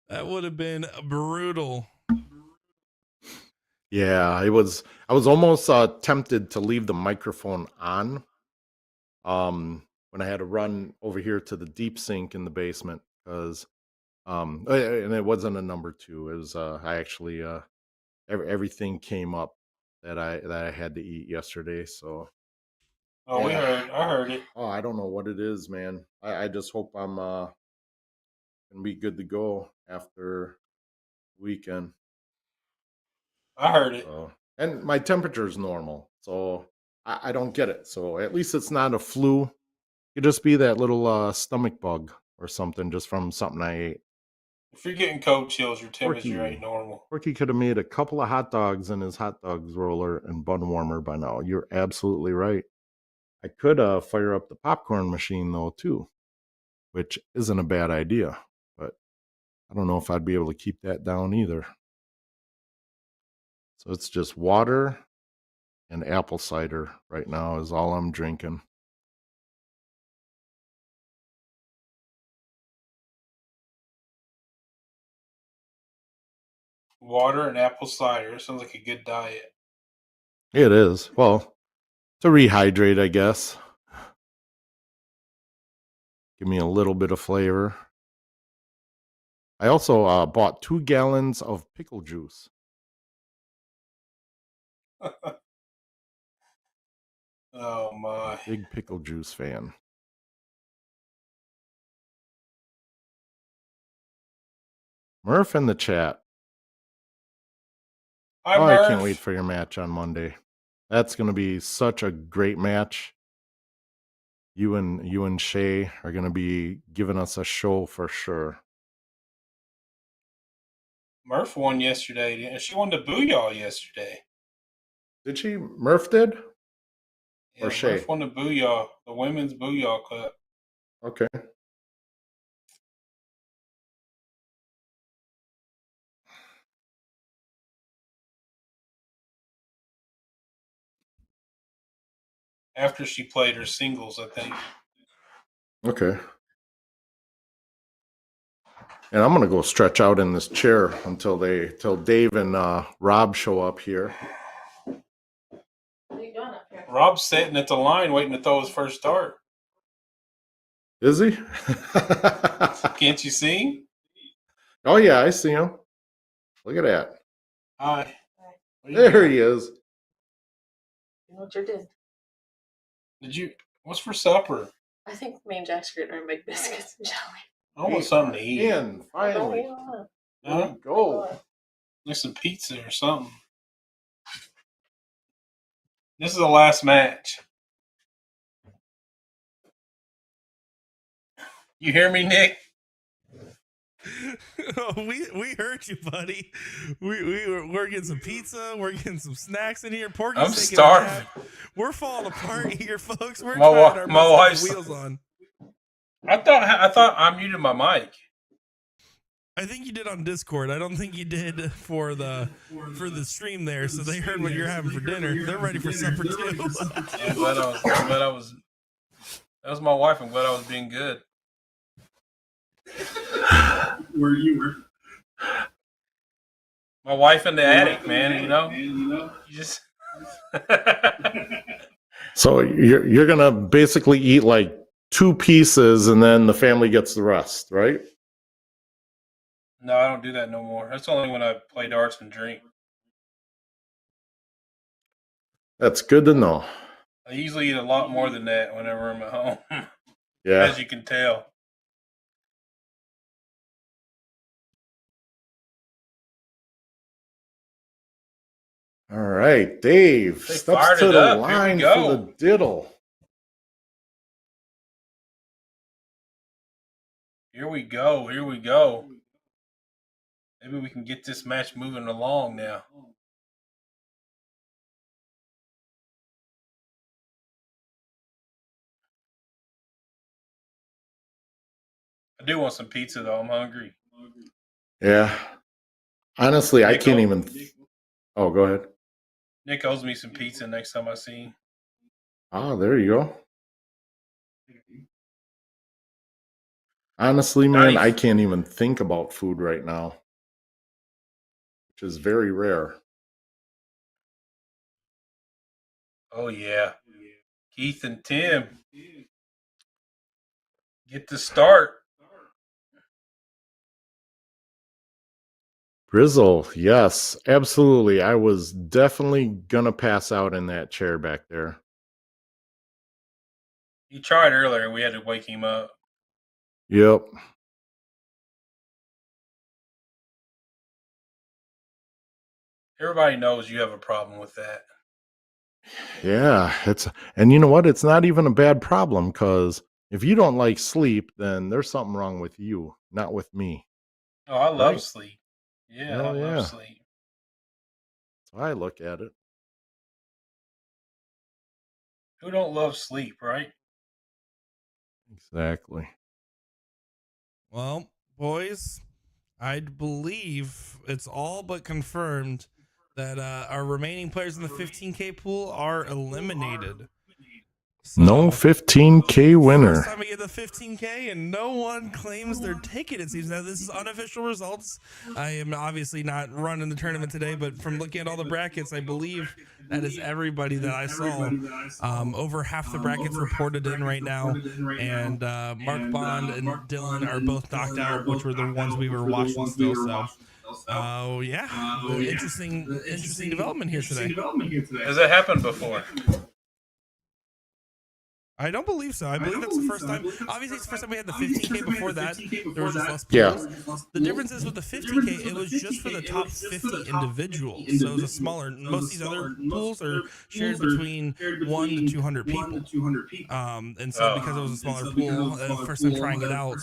That would have been brutal. Yeah, I was almost tempted to leave the microphone on when I had to run over here to the deep sink in the basement because and it wasn't a number 2. It was I actually everything came up that I had to eat yesterday. So I heard it. Oh, I don't know what it is, man. I just hope I'm gonna be good to go after weekend. I heard it. And my temperature is normal, so I don't get it. So at least it's not a flu. It could just be that little stomach bug or something just from something I ate. If you're getting cold chills, your temperature ain't normal. Porky could have made a couple of hot dogs in his hot dogs roller and bun warmer by now. You're absolutely right. I could fire up the popcorn machine though too, which isn't a bad idea, but I don't know if I'd be able to keep that down either. So it's just water and apple cider right now is all I'm drinking. Water and apple cider. Sounds like a good diet. It is. Well, to rehydrate, I guess. Give me a little bit of flavor. I also bought 2 gallons of pickle juice. Oh my. Big pickle juice fan. Murph in the chat. Hi, Oh, Murph. I can't wait for your match on Monday. That's going to be such a great match. You and Shay are going to be giving us a show for sure. Murph won yesterday. And she won the Booyah yesterday. Did she? Murph did? Yeah, Or Shay? Murph won the Booyah, the women's Booyah Cup. Okay. After she played her singles, I think. Okay. And I'm gonna go stretch out in this chair until Dave and Rob show up here. What are you doing up here? Rob's sitting at the line waiting to throw his first dart. Is he? Can't you see him? Oh yeah, I see him. Look at that. Hi. What are you There doing? he is. You know what you did? Did you? What's for supper? I think me and Jack's are gonna make biscuits and jelly. I want something to eat. In, finally. Oh, There Huh? we go. Like some pizza or something. This is the last match. You hear me, Nick? Oh, we heard you, buddy. We're getting some pizza. We're getting some snacks in here. Porky's I'm taking a starving. nap. We're falling apart here, folks. We're My trying our my best to wife's- get wheels on. I thought I muted my mic. I think you did on Discord. I don't think you did for the stream there. So they heard what you're having for dinner. They're ready for supper too. I'm glad I was. That was my wife. I'm glad I was being good. Where you were. My wife in the attic, man. You know, you just. So you're gonna basically eat like 2 pieces, and then the family gets the rest, right? No, I don't do that no more. That's only when I play darts and drink. That's good to know. I usually eat a lot more than that whenever I'm at home, Yeah. as you can tell. All right, Dave They steps fired to it the up. Here we line go. for the diddle. Here we go. Here we go. Maybe we can get this match moving along now. I do want some pizza though. I'm hungry. Yeah. Honestly, I Nick can't O- even. Oh, go ahead. Nick owes me some pizza next time I see him. Ah, there you go. Honestly, man, Nice. I can't even think about food right now, which is very rare. Oh yeah. Keith and Tim get the start. Grizzle, yes, absolutely. I was definitely gonna pass out in that chair back there. He tried earlier. We had to wake him up. Yep. Everybody knows you have a problem with that. Yeah, and you know what? It's not even a bad problem, because if you don't like sleep, then there's something wrong with you, not with me. Oh, I love Right. sleep. Yeah, Oh, I love yeah. sleep. So I look at it. Who don't love sleep, right? Exactly. Well, boys, I believe it's all but confirmed that our remaining players in the 15K pool are eliminated. No 15K winner. First time we get the 15K and no one claims their ticket, it seems. Now, this is unofficial results. I am obviously not running the tournament today, but from looking at all the brackets, I believe that is everybody that I saw. Over half the brackets reported in right now, and Mark Bond and Dylan are both knocked out, which were the ones we were watching still. So, interesting development here today. Has that happened before? I don't believe so. I believe that's the first time. Obviously, it's the first time we had the 15K. Before that, there was just less pools. Yeah. The difference is with the 15K, it was just for the top 50 individuals. So it was a smaller. Most of these other pools are shared between 1 to 200 people. And so because it was a smaller pool, first time trying it out,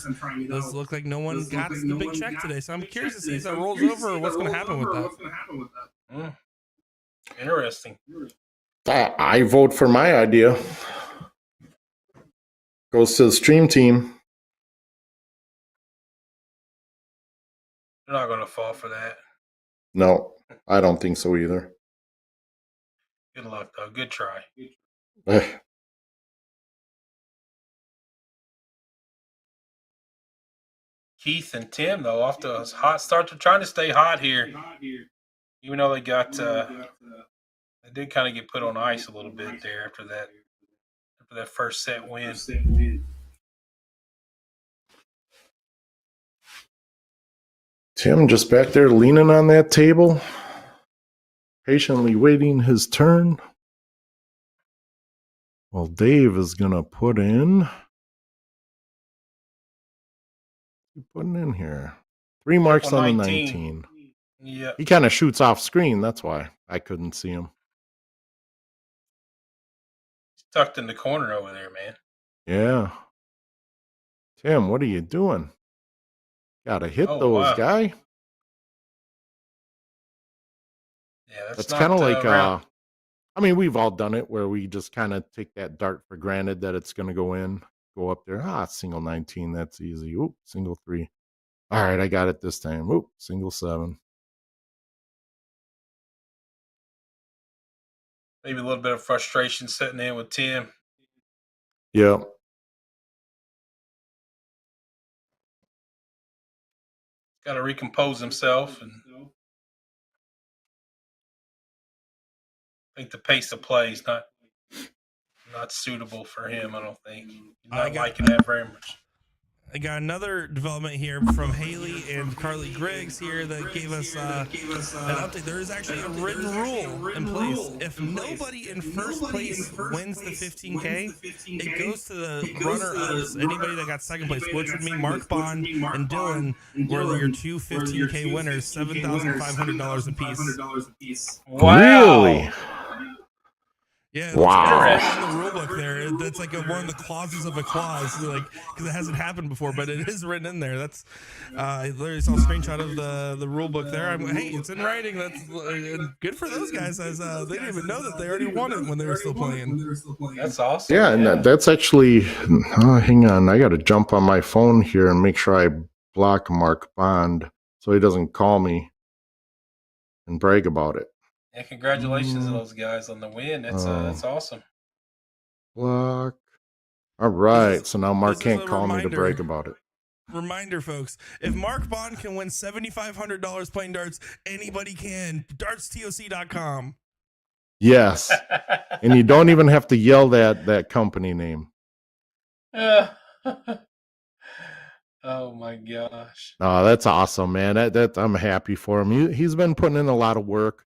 does look like no one got the big check today. So I'm curious to see if that rolls over or what's going to happen with that. Interesting. I vote for my idea. Goes to the stream team. They're not going to fall for that. No, I don't think so either. Good luck, though. Good try. Keith and Tim, though, off to a hot start. They're trying to stay hot here. Even though they got, they did kind of get put on ice a little bit there after that first set win. Tim just back there leaning on that table, patiently waiting his turn. Well, Dave is going to put in. Putting in here 3 marks on the 19. Yeah. He kind of shoots off screen. That's why I couldn't see him. He's tucked in the corner over there, man. Yeah. Tim, what are you doing? Gotta hit those, guy. Yeah, that's kind of like I mean, we've all done it where we just kind of take that dart for granted that it's going to go in, go up there. Single 19, that's easy. Oop, single 3. All right, I got it this time. Oop, single 7. Maybe a little bit of frustration setting in with Tim. Yeah. Got to recompose himself, and I think the pace of play is not suitable for him. I don't think he's not liking that very much. I got another development here from Haley and Carly Griggs here that gave us an update. There is actually a written rule in place. If nobody in first place wins the 15K, it goes to the runner-ups. Anybody that got second place, which would mean Mark Bond and Dylan were your 2 15K winners, $7,500 apiece. Wow. Really? Yeah, wow. Right in the rule book there. That's like one of the clauses of a clause, like because it hasn't happened before, but it is written in there. That's I literally saw a screenshot of the rule book there. Hey, it's in writing. That's good for those guys, as they didn't even know that they already won it when they were still playing. That's awesome. Yeah, and that's actually. Hang on, I got to jump on my phone here and make sure I block Mark Bond so he doesn't call me and brag about it. Yeah, congratulations to those guys on the win. That's awesome. Block. All right, so now Mark can't call me to brag about it. Reminder, folks, if Mark Bond can win $7,500 playing darts, anybody can. DartsTOC.com. Yes, and you don't even have to yell that company name. Oh my gosh! Oh, that's awesome, man. That I'm happy for him. He's been putting in a lot of work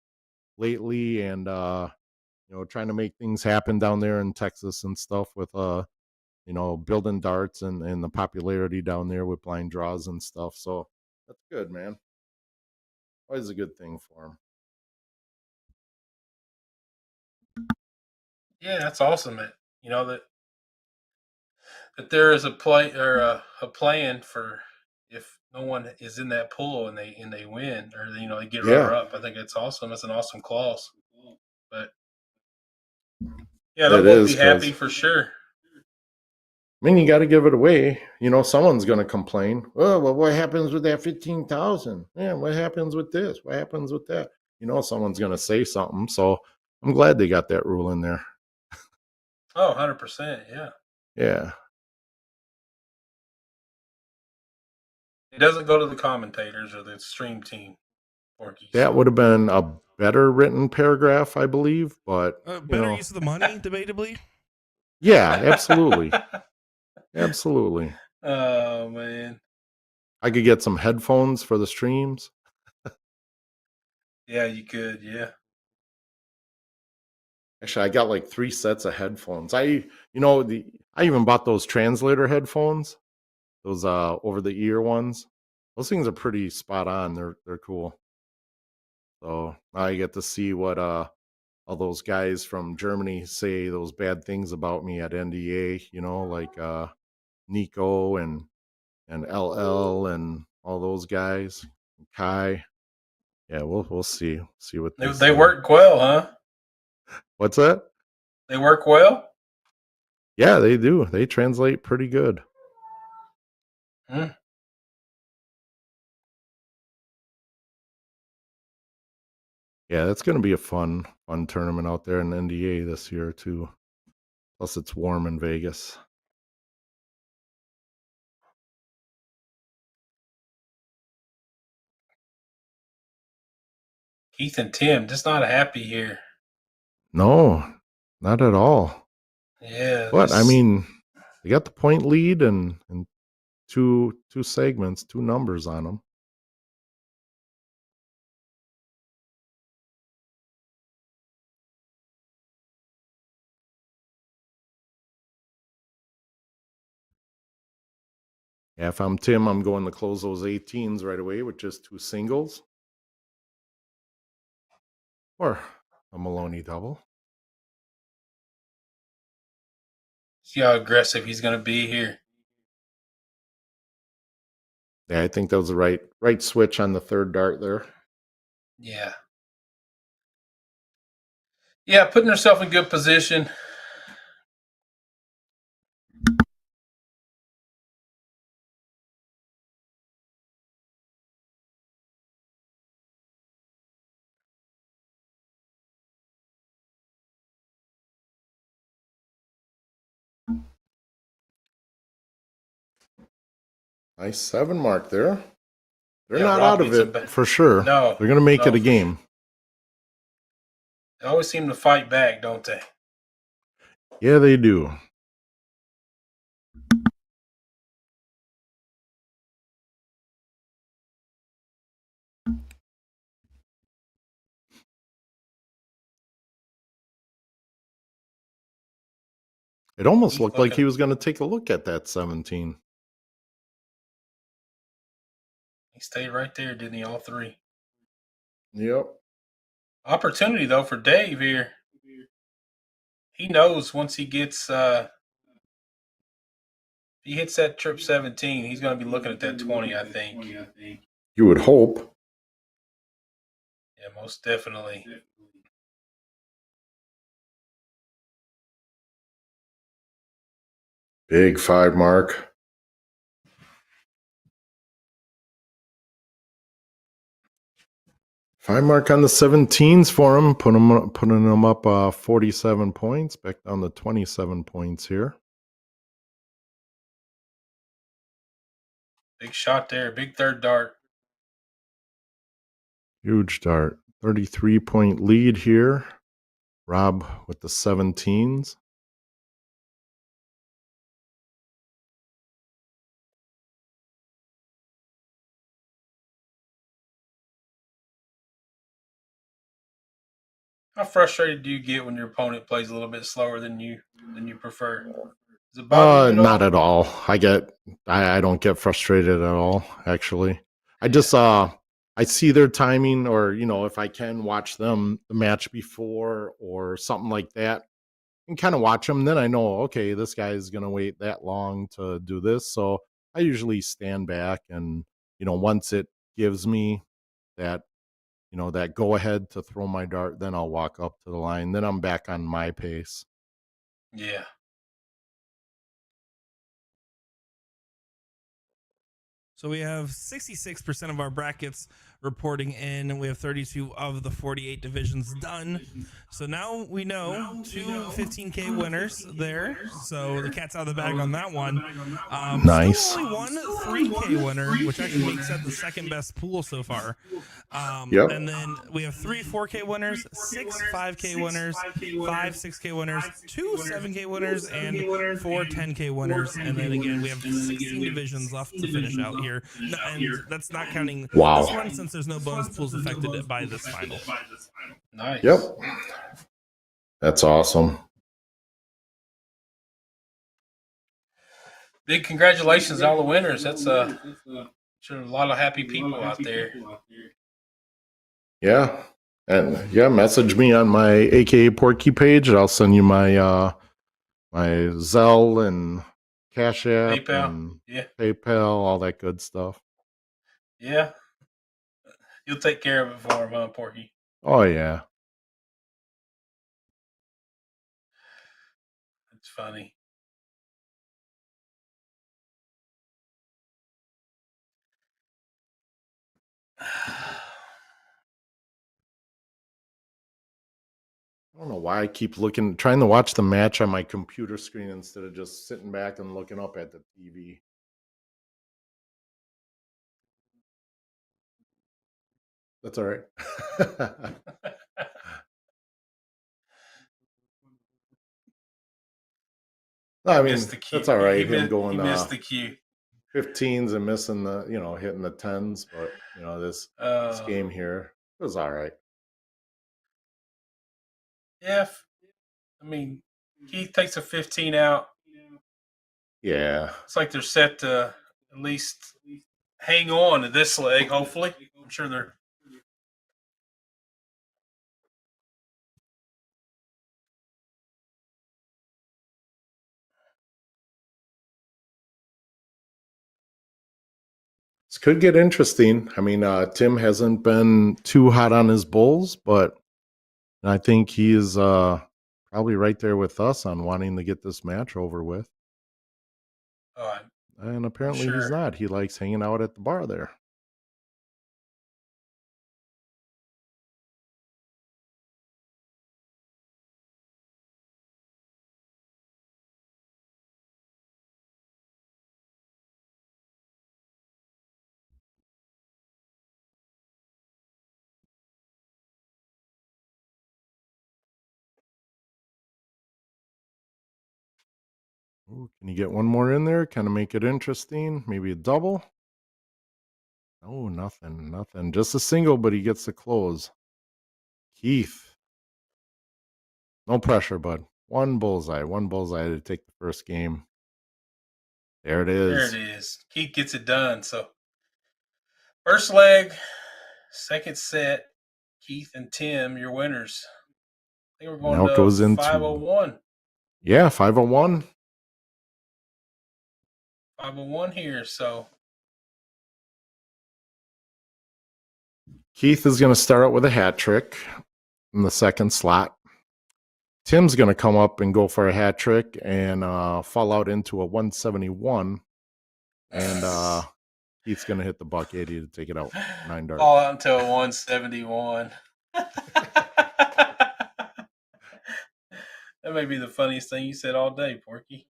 lately, and trying to make things happen down there in Texas and stuff with building darts and the popularity down there with blind draws and stuff. So that's good, man. Always a good thing for him. Yeah, that's awesome. That there is a play or a plan for if no one is in that pool and they win or they get runner up. I think it's awesome. It's an awesome clause. But yeah, they'll both be happy for sure. I mean, you got to give it away. Someone's going to complain. Oh, well, what happens with that 15,000? Yeah, what happens with this? What happens with that? someone's going to say something. So I'm glad they got that rule in there. Oh, 100%. Yeah. Yeah. It doesn't go to the commentators or the stream team. Porky, That so. would have been a better written paragraph, I believe. But, Better use of the money, debatably. Yeah, absolutely. Absolutely. Oh, man. I could get some headphones for the streams. Yeah, you could. Yeah. Actually, I got like 3 sets of headphones. I even bought those translator headphones, those over the ear ones. Those things are pretty spot on. They're cool. So now I get to see what all those guys from Germany say those bad things about me at NDA, like Nico and LL and all those guys, Kai. Yeah, we'll see what they They say. work well, huh? What's that? They work well? Yeah, they do. They translate pretty good. Hmm. Yeah, that's going to be a fun tournament out there in NDA this year too. Plus, it's warm in Vegas. Keith and Tim, just not happy here. No, not at all. Yeah. But I mean, they got the point lead and two segments, 2 numbers on them. Yeah, if I'm Tim, I'm going to close those 18s right away with just 2 singles. Or a Maloney double. See how aggressive he's going to be here. Yeah, I think that was the right switch on the 3rd dart there. Yeah. Yeah, putting herself in good position. Nice 7 mark there. They're Yeah, not Rob out of needs some it for sure. No. They're going to make no, it a for game. sure. They always seem to fight back, don't they? Yeah, they do. It almost He's looked like he looking- was going to take a look at that 17. He stayed right there, didn't he? All 3. Yep. Opportunity, though, for Dave here. He knows once he gets he hits that trip 17, he's going to be looking at that 20, I think. You would hope. Yeah, most definitely. Big 5 mark. Five mark on the 17s for him, putting them up 47 points, back down to 27 points here. Big shot there. Big 3rd dart. Huge dart. 33-point lead here. Rob with the 17s. How frustrated do you get when your opponent plays a little bit slower than you prefer? Does it bother you Not at all. I don't get frustrated at all, actually. I just I see their timing, or if I can watch them the match before or something like that, and kind of watch them, then I know, okay, this guy is going to wait that long to do this. So I usually stand back and, once it gives me that, that go ahead to throw my dart, then I'll walk up to the line. Then I'm back on my pace. Yeah. So we have 66% of our brackets reporting in, and we have 32 of the 48 divisions done. So now we know two 15K winners there. So the cat's out of the bag on that one. Nice. Still only one 3K winner, which actually makes that the second best pool so far. Yep. And then we have 3 4K winners, 6 5K winners, 5 6K winners, 2 7K winners, and 4 10K winners. And then again, we have 16 divisions left to finish out here. No, and that's not counting Wow. this one, since there's no bonus pools affected by this final. Nice. Yep. That's awesome. Big congratulations to all the winners. That's sure a lot of happy people out there. Yeah. And yeah, message me on my AKA Porky page. I'll send you my my Zelle and Cash App PayPal. and Yeah. PayPal, all that good stuff. Yeah. You'll take care of it for him, huh, Porky? Oh yeah. It's funny. I don't know why I keep trying to watch the match on my computer screen instead of just sitting back and looking up at the TV. That's all right. No, I mean, Missed the cue. that's all right. He Him missed, going he missed the cue. 15s and missing the, hitting the 10s, but this game here was all right. Yeah. I mean, Keith takes a 15 out. Yeah. It's like they're set to at least hang on to this leg, hopefully. I'm sure they're. This could get interesting. I mean, Tim hasn't been too hot on his Bulls, but I think he is probably right there with us on wanting to get this match over with. And apparently he's sure. not. He likes hanging out at the bar there. Ooh, can you get one more in there? Kind of make it interesting. Maybe a double. Oh, nothing. Just a single, but he gets the close. Keith. No pressure, bud. One bullseye to take the first game. There it is. There it is. Keith gets it done. So, first leg, second set, Keith and Tim, your winners. I think we're going Now it to goes into 501. Yeah, 501. 501 here. So, Keith is going to start out with a hat trick in the second slot. Tim's going to come up and go for a hat trick and fall out into a 171. And Keith's going to hit the buck 80 to take it out. 9 darts. fall out into a 171. That may be the funniest thing you said all day, Porky.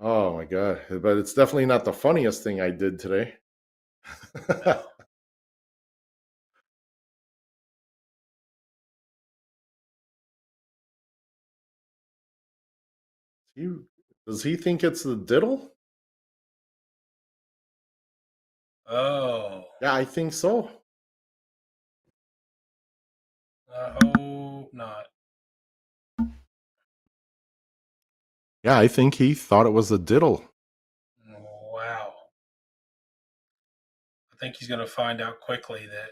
Oh my God. But it's definitely not the funniest thing I did today. No. Does he think it's the diddle? Oh. Yeah, I think so. I hope not. Yeah, I think he thought it was the diddle. Wow. I think he's going to find out quickly that.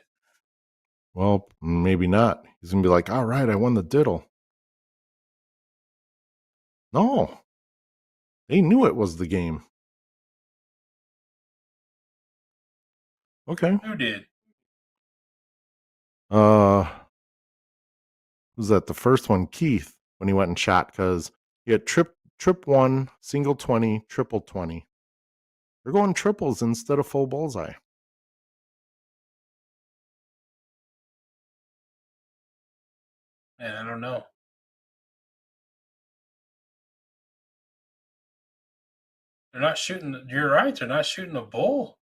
Well, maybe not. He's going to be like, all right, I won the diddle. No. They knew it was the game. Okay. Who did? Was that the first one? Keith, when he went and shot, because he had trip 1, single 20, triple 20. They're going triples instead of full bullseye. Man, I don't know. They're not shooting. You're right. They're not shooting a bull.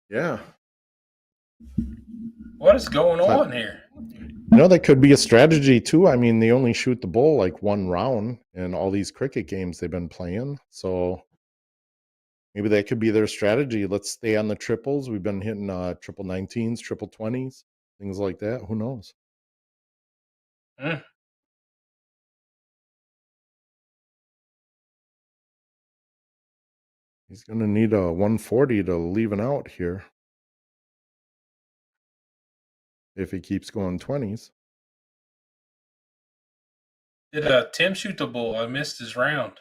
Yeah. What is going on here? You know, that could be a strategy too. I mean, they only shoot the bull like one round in all these cricket games they've been playing. So maybe that could be their strategy. Let's stay on the triples. We've been hitting triple 19s, triple 20s, things like that. Who knows? Mm. He's going to need a 140 to leave an out here if he keeps going 20s. Did Tim shoot the bull? I missed his round.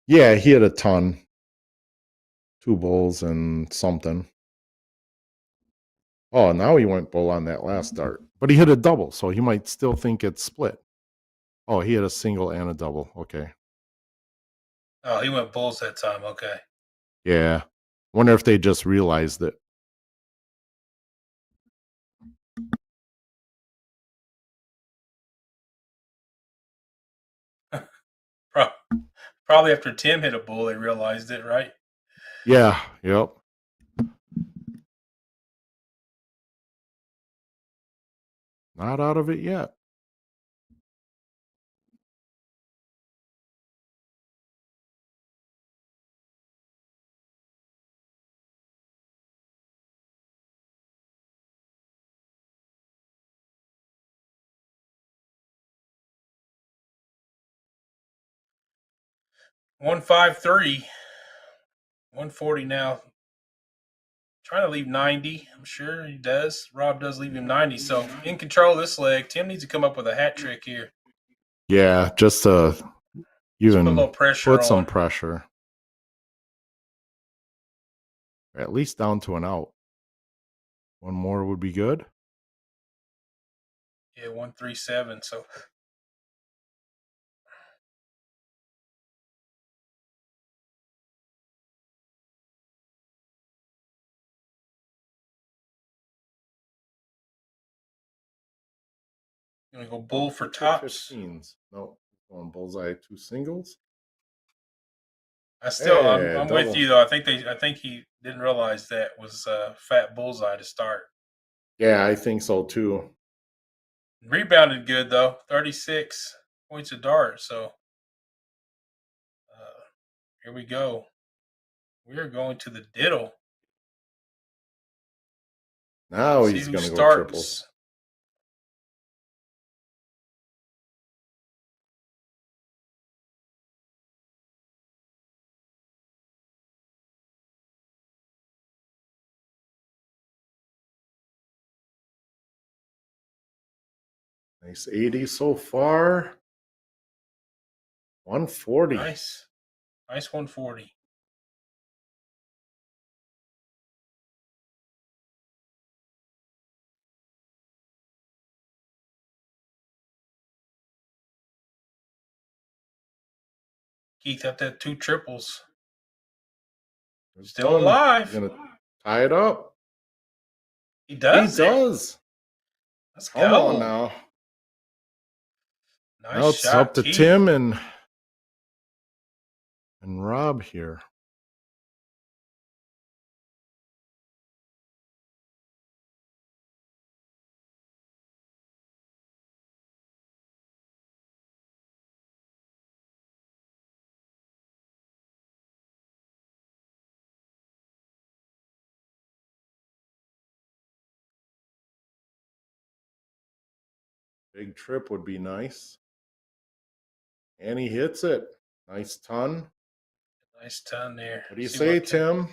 Yeah, he had a ton. 2 bulls and something. Oh, now he went bull on that last dart. But he hit a double, so he might still think it's split. Oh, he had a single and a double. Okay. Oh, he went bulls that time. Okay. Yeah. Wonder if they just realized it. Probably after Tim hit a bull, they realized it, right? Yeah. Yep. Not out of it yet. $153, $140 now. Trying to leave 90. I'm sure he does. Rob does leave him 90. So in control of this leg. Tim needs to come up with a hat trick here. Yeah, just to even put a little pressure put some on. pressure. At least down to an out. One more would be good. Yeah, 137. So gonna go bull for tops. 15s. No, going bullseye 2 singles. I'm with double. you though. I think he didn't realize that was fat bullseye to start. Yeah, I think so too. Rebounded good though. 36 points a dart. So here we go. We are going to the diddle. Now See he's who going to go starts. triples. Nice 80 so far. 140. Nice 140. Keith up that 2 triples. Still alive. He's going to tie it up. He does. He does. Let's Come go. on now. Nice Now it's shot, up to Keith. Tim and Rob here. Big trip would be nice. And he hits it. Nice ton. Nice ton there. What do you say, Tim?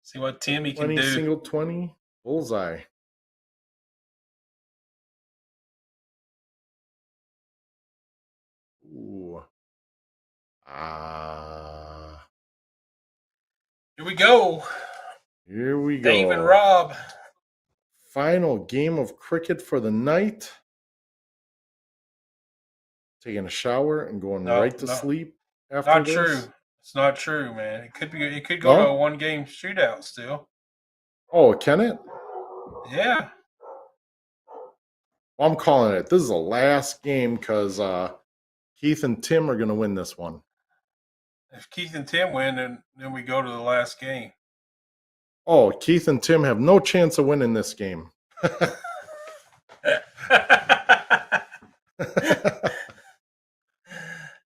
See what Tim he can 20 do. single 20 bullseye. Ooh. Here we go. Here we go. Dave and Rob. Final game of cricket for the night. Taking a shower and going right to sleep after Not this. true. It's not true, man. It could be. It could go to No? a one-game shootout still. Oh, can it? Yeah. Well, I'm calling it. This is the last game because Keith and Tim are going to win this one. If Keith and Tim win, then we go to the last game. Oh, Keith and Tim have no chance of winning this game.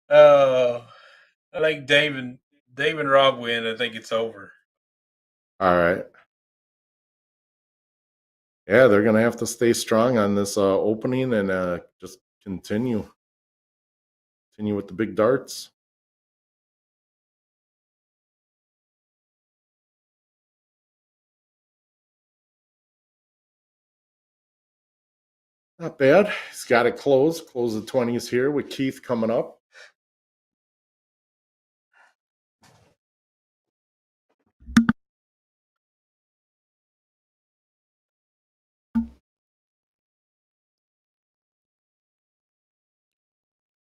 Oh, I think Dave and Rob win. I think it's over. All right. Yeah, they're going to have to stay strong on this opening and just continue with the big darts. Not bad. He's got it closed. Close the 20s here with Keith coming up.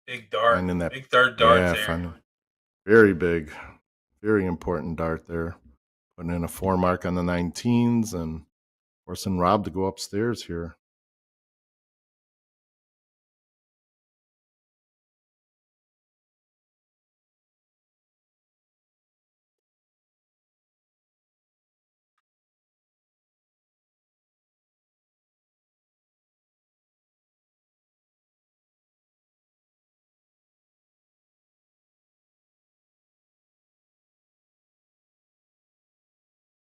Big dart. Finding that, Big third dart yeah, there. very big, very important dart there. Putting in a 4 mark on the 19s and forcing Rob to go upstairs here.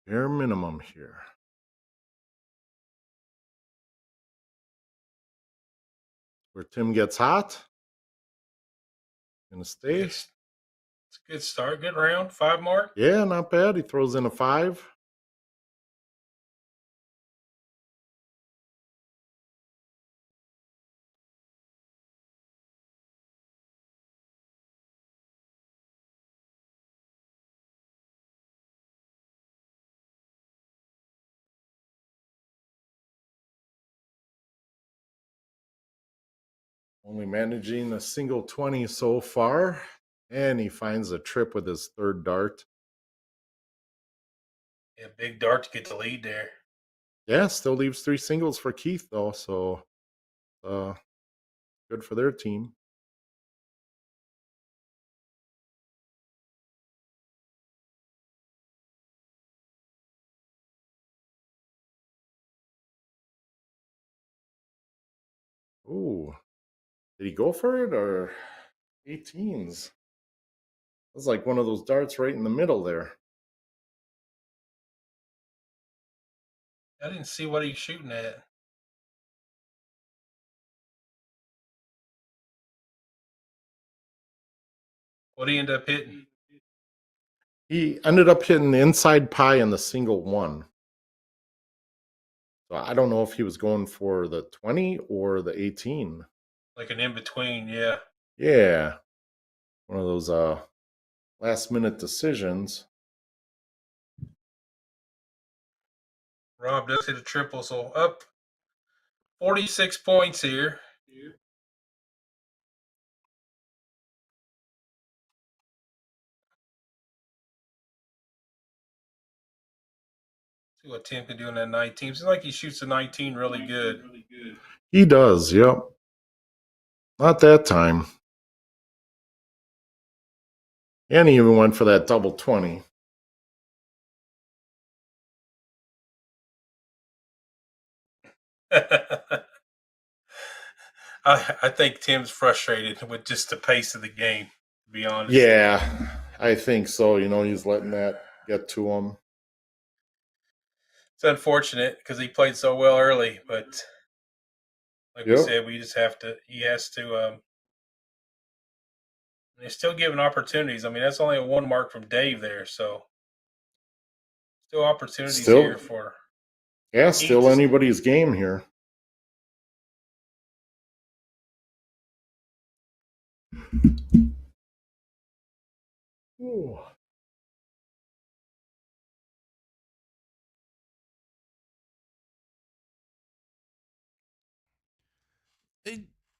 Bare minimum here. Where Tim gets hot. Gonna stay. It's a good start. Good round. 5 mark. Yeah, not bad. He throws in a 5. Only managing a single 20 so far. And he finds a trip with his third dart. Yeah, big dart to get the lead there. Yeah, still leaves 3 singles for Keith, though. So good for their team. Ooh. Did he go for it or 18s? That's like one of those darts right in the middle there. I didn't see what he's shooting at. What did he end up hitting? He ended up hitting the inside pie in the single 1. So I don't know if he was going for the 20 or the 18. Like an in between, yeah. Yeah. One of those last minute decisions. Rob does hit a triple, so up 46 points here. See what Tim can do in that 19. Seems like he shoots a 19 really good. He does, yep. Not that time. And he even went for that double 20. I think Tim's frustrated with just the pace of the game, to be honest. Yeah, I think so. He's letting that get to him. It's unfortunate because he played so well early, but like we Yep. said, he has to, they're still giving opportunities. I mean, that's only a 1 mark from Dave there, so still opportunities here for. Yeah, still anybody's game here. Ooh.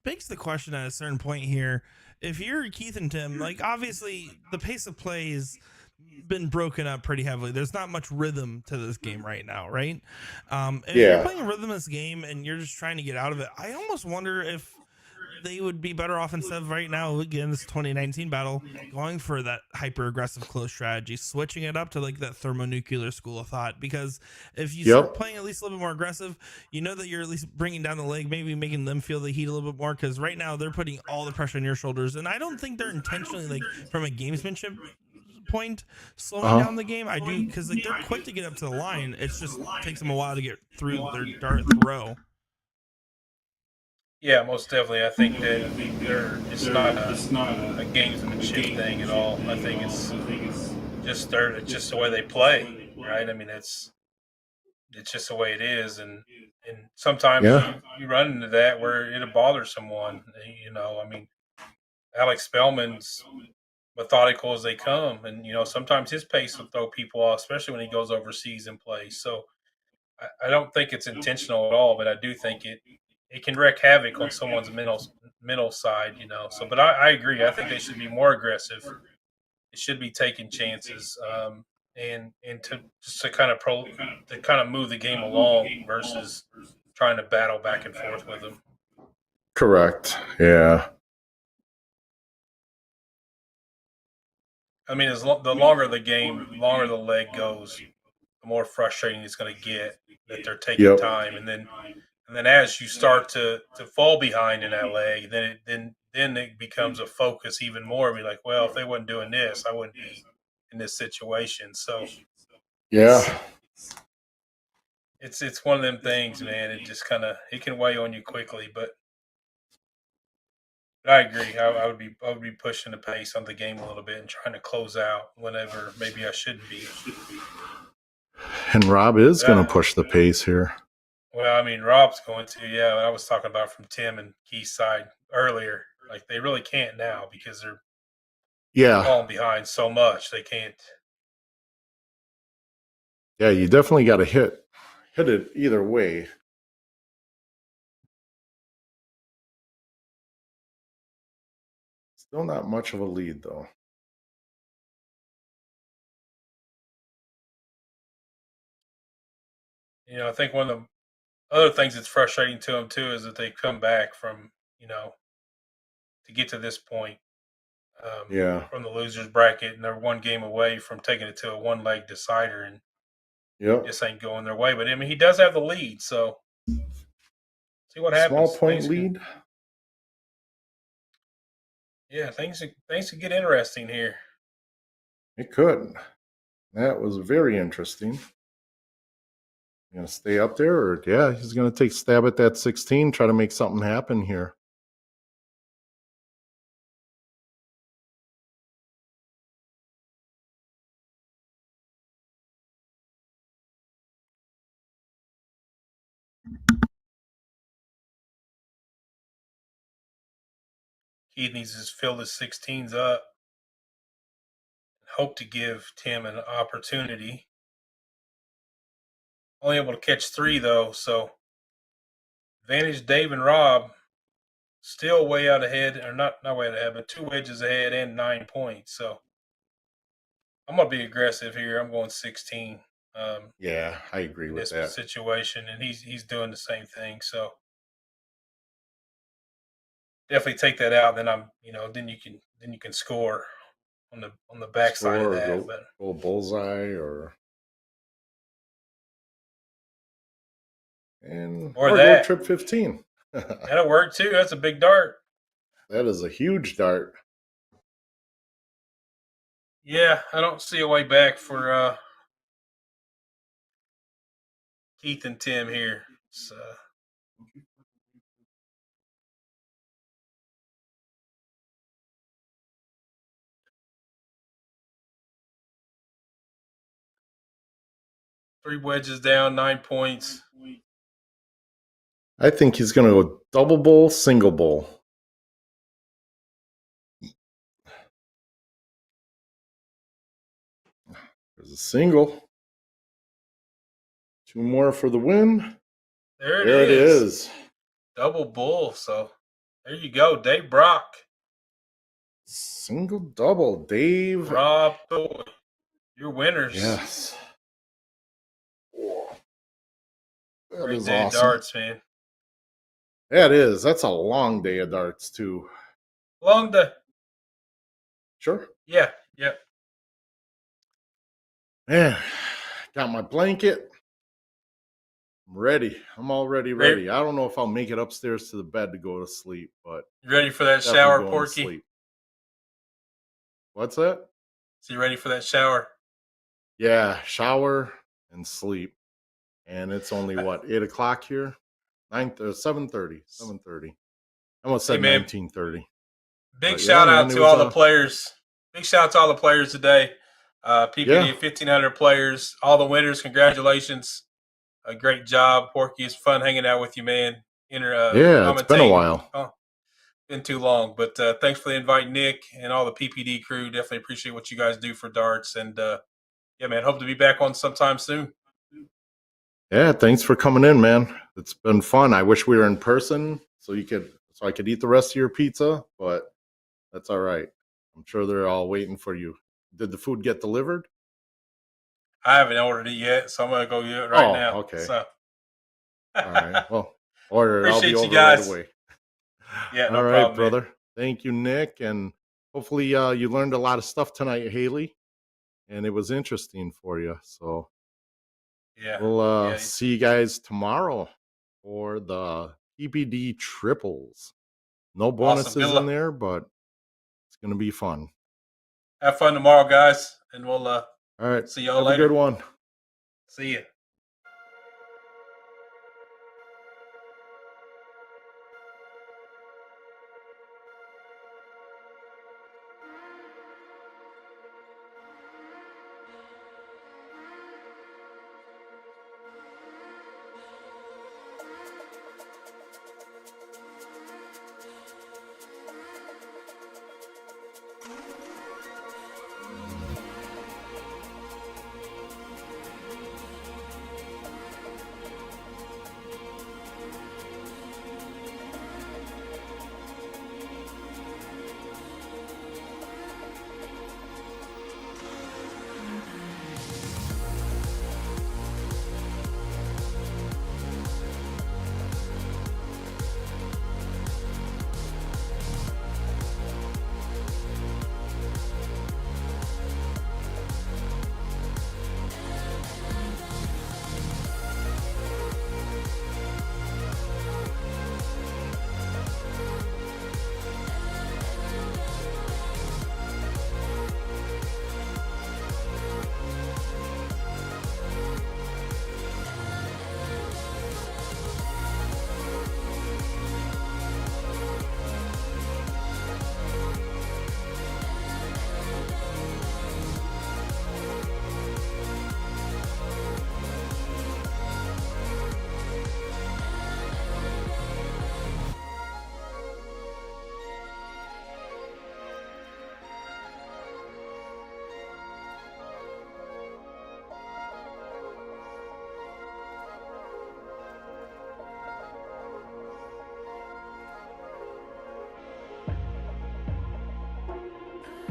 begs the question at a certain point here. If you're Keith and Tim, like obviously the pace of play has been broken up pretty heavily. There's not much rhythm to this game right now, right? If you're playing a rhythmless game and you're just trying to get out of it, I almost wonder if they would be better off instead of right now, again, this 2019 battle, going for that hyper aggressive close strategy, switching it up to like that thermonuclear school of thought. Because if you start playing at least a little bit more aggressive, you know that you're at least bringing down the leg, maybe making them feel the heat a little bit more. Because right now they're putting all the pressure on your shoulders, and I don't think they're intentionally, like from a gamesmanship point, slowing down the game. I do, because like they're quick to get up to the line. It just takes them a while to get through their dart throw. Yeah, most definitely. I think that it's not a gamesmanship thing at all. I think it's just the way they play, right? I mean, it's just the way it is, and sometimes you run into that where it'll bother someone. You know, I mean, Alex Spellman's methodical as they come, and sometimes his pace will throw people off, especially when he goes overseas and plays. So I don't think it's intentional at all, but I do think it can wreak havoc on someone's mental side. So, but I agree. I think they should be more aggressive. It should be taking chances, and to just to kind of move the game along versus trying to battle back and forth with them. Correct. Yeah. I mean, the longer the game, longer the leg goes, the more frustrating it's going to get that they're taking time, and then as you start to fall behind in that leg, then it becomes a focus even more. Be like, well, if they wasn't doing this, I wouldn't be in this situation. So Yeah. it's one of them things, man. It just it can weigh on you quickly, but I agree. I would be pushing the pace on the game a little bit and trying to close out whenever maybe I shouldn't be. And Rob is going to push the pace here. Well, I mean, Rob's going to. Yeah, I was talking about from Tim and Keith's side earlier. Like they really can't now because they're falling behind so much. They can't. Yeah, you definitely got to hit it either way. Still not much of a lead, though. I think one of the other things that's frustrating to them too is that they come back from to get to this point from the losers bracket, and they're one game away from taking it to a one-leg decider, and this ain't going their way. But I mean, he does have the lead, so see what happens. Small point lead. Yeah, things could get interesting here. It could. That was very interesting. You gonna stay up there, or he's gonna take a stab at that 16, try to make something happen here. Keith needs to fill his 16s up and hope to give Tim an opportunity. Only able to catch 3 though, so advantage Dave and Rob still way out ahead, or not way out ahead, but 2 wedges ahead and 9 points. So I'm gonna be aggressive here. I'm going 16. Yeah, I agree with that situation, and he's doing the same thing. So definitely take that out. Then then you can score on the backside of that. Go bullseye or that go trip 15. That'll work too. That's a big dart. That is a huge dart. Yeah, I don't see a way back for Keith and Tim here. So. Three wedges down, 9 points. I think he's going to go double bowl, single bowl. There's a single. 2 more for the win. There it is. It is. Double bull. So There you go, Dave Brock, Single double, Dave. Rob Toy. Your winners. Yes. That Great is day of awesome. darts, man. Yeah, it is. That's a long day of darts too. Long day. Sure. Yeah, yeah. Man, got my blanket. I'm ready. I'm already ready. I don't know if I'll make it upstairs to the bed to go to sleep, but You ready for that definitely shower, going to Porky? sleep. What's that? So you ready for that shower? Yeah, shower and sleep. And it's only what, 8 o'clock here? 7:30. 7:30. I almost said Hey, man. 19:30. Big But shout yeah, out man, to all the players. Big shout out to all the players today. PPD, Yeah. 1,500 players. All the winners, congratulations. A great job, Porky. It's fun hanging out with you, man. Yeah, it's been a while. Oh, been too long. But thanks for the invite, Nick, and all the PPD crew. Definitely appreciate what you guys do for darts. And yeah, man, hope to be back on sometime soon. Yeah, thanks for coming in, man. It's been fun. I wish we were in person so I could eat the rest of your pizza, but that's all right. I'm sure they're all waiting for you. Did the food get delivered? I haven't ordered it yet, so I'm gonna go get it right now. Okay. So. All right. Well, order it. I'll be Appreciate you over right guys. away. Yeah, no All right, problem, man. brother. Thank you, Nick. And hopefully you learned a lot of stuff tonight, Haley. And it was interesting for you. So Yeah. we'll see you guys tomorrow for the PPD triples. No bonuses Awesome. in there, but it's going to be fun. Have fun tomorrow, guys, and we'll All right. see y'all Have later. a good one. See ya.